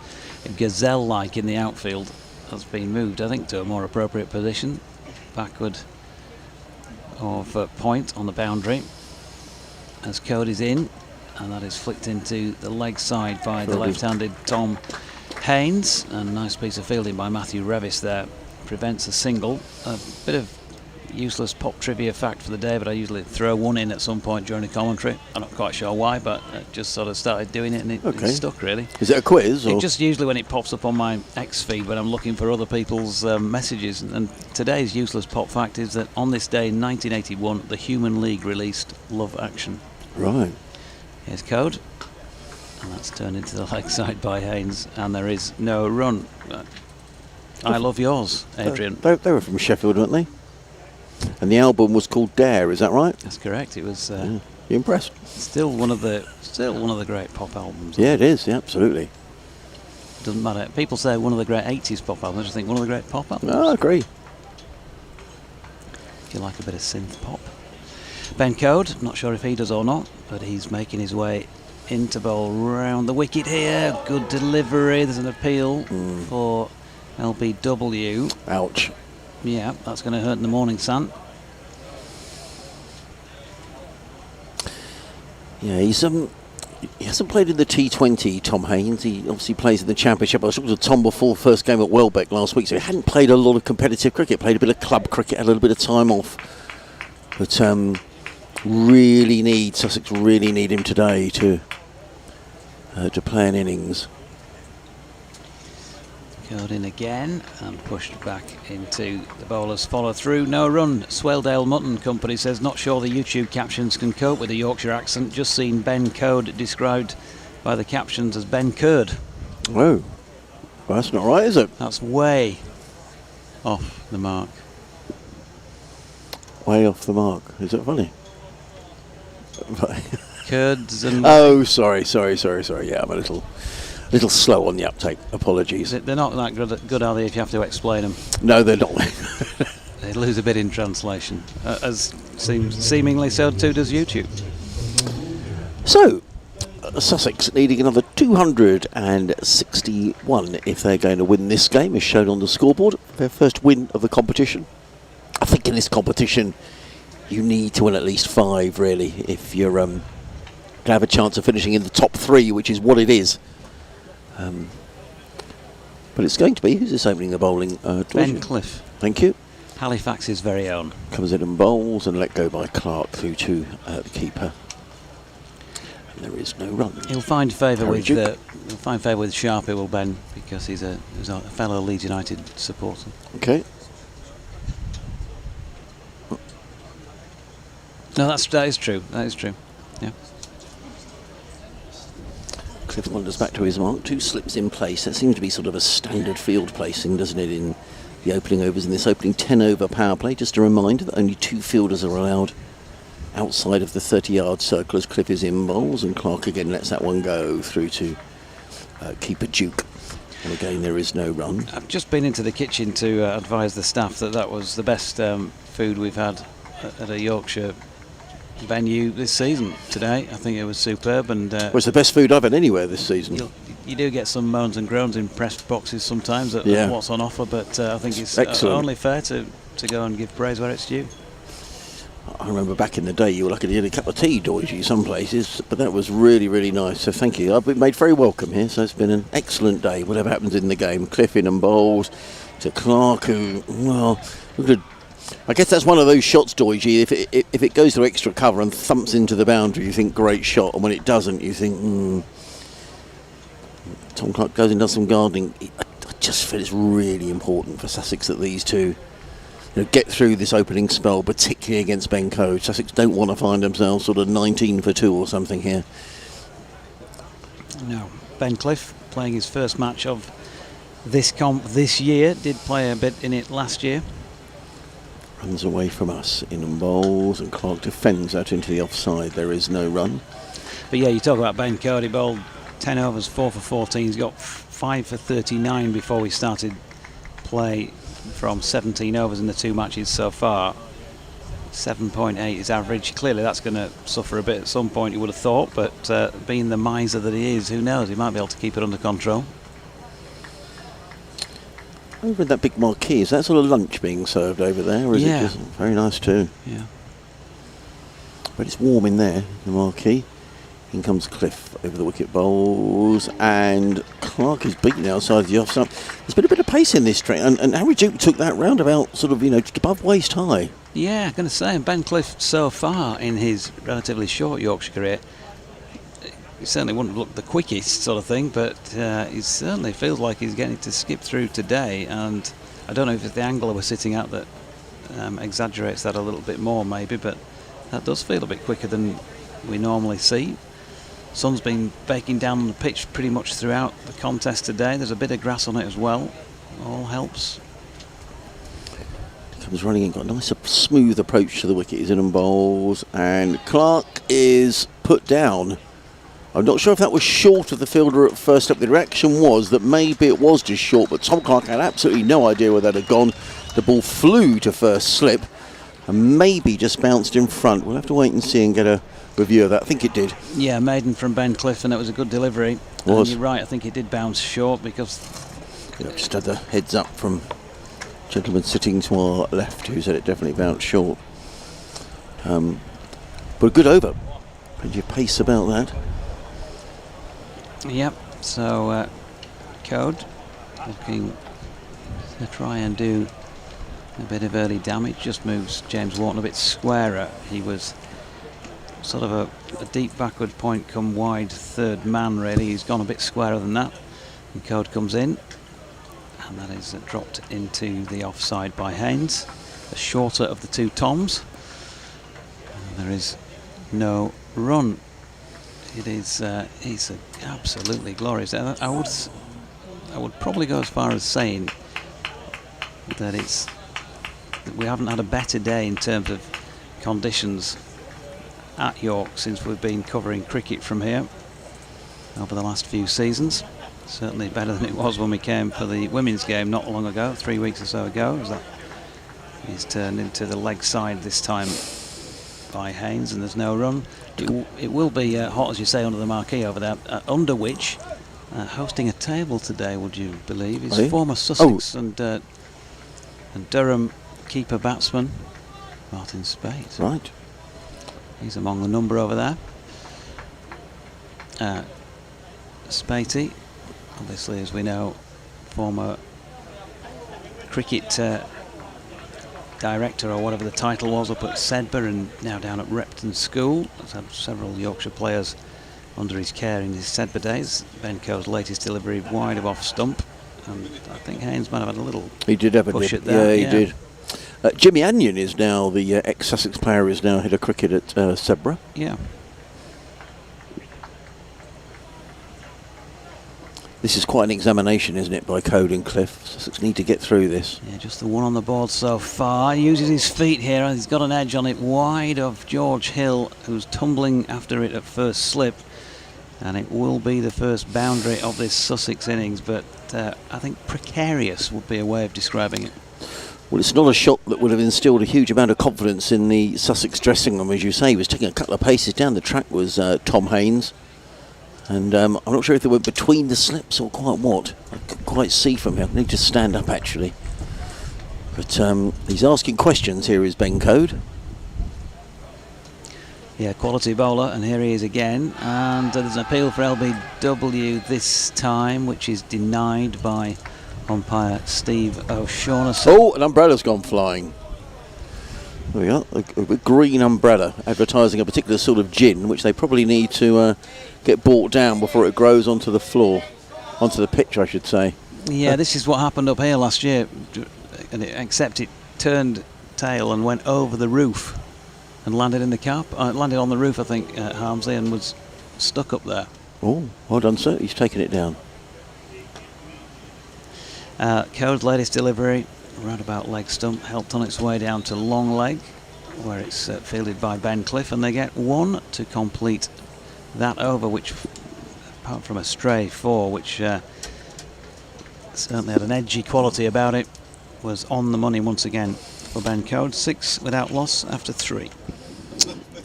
Speaker 1: gazelle-like in the outfield, has been moved, I think, to a more appropriate position, backward of point on the boundary, as Code is in, and that is flicked into the leg side by the left-handed Tom Haynes, and a nice piece of fielding by Matthew Revis there prevents a single. A bit of useless pop trivia fact for the day, but I usually throw one in at some point during the commentary. I'm not quite sure why, but I just sort of started doing it, and it stuck, really.
Speaker 2: Is it a quiz?
Speaker 1: It just usually when it pops up on my X feed when I'm looking for other people's messages. And today's useless pop fact is that on this day in 1981, the Human League released Love Action.
Speaker 2: Right.
Speaker 1: Here's Code, and that's turned into the leg side by Haynes, and there is no run. I Love Yours, Adrian.
Speaker 2: They were from Sheffield, weren't they? And the album was called Dare, is that right?
Speaker 1: That's correct. It was.
Speaker 2: You impressed?
Speaker 1: Still one of the great pop albums.
Speaker 2: Yeah, it is. Yeah, absolutely.
Speaker 1: Doesn't matter. People say one of the great 80s pop albums. I just think one of the great pop albums.
Speaker 2: No, I agree.
Speaker 1: If you like a bit of synth pop. Ben Code, not sure if he does or not, but he's making his way into bowl round the wicket here. Good delivery. There's an appeal for LBW.
Speaker 2: Ouch.
Speaker 1: Yeah, that's going to hurt in the morning sun.
Speaker 2: Yeah, he hasn't played in the T20, Tom Haynes. He obviously plays in the Championship. I was talking to Tom before first game at Welbeck last week, so he hadn't played a lot of competitive cricket. Played a bit of club cricket, had a little bit of time off. But Sussex really need him today to play an innings.
Speaker 1: Code in again and pushed back into the bowler's follow through. No run. Swaledale Mutton Company says, not sure the YouTube captions can cope with the Yorkshire accent. Just seen Ben Code described by the captions as Ben Curd.
Speaker 2: Oh, well, that's not right, is it?
Speaker 1: That's way off the mark.
Speaker 2: Way off the mark. Is it funny?
Speaker 1: Curds and...
Speaker 2: Oh, sorry. Yeah, I'm a little slow on the uptake. Apologies.
Speaker 1: They're not that good, are they, if you have to explain them?
Speaker 2: No, they're not.
Speaker 1: They lose a bit in translation. As seemingly so too does YouTube.
Speaker 2: So, Sussex needing another 261 if they're going to win this game, as shown on the scoreboard. Their first win of the competition. I think in this competition, you need to win at least 5, really, if you're going to have a chance of finishing in the top 3, which is what it is. But it's going to be. Who's this opening the bowling?
Speaker 1: Ben Cliff.
Speaker 2: Thank you.
Speaker 1: Halifax's very own.
Speaker 2: Comes in and bowls and let go by Clark through to the keeper. And there is no run.
Speaker 1: He'll find favour with
Speaker 2: Duke.
Speaker 1: Sharpie, will Ben, because he's a fellow Leeds United supporter.
Speaker 2: Okay.
Speaker 1: No, that is true. That is true. Yeah.
Speaker 2: Cliff wanders back to his mark. 2 slips in place. That seems to be sort of a standard field placing, doesn't it, in the opening overs in this opening 10-over power play. Just a reminder that only 2 fielders are allowed outside of the 30-yard circle as Cliff is in bowls, and Clark again lets that one go through to keeper Duke. And again, there is no run.
Speaker 1: I've just been into the kitchen to advise the staff that was the best food we've had at a Yorkshire venue this season today. I think it was superb, and
Speaker 2: Well, it's the best food I've had anywhere this season.
Speaker 1: you do get some moans and groans in press boxes sometimes at what's on offer, but I think it's only fair to go and give praise where it's due.
Speaker 2: I remember back in the day you were lucky to get a cup of tea, Doidgy, some places, but that was really, really nice, so thank you. I've been made very welcome here, so it's been an excellent day, whatever happens in the game. Cliff in and bowls to Clark, who, well, I guess that's one of those shots, Doidgy, if it goes to extra cover and thumps into the boundary, you think great shot, and when it doesn't, you think, Tom Clark goes and does some gardening. I just feel it's really important for Sussex that these two get through this opening spell, particularly against Ben Code. Sussex don't want to find themselves sort of 19 for 2 or something here.
Speaker 1: No. Ben Cliff playing his first match of this comp this year. Did play a bit in it last year.
Speaker 2: Runs away from us in and bowls, and Clark defends out into the offside. There is no run.
Speaker 1: But yeah, you talk about Ben Code. He bowled 10 overs, 4 for 14. He's got 5 for 39 before we started play from 17 overs in the 2 matches so far. 7.8 is average. Clearly that's going to suffer a bit at some point, you would have thought, but being the miser that he is, who knows, he might be able to keep it under control.
Speaker 2: Over in that big marquee, is that sort of lunch being served over there, or is it just very nice too?
Speaker 1: Yeah.
Speaker 2: But it's warm in there, the marquee. In comes Cliff over the wicket bowls, and Clark is beaten outside the offside. There's been a bit of pace in this train, and Harry Duke took that round about sort of, just above waist high.
Speaker 1: Yeah, I'm going to say, Ben Cliff so far in his relatively short Yorkshire career, he certainly wouldn't look the quickest sort of thing, but he certainly feels like he's getting to skip through today, and I don't know if it's the angle we're sitting at that exaggerates that a little bit more maybe, but that does feel a bit quicker than we normally see. Sun's been baking down on the pitch pretty much throughout the contest today. There's a bit of grass on it as well. All helps.
Speaker 2: Comes running in, got a nice smooth approach to the wicket. He's in and bowls, and Clark is put down. I'm not sure if that was short of the fielder at first up. The reaction was that maybe it was just short, but Tom Clark had absolutely no idea where that had gone. The ball flew to first slip and maybe just bounced in front. We'll have to wait and see and get a review of that. I think it did.
Speaker 1: Yeah, maiden from Ben Cliff, and it was a good delivery.
Speaker 2: Was.
Speaker 1: And you're right, I think it did bounce short because...
Speaker 2: Just had the heads up from gentleman sitting to our left who said it definitely bounced short. But a good over. Plenty of pace about that.
Speaker 1: Yep, so Code looking to try and do a bit of early damage, just moves James Wharton a bit squarer. He was sort of a deep backward point come wide third man really. He's gone a bit squarer than that, and Code comes in, and that is dropped into the offside by Haynes, the shorter of the 2 Toms. And there is no run. It is it's absolutely glorious. I would probably go as far as saying that we haven't had a better day in terms of conditions at York since we've been covering cricket from here over the last few seasons. Certainly better than it was when we came for the women's game not long ago, 3 weeks or so ago. As that is turned into the leg side this time. by Haynes, and there's no run. It will be hot, as you say, under the marquee over there, under which, hosting a table today, would you believe, is former Sussex and Durham keeper batsman Martin Spate.
Speaker 2: Right.
Speaker 1: He's among the number over there. Spatey, obviously, as we know, former cricket director or whatever the title was up at Sedbergh, and now down at Repton School. He's had several Yorkshire players under his care in his Sedbergh days. Ben Coe's latest delivery wide of off stump, and I think Haynes might have had a little push at that.
Speaker 2: Yeah, he did. Jimmy Anion is now the ex-Sussex player, is now head of cricket at Sedbergh.
Speaker 1: Yeah.
Speaker 2: This is quite an examination, isn't it, by Code and Cliff? Sussex need to get through this.
Speaker 1: Yeah, just the one on the board so far. He uses his feet here. He's got an edge on it wide of George Hill, who's tumbling after it at first slip. And it will be the first boundary of this Sussex innings, but I think precarious would be a way of describing it.
Speaker 2: Well, it's not a shot that would have instilled a huge amount of confidence in the Sussex dressing room, as you say. He was taking a couple of paces down the track, was Tom Haynes. And I'm not sure if they went between the slips or quite what. I couldn't quite see from here. I need to stand up, actually. But he's asking questions here, is Ben Code.
Speaker 1: Yeah, quality bowler, and here he is again. And there's an appeal for LBW this time, which is denied by umpire Steve O'Shaughnessy.
Speaker 2: Oh, an umbrella's gone flying. There we are, a green umbrella advertising a particular sort of gin, which they probably need to get brought down before it grows onto the floor, onto the pitch, I should say.
Speaker 1: Yeah, this is what happened up here last year, except it turned tail and went over the roof and landed in the car. Landed on the roof, I think, Harmsley, and was stuck up there.
Speaker 2: Oh, well done, sir. He's taken it down.
Speaker 1: Code's latest delivery, roundabout leg stump, helped on its way down to long leg, where it's fielded by Ben Cliff, and they get one to complete that over, which, apart from a stray four, which certainly had an edgy quality about it, was on the money once again for Ben Code. 6 without loss after 3.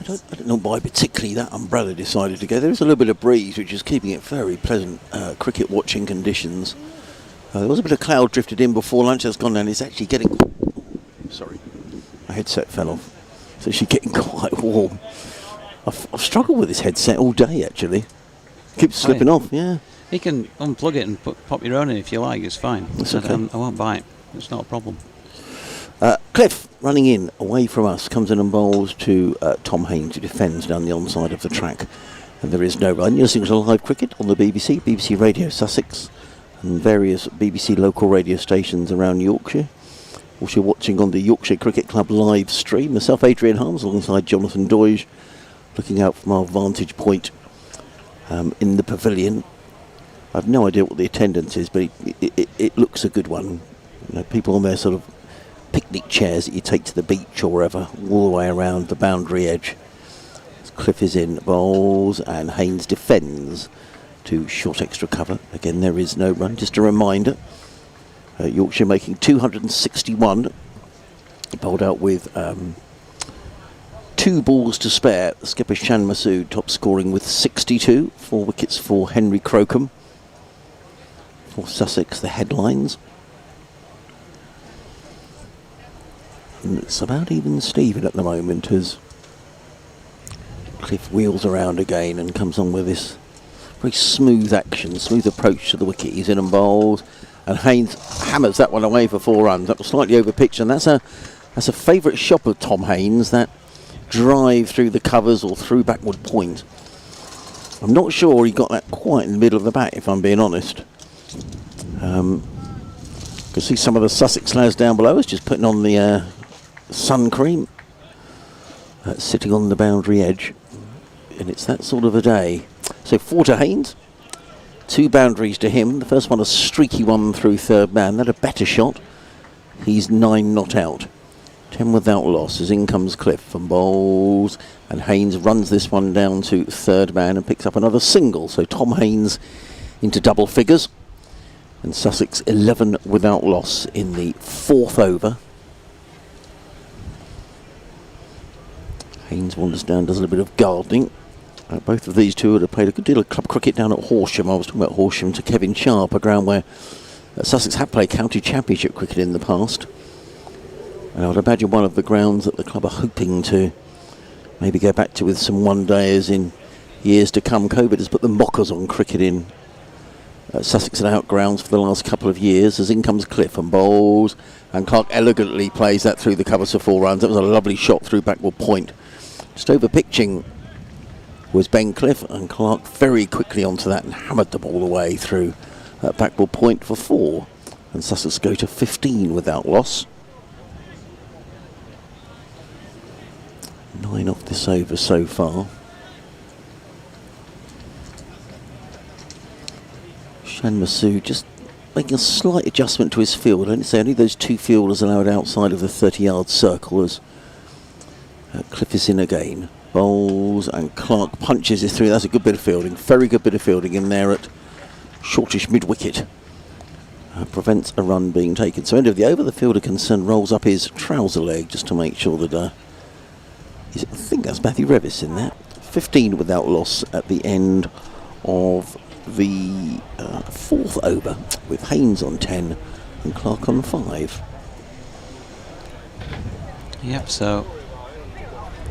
Speaker 2: I don't know why particularly that umbrella decided to go. There is a little bit of breeze, which is keeping it very pleasant cricket watching conditions. There was a bit of cloud drifted in before lunch. That's gone down. It's actually getting... Sorry, my headset fell off. It's actually getting quite warm. I've struggled with this headset all day, actually. Keeps slipping off, yeah.
Speaker 1: You can unplug it and pop your own in if you like. It's fine.
Speaker 2: That's okay.
Speaker 1: I won't buy it. It's not a problem.
Speaker 2: Cliff running in away from us, comes in and bowls to Tom Haynes, who defends down the onside of the track. And there is no run. You're listening to live cricket on the BBC, BBC Radio Sussex, and various BBC local radio stations around Yorkshire. Also watching on the Yorkshire Cricket Club live stream. Myself, Adrian Harms, alongside Jonathan Doige, looking out from our vantage point in the pavilion. I have no idea what the attendance is, but it looks a good one. You know, people on their sort of picnic chairs that you take to the beach or wherever, all the way around the boundary edge. Cliff is in, bowls, and Haynes defends to short extra cover. Again, there is no run. Just a reminder, Yorkshire making 261, bowled out with 2 balls to spare. Skipper Shan Masood top scoring with 62. 4 wickets for Henry Crocombe. For Sussex, the headlines. And it's about even Steven at the moment as Cliff wheels around again and comes on with this very smooth action, smooth approach to the wicket. He's in and bowls, and Haynes hammers that one away for 4 runs. That was slightly over pitch, and that's a favourite shot of Tom Haynes, that drive through the covers or through backward point. I'm not sure he got that quite in the middle of the bat, if I'm being honest. You can see some of the Sussex lads down below us just putting on the sun cream, sitting on the boundary edge, and it's that sort of a day. So 4 to Haynes, 2 boundaries to him. The first one a streaky one through third man, that a better shot. He's 9 not out. 10 without loss as in comes Cliff and bowls, and Haynes runs this one down to third man and picks up another single. So Tom Haynes into double figures, and Sussex 11 without loss in the 4th over. Haynes wanders down, does a little bit of gardening. Both of these two have played a good deal of club cricket down at Horsham. I was talking about Horsham to Kevin Sharp, a ground where Sussex have played county championship cricket in the past. And I would imagine one of the grounds that the club are hoping to maybe go back to with some one-dayers in years to come. COVID has put the mockers on cricket in Sussex and out grounds for the last couple of years, as in comes Cliff and bowls, and Clark elegantly plays that through the covers for 4 runs. That was a lovely shot through backward point. Just over pitching was Ben Cliff, and Clark very quickly onto that and hammered the ball away through backward point for 4, and Sussex go to 15 without loss. 9 off this over so far. Shan Masood just making a slight adjustment to his field. I didn't say only those 2 fielders allowed outside of the 30-yard circle as Cliff is in again. Bowls, and Clark punches it through. That's a good bit of fielding. Very good bit of fielding in there at shortish mid-wicket. Prevents a run being taken. So end of the over, the fielder concerned rolls up his trouser leg just to make sure that I think that's Matthew Revis in there. 15 without loss at the end of the 4th over, with Haynes on 10 and Clark on 5.
Speaker 1: Yep, so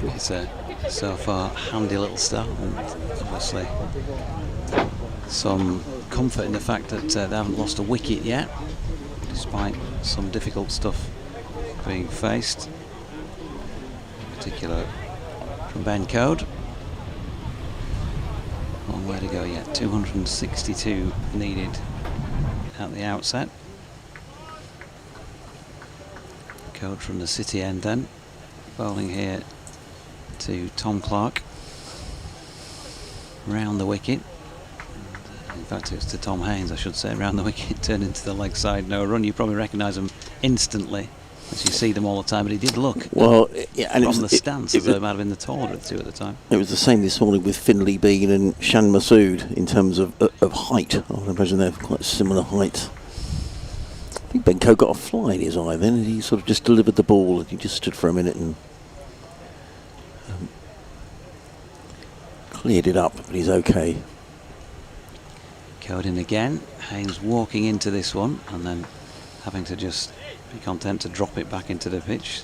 Speaker 1: it's a so far handy little start, and obviously some comfort in the fact that they haven't lost a wicket yet, despite some difficult stuff being faced, in particular from Ben Code. Long way to go yet. 262 needed at the outset. Code from the City end then, bowling here to Tom Clark, round the wicket. In fact, it's to Tom Haynes, I should say, round the wicket, turned into the leg side, no run. You probably recognise him instantly as you see them all the time, but he did look and from the stance as though it might have been the taller of the two at the time.
Speaker 2: It was the same this morning with Finley Bean and Shan Masood in terms of height. I would imagine they're quite similar height. I think Benko got a fly in his eye then, and he sort of just delivered the ball, and he just stood for a minute and cleared it up, but he's okay.
Speaker 1: Code in again. Haynes walking into this one and then having to just be content to drop it back into the pitch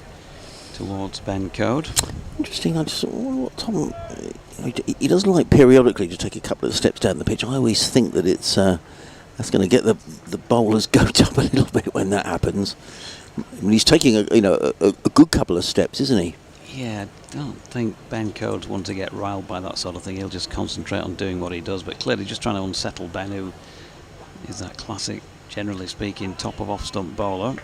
Speaker 1: towards Ben Code.
Speaker 2: Interesting. I just what Tom, he doesn't like periodically to take a couple of steps down the pitch. I always think that it's that's going to get the bowler's goat up a little bit when that happens. I mean, he's taking a good couple of steps, isn't he?
Speaker 1: Yeah, I don't think Ben Code's one to get riled by that sort of thing. He'll just concentrate on doing what he does, but clearly just trying to unsettle Ben, who is that classic, generally speaking, top of off-stump bowler.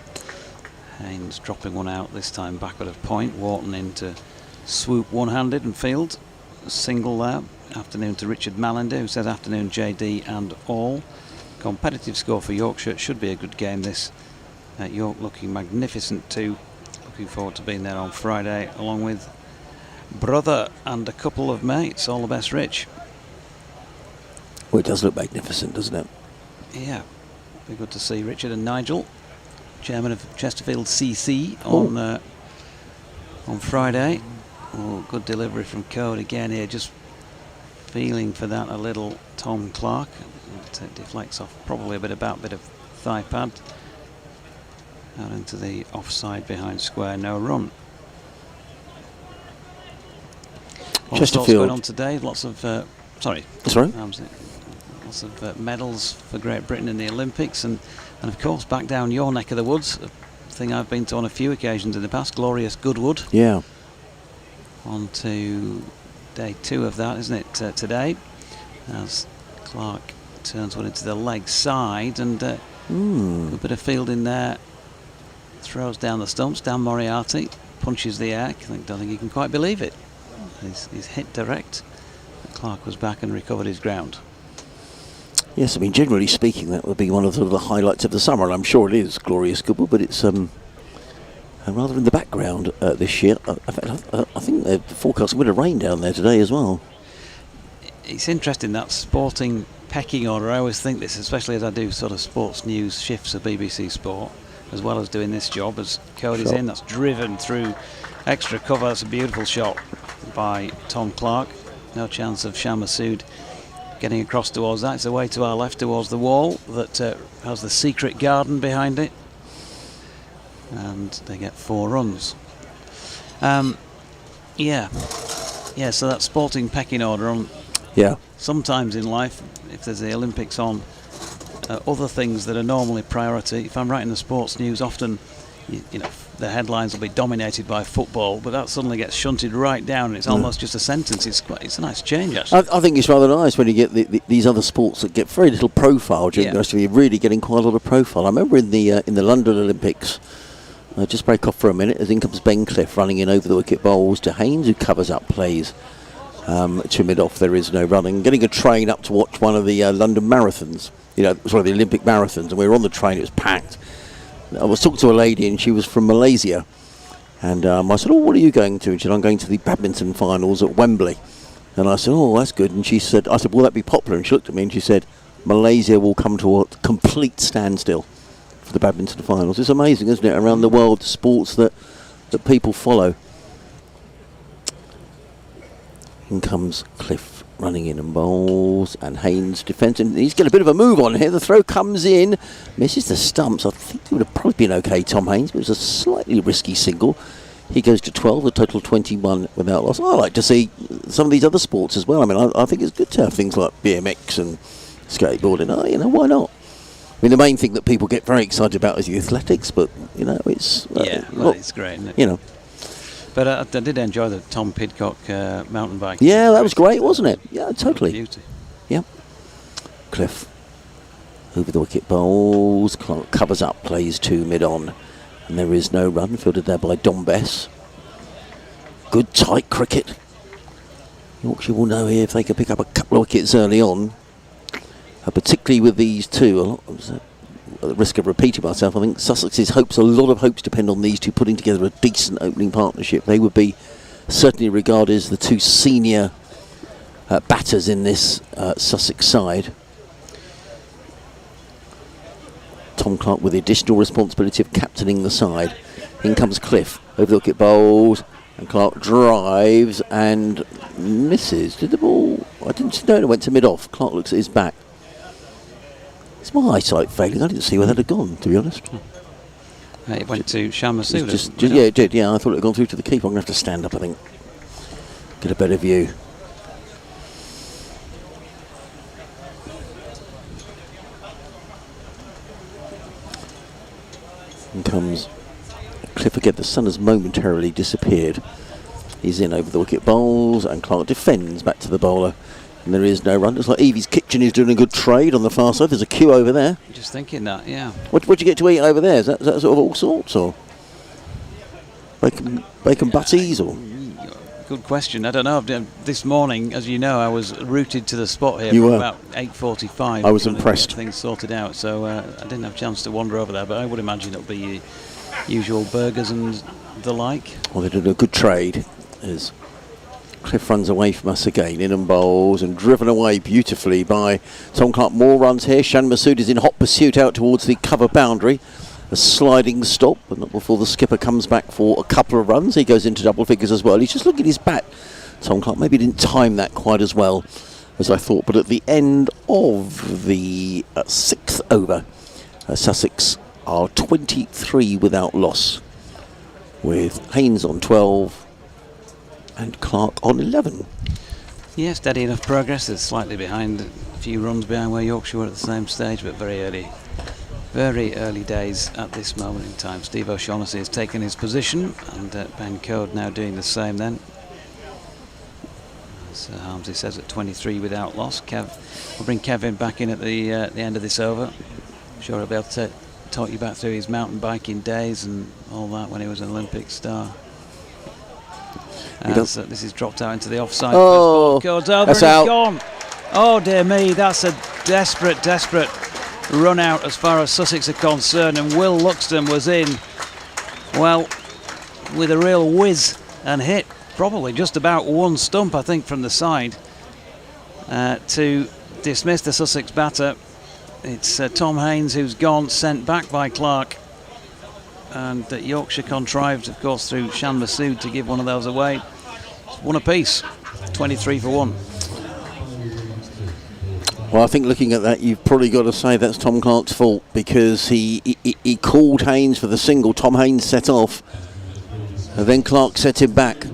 Speaker 1: Haynes dropping one out, this time backward of point. Wharton in to swoop one-handed and field. A single there. Afternoon to Richard Mallender, who says afternoon JD and all. Competitive score for Yorkshire. It should be a good game, this. York looking magnificent too. Looking forward to being there on Friday along with brother and a couple of mates. All the best, Rich.
Speaker 2: Well, it does look magnificent, doesn't it?
Speaker 1: Yeah, be good to see Richard and Nigel, chairman of Chesterfield CC, on Friday. Oh, good delivery from Code again here, just feeling for that a little. Tom Clark, it deflects off probably a bit of thigh pad. Out into the offside behind square, no run.
Speaker 2: Chesterfield
Speaker 1: going on today. Lots of lots of medals for Great Britain in the Olympics, and of course back down your neck of the woods, a thing I've been to on a few occasions in the past. Glorious Goodwood.
Speaker 2: Yeah. On
Speaker 1: to day 2 of that, isn't it? Today, as Clark turns one into the leg side, and a bit of fielding there. Throws down the stumps. Dan Moriarty punches the air. I don't think he can quite believe it. He's hit direct. Clark was back and recovered his ground.
Speaker 2: Yes, I mean, generally speaking, that would be one of the highlights of the summer, and I'm sure it is Glorious Goodwood, but it's rather in the background this year. I think they're forecasting a bit of rain down there today as well.
Speaker 1: It's interesting, that sporting pecking order. I always think this, especially as I do sort of sports news shifts of BBC Sport, as well as doing this job. As Cody's in, that's driven through extra cover. That's a beautiful shot. by Tom Clark. No chance of Shan Masood getting across towards that. It's away to our left towards the wall that has the secret garden behind it. And they get 4 runs. Yeah, so that sporting pecking order on.
Speaker 2: Yeah.
Speaker 1: Sometimes in life, if there's the Olympics on, other things that are normally priority. If I'm writing the sports news, often you know the headlines will be dominated by football, but that suddenly gets shunted right down, and it's almost just a sentence. It's a nice change, actually.
Speaker 2: I think it's rather nice when you get these other sports that get very little profile during the rest of the year, really getting quite a lot of profile. I remember in the London Olympics, just break off for a minute, as in comes Ben Cliff running in over the wicket bowls to Haynes, who covers up plays to mid-off. There is no running. Getting a train up to watch one of the London marathons, the Olympic marathons, and we were on the train, it was packed. I was talking to a lady and she was from Malaysia, and I said, what are you going to? And she said, I'm going to the badminton finals at Wembley. And I said, that's good. And I said, will that be popular? And she looked at me and she said, Malaysia will come to a complete standstill for the badminton finals. It's amazing, isn't it, around the world, sports that people follow. In comes Cliff running in and bowls, and Haynes defends, and he's got a bit of a move on here. The throw comes in, misses the stumps. I think it would have probably been okay, Tom Haynes, but it was a slightly risky single. He goes to 12, a total 21 without loss. I like to see some of these other sports as well. I mean, I think it's good to have things like BMX and skateboarding. Why not? I mean, the main thing that people get very excited about is the athletics, but it's
Speaker 1: it's great, isn't it? But I did enjoy the Tom Pidcock mountain bike.
Speaker 2: Yeah, that was great, wasn't it? Yeah, totally.
Speaker 1: Beauty.
Speaker 2: Yeah. Cliff over the wicket bowls. Clark covers up, plays 2 mid-on. And there is no run, fielded there by Don Bess. Good tight cricket. Yorkshire will know here if they can pick up a couple of wickets early on. Particularly with these two, at the risk of repeating myself, I think Sussex's a lot of hopes depend on these two putting together a decent opening partnership. They would be certainly regarded as the 2 senior batters in this Sussex side. Tom Clark with the additional responsibility of captaining the side. In comes Cliff over the wicket bowls, and Clark drives and misses. Did the ball? I didn't know it went to mid-off. Clark looks at his back. It's my eyesight failing. I didn't see where that had gone, to be honest.
Speaker 1: It went to Shan Masood.
Speaker 2: Yeah, it did. Yeah, I thought it had gone through to the keeper. I'm going to have to stand up, I think. Get a better view. In comes Cliff again. The sun has momentarily disappeared. He's in over the wicket bowls, and Clark defends back to the bowler. And there is no run. It's like Evie's Kitchen is doing a good trade on the far side. There's a queue over there.
Speaker 1: Just thinking that, yeah.
Speaker 2: What'd you get to eat over there? Is that sort of all sorts, or bacon butties, or?
Speaker 1: Good question. I don't know. This morning, as you know, I was routed to the spot here about 8:45.
Speaker 2: I was impressed.
Speaker 1: Things sorted out, so I didn't have a chance to wander over there. But I would imagine it'll be usual burgers and the like.
Speaker 2: Well, they did a good trade. As Cliff runs away from us again, in and bowls, and driven away beautifully by Tom Clark. More runs here. Shan Masood is in hot pursuit out towards the cover boundary. A sliding stop, but not before the skipper comes back for a couple of runs. He goes into double figures as well. He's just looking at his bat. Tom Clark maybe didn't time that quite as well as I thought, but at the end of the 6th over, Sussex are 23 without loss, with Haynes on 12 and Clark on 11.
Speaker 1: Yeah, steady enough progress. It's slightly behind, a few runs behind where Yorkshire were at the same stage, but very early days at this moment in time. Steve O'Shaughnessy has taken his position, and Ben Code now doing the same then. As Harmsy says, at 23 without loss. We'll bring Kevin back in at the end of this over. I'm sure he'll be able to talk you back through his mountain biking days and all that when he was an Olympic star. So this is dropped out into the offside.
Speaker 2: Oh,
Speaker 1: goes over
Speaker 2: that's
Speaker 1: and
Speaker 2: out.
Speaker 1: It's gone. Oh dear me, that's a desperate run out as far as Sussex are concerned, and Will Luxton was in, well, with a real whiz and hit probably just about one stump, I think, from the side to dismiss the Sussex batter. It's Tom Haynes who's gone, sent back by Clark, and Yorkshire contrived, of course, through Shan Masood to give one of those away. One apiece, 23 for 1.
Speaker 2: Well, I think looking at that, you've probably got to say that's Tom Clark's fault, because he called Haynes for the single. Tom Haynes set off, and then Clark set him back.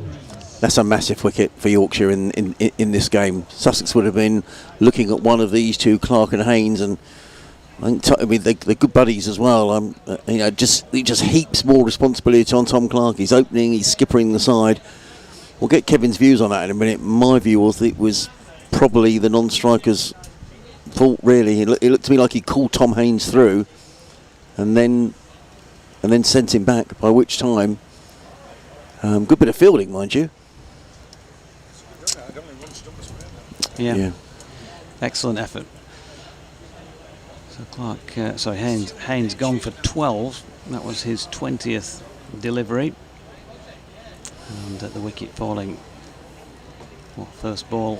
Speaker 2: That's a massive wicket for Yorkshire in this game. Sussex would have been looking at one of these two, Clark and Haynes, and I think they're good buddies as well. It just heaps more responsibility on Tom Clark. He's opening, he's skippering the side. We'll get Kevin's views on that in a minute. My view was that it was probably the non-striker's fault, really. It looked to me like he called Tom Haynes through and then sent him back, by which time good bit of fielding, mind you.
Speaker 1: Yeah. Excellent effort. So Clark, Haynes gone for 12. That was his 20th delivery. And the wicket falling, first ball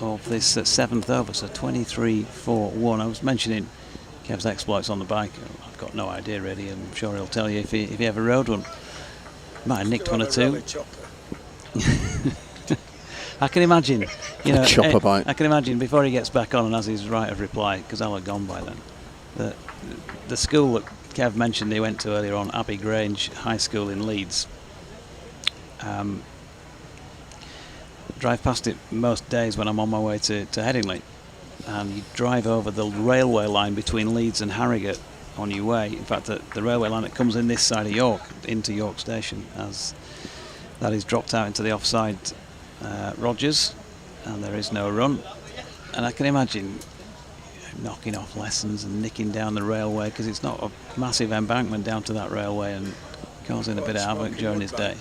Speaker 1: of this 7th over, so 23 for 1. I was mentioning Kev's exploits on the bike. I've got no idea really. I'm sure he'll tell you if he ever rode one. Might have nicked one or two. I can imagine,
Speaker 2: chopper bike.
Speaker 1: I can imagine before he gets back on and has his right of reply, because I'll have gone by then. The school that Kev mentioned he went to earlier on, Abbey Grange High School in Leeds. Drive past it most days when I'm on my way to Headingley, and you drive over the railway line between Leeds and Harrogate on your way. In fact, the railway line that comes in this side of York into York Station, as that is dropped out into the offside Rogers, and there is no run. And I can imagine knocking off lessons and nicking down the railway, because it's not a massive embankment down to that railway, and causing a bit of havoc during his day.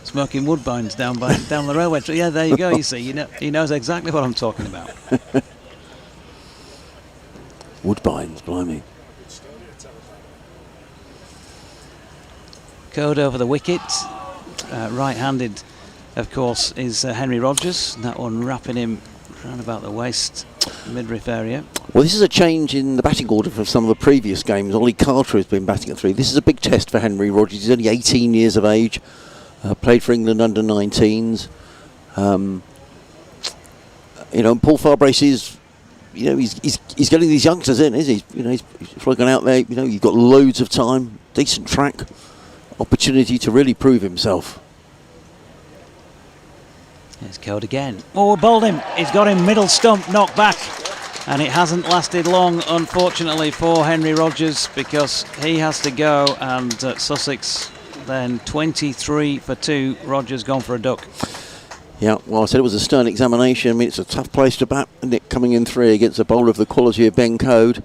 Speaker 1: Smoking woodbines down the railway. Yeah, there you go. You see, he knows exactly what I'm talking about.
Speaker 2: Woodbines, blimey.
Speaker 1: Code over the wicket. Right-handed, of course, is Henry Rogers. That one wrapping him round about the waist, midriff area.
Speaker 2: Well, this is a change in the batting order from some of the previous games. Ollie Carter has been batting at 3. This is a big test for Henry Rogers. He's only 18 years of age. Played for England under 19s. And Paul Farbrace is, he's getting these youngsters in, is he? He's flogging out there. You've got loads of time, decent track, opportunity to really prove himself.
Speaker 1: Here's Code again. Oh, bowled him. He's got him middle stump, knocked back. And it hasn't lasted long, unfortunately, for Henry Rogers, because he has to go, and Sussex then 23 for 2. Rogers gone for a duck.
Speaker 2: Yeah, well, I said it was a stern examination. I mean, it's a tough place to bat, and it coming in 3 against a bowler of the quality of Ben Code.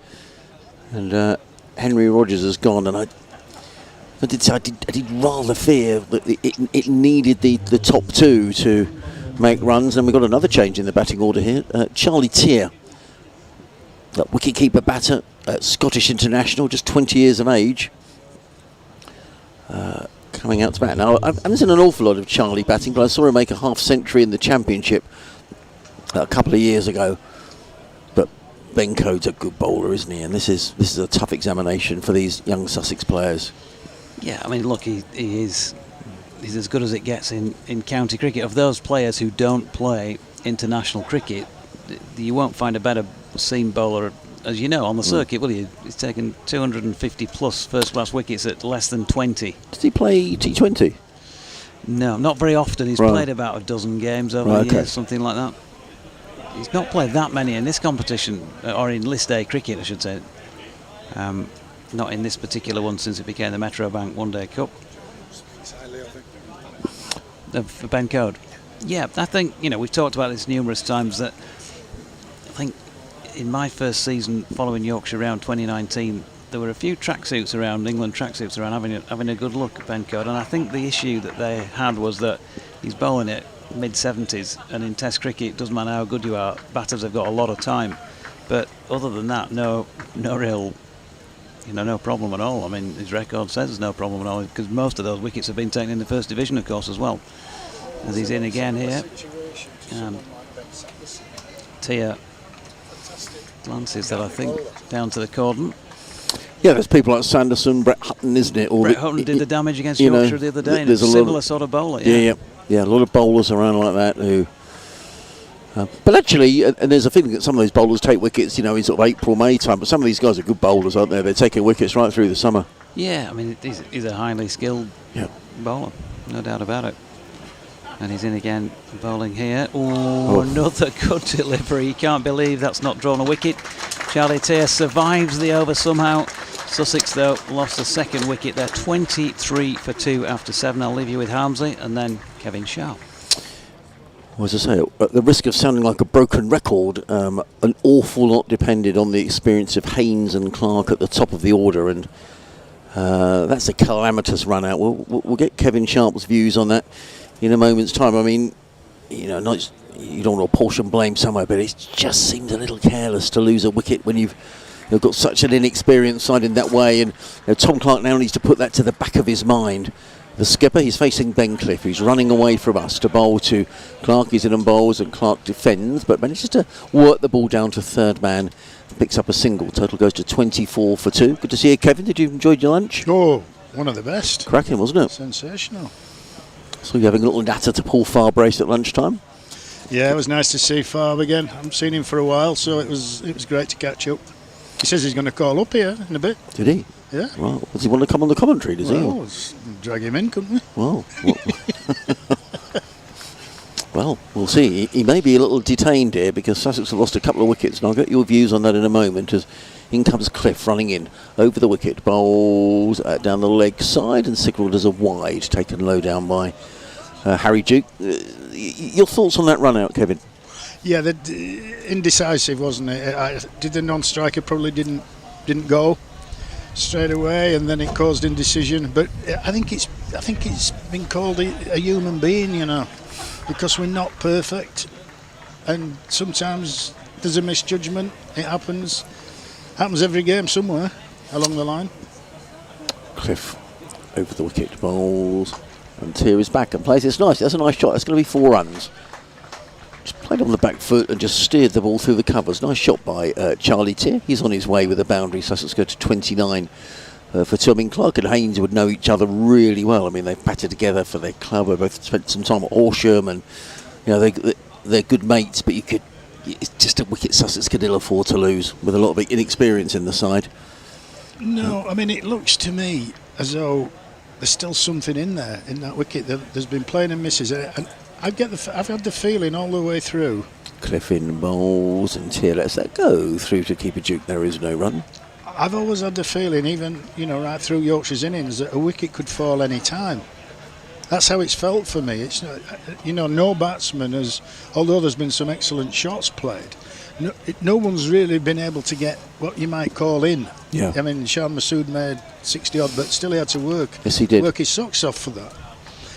Speaker 2: And Henry Rogers has gone, and I did rather fear that it needed the top 2 to make runs. And we've got another change in the batting order here. Charlie Tier, wicket-keeper batter, Scottish international, just 20 years of age. Coming out to bat now. I haven't seen an awful lot of Charlie batting, but I saw him make a half-century in the Championship a couple of years ago. But Ben Code's a good bowler, isn't he? And this is a tough examination for these young Sussex players.
Speaker 1: Yeah, I mean, look, he's as good as it gets in county cricket. Of those players who don't play international cricket, you won't find a better seam bowler, as you know, on the circuit, will you? He's taken 250 plus first-class wickets at less than 20.
Speaker 2: Does he play T20?
Speaker 1: No, not very often. He's played about a dozen games over the years, something like that. He's not played that many in this competition, or in List A cricket, I should say. Not in this particular one, since it became the Metrobank One Day Cup. For Ben Code. Yeah, I think, we've talked about this numerous times, that I think in my first season following Yorkshire around 2019, there were a few tracksuits around, England tracksuits around, having a good look at Ben Code. And I think the issue that they had was that he's bowling it mid-70s, and in Test cricket, it doesn't matter how good you are, batters have got a lot of time. But other than that, no real, no problem at all. I mean, his record says there's no problem at all, because most of those wickets have been taken in the First Division, of course, as well. As he's in again here. Tia glances that, I think, down to the cordon.
Speaker 2: Yeah, there's people like Sanderson, Brett Hutton, isn't it?
Speaker 1: Brett Hutton did the damage against Yorkshire the other day, and it's a similar sort of bowler.
Speaker 2: Yeah, Yeah, a lot of bowlers around like that who. But actually, and there's a feeling that some of those bowlers take wickets, you know, in sort of April, May time. But some of these guys are good bowlers, aren't they? They're taking wickets right through the summer.
Speaker 1: Yeah, I mean, he's a highly skilled bowler, no doubt about it. And he's in again, bowling here. Oh, another good delivery. You can't believe that's not drawn a wicket. Charlie Tear survives the over somehow. Sussex, though, lost the second wicket. They're 23 for 2 after 7. I'll leave you with Harmsley and then Kevin Sharp.
Speaker 2: Well, as I say, at the risk of sounding like a broken record, an awful lot depended on the experience of Haynes and Clark at the top of the order, and that's a calamitous run out. We'll get Kevin Sharp's views on that in a moment's time. I mean, you know, you don't want to apportion blame somewhere, but it just seems a little careless to lose a wicket when you've got such an inexperienced side in that way. And Tom Clark now needs to put that to the back of his mind. The skipper, he's facing Ben Cliff, who's running away from us to bowl to Clark. He's in and bowls, and Clark defends, but manages to work the ball down to third man. Picks up a single. Total goes to 24 for 2. Good to see you, Kevin. Did you enjoy your lunch?
Speaker 3: Oh, one of the best.
Speaker 2: Cracking, wasn't it?
Speaker 3: Sensational.
Speaker 2: So you're having a little natter to Paul Farbrace at lunchtime?
Speaker 3: Yeah, it was nice to see Farb again. I haven't seen him for a while, so it was great to catch up. He says he's going to call up here in a bit.
Speaker 2: Did he?
Speaker 3: Yeah.
Speaker 2: Well, does he want to come on the commentary, does he?
Speaker 3: Well, drag him in, couldn't we?
Speaker 2: Well, well, we'll see. He may be a little detained here because Sussex have lost a couple of wickets, and I'll get your views on that in a moment as in comes Cliff running in over the wicket, bowls down the leg side and signalled as a wide, taken low down by Harry Duke. Your thoughts on that run out, Kevin?
Speaker 3: Yeah, indecisive, wasn't it? Did the non-striker probably didn't go straight away, and then it caused indecision. But I think it's been called a human being, you know, because we're not perfect, and sometimes there's a misjudgment. It happens every game somewhere along the line.
Speaker 2: Cliff over the wicket, bowls, and Tear is back and plays. It's nice. That's a nice shot. That's going to be 4 runs. Just played on the back foot and just steered the ball through the covers. Nice shot by Charlie Tear. He's on his way with a boundary. Sussex go to 29 for 2. I mean, Clark and Haynes would know each other really well. I mean, they've batted together for their club. They both spent some time at Horsham, and you know they're good mates. But it's just a wicket Sussex could ill afford to lose with a lot of inexperience in the side.
Speaker 3: No, I mean, it looks to me as though there's still something in there in that wicket. There's been playing and misses, and I've had the feeling all the way through.
Speaker 2: Cliff in bowls and Tear lets that go through to keeper Duke. There is no run.
Speaker 3: I've always had the feeling, even right through Yorkshire's innings, that a wicket could fall any time. That's how it's felt for me. It's no batsman has, although there's been some excellent shots played, no one's really been able to get what you might call in.
Speaker 2: Yeah.
Speaker 3: I mean, Shan Masood made 60 odd, but still he had to work.
Speaker 2: Yes, he did.
Speaker 3: Work his socks off for that.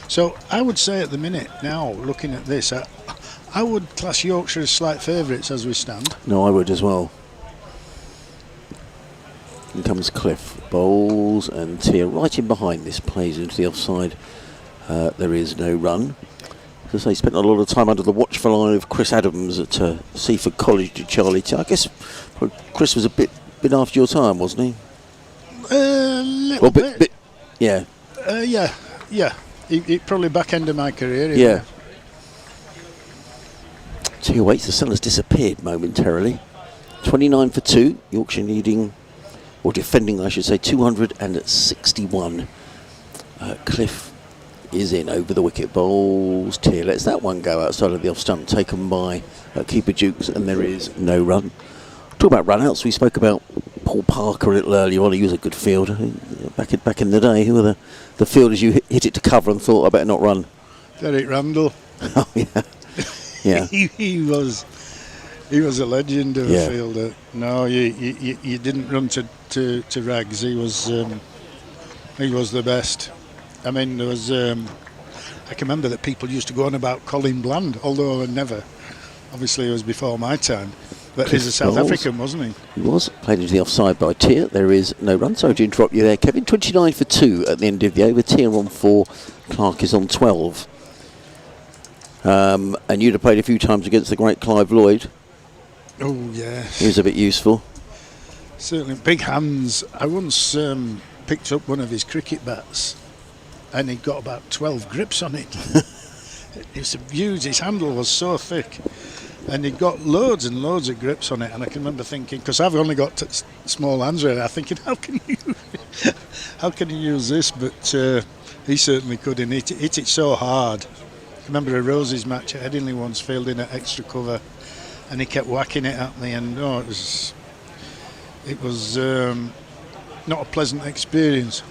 Speaker 3: So I would say at the minute now, looking at this, I would class Yorkshire as slight favourites as we stand.
Speaker 2: No, I would as well. In comes Cliff, bowls and Tear right in behind this, plays into the offside. There is no run. As I say, spent a lot of time under the watchful eye of Chris Adams at Seaford College to Charlie Tear. I guess Chris was a bit after your time, wasn't he?
Speaker 3: A little bit.
Speaker 2: Yeah.
Speaker 3: Yeah. He probably back end of my career.
Speaker 2: Yeah. Tear waits. The sun has disappeared momentarily. 29 for 2. Yorkshire needing, or defending, I should say, 261. Cliff is in over the wicket, bowls. Tear lets that one go outside of the off stump, taken by keeper Dukes, and there is no run. Talk about run-outs. We spoke about Paul Parker a little earlier on. He was a good fielder back in the day. Who were the fielders you hit it to cover and thought, I better not run?
Speaker 3: Derek Randall.
Speaker 2: Oh yeah, yeah.
Speaker 3: he was a legend of a fielder. No, you didn't run to rags. He was the best. I mean, there was. I can remember that people used to go on about Colin Bland, although obviously it was before my time. But he's a South African, wasn't he?
Speaker 2: He was. Played into the offside by Tear. There is no run. Sorry to interrupt you there, Kevin. 29 for 2 at the end of the over. Tear on 4. Clark is on 12. And you'd have played a few times against the great Clive Lloyd.
Speaker 3: Oh, yeah.
Speaker 2: He was a bit useful.
Speaker 3: Certainly. Big hands. I once picked up one of his cricket bats and he got about 12 grips on it. It's huge. His handle was so thick, and he'd got loads and loads of grips on it. And I can remember thinking, because I've only got small hands, really, I'm thinking, how can you use this? But he certainly could, and hit it so hard. I remember a Roses match at Headingley once, fielding at extra cover, and he kept whacking it at me, and it was not a pleasant experience.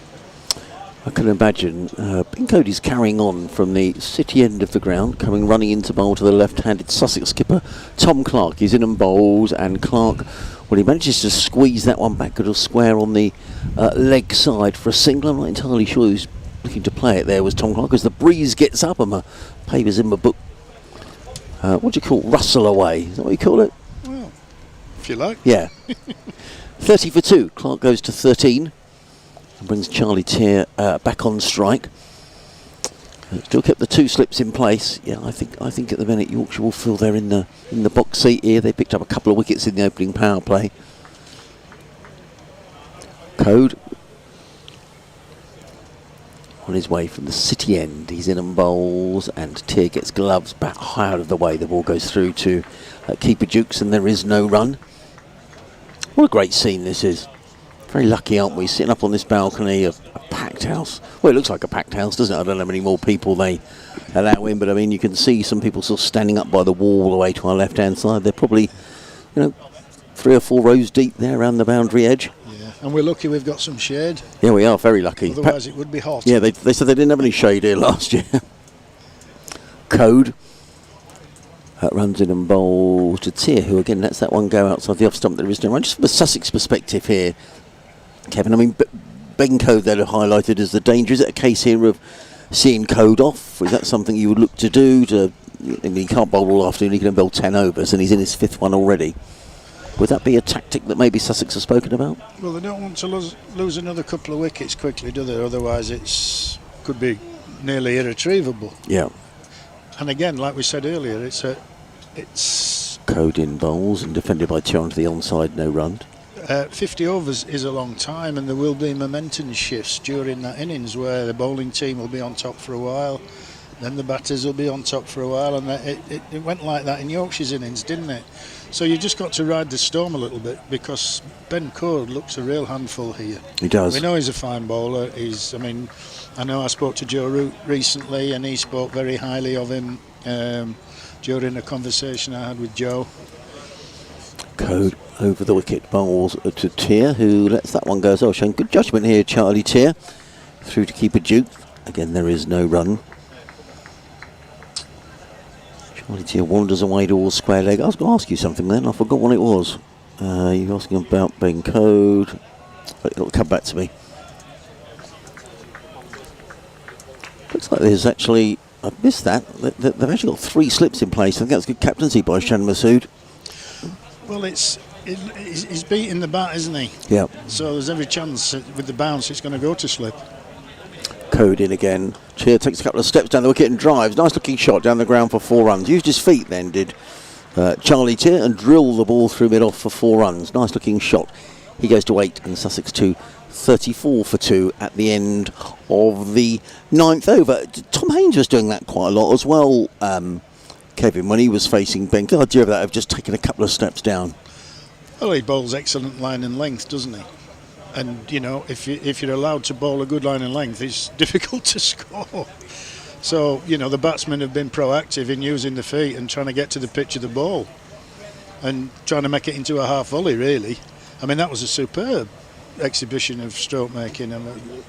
Speaker 2: I can imagine. Ben Cody's carrying on from the city end of the ground, coming running into bowl to the left-handed Sussex skipper Tom Clark. He's in and bowls, and Clark, well, he manages to squeeze that one back at a square on the leg side for a single. I'm not entirely sure who's looking to play it there was Tom Clark, as the breeze gets up and my papers in my book. What do you call it? Rustle away? Is that what you call it?
Speaker 3: Well, if you like.
Speaker 2: Yeah. 30 for 2. Clark goes to 13. Brings Charlie Tier back on strike. Still kept the 2 slips in place. Yeah, I think at the minute Yorkshire will feel they're in the box seat here. They picked up a couple of wickets in the opening power play. Code on his way from the city end. He's in and bowls, and Tier gets gloves back high out of the way. The ball goes through to keeper Dukes, and there is no run. What a great scene this is. Very lucky, aren't we, sitting up on this balcony of a packed house. Well, it looks like a packed house, doesn't it? I don't know how many more people they allow in, but I mean, you can see some people still standing up by the wall all the way to our left-hand side. They're probably, 3 or 4 rows deep there around the boundary edge.
Speaker 3: Yeah, and we're lucky we've got some shade.
Speaker 2: Yeah, we are very lucky.
Speaker 3: Otherwise, it would be hot.
Speaker 2: Yeah, they said they didn't have any shade here last year. Code runs in and bowls to Tier, who again lets that one go outside the off stump. There is no run. Just from a Sussex perspective here, Kevin, I mean, Ben Code there highlighted as the danger. Is it a case here of seeing Code off? Is that something you would look to do? I mean, he can't bowl all afternoon, he can bowl 10 overs, and he's in his 5th one already. Would that be a tactic that maybe Sussex has spoken about?
Speaker 3: Well, they don't want to lose another couple of wickets quickly, do they? Otherwise, could be nearly irretrievable.
Speaker 2: Yeah.
Speaker 3: And again, like we said earlier, it's
Speaker 2: Code in bowls and defended by Tier onto the onside, no run.
Speaker 3: 50 overs is a long time, and there will be momentum shifts during that innings where the bowling team will be on top for a while, then the batters will be on top for a while, and it went like that in Yorkshire's innings, didn't it? So you just got to ride the storm a little bit, because Ben Code looks a real handful here.
Speaker 2: He does.
Speaker 3: We know he's a fine bowler. I know I spoke to Joe Root recently, and he spoke very highly of him during a conversation I had with Joe.
Speaker 2: Code over the wicket, bowls to Tier, who lets that one go as well. Showing good judgment here, Charlie Tier. Through to keeper Duke. Again, there is no run. Charlie Tier wanders away towards square leg. I was going to ask you something then. I forgot what it was. You were asking about Ben Code. It'll come back to me. Looks like there's actually, I've missed that. They've actually got 3 slips in place. I think that's good captaincy by Shan Masood.
Speaker 3: Well, he's beating the bat, isn't he?
Speaker 2: Yeah.
Speaker 3: So there's every chance with the bounce it's going to go to slip.
Speaker 2: Code in again. Tier takes a couple of steps down the wicket and drives. Nice looking shot down the ground for 4 runs. Used his feet then, did Charlie Tier, and drilled the ball through mid-off for 4 runs. Nice looking shot. He goes to 8 and Sussex 2. 34 for 2 at the end of the 9th over. Tom Haynes was doing that quite a lot as well, Kevin, when he was facing Ben. Good idea of that, of just taking a couple of steps down.
Speaker 3: Well, he bowls excellent line and length, doesn't he? And, if you're allowed to bowl a good line and length, it's difficult to score. So, the batsmen have been proactive in using the feet and trying to get to the pitch of the ball and trying to make it into a half volley, really. I mean, that was a superb exhibition of stroke making. A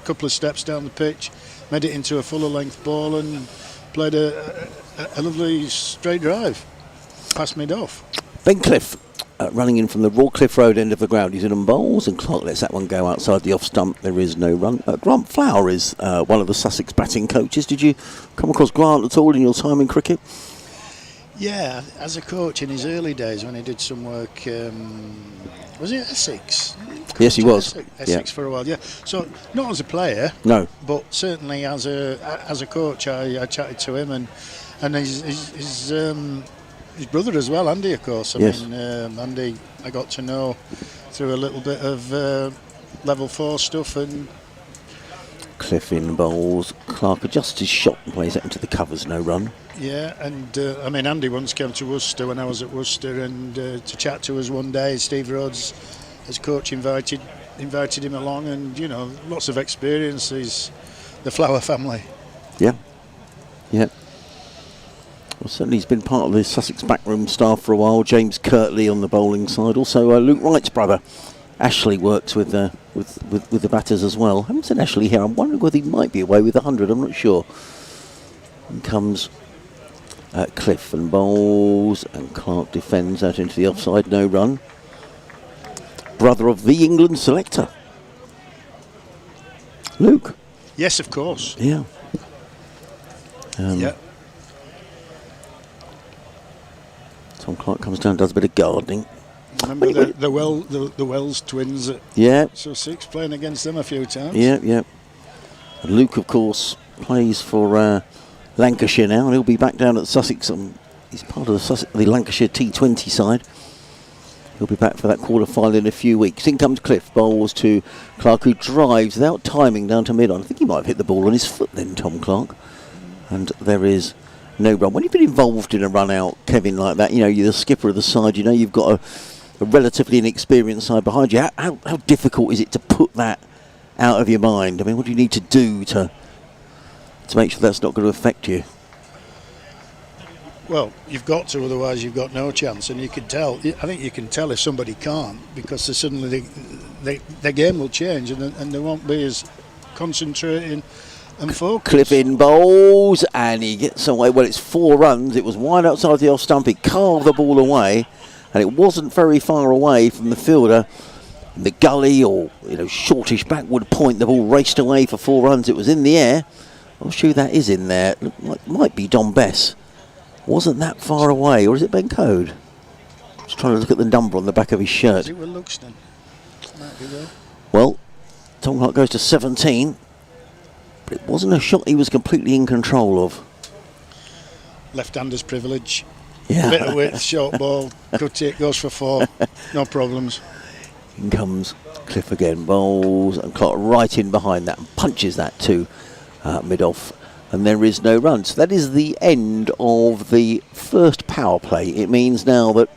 Speaker 3: couple of steps down the pitch, made it into a fuller length ball and played a lovely straight drive past mid-off.
Speaker 2: Ben Cliff running in from the Rawcliffe Road end of the ground. He's in and bowls, and Clark lets that one go outside the off stump. There is no run. Grant Flower is one of the Sussex batting coaches. Did you come across Grant at all in your time in cricket?
Speaker 3: Yeah, as a coach in his early days when he did some work, was he at Essex?
Speaker 2: Yes, he was.
Speaker 3: Essex for a while, yeah. So not as a player,
Speaker 2: no,
Speaker 3: but certainly as a coach, I chatted to him, and his brother as well, Andy, of course. I mean, Andy, I got to know through a little bit of level 4 stuff, and
Speaker 2: Clifton bowls. Clark adjusts his shot and plays that into the covers. No run.
Speaker 3: Yeah, and I mean, Andy once came to Worcester when I was at Worcester, and to chat to us one day. Steve Rhodes, as coach, invited him along, and you know, lots of experiences. The Flower family.
Speaker 2: Yeah. Yeah. Well, certainly he's been part of the Sussex backroom staff for a while. James Kirtley on the bowling side. Also, Luke Wright's brother, Ashley, works with the batters as well. I haven't seen Ashley here. I'm wondering whether he might be away with 100. I'm not sure. And comes Cliff and bowls, and Clark defends out into the offside. No run. Brother of the England selector, Luke.
Speaker 3: Yes, of course.
Speaker 2: Yeah.
Speaker 3: Yeah.
Speaker 2: Tom Clark comes down, does a bit of gardening.
Speaker 3: Remember the Wells twins at Sussex, playing against them a few times.
Speaker 2: Yeah, yeah. And Luke, of course, plays for Lancashire now, and he'll be back down at Sussex. He's part of the Lancashire T20 side. He'll be back for that quarter-final in a few weeks. In comes Cliff, bowls to Clark, who drives without timing down to mid-on. I think he might have hit the ball on his foot then, Tom Clark. And there is no run. When you've been involved in a run-out, Kevin, like that, you know, you're the skipper of the side, you know, you've got a relatively inexperienced side behind you. How difficult is it to put that out of your mind? I mean, what do you need to do to make sure that's not going to affect you?
Speaker 3: Well, you've got to, otherwise you've got no chance. And you can tell. I think you can tell if somebody can't, because suddenly their game will change, and they won't be as concentrating and focused.
Speaker 2: Clifton bowls, and he gets away. Well, it's 4 runs. It was wide outside the off stump. He carved the ball away, and it wasn't very far away from the fielder. The gully, or shortish backward point, the ball raced away for 4 runs. It was in the air. I'll show you that is in there. Might be Don Bess. Wasn't that far away, or is it Ben Code? Just trying to look at the number on the back of his shirt.
Speaker 3: Is it with Luxton? Might be there.
Speaker 2: Well, Tom Clark goes to 17, but it wasn't a shot he was completely in control of.
Speaker 3: Left-hander's privilege.
Speaker 2: Yeah.
Speaker 3: Bit of width, short ball, cut it, goes for 4, no problems.
Speaker 2: In comes Cliff again, bowls, and Clark right in behind that and punches that to mid-off. And there is no run. So that is the end of the first power play. It means now that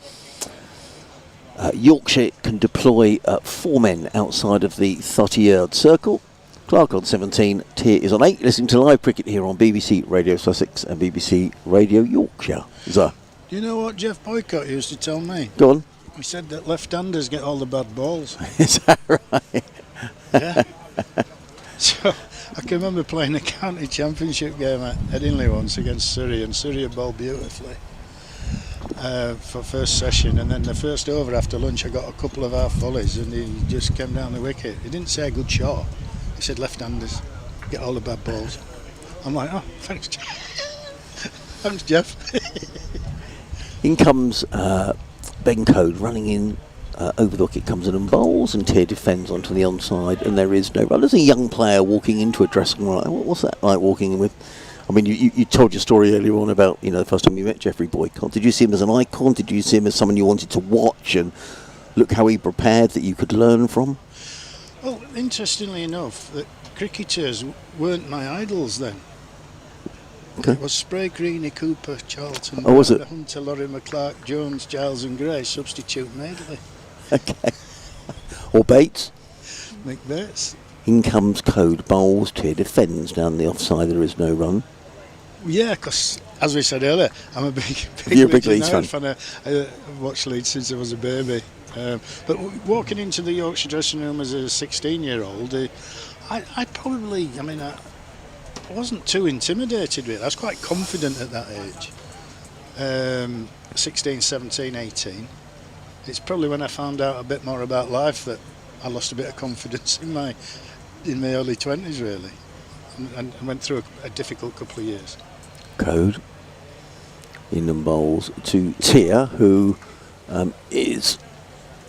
Speaker 2: Yorkshire can deploy 4 men outside of the 30-yard circle. Clark on 17, Tier is on 8. Listening to live cricket here on BBC Radio Sussex and BBC Radio Yorkshire.
Speaker 3: Do you know what Jeff Boycott used to tell me?
Speaker 2: Go on.
Speaker 3: He said that left-handers get all the bad balls.
Speaker 2: Is that right?
Speaker 3: Yeah. So I can remember playing a county championship game at Headingley once against Surrey, and Surrey had bowled beautifully for first session, and then the first over after lunch I got a couple of half volleys and he just came down the wicket. He didn't say a good shot, he said left-handers get all the bad balls. I'm like, oh, thanks Jeff. Thanks Jeff.
Speaker 2: In comes Ben Code running in over the wicket, comes in and bowls, and Tier defends onto the onside, and there is no run. There's a young player walking into a dressing room. What's that like, walking in with? I mean, you told your story earlier on about the first time you met Geoffrey Boycott. Did you see him as an icon? Did you see him as someone you wanted to watch and look how he prepared that you could learn from?
Speaker 3: Well, interestingly enough, that cricketers weren't my idols then. Okay. It was Spray, Greeny, Cooper, Charlton,
Speaker 2: was it?
Speaker 3: Hunter, Laurie McClark, Jones, Giles and Gray, substitute Madeley.
Speaker 2: Okay. Or Bates.
Speaker 3: Mick Bates.
Speaker 2: In comes Code, bowls, Tier defends down the offside. There is no run.
Speaker 3: Yeah, because as we said earlier, I'm a big
Speaker 2: Leeds fan.
Speaker 3: I've watched Leeds since I was a baby. But walking into the Yorkshire dressing room as a 16-year-old, I wasn't too intimidated really. I was quite confident at that age. 16, 17, 18. It's probably when I found out a bit more about life that I lost a bit of confidence in my early 20s really, and went through a difficult couple of years.
Speaker 2: Code in and bowls to Tier, who is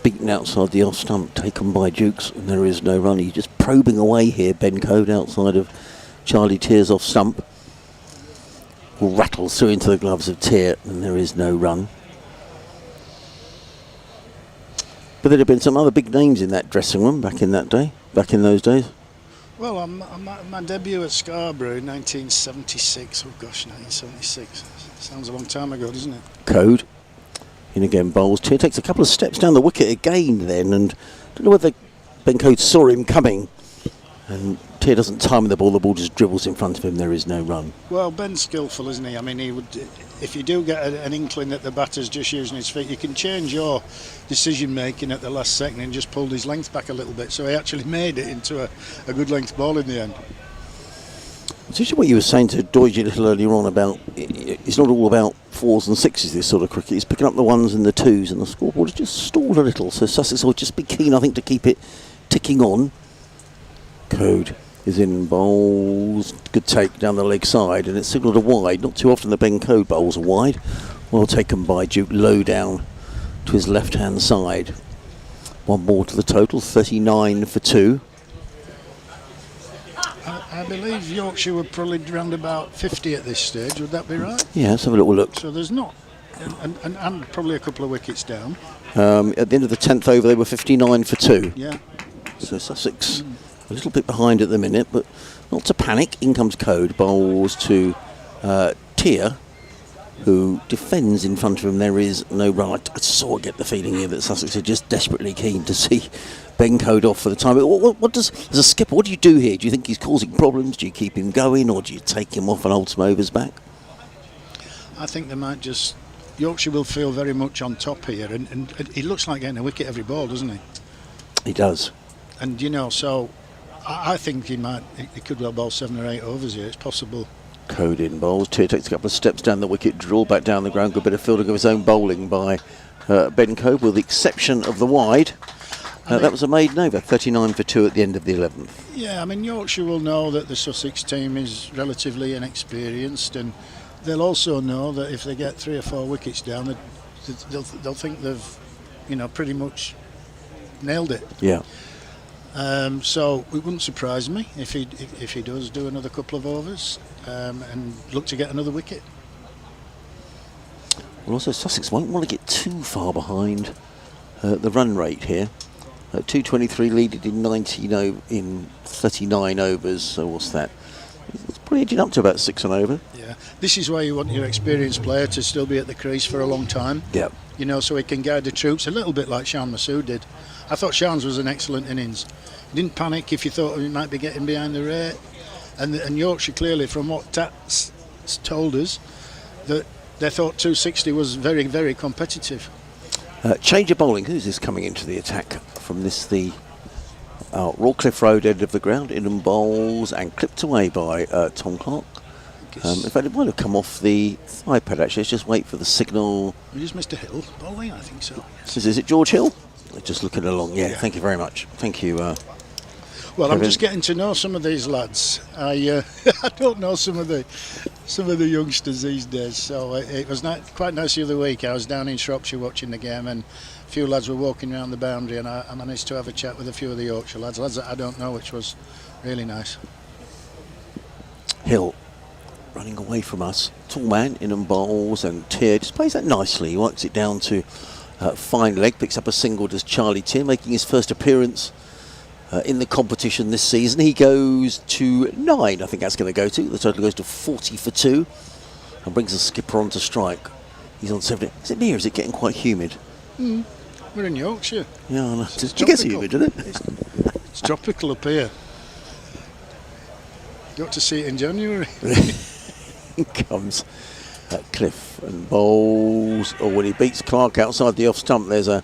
Speaker 2: beaten outside the off stump, taken by Dukes, and there is no run. He's just probing away here, Ben Code, outside of Charlie Tier's off stump. Rattles through into the gloves of Tier, and there is no run. But there have been some other big names in that dressing room back in those days.
Speaker 3: Well, my debut at Scarborough in 1976. Oh gosh, 1976. Sounds a long time ago, doesn't it?
Speaker 2: Code. In again, bowls. Tier takes a couple of steps down the wicket again then, and I don't know whether Ben Code saw him coming. And Tier doesn't time the ball just dribbles in front of him. There is no run.
Speaker 3: Well, Ben's skillful, isn't he? I mean, he would. If you do get an inkling that the batter's just using his feet, you can change your decision making at the last second and just pulled his length back a little bit. So he actually made it into a good length ball in the end.
Speaker 2: It's actually what you were saying to Doige a little earlier on about it's not all about 4s and 6s, this sort of cricket. It's picking up the 1s and the 2s, and the scoreboard has just stalled a little. So Sussex will just be keen, I think, to keep it ticking on. Code is in, bowls, good take down the leg side, and it's signalled a wide. Not too often the Ben Code bowls are wide. Well taken by Duke, low down to his left hand side. One more to the total, 39 for 2.
Speaker 3: I believe Yorkshire were probably round about 50 at this stage. Would that be right?
Speaker 2: Yeah, let's have a little look.
Speaker 3: So there's not, and probably a couple of wickets down.
Speaker 2: At the end of the 10th over, they were 59 for 2.
Speaker 3: Yeah.
Speaker 2: So Sussex a little bit behind at the minute, but not to panic. In comes Code, bowls to Tier, who defends in front of him. There is no run. I sort of get the feeling here that Sussex are just desperately keen to see Ben Code off for the time. What does, as a skipper, what do you do here? Do you think he's causing problems? Do you keep him going, or do you take him off and hold some overs back?
Speaker 3: I think they might just. Yorkshire will feel very much on top here, and he looks like getting a wicket every ball, doesn't he?
Speaker 2: He does.
Speaker 3: And so I think he could well bowl 7 or 8 overs here. It's possible.
Speaker 2: Code in, bowls. Tier takes a couple of steps down the wicket, draw back down the ground. Good bit of fielding of his own bowling by Ben Code, with the exception of the wide. That was a maiden over, 39 for 2 at the end of the 11th.
Speaker 3: Yeah, I mean, Yorkshire will know that the Sussex team is relatively inexperienced, and they'll also know that if they get 3 or 4 wickets down, they'll think they've, pretty much nailed it.
Speaker 2: Yeah.
Speaker 3: So it wouldn't surprise me if he does do another couple of overs and look to get another wicket.
Speaker 2: Well, also Sussex won't want to get too far behind the run rate here. 223 leaded in 39 overs. So what's that? It's probably edging up to about 6 and over.
Speaker 3: Yeah, this is why you want your experienced player to still be at the crease for a long time.
Speaker 2: Yeah.
Speaker 3: So he can guide the troops a little bit like Shan Masood did. I thought Shan's was an excellent innings. He didn't panic if you thought he might be getting behind the rate. And Yorkshire clearly, from what Tats told us, that they thought 260 was very, very competitive.
Speaker 2: Change of bowling. Who's this coming into the attack from the Rawcliffe Road end of the ground? In and bowls and clipped away by Tom Clark. In fact, it might have come off the thigh pad actually. Let's just wait for the signal.
Speaker 3: We just missed Hill bowling, I think so. Yes.
Speaker 2: Is it George Hill? Just looking along. Yeah. Thank you very much. Thank you.
Speaker 3: Well, Kevin. I'm just getting to know some of these lads. I don't know some of the youngsters these days. So it was quite nice the other week. I was down in Shropshire watching the game, and a few lads were walking around the boundary, and I managed to have a chat with a few of the Yorkshire lads that I don't know, which was really nice.
Speaker 2: Hill running away from us. Tall man, in and bowls, and Tier just plays that nicely. He works it down to fine leg, picks up a single, does Charlie Tier, making his first appearance in the competition this season. He goes to 9, I think that's going to go to. The total goes to 40 for 2 and brings the skipper on to strike. He's on 70. Is it me or is it getting quite humid?
Speaker 3: We're in Yorkshire.
Speaker 2: Yeah, I know. It gets humid, doesn't it?
Speaker 3: It's tropical up here. You ought to see it in January.
Speaker 2: Here comes Cliff and bowls. Or when he beats Clark outside the off stump, there's a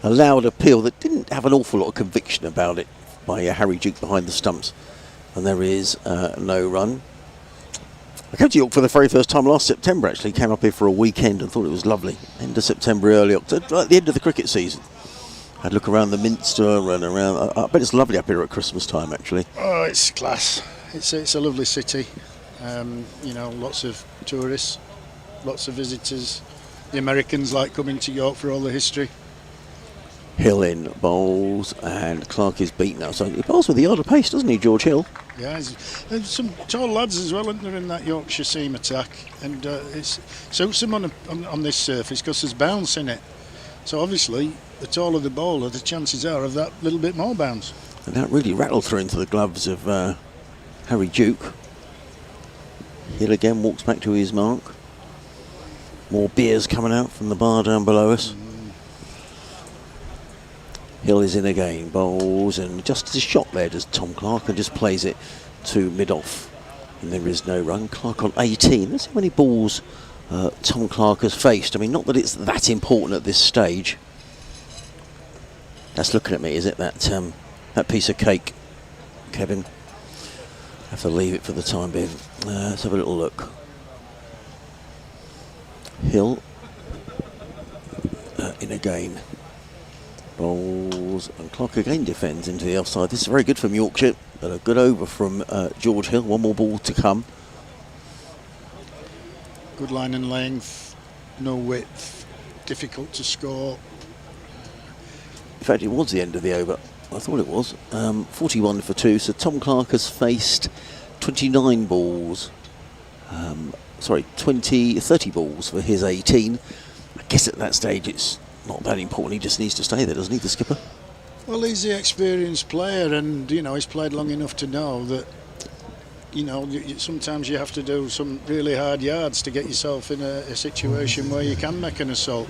Speaker 2: loud appeal that didn't have an awful lot of conviction about it by Harry Duke behind the stumps. And there is no run. I came to York for the very first time last September, actually. Came up here for a weekend and thought it was lovely. End of September, early October, at the end of the cricket season. I'd look around the Minster and around. I bet it's lovely up here at Christmas time, actually.
Speaker 3: Oh, it's class. It's a lovely city. Lots of tourists, lots of visitors. The Americans like coming to York for all the history.
Speaker 2: Hill in, bowls, and Clark is beaten now. So he bowls with the odder pace, doesn't he, George Hill?
Speaker 3: Yeah, there's some tall lads as well, aren't there, in that Yorkshire seam attack, and it suits them on this surface because there's bounce in it. So obviously, the taller the bowler, the chances are of that little bit more bounce.
Speaker 2: And that really rattled through into the gloves of Harry Duke. Hill again walks back to his mark. More beers coming out from the bar down below us. Hill is in again, bowls, and just as a shot there does Tom Clark and just plays it to mid-off. And there is no run. Clark on 18. Let's see how many balls Tom Clark has faced. I mean, not that it's that important at this stage. That's looking at me, is it? That piece of cake, Kevin. Have to leave it for the time being. Let's have a little look. Hill in again. Bowls, and Clark again defends into the offside. This is very good from Yorkshire. But a good over from George Hill. One more ball to come.
Speaker 3: Good line and length, no width, difficult to score.
Speaker 2: In fact, it was the end of the over. I thought it was. 41 for 2. So Tom Clark has faced 29 balls. 30 balls for his 18. I guess at that stage it's not that important. He just needs to stay there, doesn't he, the skipper?
Speaker 3: Well, he's the experienced player, and he's played long enough to know that sometimes you have to do some really hard yards to get yourself in a situation where you can make an assault.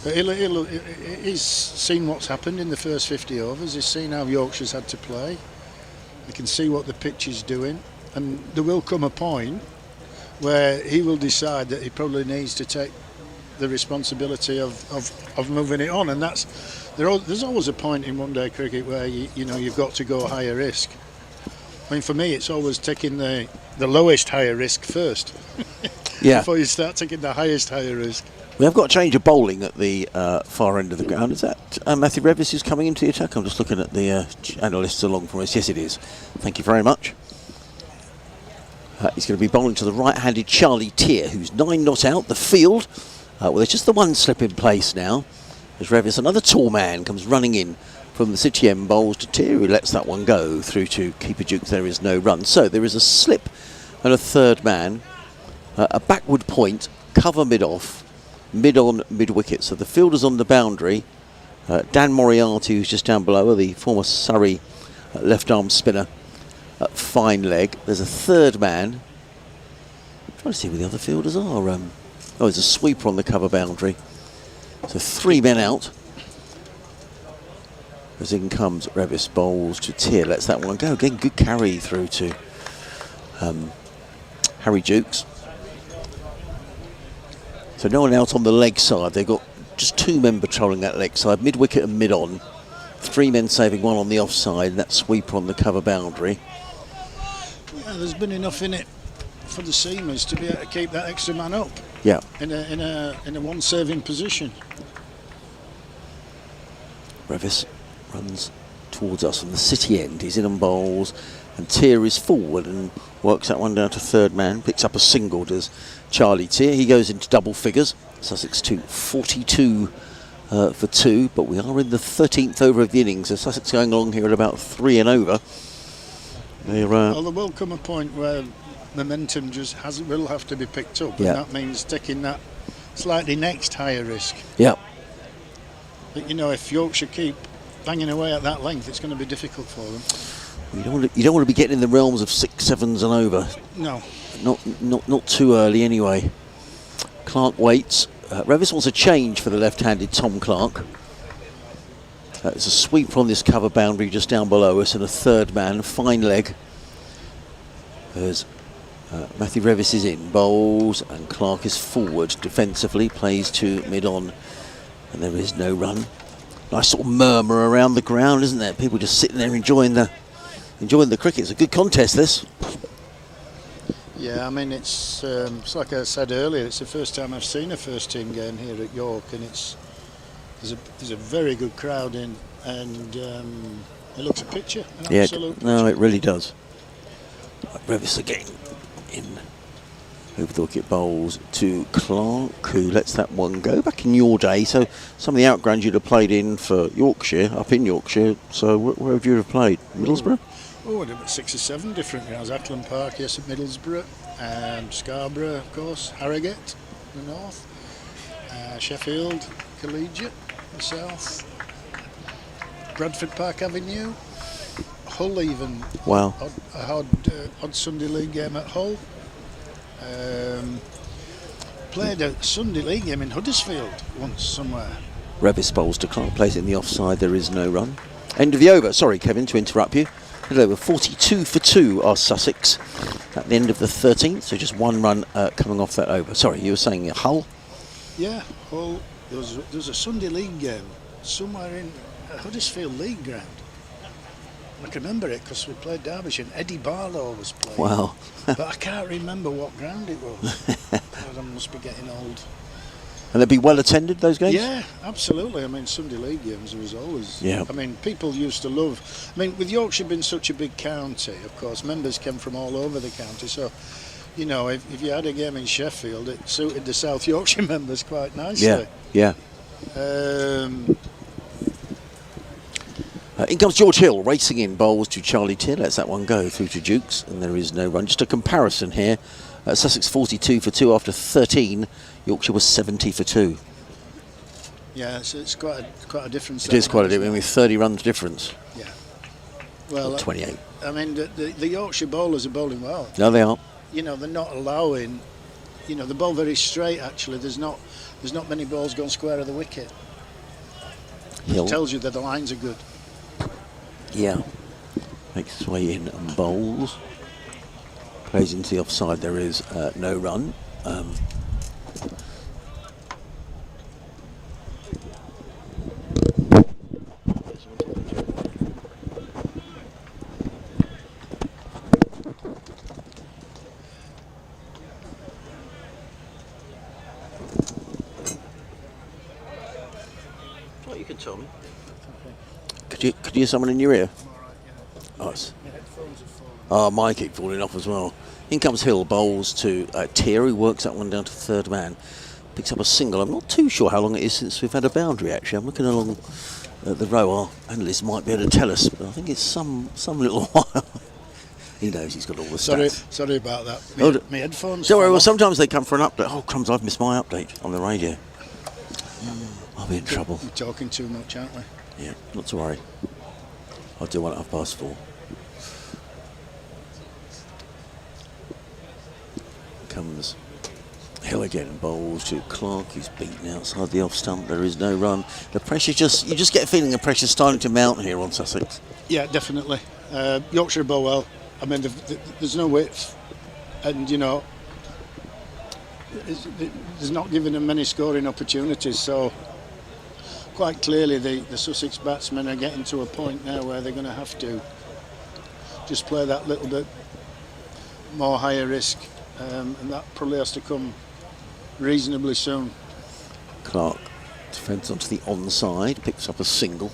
Speaker 3: But he's seen what's happened in the first 50 overs. He's seen how Yorkshire's had to play. He can see what the pitch is doing, and there will come a point where he will decide that he probably needs to take the responsibility of moving it on, and there's always a point in one-day cricket where you've got to go higher risk. I mean, for me, it's always taking the lowest higher risk first.
Speaker 2: Yeah.
Speaker 3: Before you start taking the highest higher risk.
Speaker 2: We have got a change of bowling at the far end of the ground. Is that Matthew Revis who's coming into the attack? I'm just looking at the analysts along from us. Yes, it is. Thank you very much. He's going to be bowling to the right-handed Charlie Tier, who's 9 not out. The field, well, there's just the one slip in place now. As Revis, another tall man, comes running in from the City end, bowls to Tier, who lets that one go through to keeper Duke. There is no run. So there is a slip and a third man, a backward point, cover mid-off, mid-on, mid-wicket. So the fielder's on the boundary. Dan Moriarty, who's just down below, the former Surrey left-arm spinner, fine leg. There's a third man. I'm trying to see where the other fielders are. Oh, there's a sweeper on the cover boundary. So 3 men out. As in comes Revis, bowls to Tier, lets that one go. Again, good carry through to Harry Dukes. So no one out on the leg side. They've got just 2 men patrolling that leg side, mid-wicket and mid-on. 3 men saving one on the offside, and that sweeper on the cover boundary.
Speaker 3: Yeah, there's been enough in it for the seamers to be able to keep that extra man up.
Speaker 2: Yeah.
Speaker 3: In a one-serving position.
Speaker 2: Revis runs towards us from the City end. He's in and bowls, and Tier is forward and works that one down to third man. Picks up a single, does Charlie Tier. He goes into double figures. Sussex 2, 42 for 2, but we are in the 13th over of the innings. So Sussex going along here at about 3 and over.
Speaker 3: Well, there will come a point where momentum will have to be picked up, and that means taking that slightly next higher risk.
Speaker 2: Yeah.
Speaker 3: But if Yorkshire keep banging away at that length, it's going to be difficult for them.
Speaker 2: You don't want to be getting in the realms of 6, 7s and over.
Speaker 3: No.
Speaker 2: Not too early anyway. Clark waits. Revis wants a change for the left-handed Tom Clark. There's a sweep on this cover boundary just down below us, and a third man, fine leg. There's Matthew Revis is in, bowls, and Clark is forward defensively, plays to mid-on, and there is no run. Nice sort of murmur around the ground, isn't there? People just sitting there enjoying the cricket. It's a good contest, this.
Speaker 3: Yeah, I mean, it's like I said earlier, it's the first time I've seen a first-team game here at York, and there's a very good crowd in, and it looks a picture.
Speaker 2: Yeah,
Speaker 3: absolute
Speaker 2: no,
Speaker 3: picture.
Speaker 2: it really does. Revis again in over the wicket, bowls to Clark, who lets that one go. Back in your day, so some of the outgrounds you'd have played in for Yorkshire, up in Yorkshire, so where would you have played? Middlesbrough?
Speaker 3: Oh, there were 6 or 7 different grounds. Clifton Park, yes, at Middlesbrough, Scarborough, of course, Harrogate, the north, Sheffield, Collegiate, the south, Bradford Park Avenue. Hull even.
Speaker 2: Wow.
Speaker 3: I had odd Sunday league game at Hull. Played a Sunday league game in Huddersfield once somewhere.
Speaker 2: Revis bowls to Clark, plays it in the offside, there is no run. End of the over. Sorry, Kevin, to interrupt you. Over 42 for 2 are Sussex at the end of the 13th, so just one run coming off that over. Sorry, you were saying Hull?
Speaker 3: Yeah, Hull. There was a Sunday league game somewhere in Huddersfield League ground. I can remember it because we played Derbyshire and Eddie Barlow was playing.
Speaker 2: Wow.
Speaker 3: But I can't remember what ground it was. God, I must be getting old.
Speaker 2: And they'd be well attended, those games?
Speaker 3: Yeah, absolutely. I mean, Sunday league games was always...
Speaker 2: Yeah.
Speaker 3: I mean, people used to love... I mean, with Yorkshire being such a big county, of course, members came from all over the county. So, you know, if you had a game in Sheffield, it suited the South Yorkshire members quite nicely.
Speaker 2: Yeah. In comes George Hill, racing in, bowls to Charlie Tier. Lets that one go through to Dukes, and there is no run. Just a comparison here. Sussex 42 for 2 after 13. Yorkshire was 70 for 2.
Speaker 3: Yeah, it's quite a difference.
Speaker 2: It is quite a difference, with 30 runs difference.
Speaker 3: Yeah. Well,
Speaker 2: 28.
Speaker 3: I mean, the Yorkshire bowlers are bowling well.
Speaker 2: No, they are.
Speaker 3: You know, they're not allowing... You know, the bowl very straight, actually. There's not many balls going square of the wicket.
Speaker 2: Hill.
Speaker 3: It tells you that the lines are good.
Speaker 2: Yeah. Makes his way in and bowls. Plays into the offside. There is no run. What you can tell me. Could you hear someone in your ear? Nice. Oh, mine keep falling off as well. In comes Hill, bowls to Tier, who works that one down to third man. Picks up a single. I'm not too sure how long it is since we've had a boundary, actually. I'm looking along the row. Our analyst might be able to tell us, but I think it's some little while. He knows, he's got all the stats.
Speaker 3: Sorry about that. My headphones.
Speaker 2: Don't worry, well, sometimes they come for an update. Oh, crumbs, I've missed my update on the radio. I'll be in trouble.
Speaker 3: We're talking too much, aren't we?
Speaker 2: Yeah, not to worry. I'll do one at 4:30. Comes Hill again, bowls to Clark, who's beaten outside the off stump. There is no run. The pressure you just get a feeling the pressure's starting to mount here on Sussex.
Speaker 3: Yeah, definitely. Yorkshire bowl well. I mean, there's no width, and you know, there's not giving them many scoring opportunities. So quite clearly, the Sussex batsmen are getting to a point now where they're going to have to just play that little bit more higher risk. And that probably has to come reasonably soon.
Speaker 2: Clark defends onto the onside, picks up a single.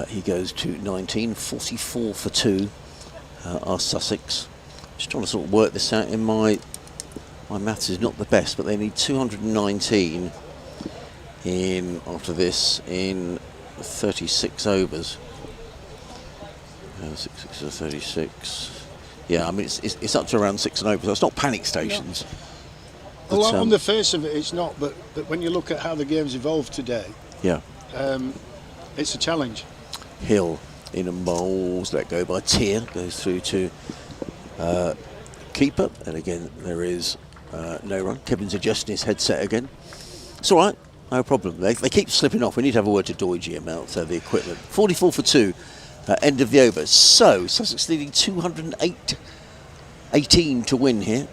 Speaker 2: He goes to 19, 44 for 2 are Sussex. Just trying to sort of work this out. In my maths is not the best, but they need 219 in after this in 36 overs. 6 to 36. Yeah, I mean, it's up to around 6 and over, so it's not panic stations.
Speaker 3: No. Well, on the face of it, it's not, but when you look at how the game's evolved today,
Speaker 2: yeah,
Speaker 3: it's a challenge.
Speaker 2: Hill in and bowls, let go by Tier, goes through to keeper, and again, there is no run. Kevin's adjusting his headset again. It's all right, no problem. They keep slipping off. We need to have a word to Doige about the equipment. 44 for 2. End of the over. So Sussex leading 208-18 to win here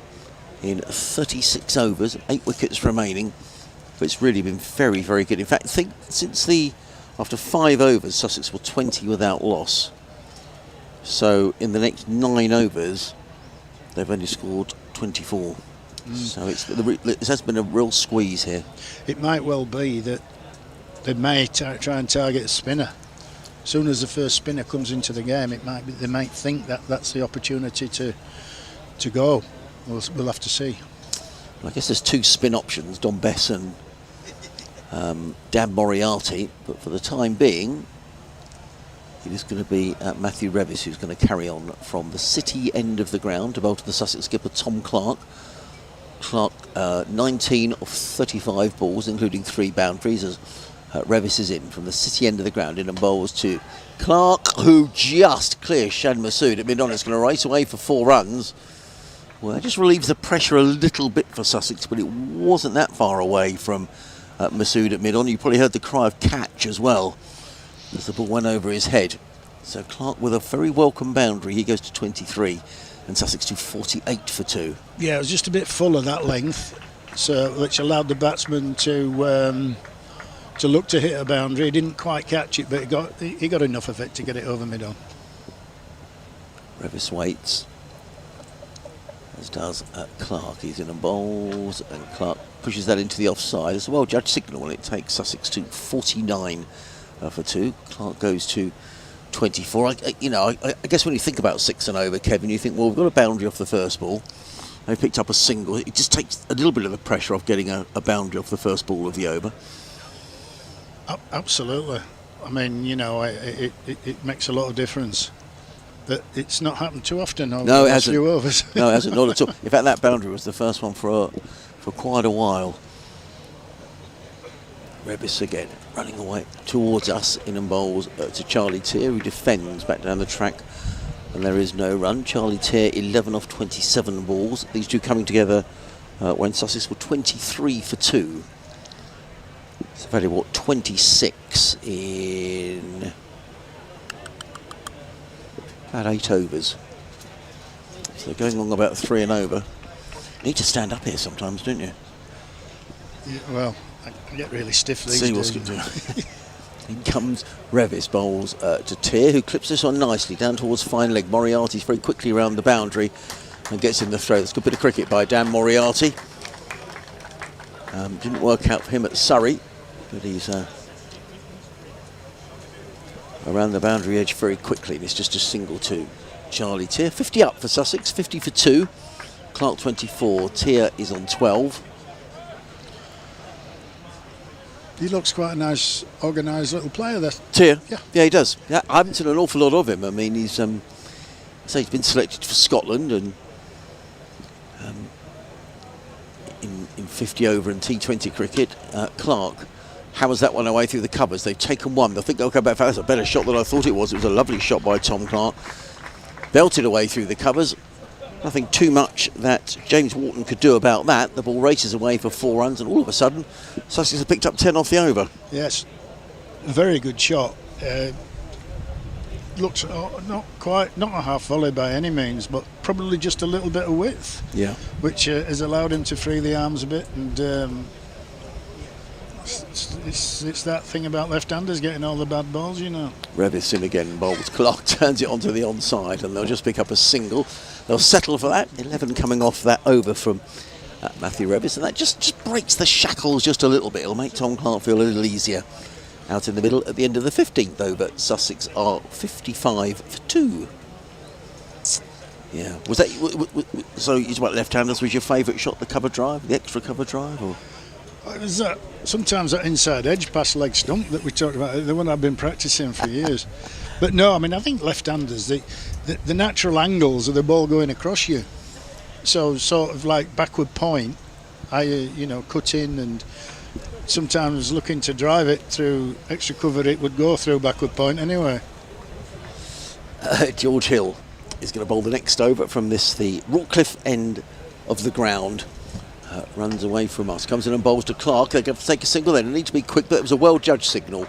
Speaker 2: in 36 overs, 8 wickets remaining. But it's really been very, very good. In fact, I think since after 5 overs, Sussex were 20 without loss. So in the next 9 overs, they've only scored 24. So it has been a real squeeze here.
Speaker 3: It might well be that they may try and target a spinner. As soon as the first spinner comes into the game, they might think that that's the opportunity to go. We'll have to see.
Speaker 2: Well, I guess there's 2 spin options, Don Bess and Dan Moriarty, but for the time being, it is going to be Matthew Revis who's going to carry on from the City end of the ground to bowl to the Sussex skipper Tom Clark. Clark 19 of 35 balls, including 3 boundaries, as Revis is in from the city end of the ground, in and bowls to Clark, who just clears Shad Masood at mid-on. It's going to race away for 4 runs. Well, that just relieves the pressure a little bit for Sussex, but it wasn't that far away from Masood at mid-on. You probably heard the cry of catch as well as the ball went over his head. So Clark with a very welcome boundary. He goes to 23 and Sussex to 48 for 2.
Speaker 3: Yeah, it was just a bit full of that length, so which allowed the batsman to look to hit a boundary. He didn't quite catch it, but he got enough of it to get it over mid-on.
Speaker 2: Revis waits, as does Clark. He's in and bowls, and Clark pushes that into the offside. It's a well-judged signal, and it takes Sussex to 49 for 2. Clark goes to 24. I guess when you think about 6 and over, Kevin, you think, well, we've got a boundary off the first ball. They picked up a single. It just takes a little bit of the pressure off getting a boundary off the first ball of the over.
Speaker 3: Absolutely. I mean, it makes a lot of difference. But it's not happened too often over the last few overs.
Speaker 2: No, it hasn't, not at all. In fact, that boundary was the first one for quite a while. Revis again, running away towards us, in and bowls to Charlie Tier, who defends back down the track. And there is no run. Charlie Tier, 11 off 27 balls. These two coming together when Sussex were 23 for 2. So very 26 in about 8 overs. So they're going along about 3 and over. You need to stand up here sometimes, don't you?
Speaker 3: Yeah, well, I get really stiff these
Speaker 2: days.
Speaker 3: See what's
Speaker 2: going to In comes Revis, bowls to Tier, who clips this on nicely down towards fine leg. Moriarty's very quickly around the boundary and gets in the throw. That's a good bit of cricket by Dan Moriarty. Didn't work out for him at Surrey, but he's around the boundary edge very quickly, and it's just a single to Charlie Tier. 50 up for Sussex, 50 for 2. Clark 24, Tier is on 12.
Speaker 3: He looks quite a nice, organised little player there.
Speaker 2: Tier?
Speaker 3: Yeah,
Speaker 2: he does. Yeah, I haven't seen an awful lot of him. I mean, he's he's been selected for Scotland and in 50 over and T20 cricket. Clark hammers that one away through the covers. They've taken one. I think they'll come back for that. That's a better shot than I thought it was. It was a lovely shot by Tom Clark. Belted away through the covers. Nothing too much that James Wharton could do about that. The ball races away for 4 runs, and all of a sudden, Sussex have picked up 10 off the over.
Speaker 3: Yes, a very good shot. Looks not a half volley by any means, but probably just a little bit of width.
Speaker 2: Yeah.
Speaker 3: Which has allowed him to free the arms a bit, and it's that thing about left-handers getting all the bad balls,
Speaker 2: Revis in again, bowls. Clark turns it onto the onside, and they'll just pick up a single. They'll settle for that. 11 coming off that over from Matthew Revis, and that just breaks the shackles just a little bit. It'll make Tom Clark feel a little easier out in the middle at the end of the 15th over. Sussex are 55 for 2. Yeah. Was that so? You talk about left-handers. Was your favourite shot the cover drive, the extra cover drive, or?
Speaker 3: It was sometimes that inside edge past leg stump that we talked about, the one I've been practicing for years. But no, I mean, I think left-handers, the natural angles of the ball going across you. So sort of like backward point, cut in, and sometimes looking to drive it through extra cover, it would go through backward point anyway.
Speaker 2: George Hill is going to bowl the next over from the Rawcliffe end of the ground. Runs away from us, comes in and bowls to Clark. They're going to take a single then. They need to be quick, but it was a well-judged signal.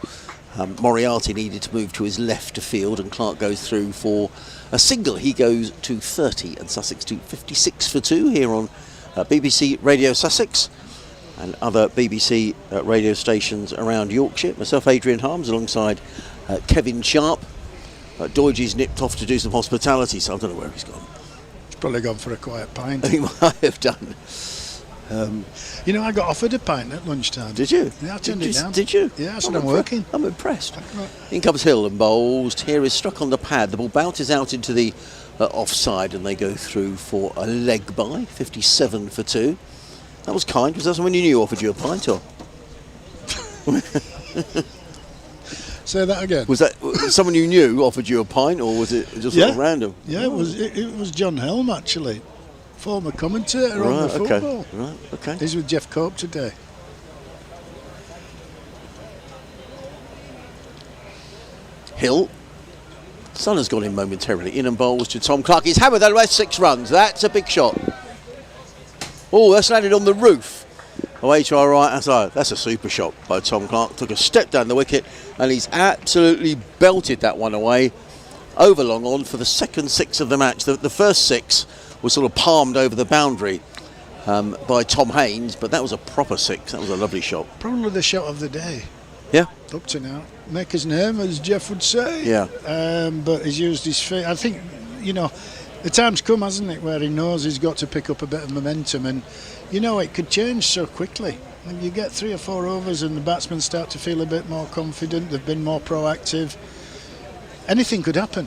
Speaker 2: Moriarty needed to move to his left to field, and Clark goes through for a single. He goes to 30, and Sussex to 56 for 2 here on BBC Radio Sussex and other BBC radio stations around Yorkshire. Myself, Adrian Harms, alongside Kevin Sharp. Doidge's nipped off to do some hospitality, so I don't know where he's gone.
Speaker 3: He's probably gone for a quiet pint.
Speaker 2: He might have done.
Speaker 3: I got offered a pint at lunchtime.
Speaker 2: Did you?
Speaker 3: Yeah, I turned it down.
Speaker 2: Did you?
Speaker 3: Yeah, I said I'm working.
Speaker 2: I'm impressed. In comes Hill and bowls. Here is struck on the pad. The ball bounces out into the offside, and they go through for a leg by. 57 for 2. That was kind. Was that someone you knew offered you a pint, or?
Speaker 3: Say that again.
Speaker 2: Was that someone you knew offered you a pint, or was it just sort of random?
Speaker 3: Yeah, it was John Helm, actually. Former commentator on the football.
Speaker 2: Right, okay.
Speaker 3: He's with Jeff Cope today.
Speaker 2: Hill. Sun has gone in momentarily. In and bowls to Tom Clark. He's hammered that away, 6 runs. That's a big shot. Oh, that's landed on the roof. Away to our right. That's a super shot by Tom Clark. Took a step down the wicket and he's absolutely belted that one away. Over long on for the second 6 of the match. The first 6 was sort of palmed over the boundary by Tom Haynes, but that was a proper 6. That was a lovely shot.
Speaker 3: Probably the shot of the day.
Speaker 2: Yeah.
Speaker 3: Up to now. Make his name, as Jeff would say.
Speaker 2: Yeah.
Speaker 3: But he's used his feet. I think, the time's come, hasn't it, where he knows he's got to pick up a bit of momentum. And, it could change so quickly. When you get 3 or 4 overs and the batsmen start to feel a bit more confident, they've been more proactive. Anything could happen.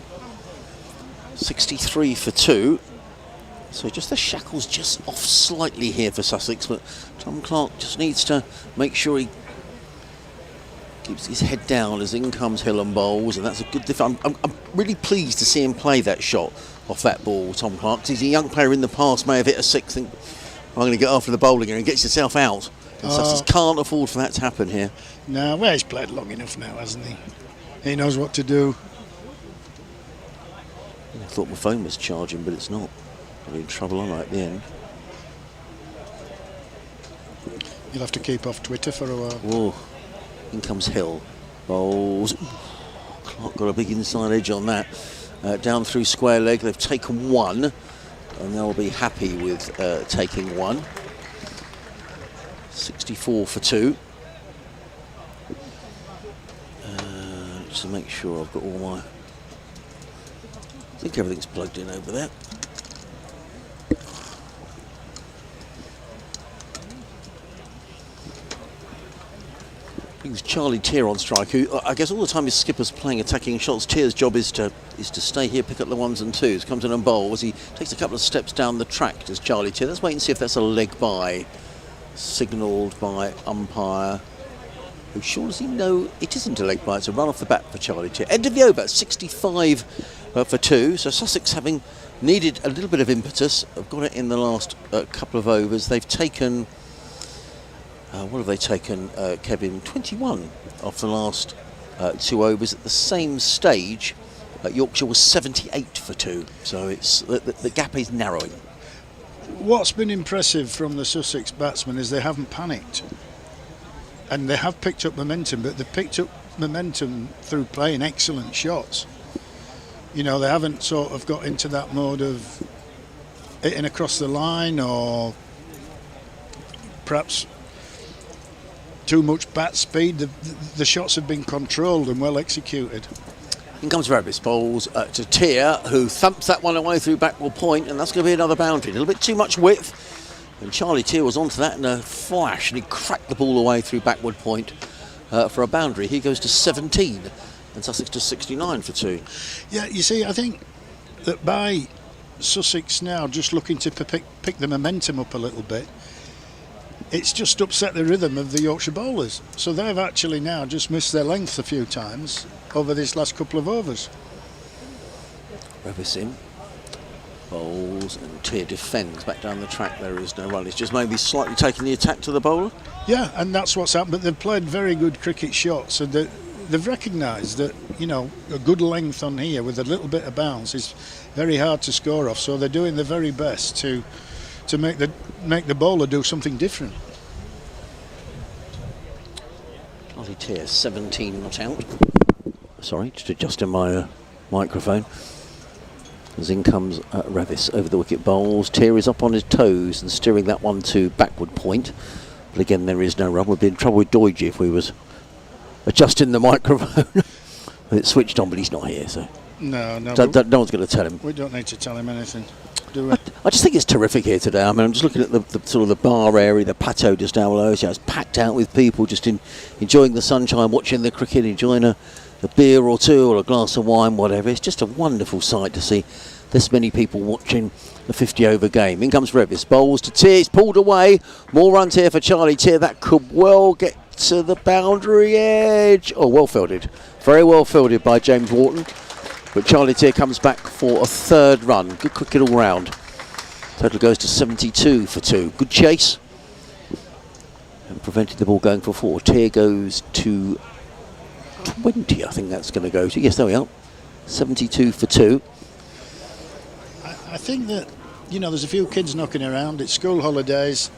Speaker 2: 63 for 2. So just the shackles just off slightly here for Sussex, but Tom Clark just needs to make sure he keeps his head down as in comes Hill and bowls, and that's a good defence. I'm really pleased to see him play that shot off that ball, Tom Clark. He's a young player in the past, may have hit a 6, think, I'm going to get after the bowling and gets himself out. And Sussex can't afford for that to happen here.
Speaker 3: No, well, he's played long enough now, hasn't he? He knows what to do.
Speaker 2: I thought my phone was charging, but it's not. I'm in trouble, aren't I, at the end?
Speaker 3: You'll have to keep off Twitter for a while.
Speaker 2: Oh, in comes Hill. Bowls. Clark got a big inside edge on that. Down through square leg. They've taken 1, and they'll be happy with taking 1. 64 for 2. Just to make sure I've got all my... I think everything's plugged in over there. It was Charlie Tier on strike, who I guess all the time his skipper's playing attacking shots. Tier's job is to stay here, pick up the 1s and 2s. Comes in and bowls. He takes a couple of steps down the track, does Charlie Tier. Let's wait and see if that's a leg by, signalled by umpire. Who sure does he know it isn't a leg by? It's a run off the bat for Charlie Tier. End of the over, 65 for 2. So Sussex, having needed a little bit of impetus, have got it in the last couple of overs. They've taken... what have they taken, Kevin? 21 off the last 2 overs. At the same stage, Yorkshire was 78 for 2. So it's the gap is narrowing.
Speaker 3: What's been impressive from the Sussex batsmen is they haven't panicked. And they have picked up momentum, but they've picked up momentum through playing excellent shots. They haven't sort of got into that mode of hitting across the line or perhaps too much bat speed. The shots have been controlled and well executed.
Speaker 2: In comes Rabbis, bowls to Tier, who thumps that one away through backward point, and that's going to be another boundary. A little bit too much width, and Charlie Tier was onto that in a flash, and he cracked the ball away through backward point for a boundary. He goes to 17, and Sussex to 69 for 2.
Speaker 3: Yeah, you see, I think that by Sussex now just looking to pick the momentum up a little bit, it's just upset the rhythm of the Yorkshire bowlers. So they've actually now just missed their length a few times over this last couple of overs.
Speaker 2: Rabbis in, bowls, and Tier defends back down the track. There is no run. It's just maybe slightly taking the attack to the bowler.
Speaker 3: Yeah, and that's what's happened. But they've played very good cricket shots, and they've recognised that a good length on here with a little bit of bounce is very hard to score off. So they're doing their very best to make the bowler do something different.
Speaker 2: Charlie Tier, 17 not out. Sorry, just adjusting my microphone. As in comes Ravis over the wicket bowls. Tier is up on his toes and steering that one to backward point. But again, there is no run. We'd be in trouble with Doige if we was adjusting the microphone. It's switched on, but he's not here, so
Speaker 3: no
Speaker 2: one's going to tell him.
Speaker 3: We don't need to tell him anything, do we?
Speaker 2: I just think it's terrific here today. I mean, I'm just looking at the sort of the bar area, the plateau just down below. So it's packed out with people just enjoying the sunshine, watching the cricket, enjoying a beer or two or a glass of wine, whatever. It's just a wonderful sight to see this many people watching the 50-over game. In comes Revis, bowls to Tier, it's pulled away. More runs here for Charlie Tier. That could well get to the boundary edge. Oh, well fielded. Very well fielded by James Wharton. But Charlie Tier comes back for a 3rd run. Good cricket all round. Total goes to 72 for 2. Good chase. And prevented the ball going for 4. Tier goes to 20, I think that's going to go to. Yes, there we are. 72 for 2.
Speaker 3: I think that, you know, there's a few kids knocking around. It's school holidays.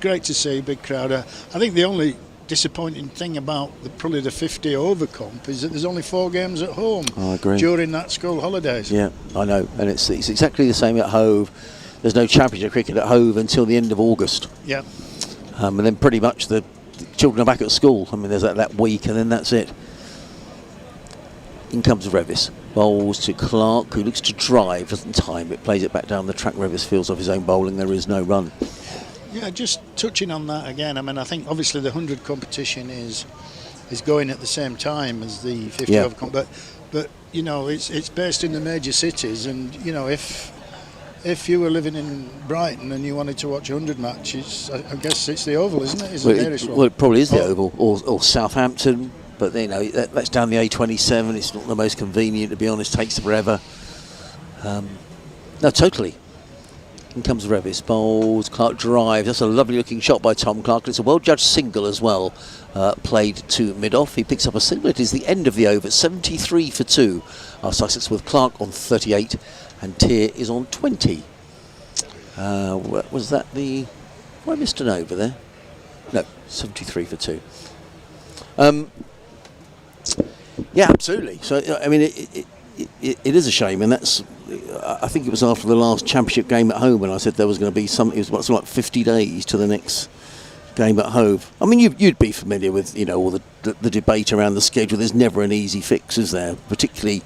Speaker 3: Great to see, big crowd. I think the only disappointing thing about probably the 50 over comp is that there's only 4 games at home.
Speaker 2: I agree.
Speaker 3: During that school holidays.
Speaker 2: Yeah, I know. And it's exactly the same at Hove. There's no championship cricket at Hove until the end of August.
Speaker 3: Yeah.
Speaker 2: And then pretty much the children are back at school. I mean, there's that week and then that's it. In comes Revis. Bowls to Clark, who looks to drive, doesn't time it, plays it back down the track. Revis feels off his own bowling, there is no run.
Speaker 3: Yeah, just touching on that again, I mean, I think obviously the 100 competition is going at the same time as the 50 over comp, but you know, it's based in the major cities, and you know, if you were living in Brighton and you wanted to watch 100 matches, I guess it's the Oval, isn't it? Is the nearest one?
Speaker 2: Well, it probably is the Oval, or Southampton. But you know, that's down the A27. It's not the most convenient, to be honest. Takes forever. No, totally. In comes Revis. Bowls. Clark drives. That's a lovely looking shot by Tom Clark. It's a well judged single as well. Played to mid off. He picks up a single. It is the end of the over. 73 for 2. Sussex with Clark on 38, and Tier is on 20. Was that the? I missed an over there. No, 73 for 2. Yeah, absolutely. So I mean, it is a shame, and that's. I think it was after the last championship game at home when I said there was going to be some. It was something like 50 days to the next game at Hove. I mean, you'd be familiar with, you know, all the debate around the schedule. There's never an easy fix, is there? Particularly,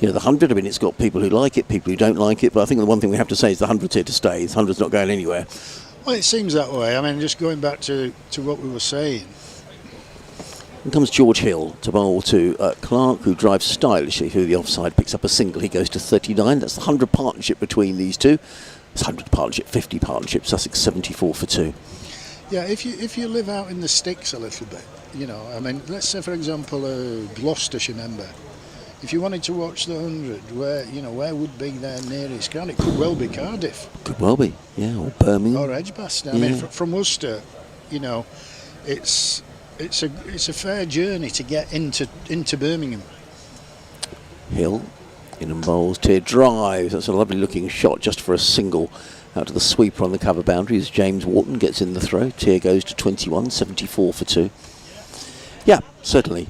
Speaker 2: you know, the 100. I mean, it's got people who like it, people who don't like it. But I think the one thing we have to say is the 100's here to stay. The 100's not going anywhere.
Speaker 3: Well, it seems that way. I mean, just going back to what we were saying.
Speaker 2: And comes George Hill to bowl to Clark, who drives stylishly through the offside, picks up a single. He goes to 39. That's the 100 partnership between these two. It's 100 partnership, 50 partnership. Sussex 74 for 2.
Speaker 3: Yeah, if you live out in the sticks a little bit, you know, I mean, let's say for example a Gloucestershire member. If you wanted to watch the 100, where would be their nearest ground? It could well be Cardiff.
Speaker 2: Could well be, yeah, or Birmingham.
Speaker 3: Or Edgbaston. I mean, from Worcester, you know, it's a fair journey to get into Birmingham.
Speaker 2: Hill in and bowls. Tier drives. That's a lovely looking shot just for a single out to the sweeper on the cover boundary as James Wharton gets in the throw. Tier goes to 21, 74 for 2. Yeah, certainly.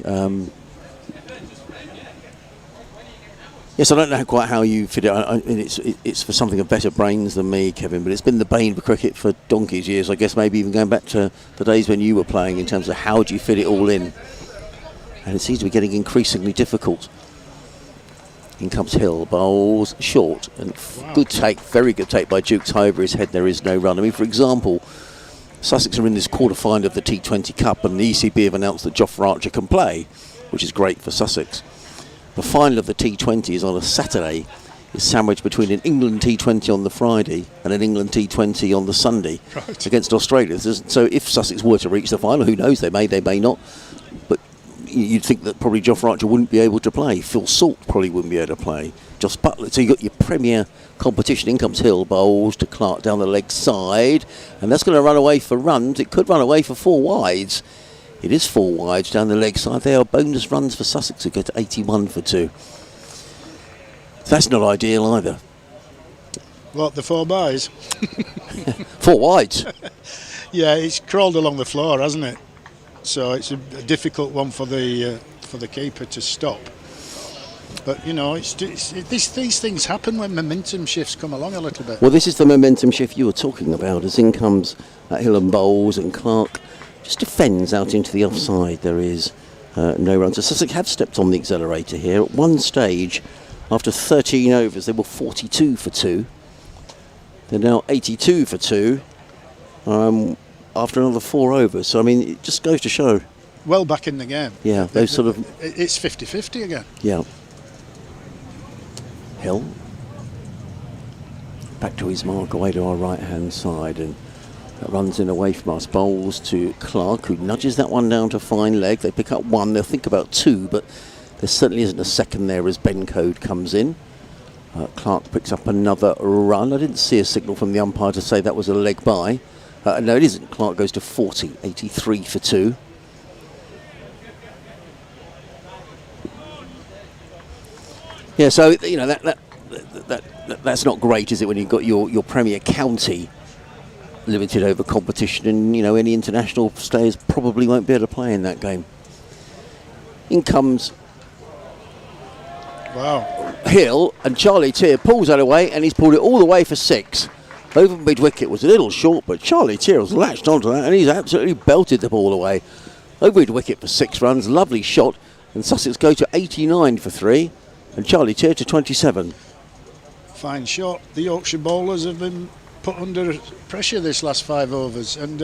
Speaker 2: Yes, I don't know quite how you fit it. I mean, it's for something of better brains than me, Kevin, but it's been the bane for cricket for donkey's years. I guess maybe even going back to the days when you were playing, in terms of how do you fit it all in. And it seems to be getting increasingly difficult. In comes Hill, bowls short, and good take, very good take by Dukes. High over his head, there is no run. I mean, for example, Sussex are in this quarter-final of the T20 Cup, and the ECB have announced that Jofra Archer can play, which is great for Sussex. The final of the T20 is on a Saturday. It's sandwiched between an England T20 on the Friday and an England T20 on the Sunday against Australia. So if Sussex were to reach the final, who knows, they may not. But you'd think that probably Jofra Archer wouldn't be able to play. Phil Salt probably wouldn't be able to play. Joss Butler. So you've got your premier competition. In comes Hill, bowls to Clark down the leg side. And that's going to run away for runs. It could run away for 4 wides. It is 4 wides down the leg side. They are bonus runs for Sussex, who go to 81 for 2. That's not ideal either.
Speaker 3: What, the 4 byes?
Speaker 2: 4 wides.
Speaker 3: Yeah, it's crawled along the floor, hasn't it? So it's a difficult one for the keeper to stop. But you know, these things happen when momentum shifts come along a little bit.
Speaker 2: Well, this is the momentum shift you were talking about. As in comes Hill and bowls, and Clark just defends out into the offside. There is no run. So Sussex have stepped on the accelerator here. At one stage, after 13 overs, they were 42 for 2. They're now 82 for 2 after another 4 overs. So, I mean, it just goes to show.
Speaker 3: Well back in the game.
Speaker 2: Yeah, those sort of...
Speaker 3: It's 50-50 again.
Speaker 2: Yeah. Hill. Back to his mark, away to our right-hand side, and that runs in away from us. Bowls to Clark, who nudges that one down to fine leg. They pick up 1, they'll think about 2, but there certainly isn't a second there as Ben Code comes in. Clark picks up another run. I didn't see a signal from the umpire to say that was a leg by. No, it isn't. Clark goes to 40, 83 for 2. Yeah, so you know that's not great, is it? When you've got your Premier County limited over competition, and you know any international players probably won't be able to play in that game. In comes Hill, and Charlie Tier pulls that away, and he's pulled it all the way for 6. Over mid-wicket was a little short, but Charlie Tier has latched onto that, and he's absolutely belted the ball away. Over mid-wicket for 6 runs, lovely shot, and Sussex go to 89 for 3, and Charlie Tier to 27.
Speaker 3: Fine shot. The Yorkshire bowlers have been put under pressure this last 5 overs, and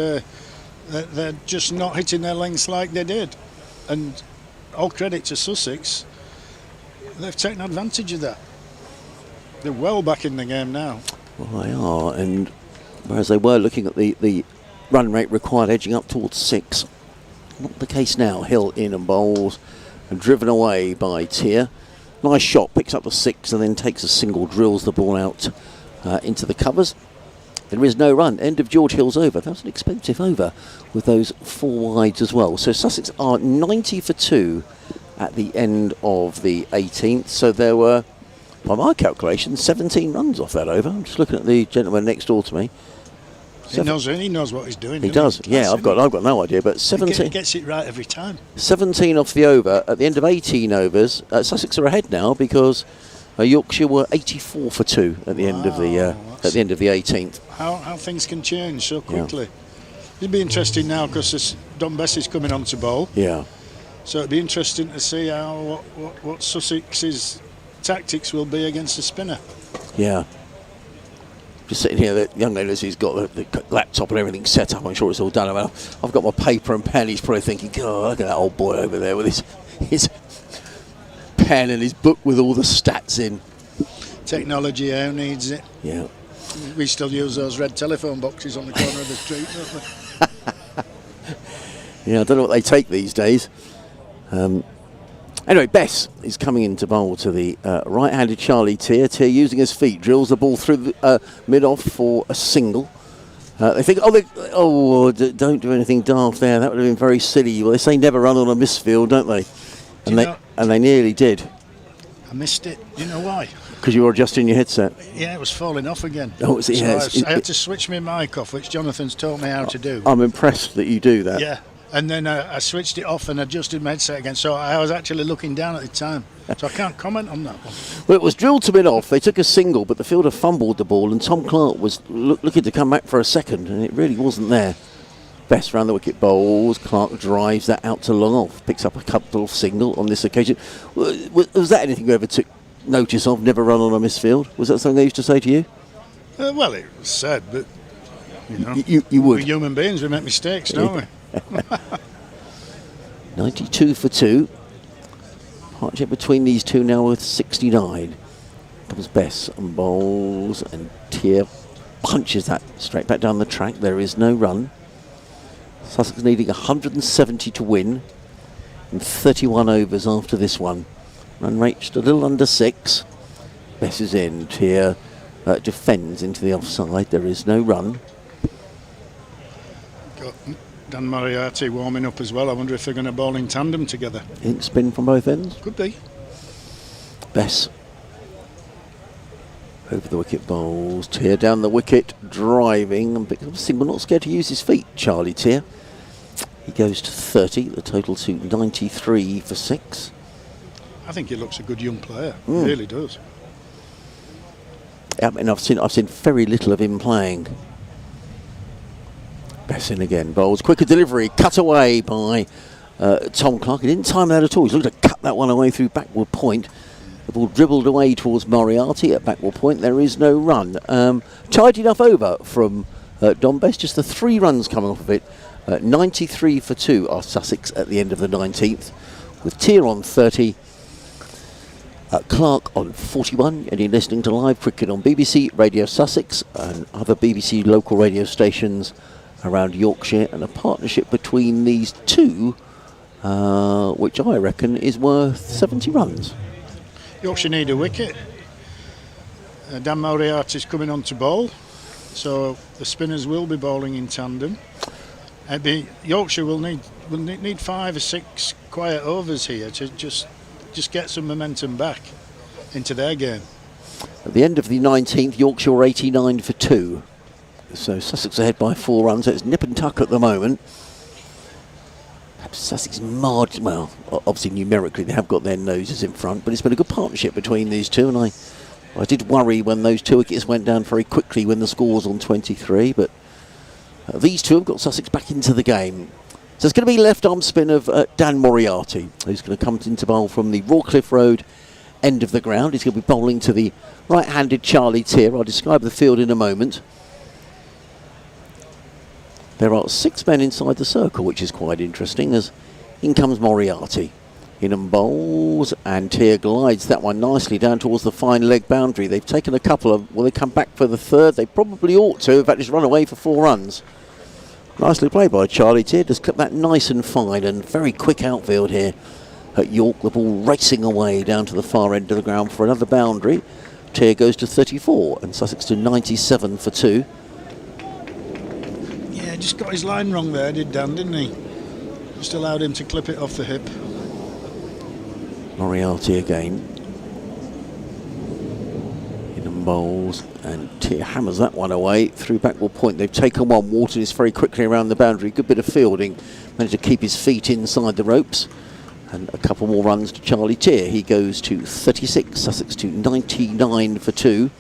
Speaker 3: they're just not hitting their lengths like they did. And all credit to Sussex, they've taken advantage of that. They're well back in the game now.
Speaker 2: Well, they are, and whereas they were looking at the run rate required edging up towards 6, not the case now. Hill in and bowls, and driven away by Tier. Nice shot, picks up the 6 and then takes a single, drills the ball out into the covers. There is no run. End of George Hill's over. That was an expensive over with those 4 wides as well. So Sussex are 90 for 2 at the end of the 18th. So there were, by my calculations, 17 runs off that over. I'm just looking at the gentleman next door to me.
Speaker 3: He knows what he's doing.
Speaker 2: He does. Yeah, I've got no idea, but 17.
Speaker 3: He gets it right every time.
Speaker 2: 17 off the over at the end of 18 overs. Sussex are ahead now because Yorkshire were 84 for 2 at the end of the 18th.
Speaker 3: How things can change so quickly. It'll be interesting now because Don Bess is coming on to bowl.
Speaker 2: Yeah.
Speaker 3: So it'll be interesting to see what Sussex's tactics will be against the spinner.
Speaker 2: Yeah. Just sitting here, the young lady who's got the laptop and everything set up. I'm sure it's all done. I've got my paper and pen. He's probably thinking, "God, look at that old boy over there with his pen and his book with all the stats in."
Speaker 3: Technology, who needs it?
Speaker 2: Yeah.
Speaker 3: We still use those red telephone boxes on the corner of the street, don't we?
Speaker 2: Yeah, I don't know what they take these days. Anyway, Bess is coming into bowl to the right-handed Charlie Tier. Tier using his feet, drills the ball through the mid-off for a single. They think, don't do anything daft there. That would have been very silly. Well, they say never run on a misfield, don't they? And they nearly did.
Speaker 3: I missed it. You know why?
Speaker 2: Because you were adjusting your headset.
Speaker 3: Yeah, it was falling off again.
Speaker 2: Oh, so
Speaker 3: I had to switch my mic off, which Jonathan's taught me how to do.
Speaker 2: I'm impressed that you do that.
Speaker 3: Yeah. And then I switched it off and adjusted my headset again. So I was actually looking down at the time. So I can't comment on that one.
Speaker 2: Well, it was drilled to mid-off. They took a single, but the fielder fumbled the ball, and Tom Clark was looking to come back for a second, and it really wasn't there. Best round the wicket bowls. Clark drives that out to long off. Picks up a couple of single on this occasion. Was that anything you ever took notice of? Never run on a misfield? Was that something they used to say to you?
Speaker 3: Well, it was said, but you know,
Speaker 2: you would.
Speaker 3: We're human beings. We make mistakes, don't we?
Speaker 2: 92 for 2. Partnership between these two now with 69. Comes Bess and bowls, and Tier punches that straight back down the track. There is no run. Sussex needing 170 to win in 31 overs after this one. Run rate just a little under 6. Bess is in. Tier defends into the offside. There is no run.
Speaker 3: Got Dan Moriarty warming up as well. I wonder if they're going to bowl in tandem together.
Speaker 2: Think spin from both ends?
Speaker 3: Could be.
Speaker 2: Bess over the wicket bowls. Tier down the wicket, driving and picks up a single. Not scared to use his feet, Charlie Tier. He goes to 30. The total to 93 for 6.
Speaker 3: I think he looks a good young player. He really does.
Speaker 2: I mean, I've seen very little of him playing. Bess in again, bowls, quicker delivery, cut away by Tom Clark. He didn't time that at all. He's looking to cut that one away through backward point. The ball dribbled away towards Moriarty at backward point. There is no run. Tidy enough over from Don Bess. Just the 3 runs coming off of it. 93 for 2 are Sussex at the end of the 19th, with Tier on 30. Clark on 41, and you're listening to live cricket on BBC Radio Sussex and other BBC local radio stations around Yorkshire, and a partnership between these two, which I reckon is worth 70 runs.
Speaker 3: Yorkshire need a wicket. Dan Moriarty's coming on to bowl, so the spinners will be bowling in tandem. Yorkshire will need 5 or 6 quiet overs here to just get some momentum back. into their game.
Speaker 2: At the end of the 19th, Yorkshire 89 for 2. So Sussex ahead by 4 runs. So it's nip and tuck at the moment. Perhaps Sussex margin, well, obviously numerically they have got their noses in front, but it's been a good partnership between these two, and I did worry when those 2 wickets went down very quickly when the score was on 23, but these two have got Sussex back into the game. So it's going to be left arm spin of Dan Moriarty, who's going to come into bowl from the Rawcliffe Road end of the ground. He's going to be bowling to the right-handed Charlie Tier. I'll describe the field in a moment. There are 6 men inside the circle, which is quite interesting, as in comes Moriarty. In and bowls, and Tier glides that one nicely down towards the fine leg boundary. They've taken a couple of, well, they come back for the third. They probably ought to. In fact, he's run away for 4 runs. Nicely played by Charlie Tier. Just clipped that nice and fine, and very quick outfield here at York. The ball racing away down to the far end of the ground for another boundary. Tier goes to 34, and Sussex to 97 for 2.
Speaker 3: Yeah, just got his line wrong there, did Dan, didn't he? Just allowed him to clip it off the hip.
Speaker 2: Moriarty again. In and bowls, and Tier hammers that one away through backward point. They've taken one. Wharton is very quickly around the boundary. Good bit of fielding. Managed to keep his feet inside the ropes. And a couple more runs to Charlie Tier. He goes to 36. Sussex to 99 for 2.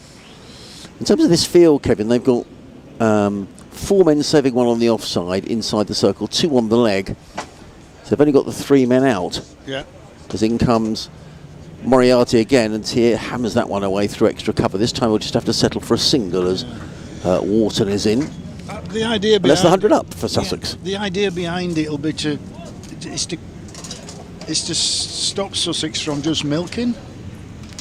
Speaker 2: In terms of this field, Kevin, they've got 4 men saving one on the offside inside the circle, 2 on the leg. So they've only got the 3 men out.
Speaker 3: Yeah.
Speaker 2: As in comes Moriarty again, and Tier hammers that one away through extra cover. This time we'll just have to settle for a single as Wharton is in.
Speaker 3: The idea behind,
Speaker 2: that's the 100 up for Sussex.
Speaker 3: Yeah, the idea behind it will be to stop Sussex from just milking.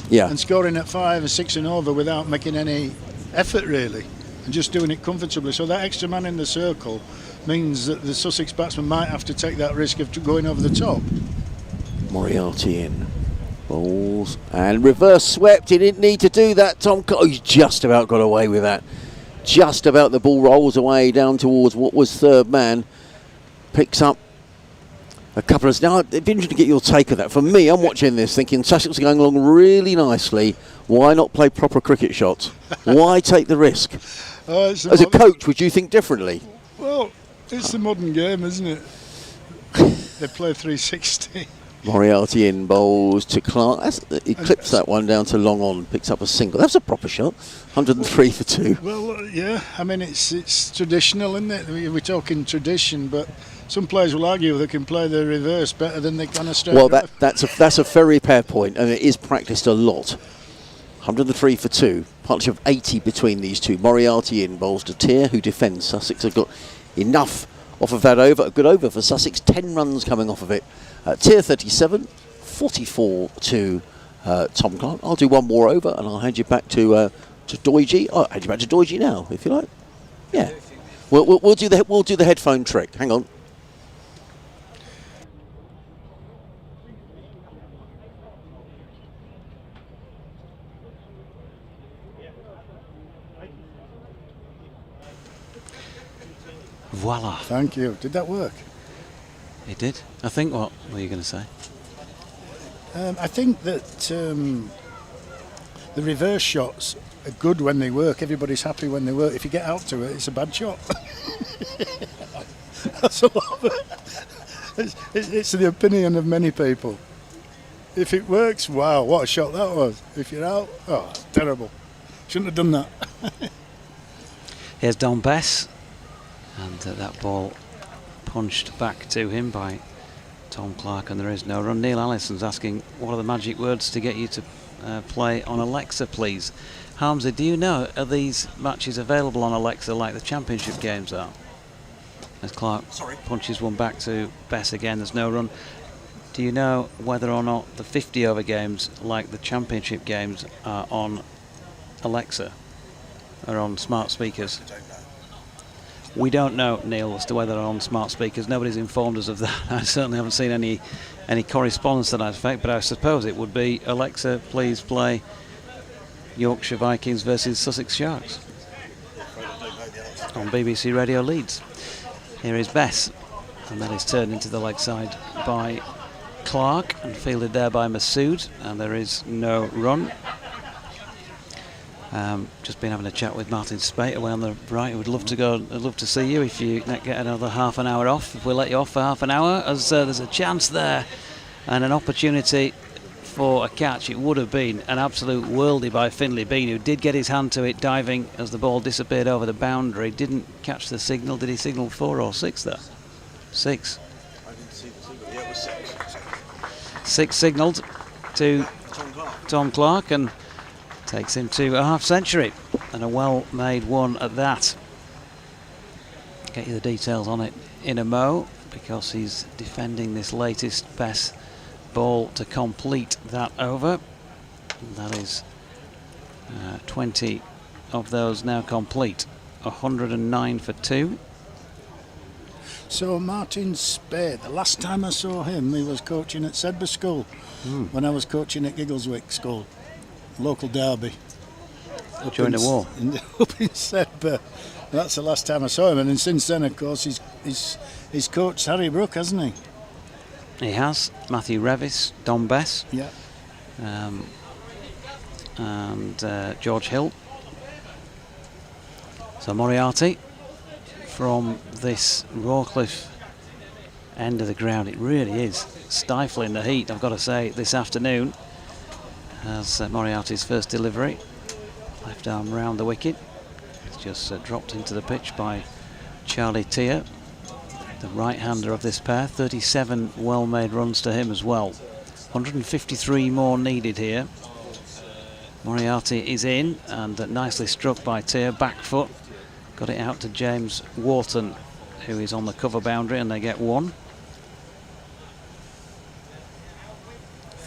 Speaker 2: Yeah.
Speaker 3: And scoring at 5 or 6 and over without making any effort really, and just doing it comfortably. So that extra man in the circle means that the Sussex batsman might have to take that risk of going over the top.
Speaker 2: Moriarty in. Balls and reverse swept. He didn't need to do that, Tom. Oh, he's just about got away with that. Just about. The ball rolls away down towards what was third man. Picks up a couple of... Now, it'd be interesting to get your take of that. For me, I'm watching this thinking Sussex are going along really nicely. Why not play proper cricket shots? Why take the risk? As a coach, would you think differently?
Speaker 3: Well, it's the modern game, isn't it? They play 360.
Speaker 2: Moriarty in, bowls to Clark. He clips that one down to long on, picks up a single. That's a proper shot. 103 for 2.
Speaker 3: Well, yeah. I mean, it's traditional, isn't it? We're talking tradition, but some players will argue they can play the reverse better than they can a straight.
Speaker 2: Well, that's a very fair point, and it is practiced a lot. 103 for 2. Partnership of 80 between these two. Moriarty in, bowls to Tier, who defends. Sussex have got enough off of that over. A good over for Sussex. 10 runs coming off of it. Tier 37, 44 to Tom Clark. I'll do one more over, and I'll hand you back to Doige. I'll hand you back to Doige now, if you like. Yeah. We'll do the headphone trick. Hang on.
Speaker 1: Voila.
Speaker 3: Thank you. Did that work?
Speaker 1: It did. I think, what were you going to say?
Speaker 3: I think that the reverse shots are good when they work. Everybody's happy when they work. If you get out to it, it's a bad shot. That's a lot of it. It's the opinion of many people. If it works, wow, what a shot that was. If you're out, oh, terrible. Shouldn't have done that.
Speaker 1: Here's Don Bess, and that ball punched back to him by Tom Clark, and there is no run. Neil Allison's asking, what are the magic words to get you to play on Alexa, please? Harmsy, do you know, are these matches available on Alexa like the championship games are? As Clark punches one back to Bess again, there's no run. Do you know whether or not the 50 over games like the championship games are on Alexa, or on smart speakers? We don't know, Neil, as to whether they're on smart speakers. Nobody's informed us of that. I certainly haven't seen any correspondence to that effect, but I suppose it would be, Alexa, please play Yorkshire Vikings versus Sussex Sharks on BBC Radio Leeds. Here is Bess, and that is turned into the leg side by Clark and fielded there by Masood, and there is no run. Just been having a chat with Martin Spate away on the right. Would love to go. I'd love to see you if you get another half an hour off. If we let you off for half an hour, as there's a chance there and an opportunity for a catch. It would have been an absolute worldie by Finlay Bean, who did get his hand to it diving as the ball disappeared over the boundary. Didn't catch the signal. Did he signal 4 or 6 there? 6.
Speaker 5: I didn't see the signal. Yeah, it was 6.
Speaker 1: 6 signalled to Tom Clark, and takes him to a half century, and a well-made one at that. Get you the details on it in a mo, because he's defending this latest best ball to complete that over. That is 20 of those now complete. 109 for 2.
Speaker 3: So Martin Spade, the last time I saw him, he was coaching at Sedbergh School when I was coaching at Giggleswick School, local derby.
Speaker 1: During the war?
Speaker 3: Up in Sedbergh. That's the last time I saw him, and since then, of course, he's coached Harry Brook, hasn't he?
Speaker 1: He has. Matthew Revis, Don Bess,
Speaker 3: Yeah.
Speaker 1: and George Hill. So Moriarty from this Rawcliffe end of the ground. It really is stifling the heat, I've got to say, this afternoon. As Moriarty's first delivery, left arm round the wicket. It's just dropped into the pitch by Charlie Tier, the right-hander of this pair. 37 well-made runs to him as well. 153 more needed here. Moriarty is in, and nicely struck by Tier, back foot. Got it out to James Wharton, who is on the cover boundary, and they get 1.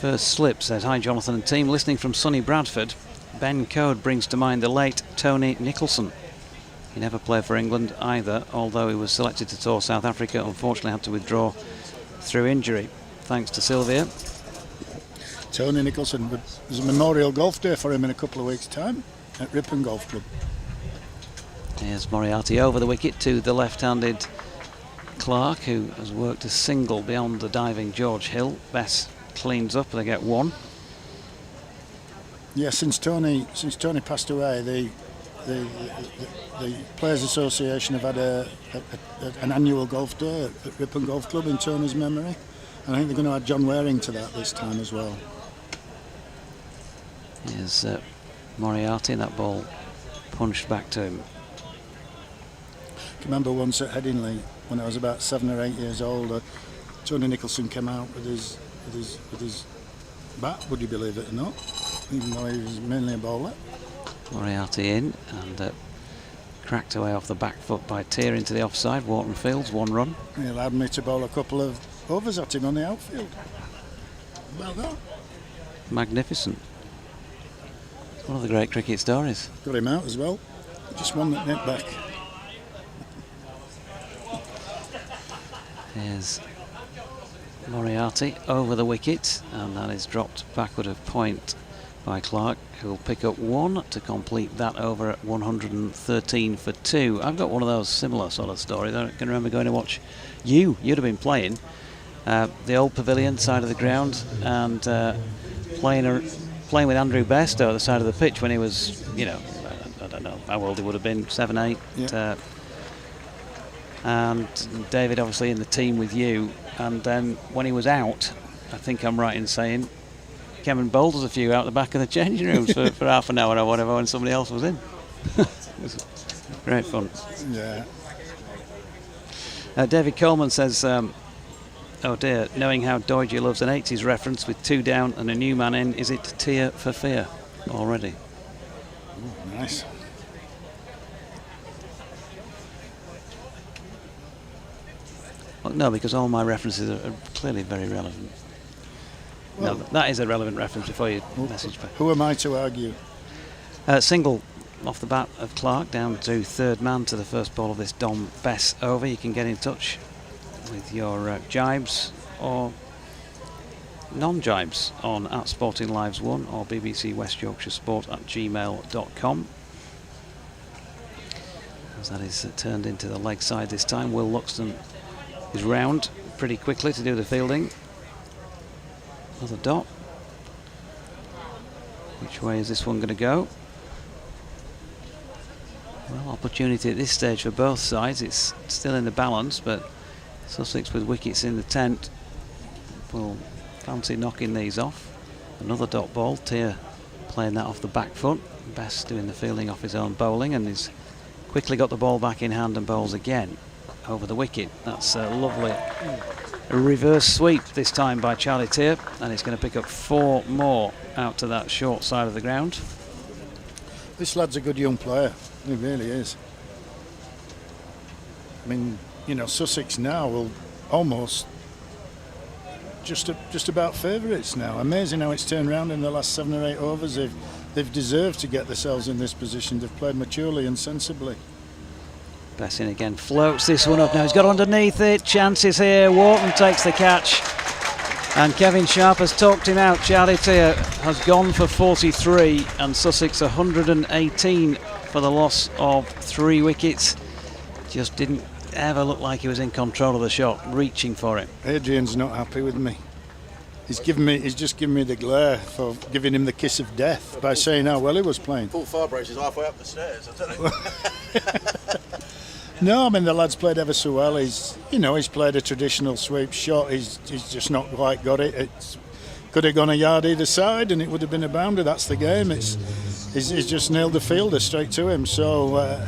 Speaker 1: First slip says, "Hi Jonathan and team, listening from sunny Bradford. Ben Code brings to mind the late Tony Nicholson. He never played for England either, although he was selected to tour South Africa. Unfortunately had to withdraw through injury. Thanks to Sylvia."
Speaker 3: Tony Nicholson, but there's a memorial golf day for him in a couple of weeks' time at Ripon Golf Club.
Speaker 1: Here's Moriarty over the wicket to the left-handed Clark, who has worked a single beyond the diving George Hill. Bess cleans up, they get 1.
Speaker 3: Yeah, since Tony passed away, the Players Association have had an annual golf day at Ripon Golf Club in Tony's memory, and I think they're going to add John Waring to that this time as well.
Speaker 1: Here's Moriarty, and that ball punched back to him.
Speaker 3: I remember once at Headingley, when I was about 7 or 8 years old, Tony Nicholson came out with his bat, would you believe it or not, even though he was mainly a bowler.
Speaker 1: Moriarty in, and cracked away off the back foot by Tier into the offside. Wharton Fields, 1 run.
Speaker 3: He allowed me to bowl a couple of overs at him on the outfield. About that.
Speaker 1: Magnificent. It's one of the great cricket stories.
Speaker 3: Got him out as well. Just one that nipped back.
Speaker 1: Here's Moriarty over the wicket, and that is dropped backward of point by Clark, who will pick up 1 to complete that over at 113 for 2. I've got one of those similar sort of stories. I can remember going to watch you'd have been playing the old pavilion side of the ground, and playing with Andrew Bairstow at the side of the pitch when he was, I don't know how old he would have been, 7, 8.
Speaker 3: Yeah.
Speaker 1: And David obviously in the team with you, and then when he was out, I think I'm right in saying Kevin bowled us a few out the back of the changing rooms for half an hour or whatever when somebody else was in. It was great fun.
Speaker 3: Yeah.
Speaker 1: David Coleman says, oh dear, knowing how Doidge loves an 80s reference with 2 down and a new man in, is it Tear for Fear already?
Speaker 3: Ooh, nice.
Speaker 1: Well, no, because all my references are clearly very relevant.
Speaker 3: Well,
Speaker 1: no, that is a relevant reference before you message back.
Speaker 3: Who am I to argue?
Speaker 1: Single off the bat of Clark, down to 3rd man to the first ball of this Dom Bess over. You can get in touch with your jibes or non-jibes on @SportingLives1 or BBC West Yorkshire Sport @gmail.com. As that is turned into the leg side this time. Will Luxton is round pretty quickly to do the fielding. Another dot. Which way is this one going to go? Well, opportunity at this stage for both sides. It's still in the balance, but Sussex with wickets in the tent will fancy knocking these off. Another dot ball. Tier playing that off the back foot. Best doing the fielding off his own bowling, and he's quickly got the ball back in hand and bowls again over the wicket. That's a lovely reverse sweep this time by Charlie Tier, and he's going to pick up 4 more out to that short side of the ground.
Speaker 3: This lad's a good young player. He really is. I mean, you know, Sussex now will almost just about favourites now. Amazing how it's turned around in the last 7 or 8 overs. They've deserved to get themselves in this position. They've played maturely and sensibly.
Speaker 1: Bessin again floats this one up now. He's got underneath it. Chances here. Wharton takes the catch. And Kevin Sharp has talked him out. Charlie Tier has gone for 43 and Sussex 118 for the loss of 3 wickets. Just didn't ever look like he was in control of the shot, reaching for it.
Speaker 3: Adrian's not happy with me. He's just given me the glare for giving him the kiss of death by saying how well he was playing.
Speaker 5: Paul Farbrace is halfway up the stairs, I don't know.
Speaker 3: No, I mean, the lad's played ever so well. He's played a traditional sweep shot. He's just not quite got it. It could have gone a yard either side and it would have been a boundary. That's the game. He's just nailed the fielder straight to him. So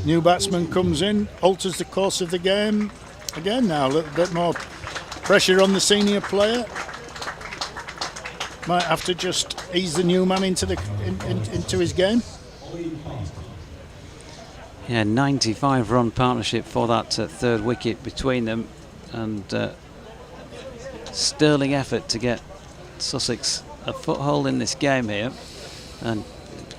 Speaker 3: new batsman comes in, alters the course of the game. Again now, a little bit more pressure on the senior player. Might have to just ease the new man into his game.
Speaker 1: Yeah, 95 run partnership for that third wicket between them, and sterling effort to get Sussex a foothold in this game here, and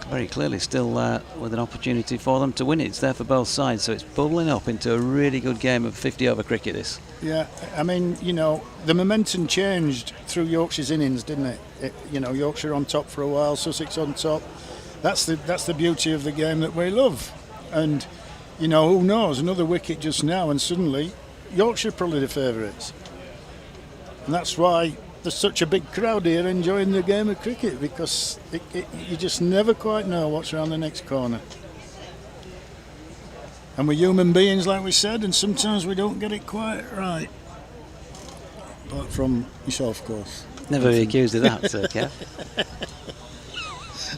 Speaker 1: very clearly still with an opportunity for them to win it. It's there for both sides, so it's bubbling up into a really good game of 50 over cricket this.
Speaker 3: Yeah, I mean, you know, the momentum changed through Yorkshire's innings, didn't it? Yorkshire on top for a while, Sussex on top. That's the beauty of the game that we love. And, you know, who knows, another wicket just now and suddenly Yorkshire probably the favourites. And that's why there's such a big crowd here enjoying the game of cricket, because you just never quite know what's around the next corner. And we're human beings, like we said, and sometimes we don't get it quite right. Apart from yourself, of course.
Speaker 1: Never be accused of that, Kev.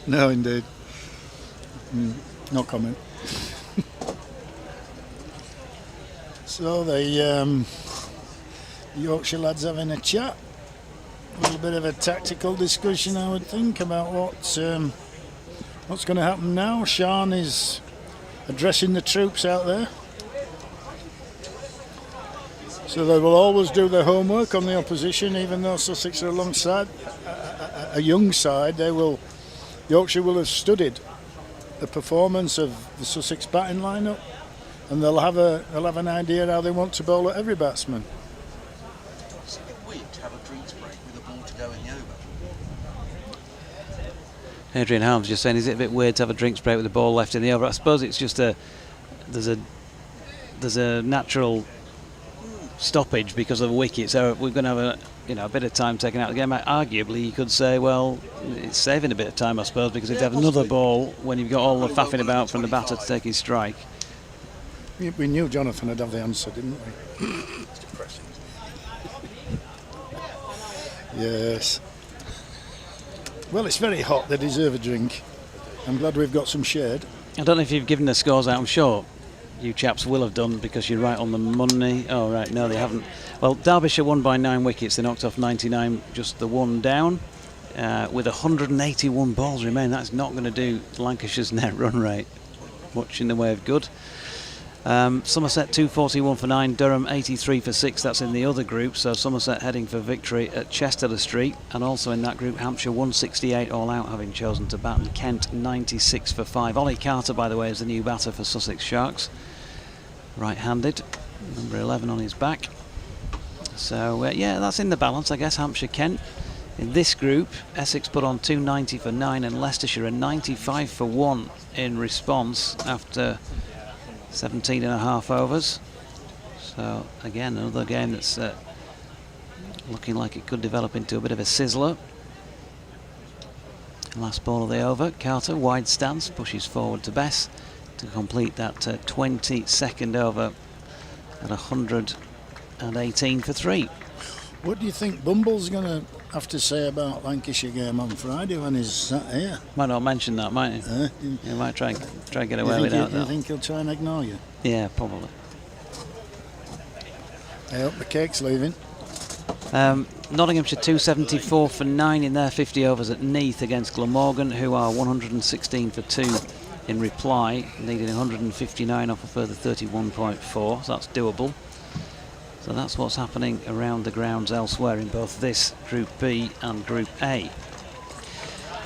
Speaker 3: No, indeed. No comment. So the Yorkshire lads having a chat, a little bit of a tactical discussion, I would think, about what's going to happen now. Sean is addressing the troops out there, so they will always do their homework on the opposition, even though Sussex are alongside a young side. Yorkshire will have studied the performance of the Sussex batting lineup, and they'll have an idea how they want to bowl at every batsman.
Speaker 5: It's a bit weird to have a drinks break with a ball to go in the over.
Speaker 1: Adrian Harms just saying, is it a bit weird to have a drinks break with the ball left in the over? I suppose it's just there's a natural stoppage because of a wicket, so we're going to have a bit of time taken out of the game. Arguably, you could say, well, it's saving a bit of time, I suppose, because if you have another ball when you've got all the faffing about from the batter to take his strike.
Speaker 3: We knew Jonathan would have the answer, didn't we?
Speaker 5: It's depressing.
Speaker 3: Yes. Well, it's very hot. They deserve a drink. I'm glad we've got some shade.
Speaker 1: I don't know if you've given the scores out. I'm sure you chaps will have done, because you're right on the money. Oh, right, no, they haven't. Well, Derbyshire won by 9 wickets. They knocked off 99, just the one down, with 181 balls remaining. That's not going to do Lancashire's net run rate much in the way of good. Somerset 241 for 9, Durham 83 for 6. That's in the other group, so Somerset heading for victory at Chester Street, and also in that group Hampshire 168 all out, having chosen to bat, and Kent 96 for 5. Ollie Carter, by the way, is the new batter for Sussex Sharks, right-handed, number 11 on his back. So yeah, that's in the balance, I guess. Hampshire, Kent. In this group, Essex put on 290 for 9 and Leicestershire a 95 for 1 in response after 17 and a half overs. So again, another game that's looking like it could develop into a bit of a sizzler. Last ball of the over. Carter, wide stance, pushes forward to Bess to complete that 22nd over at 118 for 3.
Speaker 3: What do you think Bumble's going to have to say about Lancashire game on Friday when he's sat here?
Speaker 1: Might not mention that, might he? He might try and get away without that.
Speaker 3: You think he'll try and ignore you?
Speaker 1: Yeah, probably.
Speaker 3: I hope the cake's leaving.
Speaker 1: Nottinghamshire 274 for 9 in their 50 overs at Neath against Glamorgan, who are 116 for 2 in reply, needing 159 off a further 31.4, so that's doable. So that's what's happening around the grounds elsewhere in both this Group B and Group A.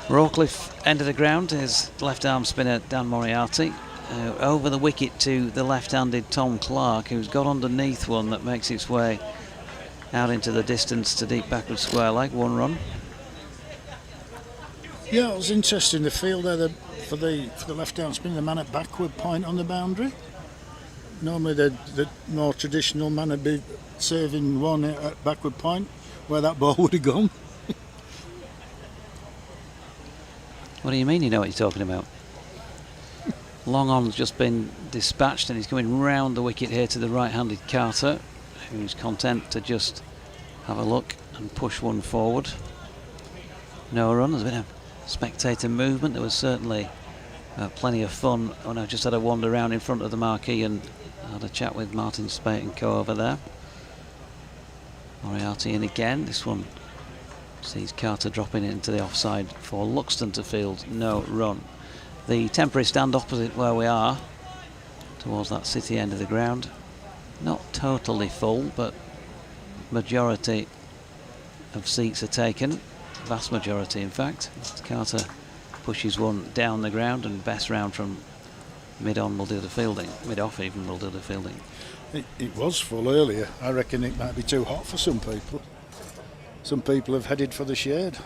Speaker 1: Rawcliffe end of the ground is left-arm spinner Dan Moriarty. Over the wicket to the left-handed Tom Clark, who's got underneath one that makes its way out into the distance to deep backward square leg. 1 run.
Speaker 3: Yeah, it was interesting. The field there for the left-arm spinner, the man at backward point on the boundary. Normally the more traditional man would be serving one at backward point, where that ball would have gone.
Speaker 1: What do you mean you know what you're talking about? Long on's just been dispatched and he's coming round the wicket here to the right-handed Carter, who's content to just have a look and push one forward. No run. There's been a spectator movement. There was certainly plenty of fun when I just had a wander around in front of the marquee and had a chat with Martin Spate and co over there. Moriarty in again. This one sees Carter dropping into the offside for Luxton to field. No run. The temporary stand opposite where we are, towards that city end of the ground. Not totally full, but majority of seats are taken. Vast majority, in fact. Carter pushes one down the ground, and Bess round from mid-on will do the fielding. Mid-off even will do the fielding.
Speaker 3: It was full earlier. I reckon it might be too hot for some people. Some people have headed for the shade.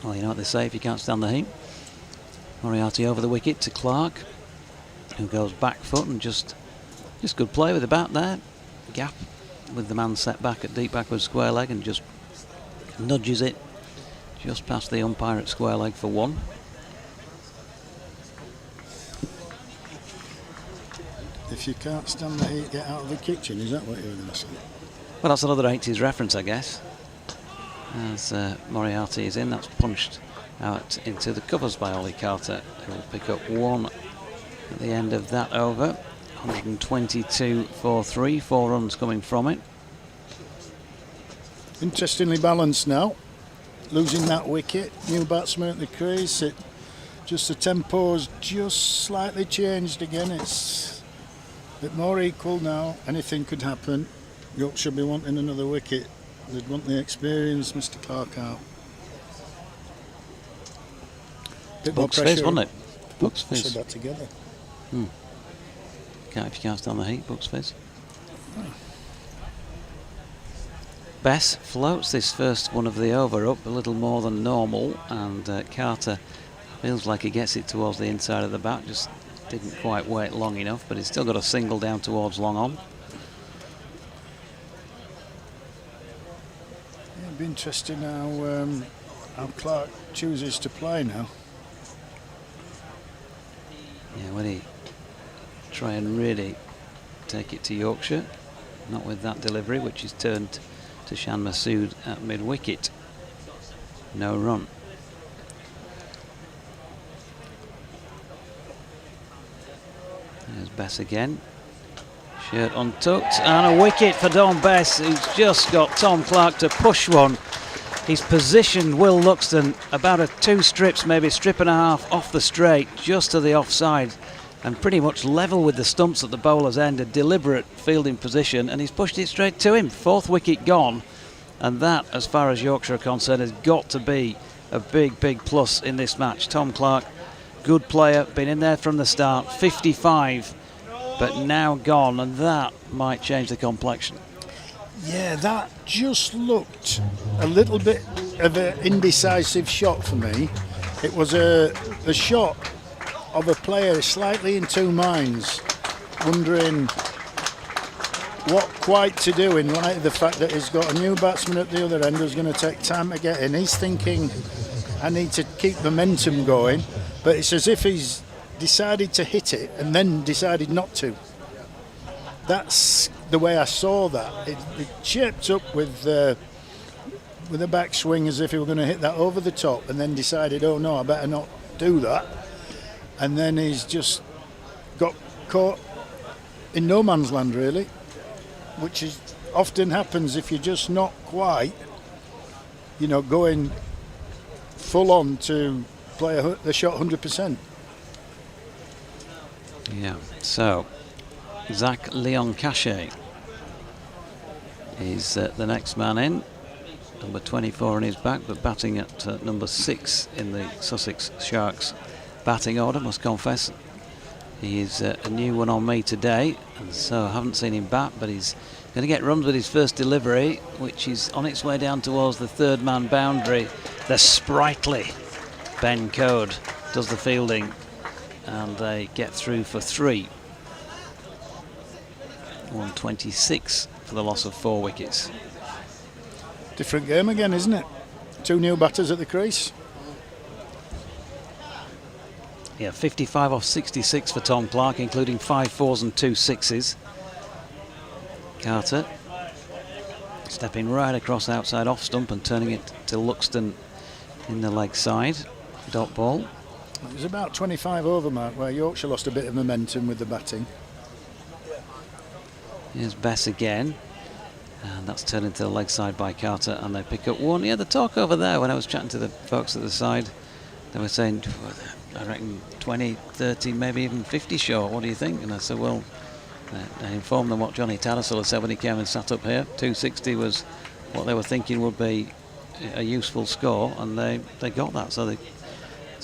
Speaker 1: Well, you know what they say, if you can't stand the heat. Moriarty over the wicket to Clark, who goes back foot and just good play with the bat there. Gap with the man set back at deep backward square leg and just nudges it just past the umpire at square leg for 1.
Speaker 3: If you can't stand the heat, get out of the kitchen. Is that what you were going to say?
Speaker 1: Well, that's another 80s reference, I guess. As Moriarty is in, that's punched out into the covers by Ollie Carter, who will pick up 1 at the end of that over. 122 for 3, 4 runs coming from it.
Speaker 3: Interestingly balanced now. Losing that wicket, new batsman at the crease. Just the tempo's just slightly changed again. It's a bit more equal now. Anything could happen. York should be wanting another wicket. They'd want the experience, Mr. Clark out. Bit more
Speaker 1: Bucks
Speaker 3: pressure.
Speaker 1: fizz, wasn't it? Bucks
Speaker 3: Said
Speaker 1: fizz.
Speaker 3: that together.
Speaker 1: If you can't stand the heat, Bucks fizz. Bess floats this first one of the over up a little more than normal, and Carter feels like he gets it towards the inside of the bat, just didn't quite wait long enough, but he's still got a single down towards long on.
Speaker 3: Yeah, it'd be interesting how Clark chooses to play now.
Speaker 1: Yeah, when he try and really take it to Yorkshire, not with that delivery, which is turned to Shan Masood at mid-wicket. No run. There's Bess again. Shirt untucked, and a wicket for Don Bess, who's just got Tom Clark to push one. He's positioned Will Luxton about a 2 strips, maybe strip and a half off the straight, just to the offside, and pretty much level with the stumps at the bowler's end, a deliberate fielding position, and he's pushed it straight to him. 4th wicket gone, and that, as far as Yorkshire are concerned, has got to be a big, big plus in this match. Tom Clark, good player, been in there from the start, 55, but now gone, and that might change the complexion.
Speaker 3: Yeah, that just looked a little bit of an indecisive shot for me. It was a shot of a player slightly in 2 minds, wondering what quite to do in light of the fact that he's got a new batsman at the other end who's going to take time to get in. He's thinking, I need to keep momentum going, but it's as if he's decided to hit it and then decided not to. That's the way I saw that. It chipped up with a backswing as if he were going to hit that over the top, and then decided, oh no, I better not do that. And then he's just got caught in no man's land, really, which is often happens if you're just not quite, going full on to play the shot 100%.
Speaker 1: Yeah, so Zach Leon Cachet is the next man in. Number 24 on his back, but batting at number 6 in the Sussex Sharks batting order, must confess. He is a new one on me today, and so I haven't seen him bat, but he's going to get runs with his first delivery, which is on its way down towards the third man boundary. The sprightly Ben Code does the fielding, and they get through for 3. 126 for the loss of 4 wickets.
Speaker 3: Different game again, isn't it? 2 new batters at the crease.
Speaker 1: Yeah, 55 off 66 for Tom Clark, including 5 4s and 2 6s. Carter stepping right across outside off stump and turning it to Luxton in the leg side. Dot ball.
Speaker 3: It was about 25 over mark where Yorkshire lost a bit of momentum with the batting.
Speaker 1: Here's Bess again. And that's turned into the leg side by Carter, and they pick up 1. Yeah, the talk over there when I was chatting to the folks at the side, they were saying, I reckon 20, 30, maybe even 50 short. What do you think? And I said, well, I informed them what Johnny Tattersall said when he came and sat up here. 260 was what they were thinking would be a useful score, and they got that. So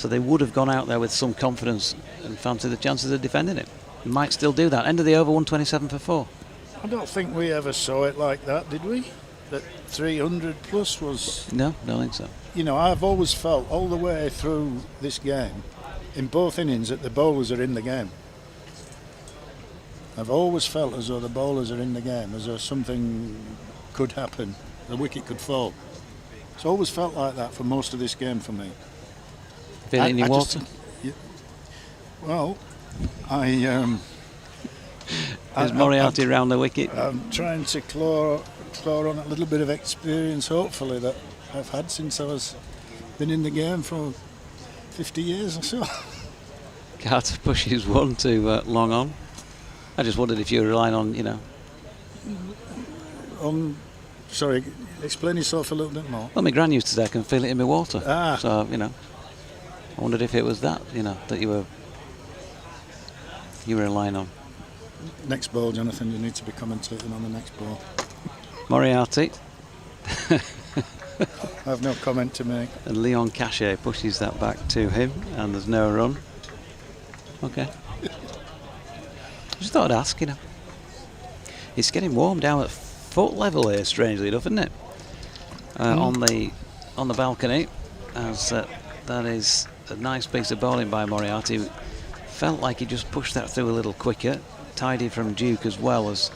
Speaker 1: they would have gone out there with some confidence and fancy the chances of defending it. Might still do that. End of the over, 127 for 4.
Speaker 3: I don't think we ever saw it like that, did we? That 300 plus was...
Speaker 1: No, don't think so.
Speaker 3: I've always felt all the way through this game, in both innings, that the bowlers are in the game. I've always felt as though the bowlers are in the game, as though something could happen, the wicket could fall. It's always felt like that for most of this game for me.
Speaker 1: Feel it in your water?
Speaker 3: Well,
Speaker 1: There's Moriarty round the wicket.
Speaker 3: I'm trying to claw on a little bit of experience, hopefully, that I've had since I was been in the game for 50 years or so.
Speaker 1: Carter pushes 1 to long on. I just wondered if you were relying on,
Speaker 3: Sorry, explain yourself a little bit more.
Speaker 1: Well, my gran used to say I can feel it in my water.
Speaker 3: Ah.
Speaker 1: So, I wondered if it was that, that you were relying on.
Speaker 3: Next ball, Jonathan, you need to be commentating on the next ball.
Speaker 1: Moriarty.
Speaker 3: I have no comment to make.
Speaker 1: And Leon Cachet pushes that back to him, and there's no run. Okay. Just thought I'd ask, It's getting warm down at foot level here, strangely enough, isn't it? On the balcony, as that is a nice piece of bowling by Moriarty. Felt like he just pushed that through a little quicker. Tidy from Duke as well, as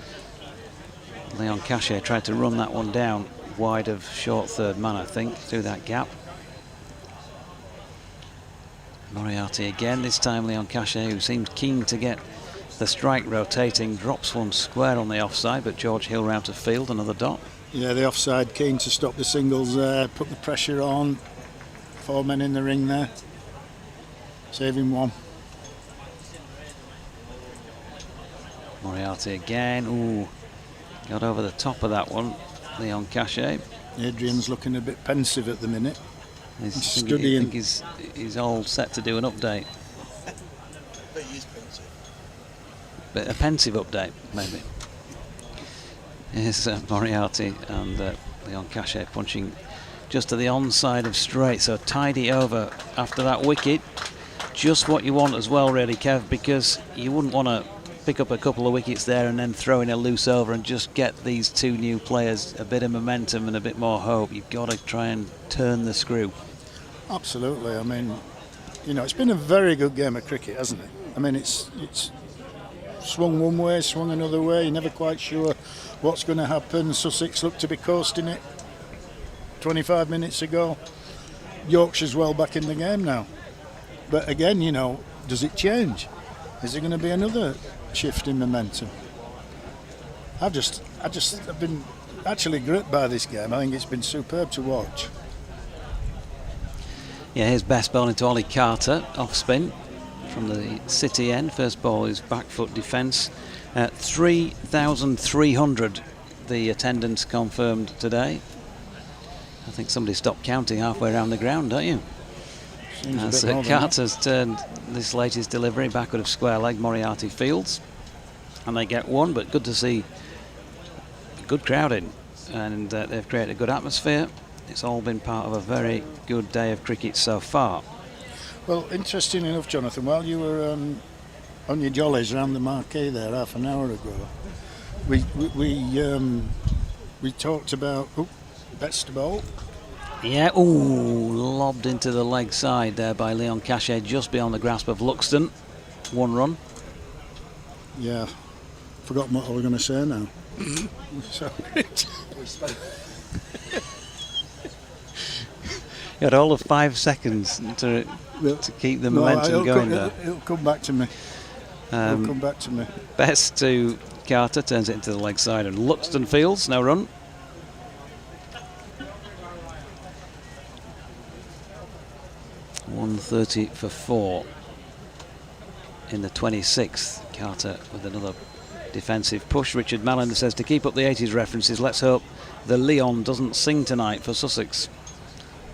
Speaker 1: Leon Cachet tried to run that one down wide of short third man, I think, through that gap. Moriarty again, this time Leon Cachet, who seemed keen to get the strike rotating, drops one square on the offside, but George Hill round to field, another dot.
Speaker 3: Yeah, the offside, keen to stop the singles there, put the pressure on. 4 men in the ring there, saving 1.
Speaker 1: Moriarty again, ooh, got over the top of that one, Leon Cachet.
Speaker 3: Adrian's looking a bit pensive at the minute.
Speaker 1: He's
Speaker 3: studying.
Speaker 1: I think he's all set to do an update.
Speaker 5: But he is pensive.
Speaker 1: But a pensive update, maybe. Here's Moriarty and Leon Cachet punching just to the onside of straight, so tidy over after that wicket. Just what you want as well, really, Kev, because you wouldn't want to pick up a couple of wickets there and then throw in a loose over and just get these 2 new players a bit of momentum and a bit more hope. You've got to try and turn the screw.
Speaker 3: Absolutely. I mean, it's been a very good game of cricket, hasn't it? I mean, it's swung one way, swung another way. You're never quite sure what's going to happen. Sussex looked to be coasting it 25 minutes ago. Yorkshire's well back in the game now. But again, you know, does it change? Is there going to be another shift in momentum? I've been actually gripped by this game. I think it's been superb to watch.
Speaker 1: Yeah, here's best ball into Ollie Carter, off spin from the City end. First ball is back foot defence. 3,300 the attendance confirmed today. I think somebody stopped counting halfway around the ground, don't you? As Carter's turned this latest delivery backward of square leg, Moriarty fields. And they get one, but good to see a good crowd in. And they've created a good atmosphere. It's all been part of a very good day of cricket so far.
Speaker 3: Well, interesting enough, Jonathan, while you were on your jollies around the marquee there half an hour ago, we talked about best ball.
Speaker 1: Yeah, lobbed into the leg side there by Leon Cachet, just beyond the grasp of Luxton. 1 run.
Speaker 3: Yeah, forgotten what I was going to say now. Sorry.
Speaker 1: You had all of 5 seconds to keep the momentum going there.
Speaker 3: It'll come back to me. It'll come back to me.
Speaker 1: Best to Carter, turns it into the leg side, and Luxton fields, no run. .130 for 4 in the 26th. Carter with another defensive push. Richard Mallender says, to keep up the 80s references, let's hope the Leon doesn't sing tonight for Sussex.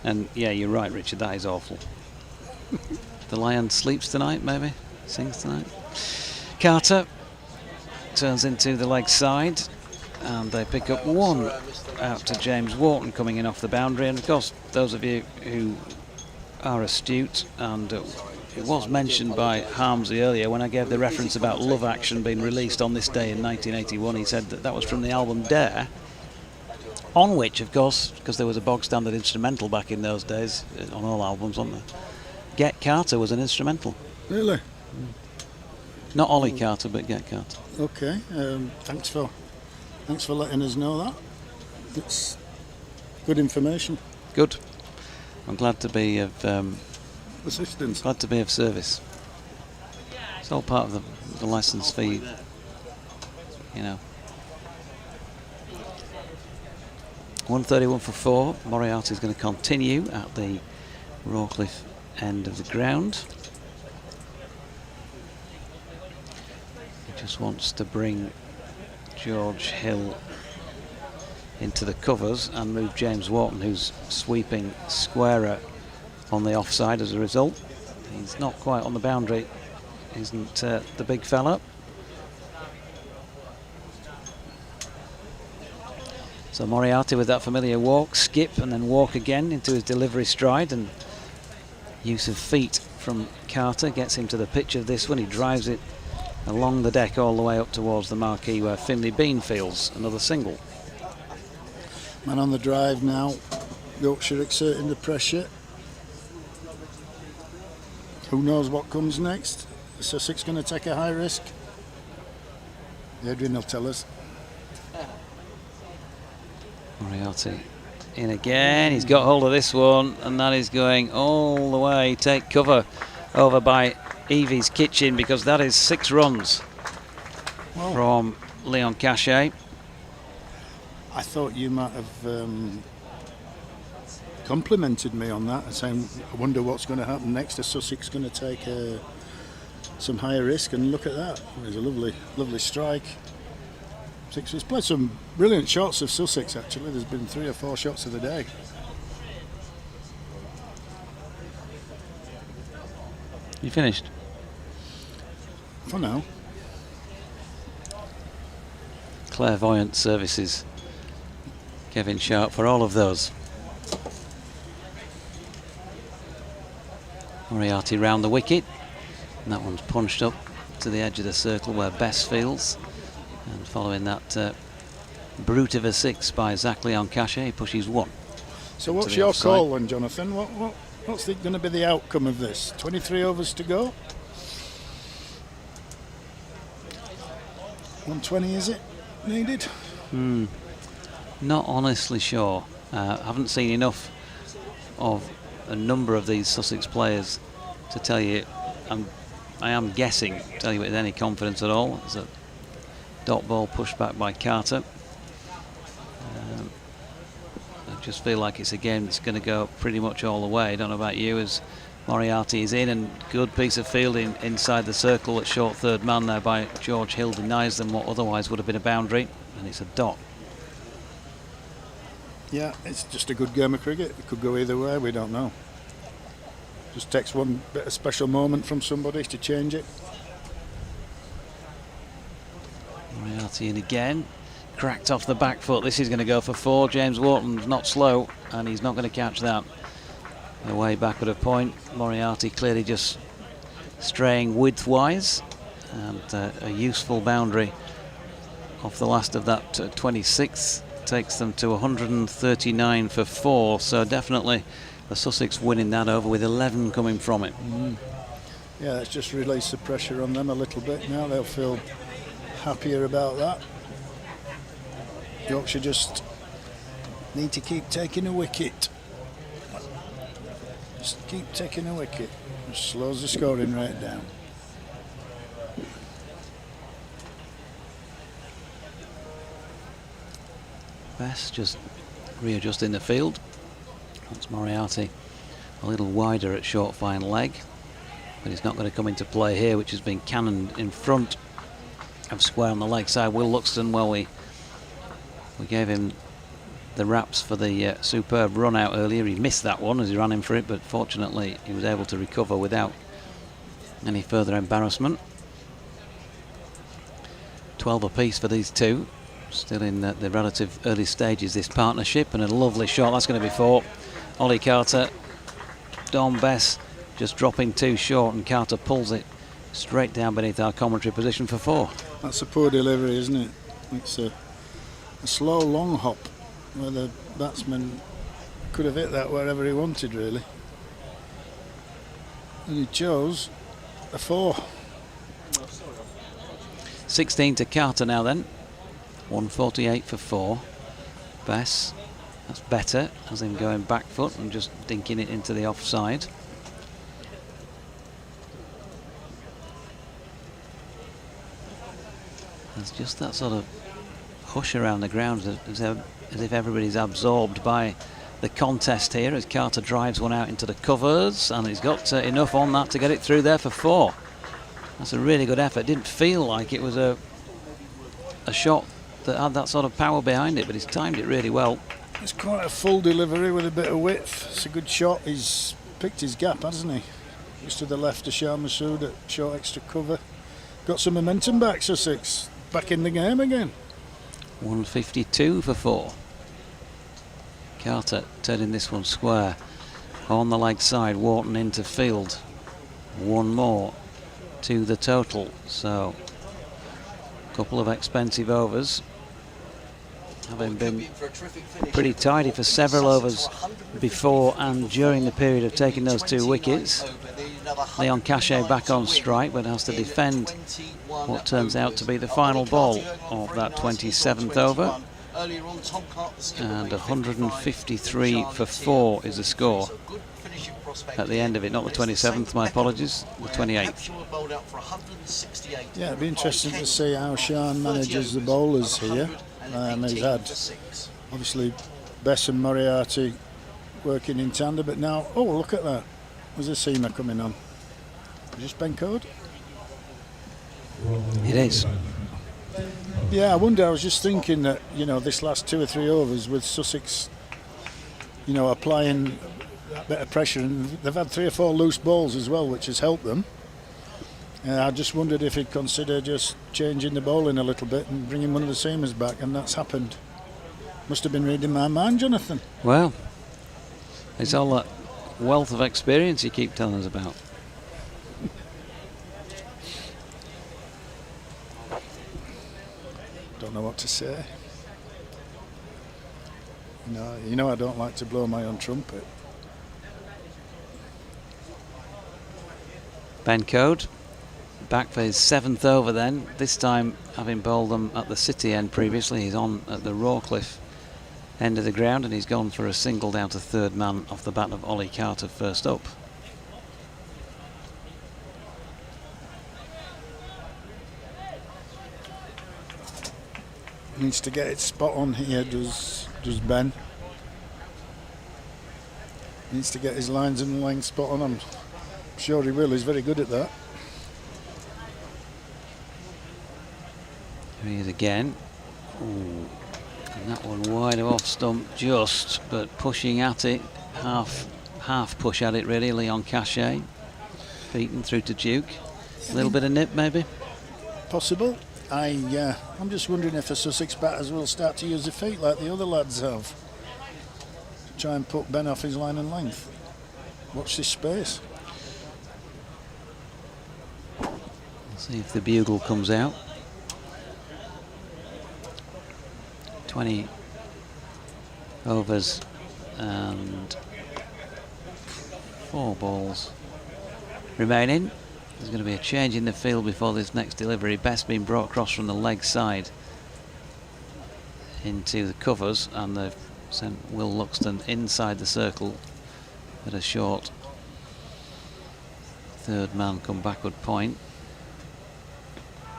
Speaker 1: And yeah, you're right, Richard, that is awful. The Lion sleeps tonight, maybe? Sings tonight? Carter turns into the leg side, and they pick up 1 out to James Wharton coming in off the boundary. And of course, those of you who are astute, and it was mentioned by Harmsy earlier when I gave the reference about Love Action being released on this day in 1981. He said that was from the album Dare, on which, of course, because there was a bog standard instrumental back in those days on all albums, wasn't there? Get Carter was an instrumental.
Speaker 3: Really?
Speaker 1: Not Ollie Carter, but Get Carter.
Speaker 3: Okay. Thanks for letting us know that. It's good information.
Speaker 1: Good. I'm glad to be of
Speaker 3: assistance.
Speaker 1: Glad to be of service. It's all part of the licence fee, you know. 131 for 4. Moriarty is going to continue at the Rawcliffe end of the ground. He just wants to bring George Hill into the covers and move James Wharton, who's sweeping squarer on the offside as a result. He's not quite on the boundary, isn't the big fella. So Moriarty with that familiar walk, skip, and then walk again into his delivery stride, and use of feet from Carter gets him to the pitch of this one. He drives it along the deck all the way up towards the marquee where Finlay Bean fields another single.
Speaker 3: Man on the drive now. Yorkshire exerting the pressure. Who knows what comes next? Is Sussex going to take a high risk? Adrian will tell us.
Speaker 1: Moriarty in again. He's got hold of this one, and that is going all the way. Take cover over by Evie's Kitchen, because that is 6 runs from Leon Cachet.
Speaker 3: I thought you might have complimented me on that and saying, I wonder what's going to happen next. Is Sussex going to take some higher risk? And look at that. It was a lovely strike. Sixers played some brilliant shots of Sussex, actually. There's been 3 or 4 shots of the day.
Speaker 1: You finished?
Speaker 3: For now.
Speaker 1: Clairvoyant services. Kevin Sharp for all of those. Moriarty round the wicket, and that one's punched up to the edge of the circle where Bess fields, and following that brute of a 6 by Zach Leon Cachet, he pushes 1.
Speaker 3: So what's your call then, Jonathan? What's going to be the outcome of this? 23 overs to go? 120 is it needed?
Speaker 1: Not honestly sure. I haven't seen enough of a number of these Sussex players to tell you. I am guessing, tell you with any confidence at all. It's a dot ball pushed back by Carter. I just feel like it's a game that's going to go pretty much all the way. I don't know about you, as Moriarty is in, and good piece of fielding inside the circle at short third man there by George Hill, denies them what otherwise would have been a boundary, and it's a dot.
Speaker 3: Yeah, it's just a good game of cricket. It could go either way, we don't know. Just takes one bit of special moment from somebody to change it.
Speaker 1: Moriarty in again. Cracked off the back foot. This is going to go for 4. James Wharton's not slow, and he's not going to catch that. Away backward of point. Moriarty clearly just straying widthwise, and a useful boundary off the last of that 26th takes them to 139 for 4. So definitely the Sussex winning that over, with 11 coming from it.
Speaker 3: Yeah, it's just released the pressure on them a little bit now. They'll feel happier about that. Yorkshire just need to keep taking a wicket. Just keep taking a wicket. It slows the scoring rate down.
Speaker 1: Best just readjusting the field. That's Moriarty a little wider at short fine leg, but he's not going to come into play here, which has been cannoned in front of square on the leg side. Will Luxton, well, we gave him the raps for the superb run out earlier. He missed that one as he ran in for it, but fortunately he was able to recover without any further embarrassment. 12 apiece for these two, still in the relative early stages, this partnership, and a lovely shot. That's going to be 4. Ollie Carter, Don Bess just dropping too short, and Carter pulls it straight down beneath our commentary position for 4.
Speaker 3: That's a poor delivery, isn't it? It's a slow long hop where the batsman could have hit that wherever he wanted, really, and he chose a 4.
Speaker 1: 16 to Carter now then. 148 for 4. Bess, that's better, as him going back foot and just dinking it into the offside. There's just that sort of hush around the ground, as if everybody's absorbed by the contest here, as Carter drives one out into the covers, and he's got enough on that to get it through there for 4. That's a really good effort. Didn't feel like it was a shot that had that sort of power behind it, but he's timed it really well.
Speaker 3: It's quite a full delivery with a bit of width. It's a good shot. He's picked his gap, hasn't he? Just to the left of Shah Massoud at short extra cover. Got some momentum back, Sussex. Back in the game again.
Speaker 1: 152 for 4. Carter turning this one square. On the leg side, Wharton into field. One more to the total. So, a couple of expensive overs. Having been pretty tidy for several overs before and during the period of taking those 2 wickets. Leon Cachet back on strike, but has to defend what turns out to be the final ball of that 27th over. And 153 for 4 is the score at the end of it. Not the 27th, my apologies, the 28th.
Speaker 3: Yeah, it'd be interesting to see how Sean manages the bowlers here. He's had, obviously, Bess and Moriarty working in tandem, but now, oh, look at that. There's a seamer coming on. Is this Ben Code?
Speaker 1: It is.
Speaker 3: Yeah, I wonder, I was just thinking that, this last 2 or 3 overs with Sussex, applying that bit of pressure, and they've had 3 or 4 loose balls as well, which has helped them. I just wondered if he'd consider just changing the bowling a little bit and bringing one of the seamers back, and that's happened. Must have been reading my mind, Jonathan.
Speaker 1: Well, it's all that wealth of experience you keep telling us about.
Speaker 3: Don't know what to say. You know I don't like to blow my own trumpet.
Speaker 1: Ben Code Back for his 7th over then, this time having bowled them at the City end previously. He's on at the Rawcliffe end of the ground, and he's gone for a single down to third man off the bat of Ollie Carter first up.
Speaker 3: Needs to get it spot on here, does Ben. Needs to get his lines and length spot on. I'm sure he will. He's very good at that.
Speaker 1: Here he is again. Ooh. And that one wide of off stump just, but pushing at it, half push at it really. Leon Cachet beaten through to Duke. A little bit of nip maybe.
Speaker 3: Possible. I'm just wondering if the Sussex batters will start to use their feet like the other lads have, to try and put Ben off his line and length. Watch this space.
Speaker 1: See if the bugle comes out. 20 overs and 4 balls remaining. There's going to be a change in the field before this next delivery. Best being brought across from the leg side into the covers, and they've sent Will Luxton inside the circle at a short third man come backward point.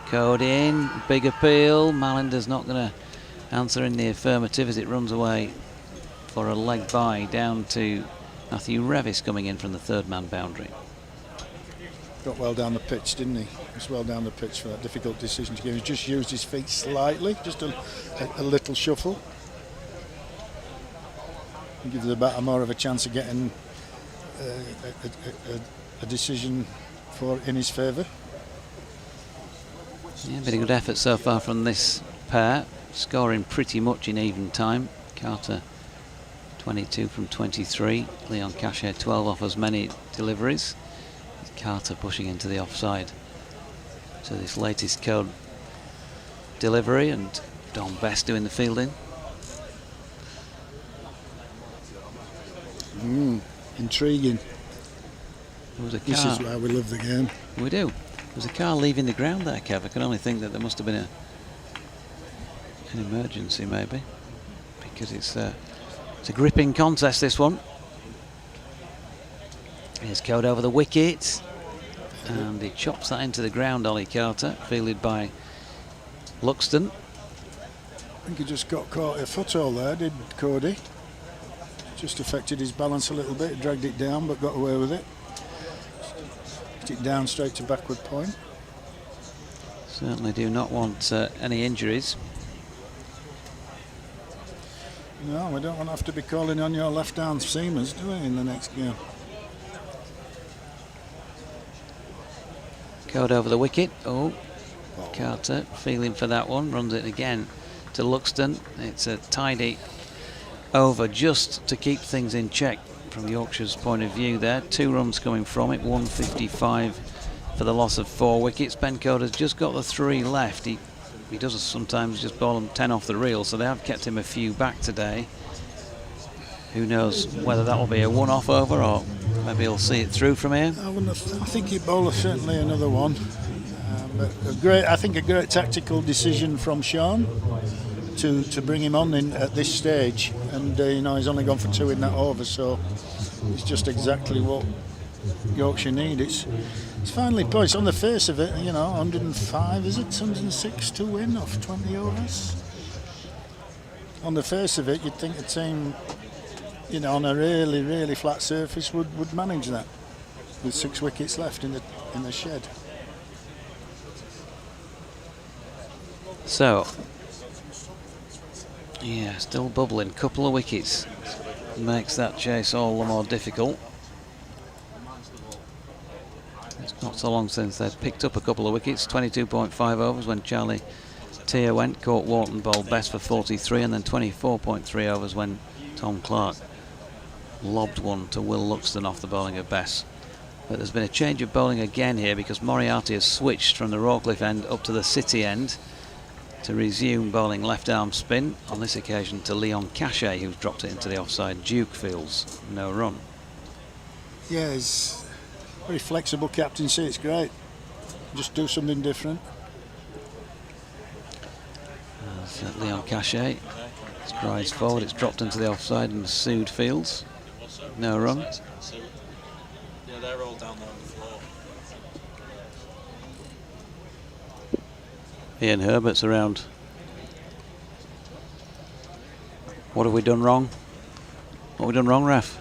Speaker 1: Code in, big appeal. Malinder's not going to answer in the affirmative as it runs away for a leg bye down to Matthew Revis coming in from the third man boundary.
Speaker 3: Got well down the pitch, didn't he? Just well down the pitch for that difficult decision to give. He just used his feet slightly, just a little shuffle. Give the batter more of a chance of getting a decision in his favour.
Speaker 1: Yeah, been a good effort so far from this pair, scoring pretty much in even time. Carter 22 from 23, Leon Cachet 12 off as many deliveries. Carter pushing into the offside. So this latest code delivery, and Don Best doing the fielding.
Speaker 3: Intriguing.
Speaker 1: There was a car.
Speaker 3: This is why we love the game.
Speaker 1: We do. There was a car leaving the ground there, Kev. I can only think that there must have been an emergency maybe, because it's a gripping contest, this one. Here's Code over the wicket, and he chops that into the ground, Ollie Carter, fielded by Luxton.
Speaker 3: I think he just got caught a foothold there, did Cody. Just affected his balance a little bit, dragged it down but got away with it. Put it down straight to backward point.
Speaker 1: Certainly do not want any injuries.
Speaker 3: No, we don't want to have to be calling on your left-arm seamers, do we, in the next game?
Speaker 1: Code over the wicket. Oh, Carter feeling for that one. Runs it again to Luxton. It's a tidy over just to keep things in check from Yorkshire's point of view there. 2 runs coming from it. 155 for the loss of 4 wickets. Ben Code has just got the 3 left. He does sometimes just bowl them 10 off the reel, so they have kept him a few back today. Who knows whether that will be a one-off over, or maybe he'll see it through from here.
Speaker 3: I think he bowled certainly another one. But I think a great tactical decision from Sean to bring him on in at this stage, and he's only gone for 2 in that over, so it's just exactly what Yorkshire need. It's finally poised on the face of it. 105, is it 106 to win off 20 overs? On the face of it, you'd think a team, on a really, really flat surface would manage that with 6 wickets left in the shed.
Speaker 1: So, yeah, still bubbling. Couple of wickets makes that chase all the more difficult. It's not so long since they'd picked up a couple of wickets. 22.5 overs when Charlie Tier went, caught Wharton bowled best for 43, and then 24.3 overs when Tom Clark lobbed one to Will Luxton off the bowling of Bess. But there's been a change of bowling again here, because Moriarty has switched from the Rawcliffe end up to the City end to resume bowling left arm spin, on this occasion to Leon Cachet, who's dropped it into the offside. Duke fields no run.
Speaker 3: Yeah, he's very flexible captaincy, it's great. just do something different.
Speaker 1: Leon Cachet strides forward, it's dropped into the offside and Sood fields. No run.
Speaker 5: Yeah, they're all down there on the floor.
Speaker 1: Ian Herbert's around. What have we done wrong? What have we done wrong, ref?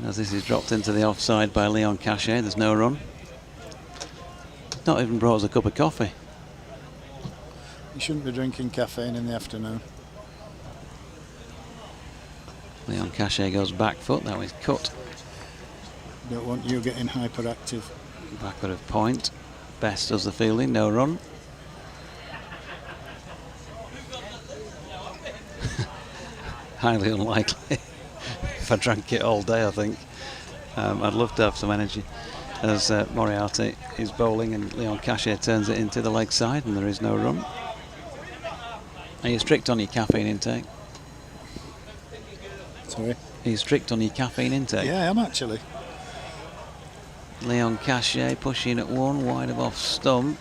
Speaker 1: As this is dropped into the offside by Leon Cachet, there's no run. Not even brought us a cup of coffee.
Speaker 3: You shouldn't be drinking caffeine in the afternoon.
Speaker 1: Leon Cachet goes back foot, that was cut.
Speaker 3: Don't want you getting hyperactive.
Speaker 1: Backward of point. Best does the fielding, no run. Highly unlikely. If I drank it all day, I think. I'd love to have some energy. As Moriarty is bowling and Leon Cachet turns it into the leg side and there is no run. Are you strict on your caffeine intake?
Speaker 3: Sorry?
Speaker 1: Are you strict on your caffeine intake?
Speaker 3: Yeah, I am actually.
Speaker 1: Leon Cachet pushing at one, wide of off stump.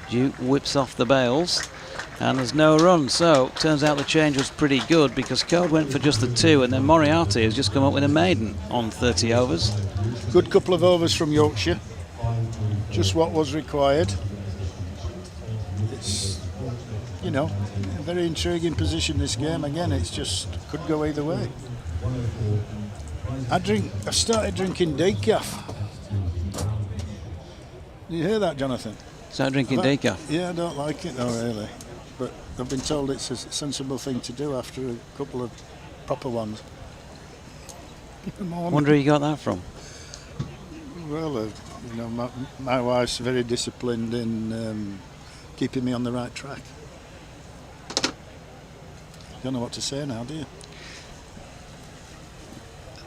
Speaker 1: Duke whips off the bails and there's no run. So turns out the change was pretty good because Code went for just the 2 and then Moriarty has just come up with a maiden on 30 overs.
Speaker 3: Good couple of overs from Yorkshire. Just what was required. It's, you know, a very intriguing position this game. Again, it's just could go either way. I started drinking decaf. You hear that, Jonathan?
Speaker 1: Start drinking decaf.
Speaker 3: Yeah, I don't like it though, really. But I've been told it's a sensible thing to do after a couple of proper ones.
Speaker 1: Wonder where you got that from.
Speaker 3: Well, you know, my wife's very disciplined in keeping me on the right track. Don't know what to say now, do you?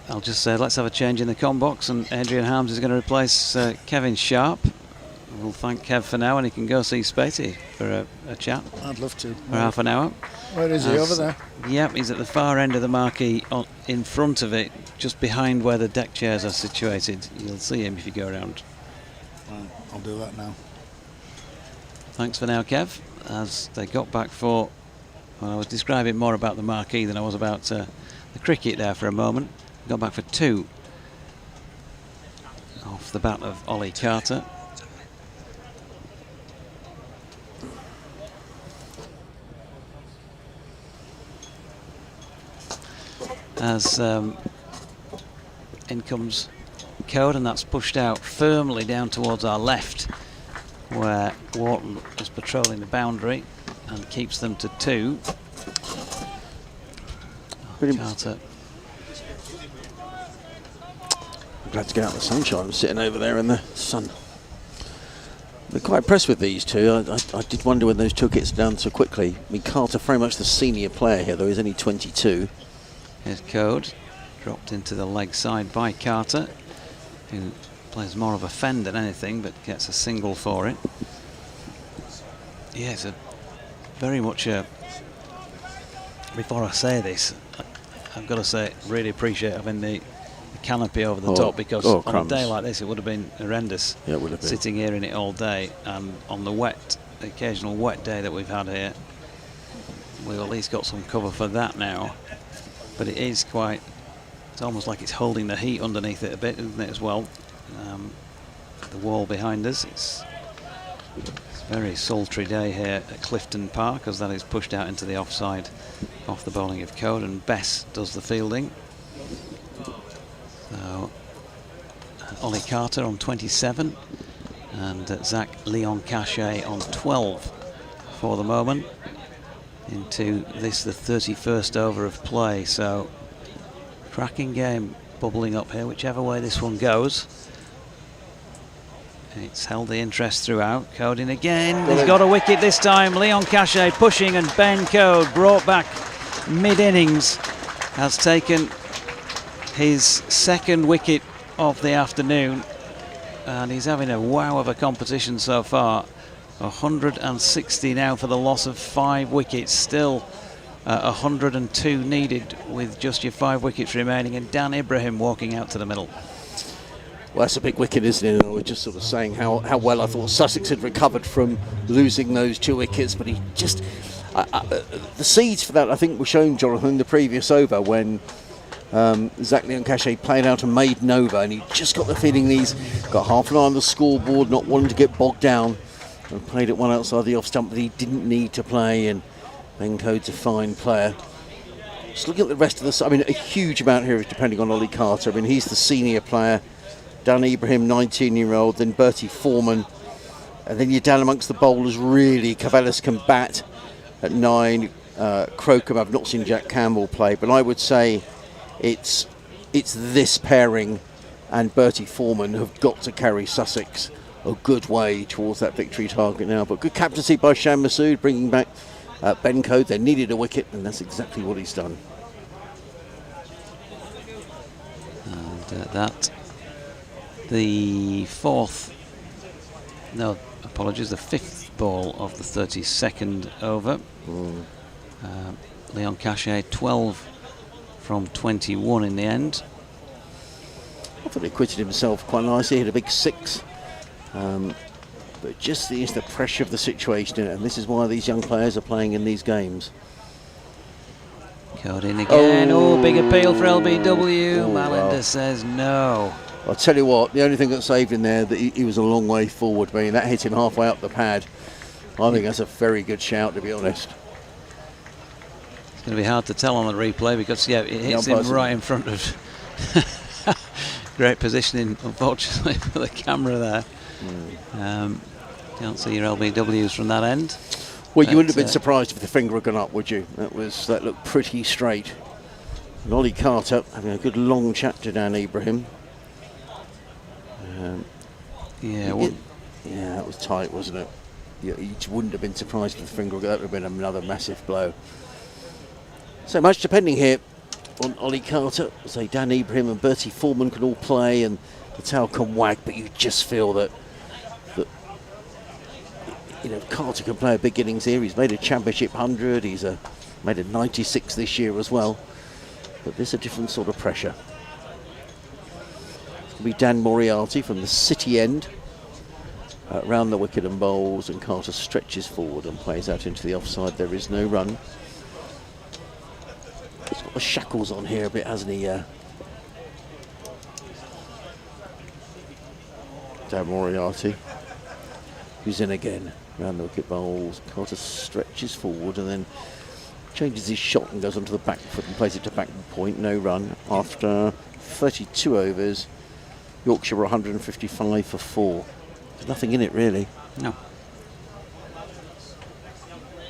Speaker 1: I'll just say let's have a change in the comm box and Adrian Harms is going to replace Kevin Sharp. We'll thank Kev for now and he can go see Spatey for a chat.
Speaker 3: I'd love to.
Speaker 1: For half an hour.
Speaker 3: Where is he, over there?
Speaker 1: Yep, he's at the far end of the marquee in front of it, just behind where the deck chairs are situated. You'll see him if you go around.
Speaker 3: Right, I'll do that now.
Speaker 1: Thanks for now, Kev. As they got back for, well, I was describing more about the marquee than I was about the cricket there for a moment. Got back for 2 off the bat of Ollie Carter. As in comes Code and that's pushed out firmly down towards our left where Wharton is patrolling the boundary and keeps them to 2. Carter.
Speaker 2: Glad to get out of the sunshine. I'm sitting over there in the sun. We're quite impressed with these two. I did wonder when those 2 wickets down so quickly. I mean, Carter very much the senior player here, though he's only 22.
Speaker 1: Here's Code, dropped into the leg side by Carter, who plays more of a fend than anything, but gets a single for it. Yeah, it's a very much a. Before I say this, I've got to say, really appreciate having the canopy over the top because on a day like this it would have been horrendous.
Speaker 2: Yeah, it would have been.
Speaker 1: Sitting here in it all day, and on the occasional wet day that we've had here, we've at least got some cover for that now. But it is quite, it's almost like it's holding the heat underneath it a bit, isn't it, as well? The wall behind us, it's a very sultry day here at Clifton Park as that is pushed out into the offside off the bowling of Code and Bess does the fielding. So Ollie Carter on 27 and Zach Leon Cachet on 12 for the moment. Into this, the 31st over of play, so cracking game bubbling up here, whichever way this one goes. It's held the interest throughout. Code in again, he's got a wicket this time. Leon Cachet pushing and Ben Code brought back mid-innings, has taken his 2nd wicket of the afternoon and he's having a wow of a competition so far. 160 now for the loss of 5 wickets, still 102 needed with just your 5 wickets remaining and Dan Ibrahim walking out to the middle.
Speaker 2: Well, that's a big wicket, isn't it? I was just sort of saying how well I thought Sussex had recovered from losing those 2 wickets, but he just... the seeds for that, I think, were shown, Jonathan, in the previous over when Zach Leoncashe played out a maiden over, and he just got the feeling he's got half an eye on the scoreboard, not wanting to get bogged down, and played at one outside the off stump that he didn't need to play, and Ben Code's a fine player. Just looking at the rest of the... I mean, a huge amount here is depending on Ollie Carter. I mean, he's the senior player. Dan Ibrahim, 19-year-old, then Bertie Foreman, and then you're down amongst the bowlers, really. Cavellis can bat at 9. Crocombe, I've not seen Jack Campbell play, but I would say it's this pairing and Bertie Foreman have got to carry Sussex a good way towards that victory target now. But good captaincy by Shan Masood, bringing back Ben Code. They needed a wicket, and that's exactly what he's done.
Speaker 1: And the fifth ball of the 32nd over. Leoncashe 12 from 21 in the end.
Speaker 2: I thought he acquitted himself quite nicely. He had a big 6. But just the pressure of the situation, and this is why these young players are playing in these games.
Speaker 1: Code in again. Big appeal for LBW. Malinder says no.
Speaker 2: I'll tell you what, the only thing that saved him there, that he was a long way forward. I mean, that hit him halfway up the pad. I think that's a very good shout, to be honest.
Speaker 1: It's going to be hard to tell on the replay because, it hits him right in front of... Great positioning, unfortunately, for the camera there. Can't see your LBWs from that end.
Speaker 2: Well, you wouldn't have been surprised if the finger had gone up, would you? That looked pretty straight. And Ollie Carter having a good long chat to Dan Ibrahim. That was tight, wasn't it? You wouldn't have been surprised if the finger had gone up. That would have been another massive blow. So much depending here on Ollie Carter. Say Dan Ibrahim and Bertie Foreman can all play, and the tail can wag, but you just feel that Carter can play a big innings here. He's made a championship 100. He's made a 96 this year as well. But there's a different sort of pressure. It's going to be Dan Moriarty from the City end. Round the wicket and bowls, and Carter stretches forward and plays out into the offside. There is no run. He's got the shackles on here a bit, hasn't he? Dan Moriarty, who's in again. Round the wicket bowls, Carter stretches forward and then changes his shot and goes onto the back foot and plays it to back point. No run after 32 overs. Yorkshire were 155 for 4. There's nothing in it really.
Speaker 1: No.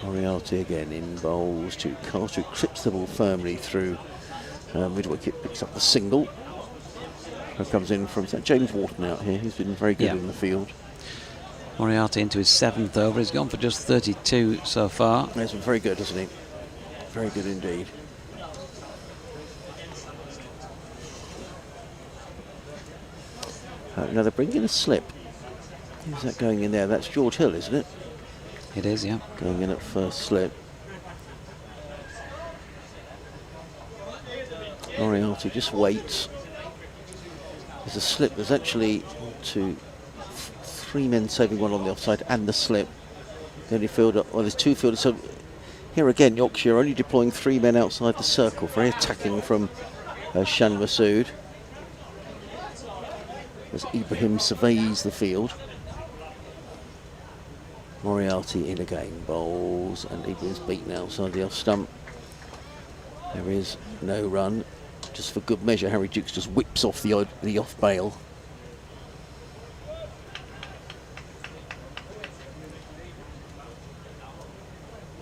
Speaker 2: Moriarty again in bowls to Carter, who clips the ball firmly through mid-wicket, picks up the single. Comes in from James Wharton out here, who's been very good in the field.
Speaker 1: Moriarty into his 7th over. He's gone for just 32 so far.
Speaker 2: He's been very good, hasn't he? Very good indeed. Now they're bringing a slip. Who's that going in there? That's George Hill, isn't it?
Speaker 1: It is, yeah.
Speaker 2: Going in at first slip. Moriarty just waits. There's a slip. There's actually 3 men saving one on the offside and the slip. The only fielder, there's 2 fielders. So here again, Yorkshire only deploying 3 men outside the circle. Very attacking from Shan Masood. As Ibrahim surveys the field. Moriarty in again, bowls, and Ibrahim's beaten outside the off stump. There is no run. Just for good measure, Harry Dukes just whips off the off bail.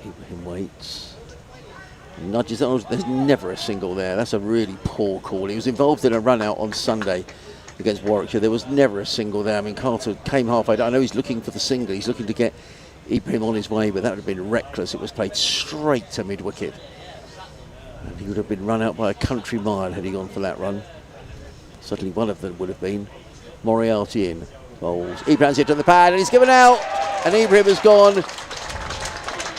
Speaker 2: Ibrahim waits. Nudges. There's never a single there. That's a really poor call. He was involved in a run out on Sunday against Warwickshire. There was never a single there. I mean, Carter came halfway down. I know he's looking for the single. He's looking to get Ibrahim on his way, but that would have been reckless. It was played straight to mid-wicket. And he would have been run out by a country mile had he gone for that run. Certainly one of them would have been. Moriarty in. Bowls. Ibrahim's hit on the pad and he's given out. And Ibrahim has gone.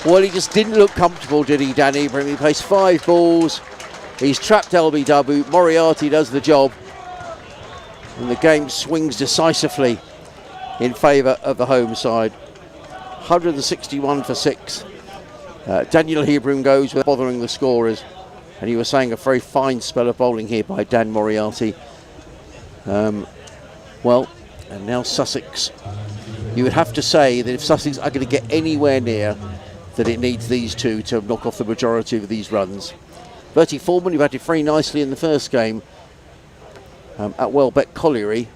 Speaker 2: Well, he just didn't look comfortable, did he, Dan Ibrahim? He placed 5 balls. He's trapped LBW. Moriarty does the job. And the game swings decisively in favour of the home side. 161 for 6. Daniel Hebron goes without bothering the scorers. And you were saying a very fine spell of bowling here by Dan Moriarty. Well, and now Sussex. You would have to say that if Sussex are going to get anywhere near, that it needs these two to knock off the majority of these runs. Bertie Foreman, who batted very nicely in the first game at Welbeck Colliery.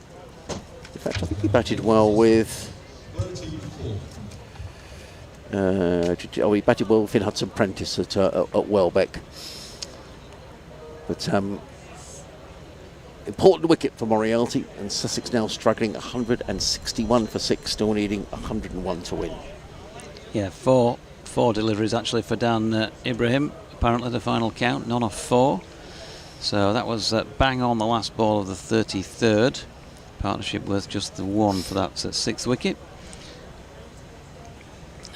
Speaker 2: In fact, I think he batted well with... he batted well with Finn Hudson-Prentice at Welbeck. But important wicket for Moriarty, and Sussex now struggling 161 for 6, still needing 101 to win.
Speaker 1: Yeah, four deliveries actually for Dan Ibrahim. Apparently the final count, none of 4. So that was bang on the last ball of the 33rd. Partnership worth just the 1 for that 6th wicket.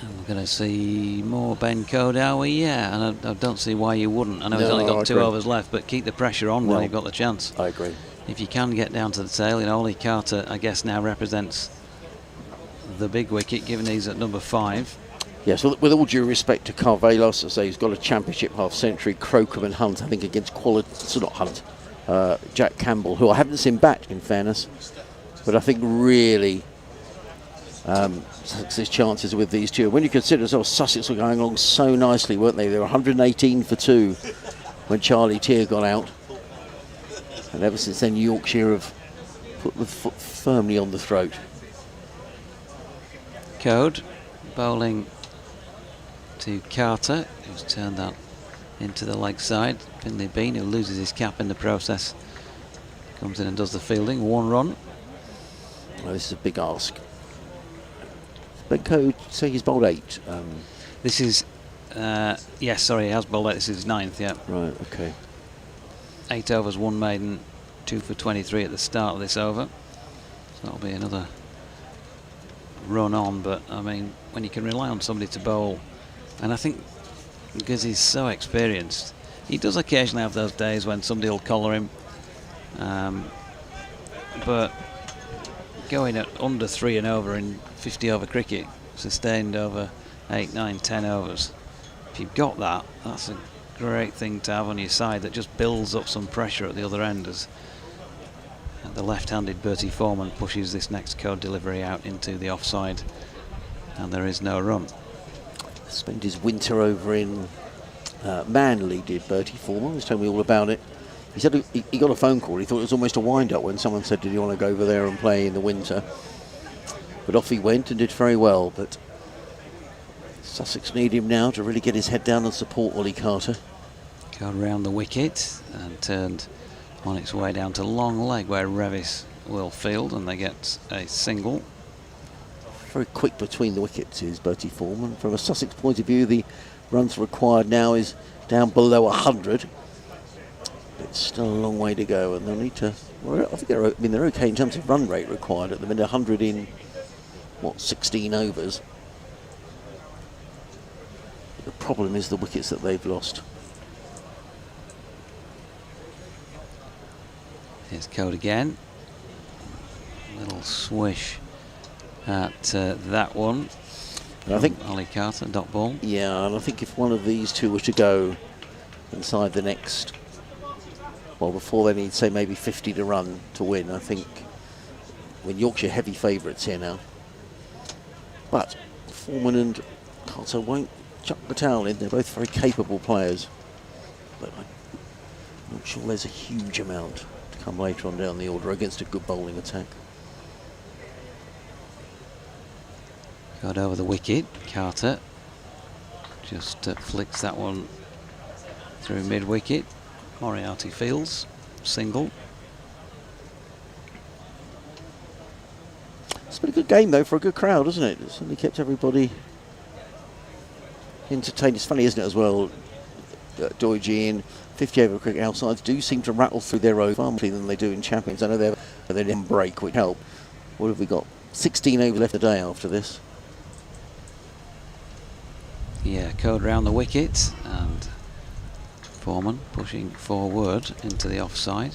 Speaker 1: And we're going to see more Ben Code, are we? Yeah, and I don't see why you wouldn't. I know he's only got 2 overs left, but keep the pressure on while you've got the chance.
Speaker 2: I agree.
Speaker 1: If you can get down to the tail, Ollie Carter, I guess, now represents the big wicket, given he's at number 5.
Speaker 2: Yeah, so with all due respect to Carvelos, I say he's got a championship half-century. Crocombe and Hunt, I think, against quality, so not Hunt, Jack Campbell, who I haven't seen bat, in fairness, but I think really Sussex's chances with these two. When you consider as well, Sussex were going along so nicely, weren't they? They were 118 for 2 when Charlie Tier got out, and ever since then Yorkshire have put the foot firmly on the throat.
Speaker 1: Code bowling to Carter, who's turned that into the leg side. Finley Bean, who loses his cap in the process, comes in and does the fielding. 1 run.
Speaker 2: Well, this is a big ask. Ben Code, say he's bowled 8.
Speaker 1: This is, yes, sorry, he has bowled 8. This is his 9th, yeah.
Speaker 2: Right, okay.
Speaker 1: 8 overs, 1 maiden, 2 for 23 at the start of this over. So that'll be another run on, but I mean, when you can rely on somebody to bowl, and I think because he's so experienced, he does occasionally have those days when somebody will collar him, but going at under 3 and over in 50 over cricket, sustained over 8, 9, 10 overs, if you've got that, that's a great thing to have on your side that just builds up some pressure at the other end as the left-handed Bertie Foreman pushes this next Code delivery out into the offside, and there is no run.
Speaker 2: Spent his winter over in Manly, did Bertie Foreman. He's told me all about it. He said he got a phone call. He thought it was almost a wind-up when someone said, "Did you want to go over there and play in the winter?" But off he went and did very well. But Sussex need him now to really get his head down and support Ollie Carter.
Speaker 1: Code round the wicket and turned on its way down to long leg where Revis will field, and they get a single.
Speaker 2: Very quick between the wickets is Bertie Foreman. From a Sussex point of view, the runs required now is down below 100. It's still a long way to go, and they'll need to. Well, I think they're okay in terms of run rate required at the minute. 100 in 16 overs. But the problem is the wickets that they've lost.
Speaker 1: Here's Code again. Little swish at that one.
Speaker 2: And I think
Speaker 1: Ollie Carter, dot ball.
Speaker 2: Yeah, and I think if one of these two were to go inside the next, well, before they need, say, maybe 50 to run to win, I think when Yorkshire heavy favourites here now. But Foreman and Carter won't chuck the towel in. They're both very capable players. But I'm not sure there's a huge amount to come later on down the order against a good bowling attack.
Speaker 1: Got over the wicket. Carter just flicks that one through mid-wicket. Moriarty fields, single.
Speaker 2: It's been a good game though for a good crowd, hasn't it? It's certainly kept everybody entertained. It's funny, isn't it, as well? Doige in 50 over cricket outsides do seem to rattle through their own far more than they do in Champions. I know they're in break, which help. What have we got? 16 overs left a day after this.
Speaker 1: Yeah, Code round the wicket, and Foreman pushing forward into the offside.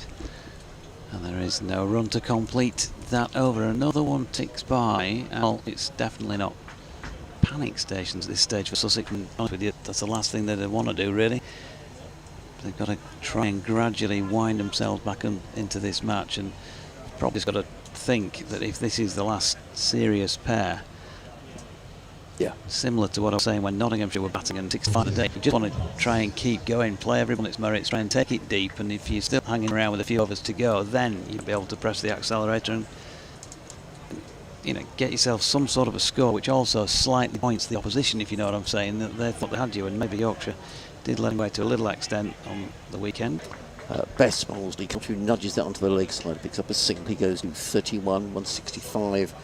Speaker 1: And there is no run to complete that over. Another one ticks by. Well, it's definitely not panic stations at this stage for Sussex. And honest with you, that's the last thing that they want to do, really. They've got to try and gradually wind themselves back into this match, and probably got to think that if this is the last serious pair, similar to what I was saying when Nottinghamshire were batting and 65 a day, you just want to try and keep going, play everyone its merits, try and take it deep, and if you're still hanging around with a few overs to go, then you'll be able to press the accelerator and get yourself some sort of a score which also slightly points the opposition, if you know what I'm saying, that they thought they had you, and maybe Yorkshire did let him away to a little extent on the weekend.
Speaker 2: Best Molesley comes through, nudges that onto the leg side, picks up a single. He goes to 31, 165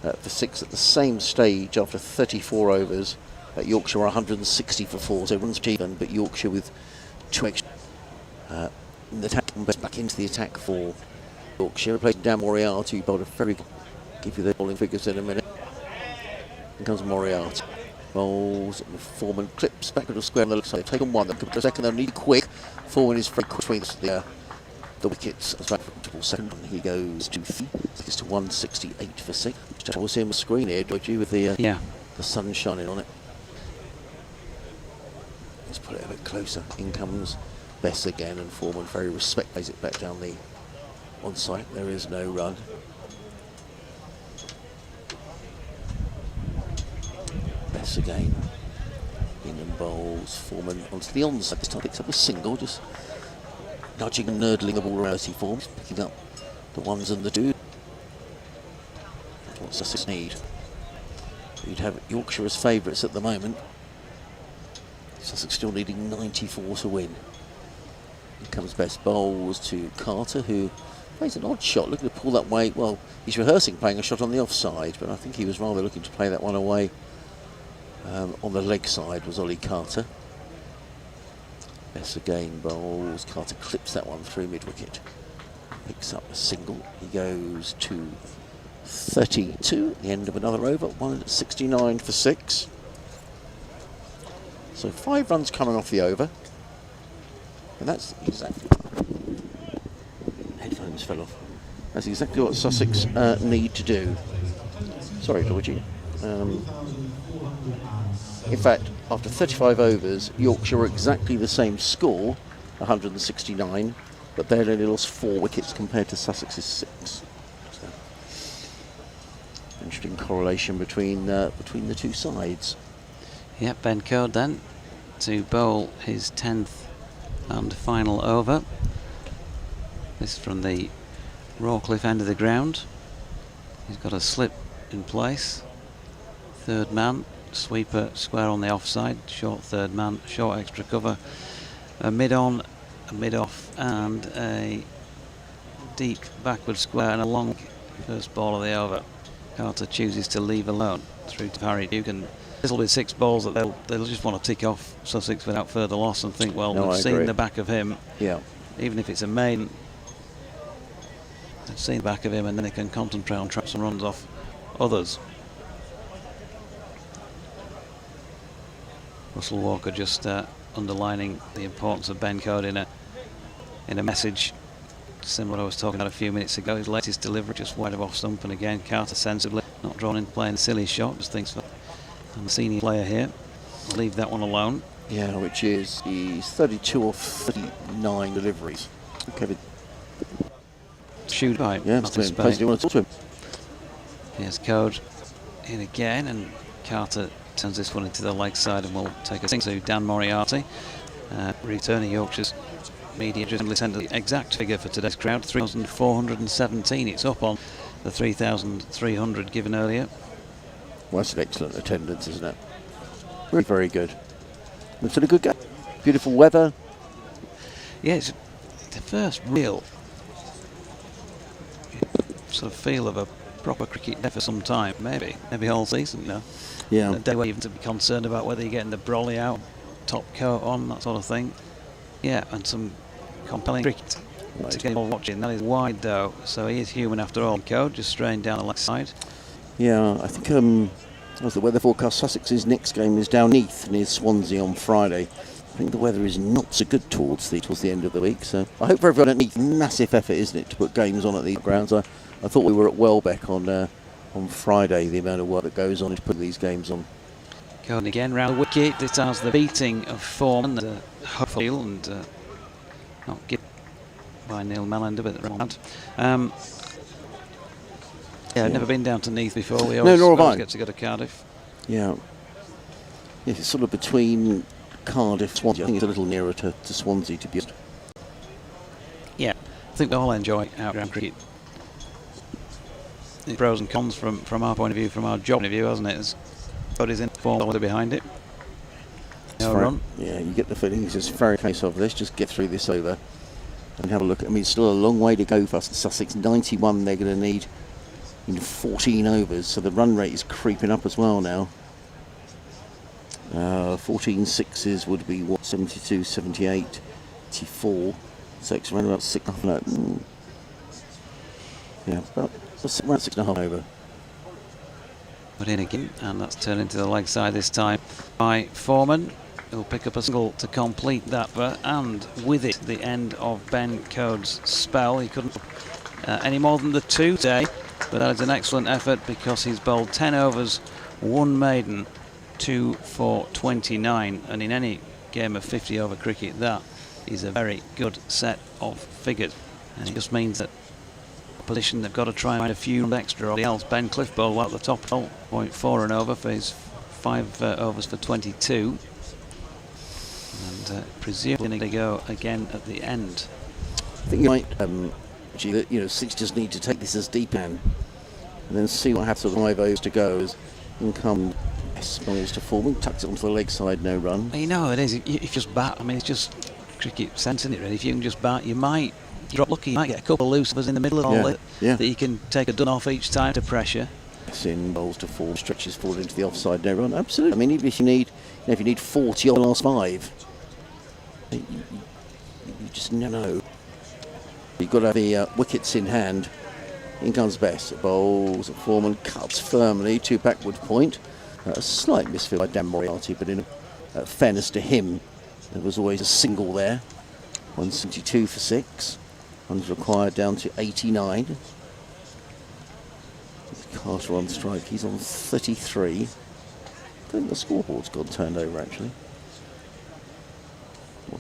Speaker 2: for 6 at the same stage after 34 overs. Yorkshire are 160 for 4, so runs even, but Yorkshire with 2 extra. The attack back into the attack for Yorkshire. Played Dan Moriarty, who bowled a very good. Give you the bowling figures in a minute. Here comes Moriarty. Bowls, Foreman clips back to the square on the left side. Taken one, then a second, they'll need quick. Foreman is very quick between the wickets. As back for second, he goes to 3. Gets to 168 for 6. We'll see him on the screen here, don't you, with the sun shining on it. Let's put it a bit closer. In comes Bess again, and Foreman very respect plays it back down the onside. There is no run. Bess again. Bingham bowls, Foreman onto the onside. This time picks up a single, just nudging and nurdling the ball around as he forms, picking up the ones and the twos. That's what Sussex need. You'd have Yorkshire as favourites at the moment. Sussex still needing 94 to win. Here comes Bess bowls to Carter, who plays an odd shot, looking to pull that way. Well, he's rehearsing playing a shot on the offside, but I think he was rather looking to play that one away. On the leg side was Ollie Carter. Bess again bowls. Carter clips that one through mid-wicket. Picks up a single. He goes to 32 at the end of another over. 169 for 6. So 5 runs coming off the over. And that's exactly... Headphones fell off. That's exactly what Sussex need to do. Sorry, Georgie. In fact, after 35 overs, Yorkshire were exactly the same score, 169, but they only lost 4 wickets compared to Sussex's 6. So, interesting correlation between the two sides.
Speaker 1: Yep, Ben Code then to bowl his 10th and final over. This from the Rawcliffe end of the ground. He's got a slip in place. Third man. Sweeper square on the offside, short third man, short extra cover, a mid on, a mid off, and a deep backward square and a long first ball of the over. Carter chooses to leave alone through to Harry Duke, and this will be 6 balls that they'll just want to tick off Sussex without further loss and think, well, we've seen the back of him.
Speaker 2: Yeah.
Speaker 1: Even if it's a maiden, they've seen the back of him, and then they can concentrate on traps and runs off others. Russell Walker just underlining the importance of Ben Code in a message similar to what I was talking about a few minutes ago. His latest delivery just wide of off stump, and again Carter sensibly not drawn in playing a silly shot, just thinks I'm a senior player here. I'll leave that one alone.
Speaker 2: Yeah, which is he's 32 or 39 deliveries. Okay,
Speaker 1: shoot by.
Speaker 2: Yeah, must have been. You want to talk to him.
Speaker 1: Here's Code in again, and Carter turns this one into the leg side and will take a single to Dan Moriarty. Returning Yorkshire's media just sent the exact figure for today's crowd, 3,417. It's up on the 3,300 given earlier.
Speaker 2: Well, that's an excellent attendance, isn't it? Really very good. It's been a good game. Beautiful weather.
Speaker 1: Yeah, it's the first real sort of feel of a proper cricket day for some time, maybe all season now.
Speaker 2: Yeah.
Speaker 1: A day where you have to be concerned about whether you're getting the brolly out, top coat on, that sort of thing. Yeah, and some compelling cricket to get all watching. That is wide though, so he is human after all. Code just straying down the left side.
Speaker 2: Yeah, I think as the weather forecast, Sussex's next game is down Neath near Swansea on Friday. think the weather is not so good towards the end of the week, so I hope for everyone it needs massive effort, isn't it, to put games on at these grounds. I thought we were at Welbeck on Friday, the amount of work that goes on to put these games on.
Speaker 1: Going again round the wicket. This has the beating of Foreman, hopefully, and not given by Neil Melander, but the round. I've never been down to Neath before. We always get to go to Cardiff.
Speaker 2: Yeah. Yeah, it's sort of between Cardiff, Swansea. I think it's a little nearer to Swansea, to be honest.
Speaker 1: Yeah, I think we all enjoy outground cricket. It's pros and cons from our point of view, from our job point of view, hasn't it? As body's in form behind it. No run.
Speaker 2: Yeah, you get the feeling it's just very case of let's just get through this over and have a look. I mean, it's still a long way to go for us. Sussex 91 they're going to need in 14 overs, so the run rate is creeping up as well now. 14 sixes would be what, 72, 78, 84. So it's around about 6.5. Yeah, about around 6.5 over.
Speaker 1: Put in again, and that's turned into the leg side this time by Foreman. He'll pick up a single to complete that, and with it, the end of Ben Code's spell. He couldn't any more than the 2 today, but that is an excellent effort because he's bowled 10 overs, 1 maiden, 2 for 29, and in any game of 50 over cricket, that is a very good set of figures, and it just means that opposition they've got to try and find a few extra or else. Ben Cliff bowled at the top, 0.4 and over for his 5 overs for 22, and presumably going to go again at the end.
Speaker 2: I think you might Six just need to take this as deep and then see what happens with 5 overs to go as in come balls to Foreman, tucks it onto the leg side, no run.
Speaker 1: You know it is, if you just bat, I mean it's just cricket sense, isn't it really? If you can just bat, you might drop lucky, you might get a couple of loose overs in the middle of all it that you can take a done off each time to pressure.
Speaker 2: In bowls to Foreman, stretches forward into the offside, no run. Absolutely. I mean, even if you need 40 on the last 5, you just never know. You've got to have the wickets in hand. In comes Best, bowls at Foreman, cuts firmly to backward point. A slight misfit by Dan Moriarty, but in fairness to him, there was always a single there. 172 for 6. Runs required down to 89. Carter on strike, he's on 33. I think the scoreboard's got turned over actually.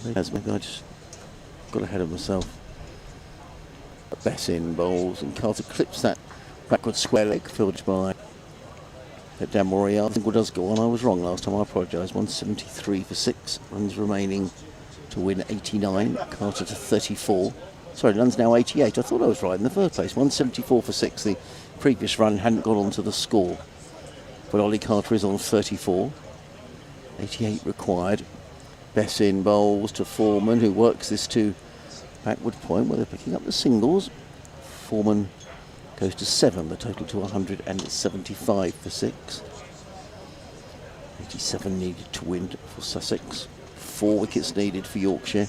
Speaker 2: Maybe I just got ahead of myself. Bess in bowls, and Carter clips that backward square leg, fielded by Dan Moriarty. I think what does go on, I was wrong last time, I apologise. 173 for 6, runs remaining to win 89, Carter to 34. Sorry, runs now 88, I thought I was right in the first place. 174 for 6, the previous run hadn't got onto the score. But Ollie Carter is on 34, 88 required. Bess in bowls to Foreman, who works this to backward point where they're picking up the singles. Foreman goes to 7, the total to 175 for 6. 87 needed to win for Sussex. 4 wickets needed for Yorkshire.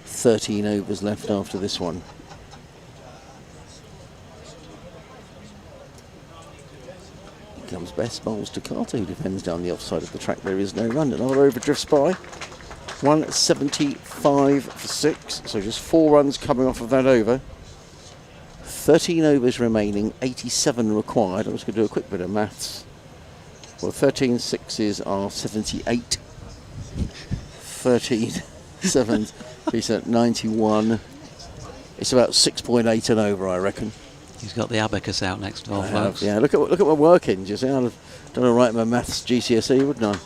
Speaker 2: 13 overs left after this one. Here comes Best, bowls to Carter, who defends down the offside of the track. There is no run. Another over drifts by. 175 for 6, so just 4 runs coming off of that over. 13 overs remaining, 87 required. I was going to do a quick bit of maths. Well, 13 sixes are 78. 13 sevens, he's at 91. It's about 6.8 and over, I reckon.
Speaker 1: He's got the abacus out next door, folks.
Speaker 2: Yeah, look at my workings. You see, I'd have done all right in my maths GCSE, wouldn't I?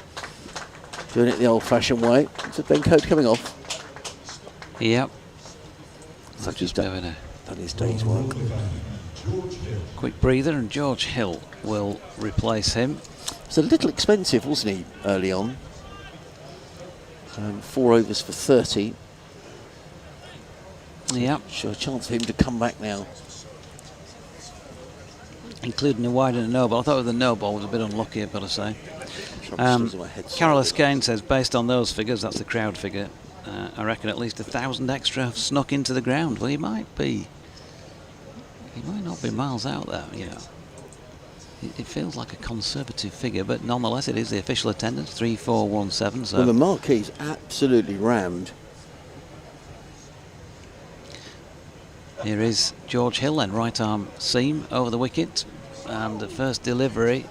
Speaker 2: Doing it the old-fashioned way. Is it Ben Cote coming off?
Speaker 1: Yep.
Speaker 2: So just done his day's work.
Speaker 1: Quick breather, and George Hill will replace him.
Speaker 2: It's a little expensive, wasn't he, early on? 4 overs for 30.
Speaker 1: Yep.
Speaker 2: Sure, a chance for him to come back now.
Speaker 1: Including a wide and a no ball. I thought the no ball was a bit unlucky, I've got to say. Carol Escaine says, based on those figures, that's the crowd figure, I reckon at least 1,000 extra have snuck into the ground. Well, he might not be miles out there, you know. It feels like a conservative figure, but nonetheless it is the official attendance, 3417. So
Speaker 2: Well, the marquee's absolutely rammed.
Speaker 1: here is George Hill then, right arm seam over the wicket, and the first delivery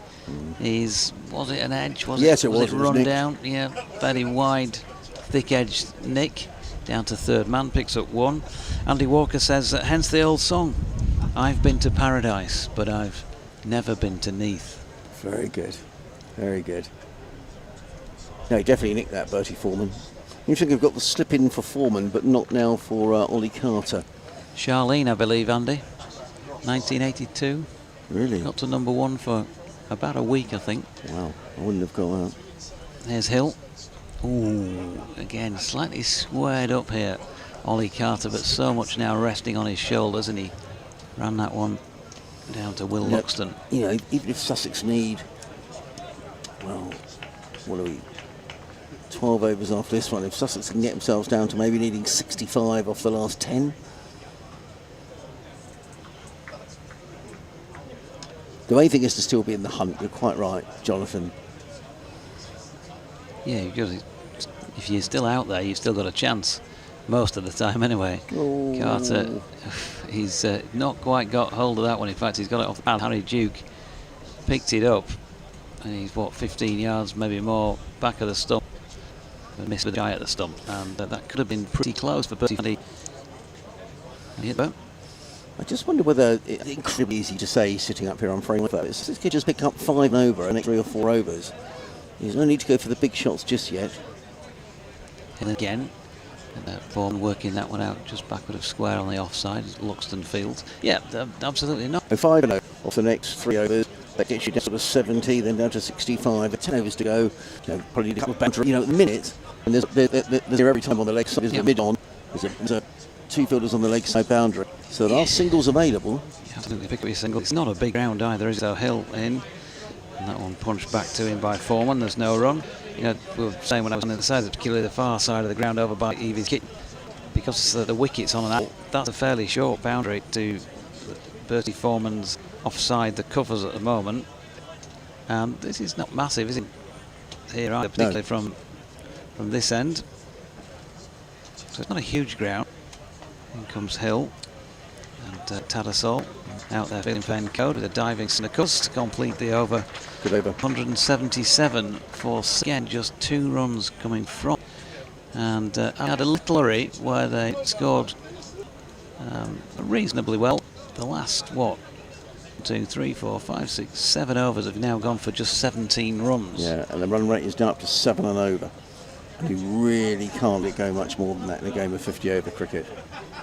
Speaker 1: is, was it an edge?
Speaker 2: Yes, it was.
Speaker 1: Was it run
Speaker 2: nicked.
Speaker 1: down? Yeah, very wide, thick-edged nick down to third man, picks up one. Andy Walker says, hence the old song, I've been to paradise, but I've never been to Neath.
Speaker 2: Very good. Very good. No, he definitely nicked that, Bertie Foreman. You think we've got the slip in for Foreman, but not now for Ollie Carter.
Speaker 1: Charlene, I believe, Andy, 1982.
Speaker 2: Really?
Speaker 1: Got to number one for about a week, I think.
Speaker 2: Wow, I wouldn't have got that.
Speaker 1: There's Hill. Ooh, again, slightly squared up here, Ollie Carter, but so much now resting on his shoulders, and he ran that one down to Will Luxton.
Speaker 2: You know, even if Sussex need, well, what are we, 12 overs after this one, if Sussex can get themselves down to maybe needing 65 off the last 10. The main thing is to still be in the hunt. You're quite right, Jonathan.
Speaker 1: Yeah, because if you're still out there, you've still got a chance most of the time anyway.
Speaker 2: Oh.
Speaker 1: Carter, he's not quite got hold of that one. In fact, he's got it off the pad. Harry Duke picked it up, and he's, what, 15 yards, maybe more, back of the stump. And missed with the eye at the stump, and that could have been pretty close for Bertie.
Speaker 2: I just wonder whether it's incredibly easy to say sitting up here on frame like that. This could just pick up 5 over and 3 or 4 overs. There's no need to go for the big shots just yet.
Speaker 1: And again, Vaughan working that one out just backward of square on the offside, Luxton Fields. Yeah, absolutely not.
Speaker 2: 5 off the next 3 overs. That gets you down to 70, then down to 65. 10 overs to go. You know, probably need a couple of boundaries. You know, at the minute, and there's every time on the leg side. There's a mid on. There's a 2 fielders on the leg side boundary. So there are singles available.
Speaker 1: You absolutely pick up your single. It's not a big ground either, is it? Hill in. And that one punched back to him by Foreman. There's no run. You know, we were saying when I was on the other side, particularly the far side of the ground over by Evie's kit, because the wicket's on that, that's a fairly short boundary to Bertie Foreman's offside, the covers at the moment. And this is not massive, is it? Here either, particularly from this end. So it's not a huge ground. In comes Hill and Tattersall out there feeling fair code with a diving Snackus to complete the over.
Speaker 2: Good over.
Speaker 1: 177 for again, just 2 runs coming from. And I had a little worry where they scored reasonably well. The last, 1, 2, 3, 4, 5, 6, 7 overs have now gone for just 17 runs.
Speaker 2: Yeah, and the run rate is down up to 7 and over. And you really can't let go much more than that in a game of 50 over cricket.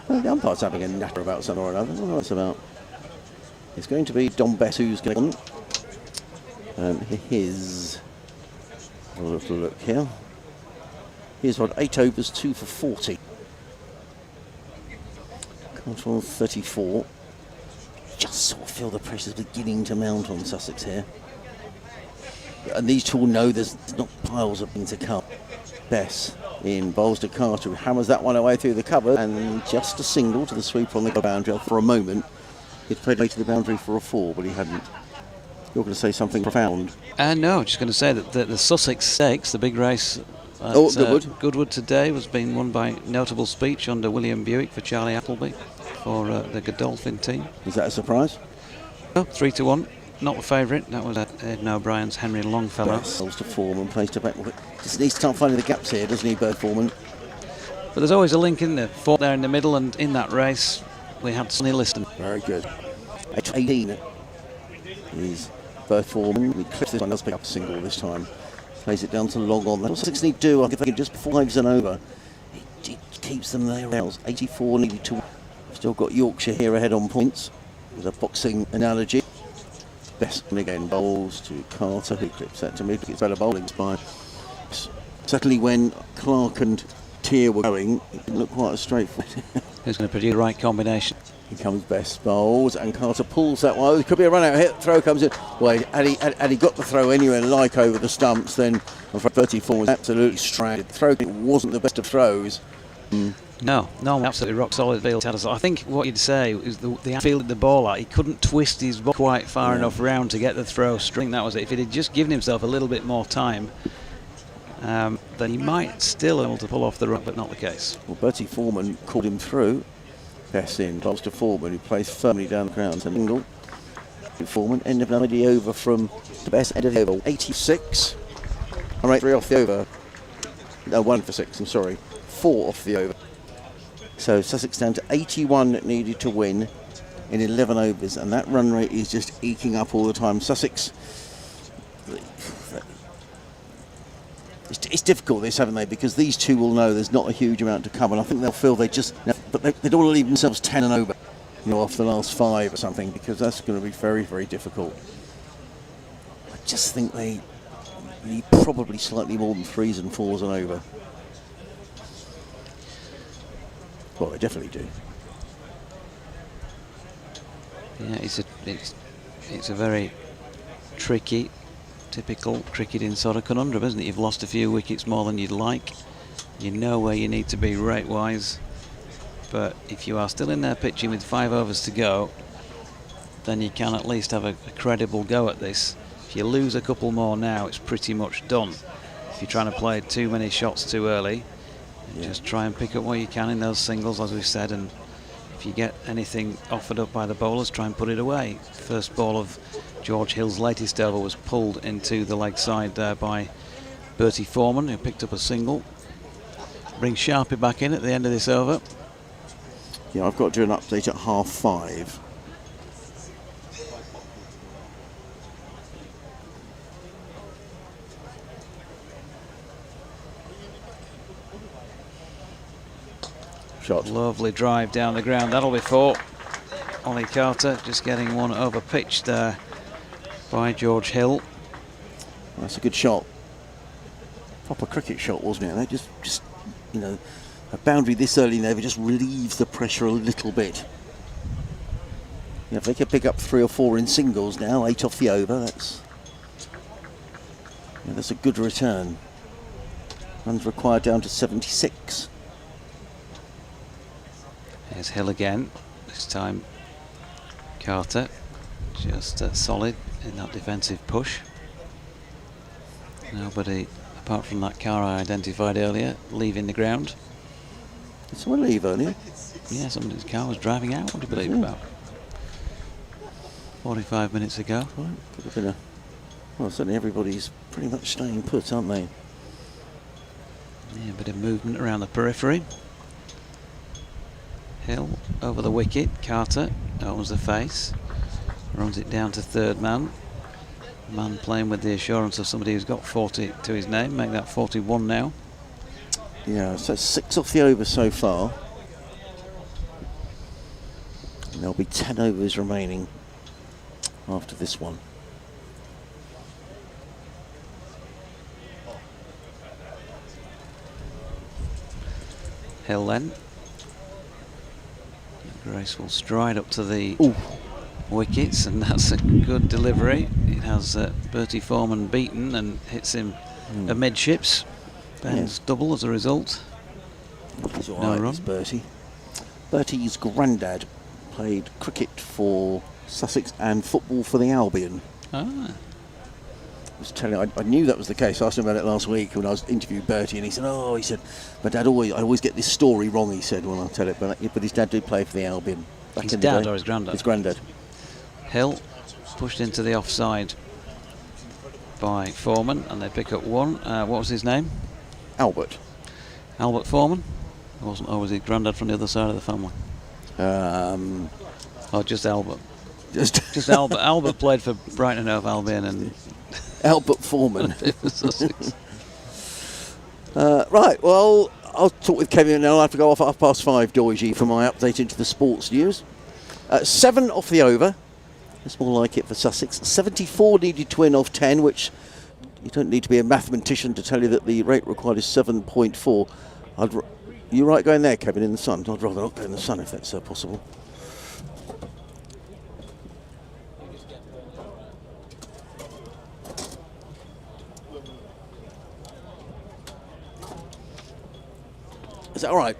Speaker 2: Well, the umpire's having a natter about something or another. I don't know what it's about. It's going to be Dom Bess who's going on. His, have a little look here. Here's what, 8 overs, 2 for 40. Control 34. Just sort of feel the pressure's beginning to mount on Sussex here. And these two will know there's not piles of things to come. Bess in bowls to Carter, who hammers that one away through the cover, and just a single to the sweeper on the boundary. For a moment, he'd played away to the boundary for a 4, but he hadn't. You're going to say something profound?
Speaker 1: No, just going to say that the Sussex Stakes, the big race at Goodwood today, was being won by notable speech under William Buick for Charlie Appleby for the Godolphin team.
Speaker 2: Is that a surprise?
Speaker 1: No, 3-1. Not the favourite. That was Ed O'Brien's Henry Longfellow.
Speaker 2: Bowls to Foreman, plays to back. Just needs to start finding the gaps here, doesn't he, Bird Foreman?
Speaker 1: But there's always a link in there. Fought there in the middle, and in that race we had Sonny Liston.
Speaker 2: Very good. 18 is Bird Foreman. He clips this one, does pick up a single this time. Plays it down to long on. That's what 6 need to do. I think just 5s and over. He keeps them there. 84 needed to. Still got Yorkshire here ahead on points. With a boxing analogy. Best again bowls to Carter, who clips that to mid. It's better bowling by. Certainly when Clark and Tier were going, it didn't look quite as straightforward.
Speaker 1: Who's going to produce the right combination?
Speaker 2: Here comes Best bowls, and Carter pulls that one. Oh, there could be a run out hit. Throw comes in. Well, had he got the throw anywhere like over the stumps, then 34 was absolutely stranded. Throw, it wasn't the best of throws.
Speaker 1: No, absolutely rock solid field. I think what you'd say is the field the ball out. He couldn't twist his ball quite far enough round to get the throw string. That was it. If he'd had just given himself a little bit more time, then he might still be able to pull off the run, but not the case.
Speaker 2: Well, Bertie Foreman called him through. Best in, pass to Foreman, who plays firmly down the ground. Single. Foreman, end of the over from the best end of the over. 86. All right, 3 off the over. No, 1 for 6, I'm sorry. 4 off the over. So Sussex down to 81 needed to win in 11 overs, and that run rate is just eking up all the time. Sussex, it's difficult this, haven't they? Because these two will know there's not a huge amount to come, and I think they'll feel they just, but they don't want to leave themselves 10 and over, off the last 5 or something, because that's going to be very, very difficult. I just think they need probably slightly more than 3s and 4s and over. Well, they definitely do.
Speaker 1: Yeah, it's a very tricky, typical cricketing sort of conundrum, isn't it? You've lost a few wickets more than you'd like. You know where you need to be rate-wise, but if you are still in there pitching with 5 overs to go, then you can at least have a credible go at this. If you lose a couple more now, it's pretty much done. If you're trying to play too many shots too early, just try and pick up what you can in those singles, as we said, and if you get anything offered up by the bowlers, try and put it away. First ball of George Hill's latest over was pulled into the leg side there by Bertie Foreman, who picked up a single. Bring Sharpie back in at the end of this over.
Speaker 2: Yeah, I've got to do an update at 5:30. Shot.
Speaker 1: Lovely drive down the ground. That'll be 4. Ollie Carter just getting one over pitched there by George Hill.
Speaker 2: That's a good shot. Proper cricket shot, wasn't it? They just a boundary this early in the over just relieves the pressure a little bit. Yeah, if they could pick up 3 or 4 in singles now, 8 off the over, that's a good return. Runs required down to 76.
Speaker 1: There's Hill again. This time Carter just solid in that defensive push. Nobody apart from that car I identified earlier leaving the ground.
Speaker 2: Did someone leave earlier?
Speaker 1: Yeah, somebody's car was driving out, would you believe, about 45 minutes ago.
Speaker 2: Right, could have been well, certainly everybody's pretty much staying put, aren't they?
Speaker 1: Yeah, a bit of movement around the periphery. Hill over the wicket. Carter opens the face, runs it down to third man. Man playing with the assurance of somebody who's got 40 to his name. Make that 41 now.
Speaker 2: Yeah, so 6 off the over so far. And there'll be 10 overs remaining after this one.
Speaker 1: Hill then. Graceful stride up to the wickets, and that's a good delivery. It has Bertie Foreman beaten and hits him amidships. Bends double as a result.
Speaker 2: He's all
Speaker 1: No
Speaker 2: right,
Speaker 1: run.
Speaker 2: this Bertie. Bertie's granddad played cricket for Sussex and football for the Albion.
Speaker 1: Ah.
Speaker 2: I was telling you, I knew that was the case. I asked him about it last week when I was interviewing Bertie, and he said, my dad I always get this story wrong, he said, when I tell it, but his dad did play for the Albion. Back
Speaker 1: His
Speaker 2: in the
Speaker 1: dad
Speaker 2: day.
Speaker 1: or his granddad?
Speaker 2: His granddad.
Speaker 1: Hill pushed into the offside by Foreman, and they pick up 1. What was his name?
Speaker 2: Albert
Speaker 1: Foreman? Wasn't always his granddad from the other side of the family? Or just Albert? Just Albert. Albert played for Brighton and Hove Albion and
Speaker 2: Albert Foreman. Right, well, I'll talk with Kevin now. I'll have to go off at 5:30, Doige, for my update into the sports news. 7 off the over. That's more like it for Sussex. 74 needed to win off 10, which you don't need to be a mathematician to tell you that the rate required is 7.4. You're right going there, Kevin, in the sun. I'd rather not go in the sun if that's possible. Is that all right?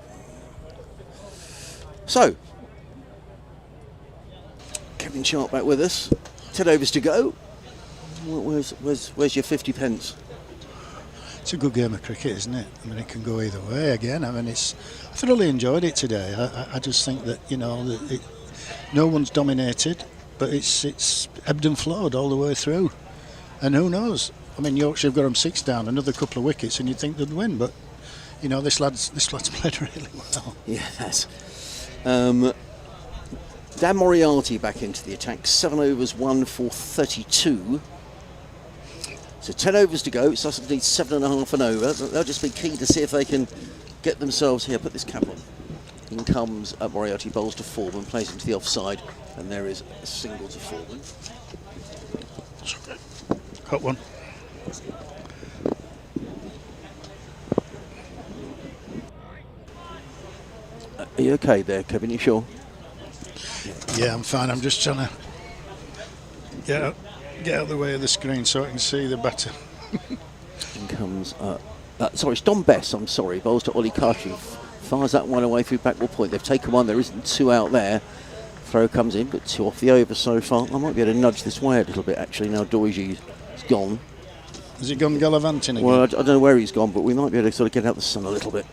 Speaker 2: So, Kevin Sharp back with us. 10 overs to go. Where's your 50 pence?
Speaker 3: It's a good game of cricket, isn't it? I mean, it can go either way again. I mean, I thoroughly enjoyed it today. I just think that, no one's dominated, but it's ebbed and flowed all the way through. And who knows? I mean, Yorkshire have got them 6 down, another couple of wickets, and you'd think they'd win. But, this lad's played really well.
Speaker 2: Yeah, that's... Dan Moriarty back into the attack. 7 overs, 1 for 32. So 10 overs to go. Sussex needs 7.5 and over. They'll just be keen to see if they can get themselves here. Put this cap on. In comes Moriarty, bowls to Foreman, plays into the offside, and there is a single to Foreman.
Speaker 3: Cut one.
Speaker 2: Are you okay there, Kevin? You sure?
Speaker 3: Yeah, I'm fine. I'm just trying to get out of the way of the screen so I can see the batter.
Speaker 2: In comes, sorry, it's Don Bess, I'm sorry, bowls to Ollie Cartry, fires that one away through backward point. They've taken one, there isn't 2 out there. Throw comes in, but 2 off the over so far. I might be able to nudge this way a little bit actually, now Doigy's gone.
Speaker 3: Has he gone gallivanting again?
Speaker 2: Well, I don't know where he's gone, but we might be able to sort of get out the sun a little bit.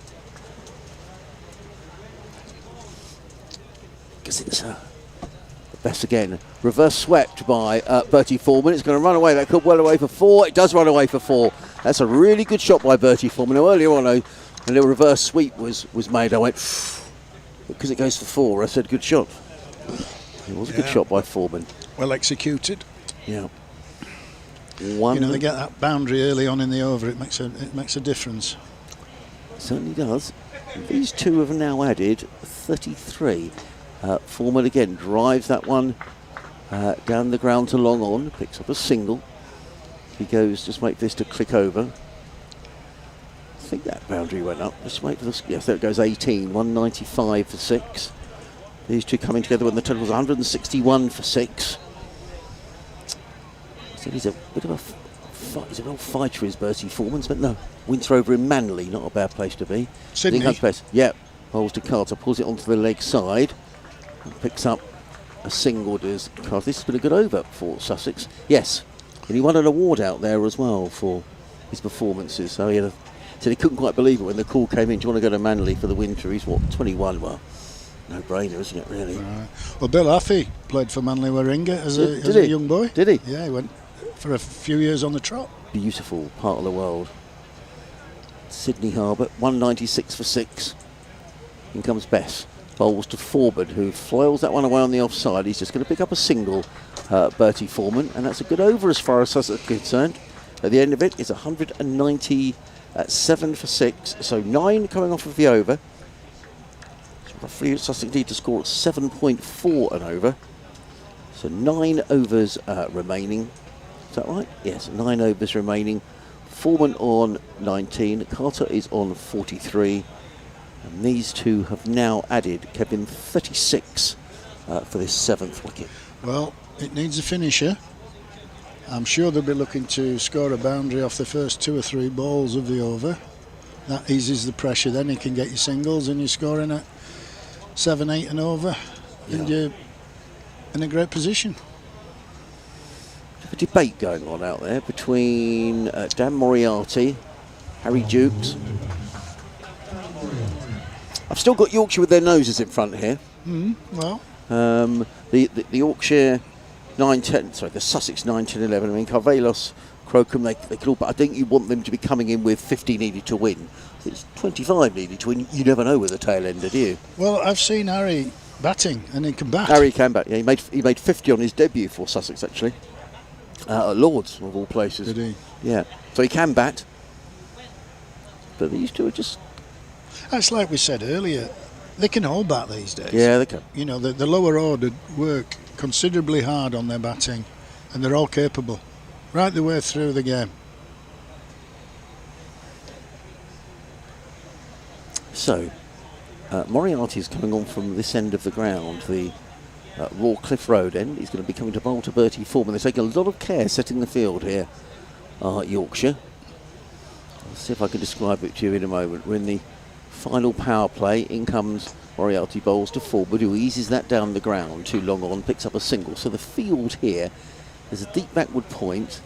Speaker 2: Because it's Bess again. Reverse swept by Bertie Foreman. It's going to run away. That could well away for 4. It does run away for 4. That's a really good shot by Bertie Foreman. Now, earlier on, a little reverse sweep was made. I went, because it goes for 4, I said good shot. It was a good shot by Foreman.
Speaker 3: Well executed.
Speaker 2: Yeah. 1.
Speaker 3: They get that boundary early on in the over. It makes a difference.
Speaker 2: Certainly does. These 2 have now added 33. Foreman again drives that one down the ground to long on, picks up a single. He goes, just wait for this to click over. I think that boundary went up. Just wait for this. Yes, there it goes, 18, 195 for 6. These 2 coming together when the total was 161 for 6. So he's a bit of he's a real fighter, is Bertie Foreman, but no. Winter over in Manly, not a bad place to be.
Speaker 3: Sydney.
Speaker 2: Yep, bowls to Carter, pulls it onto the leg side. Picks up a single, does Carter. This has been a good over for Sussex. Yes, and he won an award out there as well for his performances. So he said he couldn't quite believe it when the call came in. Do you want to go to Manly for the winter? He's 21? Well, no brainer, isn't it, really?
Speaker 3: Right. Well, Bill Affey played for Manly Warringah as a young boy.
Speaker 2: Did he?
Speaker 3: Yeah, he went for a few years on the trot.
Speaker 2: Beautiful part of the world. Sydney Harbour, 196 for 6. In comes Bess. Bowls to Foreman, who flails that one away on the offside. He's just going to pick up a single, Bertie Foreman, and that's a good over as far as Sussex is concerned. At the end of it, it's 197 for 6, so 9 coming off of the over. So roughly, Sussex need to score at 7.4 and over. So 9 overs remaining. Is that right? Yes, 9 overs remaining. Foreman on 19, Carter is on 43. And these 2 have now added, Kevin, 36 for this 7th wicket.
Speaker 3: Well, it needs a finisher. I'm sure they'll be looking to score a boundary off the first 2 or 3 balls of the over. That eases the pressure. Then you can get your singles and you're scoring at 7, 8 and over. Yeah. And you're in a great position.
Speaker 2: There's a debate going on out there between Dan Moriarty, Harry Dukes. I've still got Yorkshire with their noses in front here.
Speaker 3: Well,
Speaker 2: the Yorkshire 9-10, sorry, the Sussex 9-10-11. I mean, Carvelos, Crocombe, they could all, but I think you want them to be coming in with 50 needed to win. It's 25 needed to win. You never know with the tail ender, do you?
Speaker 3: Well, I've seen Harry batting, and he can bat.
Speaker 2: Harry can bat. Yeah, he made 50 on his debut for Sussex actually, at Lords of all places.
Speaker 3: Did he?
Speaker 2: Yeah, so he can bat. But these 2 are just.
Speaker 3: It's like we said earlier, they can all bat these days.
Speaker 2: Yeah, they can.
Speaker 3: The lower order work considerably hard on their batting, and they're all capable, right the way through the game.
Speaker 2: So, Moriarty is coming on from this end of the ground, the Raw Cliff Road end. He's going to be coming to bowl to Bertie Foreman. They're taking a lot of care setting the field here, Yorkshire. I'll see if I can describe it to you in a moment. We're in the Final power play. In comes Moriarty, bowls to forward, who eases that down the ground. Too long on, picks up a single. So the field here, there's a deep backward point.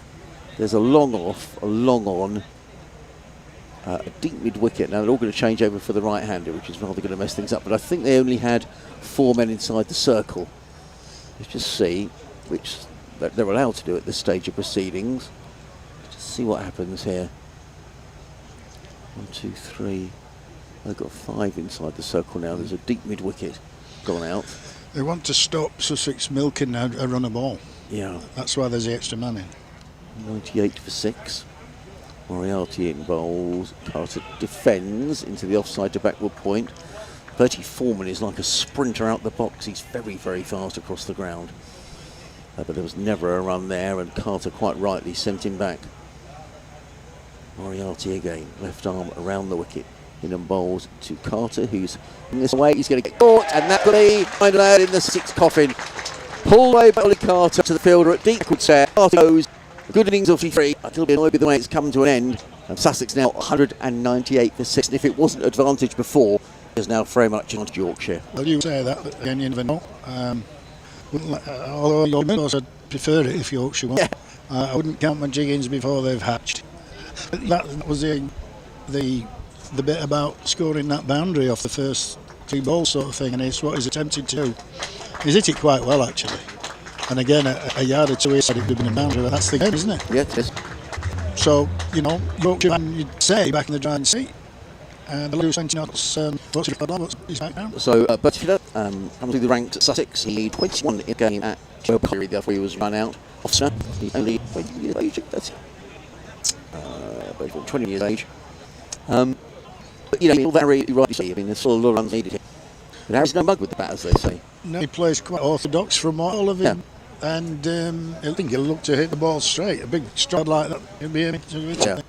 Speaker 2: There's a long off, a long on, a deep mid wicket. Now they're all going to change over for the right-hander, which is rather going to mess things up. But I think they only had 4 men inside the circle. Let's just see which they're allowed to do at this stage of proceedings. Just see what happens here. 1, 2, 3. They've got 5 inside the circle now. There's a deep mid wicket gone out.
Speaker 3: They want to stop Sussex milking a run of ball.
Speaker 2: Yeah.
Speaker 3: That's why there's the extra man in.
Speaker 2: 98 for 6. Moriarty in bowls. Carter defends into the offside to backward point. 34 is like a sprinter out the box. He's very, very fast across the ground. But there was never a run there, and Carter quite rightly sent him back. Moriarty again, left arm around the wicket. In and bowls to Carter, who's in this way. He's going to get caught, and that could be final out in the 6th coffin. Pulled away by Ollie Carter to the fielder at deep stare. Carter goes. Good innings of 3. A little bit annoyed with the way it's come to an end. And Sussex now 198 for 6. And if it wasn't advantage before, it's now very much on Yorkshire.
Speaker 3: Well, you say that, but again, you never know. Although your middles, I'd prefer it if Yorkshire won.
Speaker 2: Yeah.
Speaker 3: I wouldn't count my jiggins before they've hatched. But that was the bit about scoring that boundary off the first 3 balls sort of thing, and it's what he's attempted to do. He's hit it quite well, actually. And again, a yard or 2 he said it would have been a boundary, but that's the game, isn't it?
Speaker 2: Yeah, it is.
Speaker 3: So, you know, Yorkshire, you'd say, back in the driving seat. The lose 20 knots, he's back down.
Speaker 2: So, Butterfield comes through the ranks at Sussex. He had 21 in a game at Joe therefore he was run out. Officer, he only 20 years of age, that's it. 20 years of age. But, you know, very rightly say, I mean, there's still a lot of runs needed here. But Harry's no mug with the bat, as they say.
Speaker 3: No, he plays quite orthodox from all of him. Yeah. And I think he'll look to hit the ball straight. A big stride like that, he'll be able to hit it.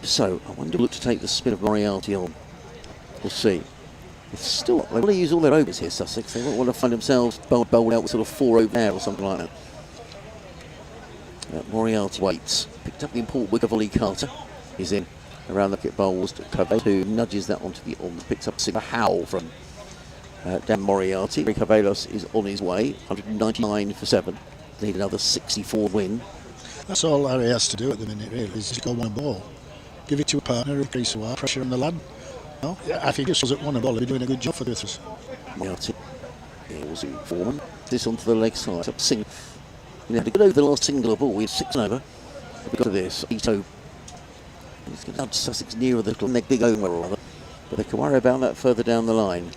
Speaker 2: So, I wonder look to take the spin of Moriarty on. We'll see. It's still, they want to use all their overs here, Sussex. They won't want to find themselves bowled out with sort of 4 over there or something like that. Moriarty waits. Picked up the important wicket of Ollie Carter. He's in around the wicket bowls to Covey, who nudges that onto the on. Picks up a howl from Dan Moriarty. Ricavelos is on his way. 199 for 7. Need another 64 win.
Speaker 3: That's all Larry has to do at the minute, really, is just go one ball. Give it to a partner, increase a while, pressure on the lad. No? Yeah, if he just was at one ball, he'd be doing a good job for Griffiths.
Speaker 2: Moriarty. Here was Foreman. This onto the leg side. Up single. We had to get over the last single ball. We had 6 over. We got to this. Ito. He's going to nudge Sussex nearer the big over or other. But they can worry about that further down the line.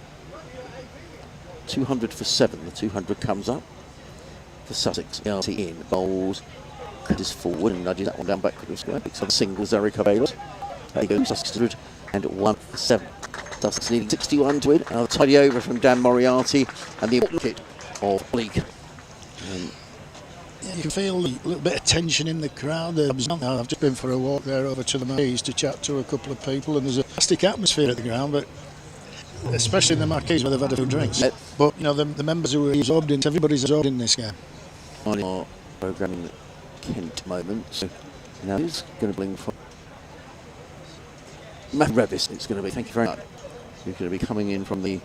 Speaker 2: 200 for 7. The 200 comes up for Sussex. Moriarty in. Bowls. Cutters forward and nudges that one down back to the square. Picks up a single, Zarek Carvelos. There he goes, Sussex 101 for 7. Sussex leading 61 to win. Another tidy over from Dan Moriarty and the important wicket of Bleak.
Speaker 3: You can feel a little bit of tension in the crowd. I've just been for a walk there over to the Marquees to chat to a couple of people, and there's a fantastic atmosphere at the ground, but especially in the Marquees where they've had a few drinks. But you know, the members who are absorbed in, everybody's absorbed in this game.
Speaker 2: Our programming Kent moment. So now he's going to bring from Matt Revis. It's going to be. Thank you very much. He's going to be coming in from the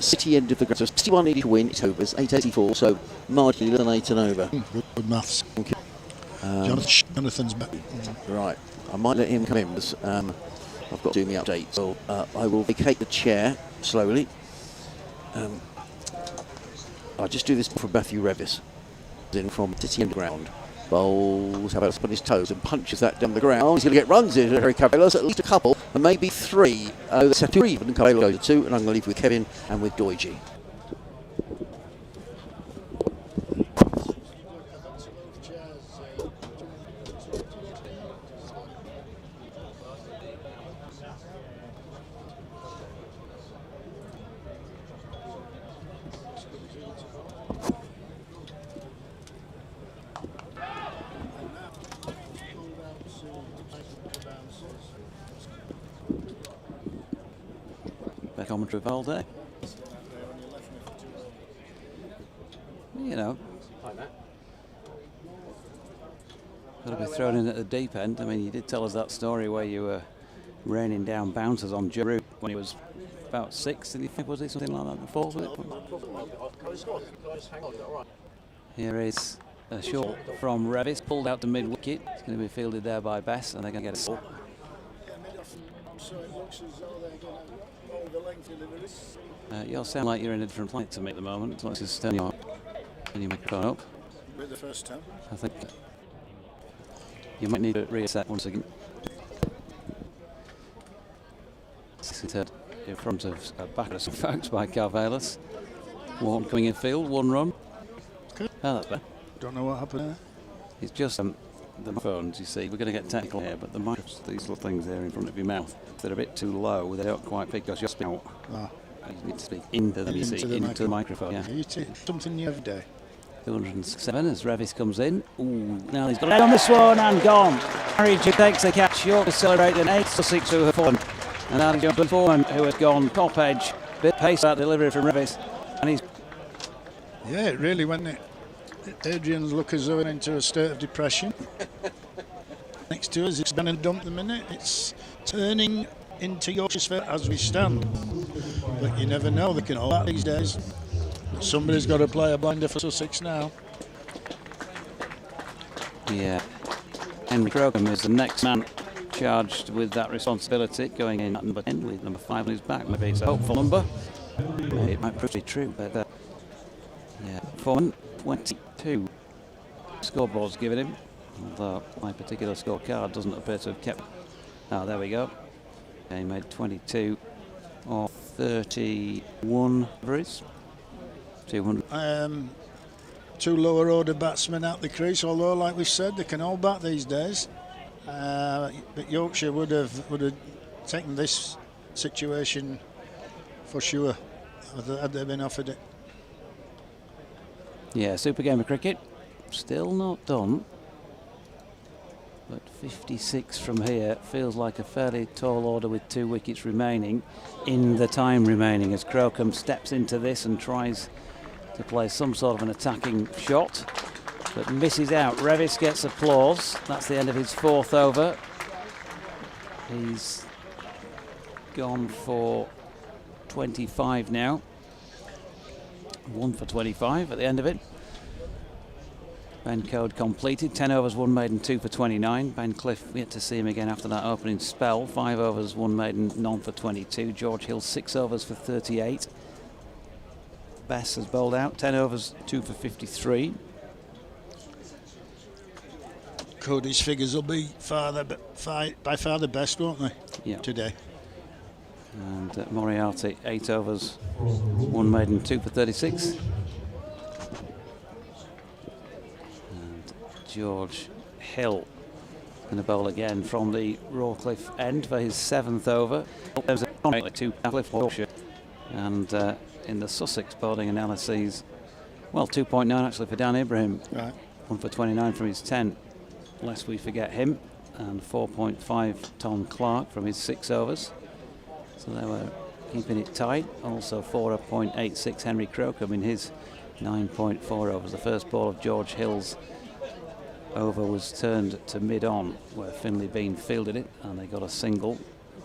Speaker 2: City end of the ground. So 61 needed to win. It's overs 884. So marginally than 8 and over.
Speaker 3: Good maths.
Speaker 2: Thank you.
Speaker 3: Jonathan's back.
Speaker 2: Right. I might let him come in because I've got to do the update. So I will vacate the chair slowly. I'll just do this from Matthew Revis. In from City Underground. Bowls, how about to put his toes and punches that down the ground. He's going to get runs in Harry Carvelos, at least a couple, and maybe 3. That's 2 even. Carvelos goes to 2, and I'm going to leave with Kevin and with Doige.
Speaker 1: Commentary Valde. You know. Got to be thrown in at the deep end. I mean, you did tell us that story where you were raining down bouncers on Giroud when he was about 6, did you think, was it something like that before? Here is a shot from Revis, pulled out to mid-wicket. It's going to be fielded there by Bess, and they're going to get a ball. You sound like you're in a different place to me at the moment. Let's just turn your microphone up.
Speaker 3: With the first time.
Speaker 1: I think you might need to reset once again. Seated in front of back of some folks by Carvelis. One coming in field, 1 run.
Speaker 3: Good.
Speaker 1: Oh, that's better.
Speaker 3: Don't know what happened there.
Speaker 1: It's just the phones, you see. We're going to get technical here, but the microphones, these little things there in front of your mouth, they're a bit too low. They don't quite pick us your out.
Speaker 3: Ah.
Speaker 1: You need to speak into them, you see, into the microphone. Yeah.
Speaker 3: You take something new every day.
Speaker 1: 207 as Revis comes in. Ooh, now he's got it on this one and gone. Harry takes the catch. Yorkshire celebrating 8 Sussex who have fallen. And that is Jonathan Foreman who has gone top edge. Bit pace that delivery from Revis. And he's.
Speaker 3: Yeah, it really went it. Adrian's look as though into a state of depression. Next to us, it's been and dumped the minute. It's turning into Yorkshire's favour as we stand. But you never know, they can hold that these days. Somebody's got to play a blinder for Sussex now.
Speaker 1: Yeah. Henry Crocombe is the next man charged with that responsibility, going in at number 10 with number 5 on his back. Maybe it's a hopeful number. It might prove to be true, but yeah. Foreman, 22 scoreboard's given him, although my particular scorecard doesn't appear to have kept. Oh, there we go. He made 22 or 31 average. 200.
Speaker 3: 2 lower order batsmen out the crease, although like we've said they can all bat these days. But Yorkshire would have taken this situation for sure had they been offered it.
Speaker 1: Yeah, super game of cricket, still not done. But 56 from here feels like a fairly tall order with 2 wickets remaining in the time remaining as Crocombe steps into this and tries to play some sort of an attacking shot, but misses out. Revis gets applause. That's the end of his 4th over. He's gone for 25 now. 1 for 25 at the end of it. Ben Code completed. 10 overs, 1 maiden, 2 for 29. Ben Cliff, we had to see him again after that opening spell. 5 overs, 1 maiden, none for 22. George Hill, 6 overs for 38. Bess has bowled out, 10 overs, 2 for 53.
Speaker 3: Cody's figures will be by far the best, won't they?
Speaker 1: Yeah.
Speaker 3: Today.
Speaker 1: And Moriarty, 8 overs, 1 maiden, 2 for 36. And George Hill going to bowl again from the Rawcliffe end for his 7th over. There's a 2 Cliff Yorkshire. And in the Sussex bowling analyses, well, 2.9 actually for Dan Ibrahim.
Speaker 3: Right.
Speaker 1: 1 for 29 from his 10, lest we forget him. And 4.5 Tom Clark from his 6 overs. So they were keeping it tight. Also 4.86 Henry Crocombe in his 9.4 overs. The first ball of George Hill's over was turned to mid-on, where Finlay Bean fielded it, and they got a single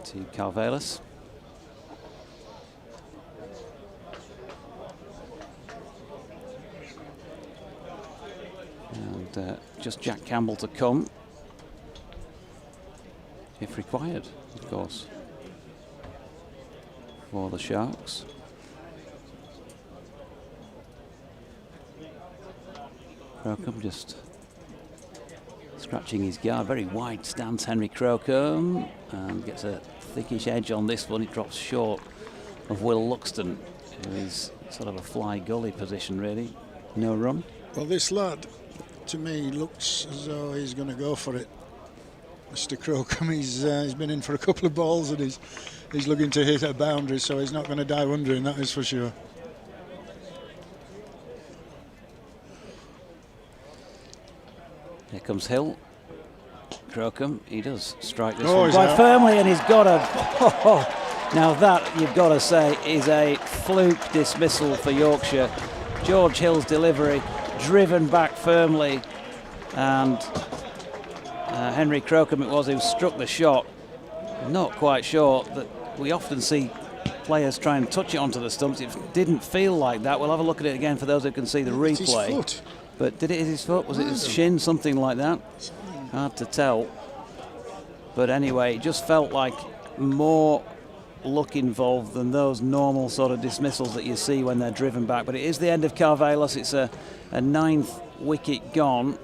Speaker 1: to Carvelis. And just Jack Campbell to come, if required, of course, for the Sharks. Crocombe just scratching his guard. Very wide stance, Henry Crocombe, and gets a thickish edge on this one. It drops short of Will Luxton, who is sort of a fly gully position, really. No run.
Speaker 3: Well, this lad, to me, looks as though he's going to go for it. Mr. Crocombe, he's been in for a couple of balls and he's looking to hit a boundary, so he's not going to die wondering, that is for sure.
Speaker 1: Here comes Hill. Crocombe, he does strike this one quite firmly, and he's got a... now that, you've got to say, is a fluke dismissal for Yorkshire. George Hill's delivery driven back firmly, and Henry Crocombe it was who struck the shot. Not quite sure that we often see players try and touch it onto the stumps. It didn't feel like that. We'll have a look at it again for those who can see the replay.
Speaker 3: His foot.
Speaker 1: But did it hit his foot? Was it his shin? Something like that. Hard to tell. But anyway, it just felt like more luck involved than those normal sort of dismissals that you see when they're driven back. But it is the end of Carvelos. It's a 9th wicket gone.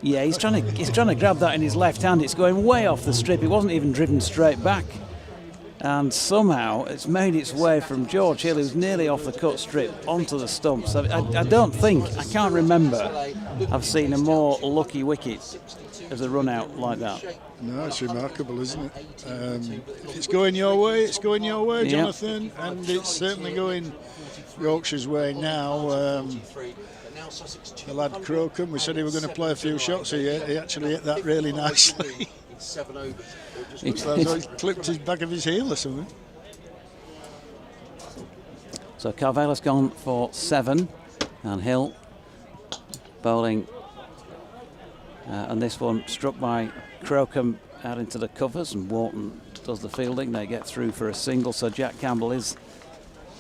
Speaker 1: Yeah, he's trying to grab that in his left hand. It's going way off the strip. It wasn't even driven straight back. And somehow it's made its way from George Hill, who's nearly off the cut strip, onto the stumps. I don't think, I can't remember I've seen a more lucky wicket as a run out like that.
Speaker 3: No, it's remarkable, isn't it? If it's going your way, it's going your way, Jonathan, and it's certainly going Yorkshire's way now. The lad Crocombe, we said he was going to play a few shots. He actually hit that really nicely. He clipped his back of his heel or something.
Speaker 1: So Carvelos gone for 7, and Hill bowling, and this one struck by Crocombe out into the covers, and Wharton does the fielding. They get through for a single, so Jack Campbell is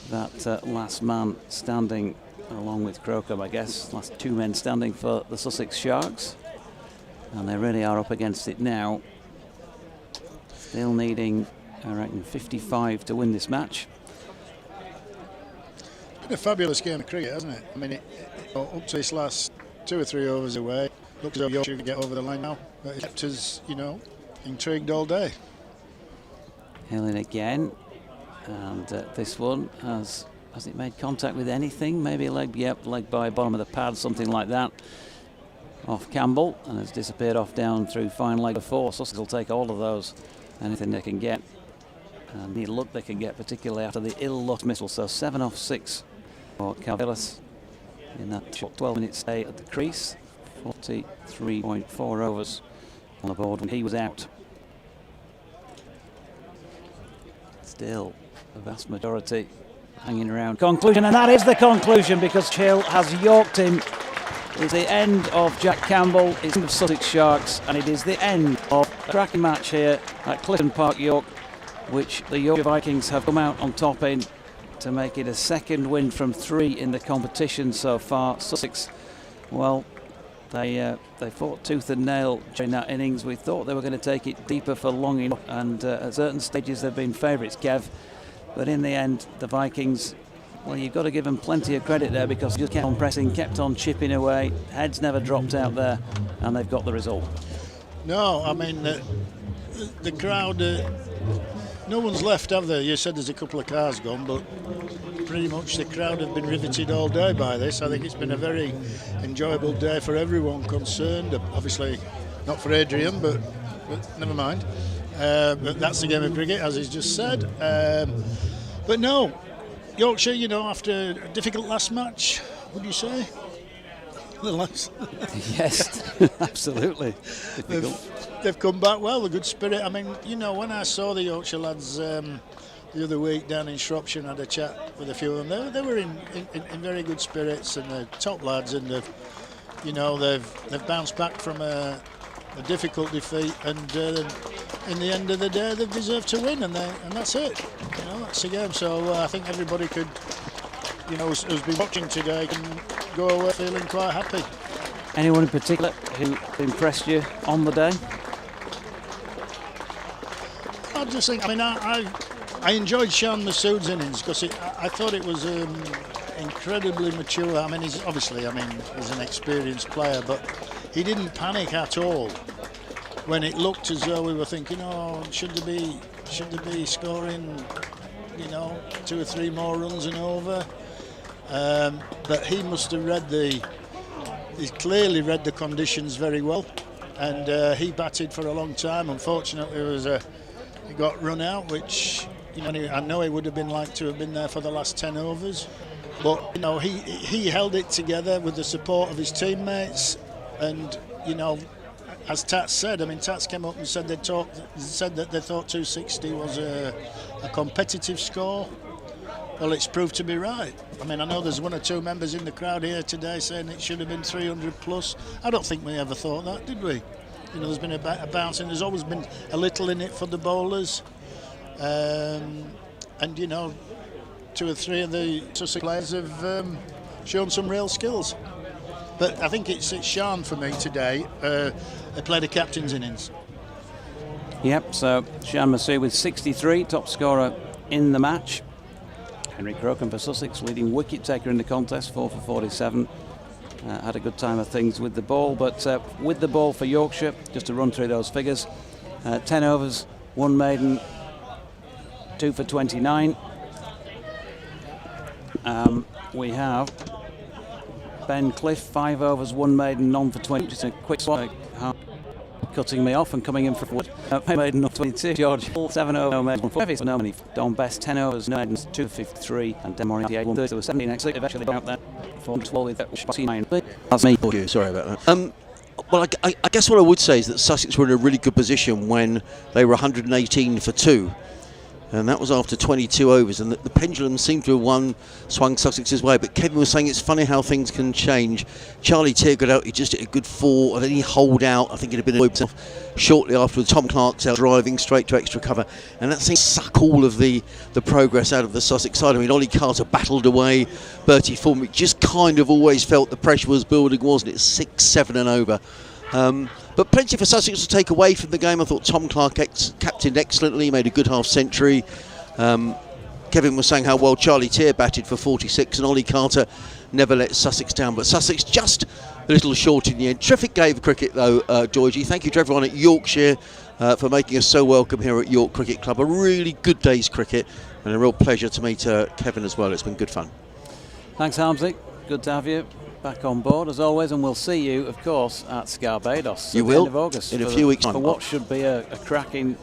Speaker 1: that last man standing along with Crocombe, I guess. Last 2 men standing for the Sussex Sharks, and they really are up against it now. Still needing, I reckon, 55 to win this match.
Speaker 3: It's been a fabulous game of cricket, hasn't it? I mean, up to this last 2 or 3 overs away, looks as though Yorkshire could get over the line now. But it kept us, intrigued all day.
Speaker 1: Hill in again, and this one has it made contact with anything? Maybe a leg, yep, leg by bottom of the pad, something like that. Off Campbell, and has disappeared off down through fine leg of 4. Sussex will take all of those, anything they can get, and the luck they can get, particularly after the ill-luck missile. So 7 off 6 for Carvelos in that short 12-minute stay at the crease. 43.4 overs on the board when he was out. Still a vast majority hanging around. Conclusion, and that is the conclusion, because Hill has yorked him. It's the end of Jack Campbell, it's the end of Sussex Sharks, and it is the end of a cracking match here at Clifton Park, York, which the Yorkshire Vikings have come out on top in to make it a 2nd win from 3 in the competition so far. Sussex, well, they fought tooth and nail during that innings. We thought they were going to take it deeper for long enough, and at certain stages they've been favourites, Kev. But in the end, the Vikings, well, you've got to give them plenty of credit there, because they just kept on pressing, kept on chipping away. Heads never dropped out there, and they've got the result.
Speaker 3: No, I mean, the crowd, no one's left, have they? You said there's a couple of cars gone, but pretty much the crowd have been riveted all day by this. I think it's been a very enjoyable day for everyone concerned. Obviously, not for Adrian, but never mind. But that's the game of cricket, as he's just said. But no, Yorkshire, after a difficult last match, would you say?
Speaker 1: Yes, absolutely.
Speaker 3: They've come back well, the good spirit. I mean, when I saw the Yorkshire lads the other week down in Shropshire and had a chat with a few of them, they were in very good spirits, and they're top lads, and they've bounced back from a difficult defeat, and in the end of the day they've deserved to win, and that's it. That's the game. So I think everybody could, who's been watching today, can go away feeling quite happy.
Speaker 1: Anyone in particular who impressed you on the day?
Speaker 3: I just think, I enjoyed Sean Masood's innings, because I thought it was incredibly mature. He's an experienced player, but he didn't panic at all when it looked as though we were thinking, should they be scoring, 2 or 3 more runs and over. But he must have he's clearly read the conditions very well, and he batted for a long time. Unfortunately, he got run out, which I know he would have been like to have been there for the last 10 overs. But he held it together with the support of his teammates, and as Tats said, Tats came up and said that they thought 260 was a competitive score. Well, it's proved to be right. I know there's 1 or 2 members in the crowd here today saying it should have been 300 plus. I don't think we ever thought that, did we? You know, there's been a bounce, and there's always been a little in it for the bowlers. And you know, 2 or 3 of the Sussex players have shown some real skills. But I think it's Sean for me today. They played a captain's innings.
Speaker 1: Yep, so Shan Masood with 63, top scorer in the match. Henry Crocombe for Sussex, leading wicket taker in the contest, 4 for 47. Had a good time of things with the ball, but with the ball for Yorkshire, just to run through those figures, 10 overs, 1 maiden, 2 for 29. We have Ben Cliff, 5 overs, 1 maiden, none for 20. Just a quick swap, cutting me off and coming in for wood. Maiden, not 22. George, 7 overs, no maiden, 4 for no money. Don Best, 10 overs, no maidens, 2 for 53. And Demore, 88, 130, there was 17 exit, eventually out there. 412 with 49. That's me.
Speaker 2: Sorry about that. Well, I guess what I would say is that Sussex were in a really good position when they were 118 for 2. And that was after 22 overs, and the pendulum seemed to have swung Sussex's way. But Kevin was saying it's funny how things can change. Charlie Tier got out, he just hit a good 4, and then he holed out. I think it had been himself shortly afterwards. Tom Clark's out driving straight to extra cover, and that seemed to suck all of the progress out of the Sussex side. I mean, Ollie Carter battled away, Bertie Form, it just kind of always felt the pressure was building, wasn't it? 6, 7 and over. But plenty for Sussex to take away from the game. I thought Tom Clark captained excellently, made a good half-century. Kevin was saying how well Charlie Tier batted for 46, and Ollie Carter never let Sussex down. But Sussex just a little short in the end. Terrific game of cricket, though, Georgie. Thank you to everyone at Yorkshire for making us so welcome here at York Cricket Club. A really good day's cricket, and a real pleasure to meet Kevin as well. It's been good fun.
Speaker 1: Thanks, Harmsy. Good to have you back on board as always, and we'll see you, of course, at Scarbados at the end of August
Speaker 2: in a few weeks' time.
Speaker 1: For what should be a cracking.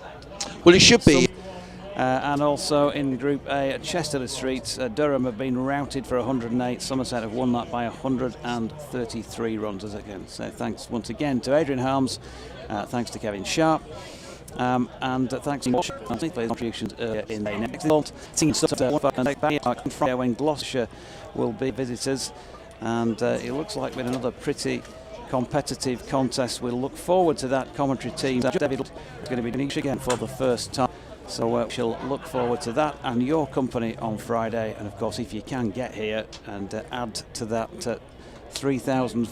Speaker 2: Well, it should be.
Speaker 1: And also in Group A at Chester Street, Durham have been routed for 108. Somerset have won that by 133 runs as again. So thanks once again to Adrian Harms, thanks to Kevin Sharp, and thanks to his contributions in the next Friday when Gloucestershire will be visitors. And it looks like with another pretty competitive contest. We'll look forward to that commentary team. David is going to be doing again for the first time. So we shall look forward to that and your company on Friday. And of course, if you can get here and add to that 3,400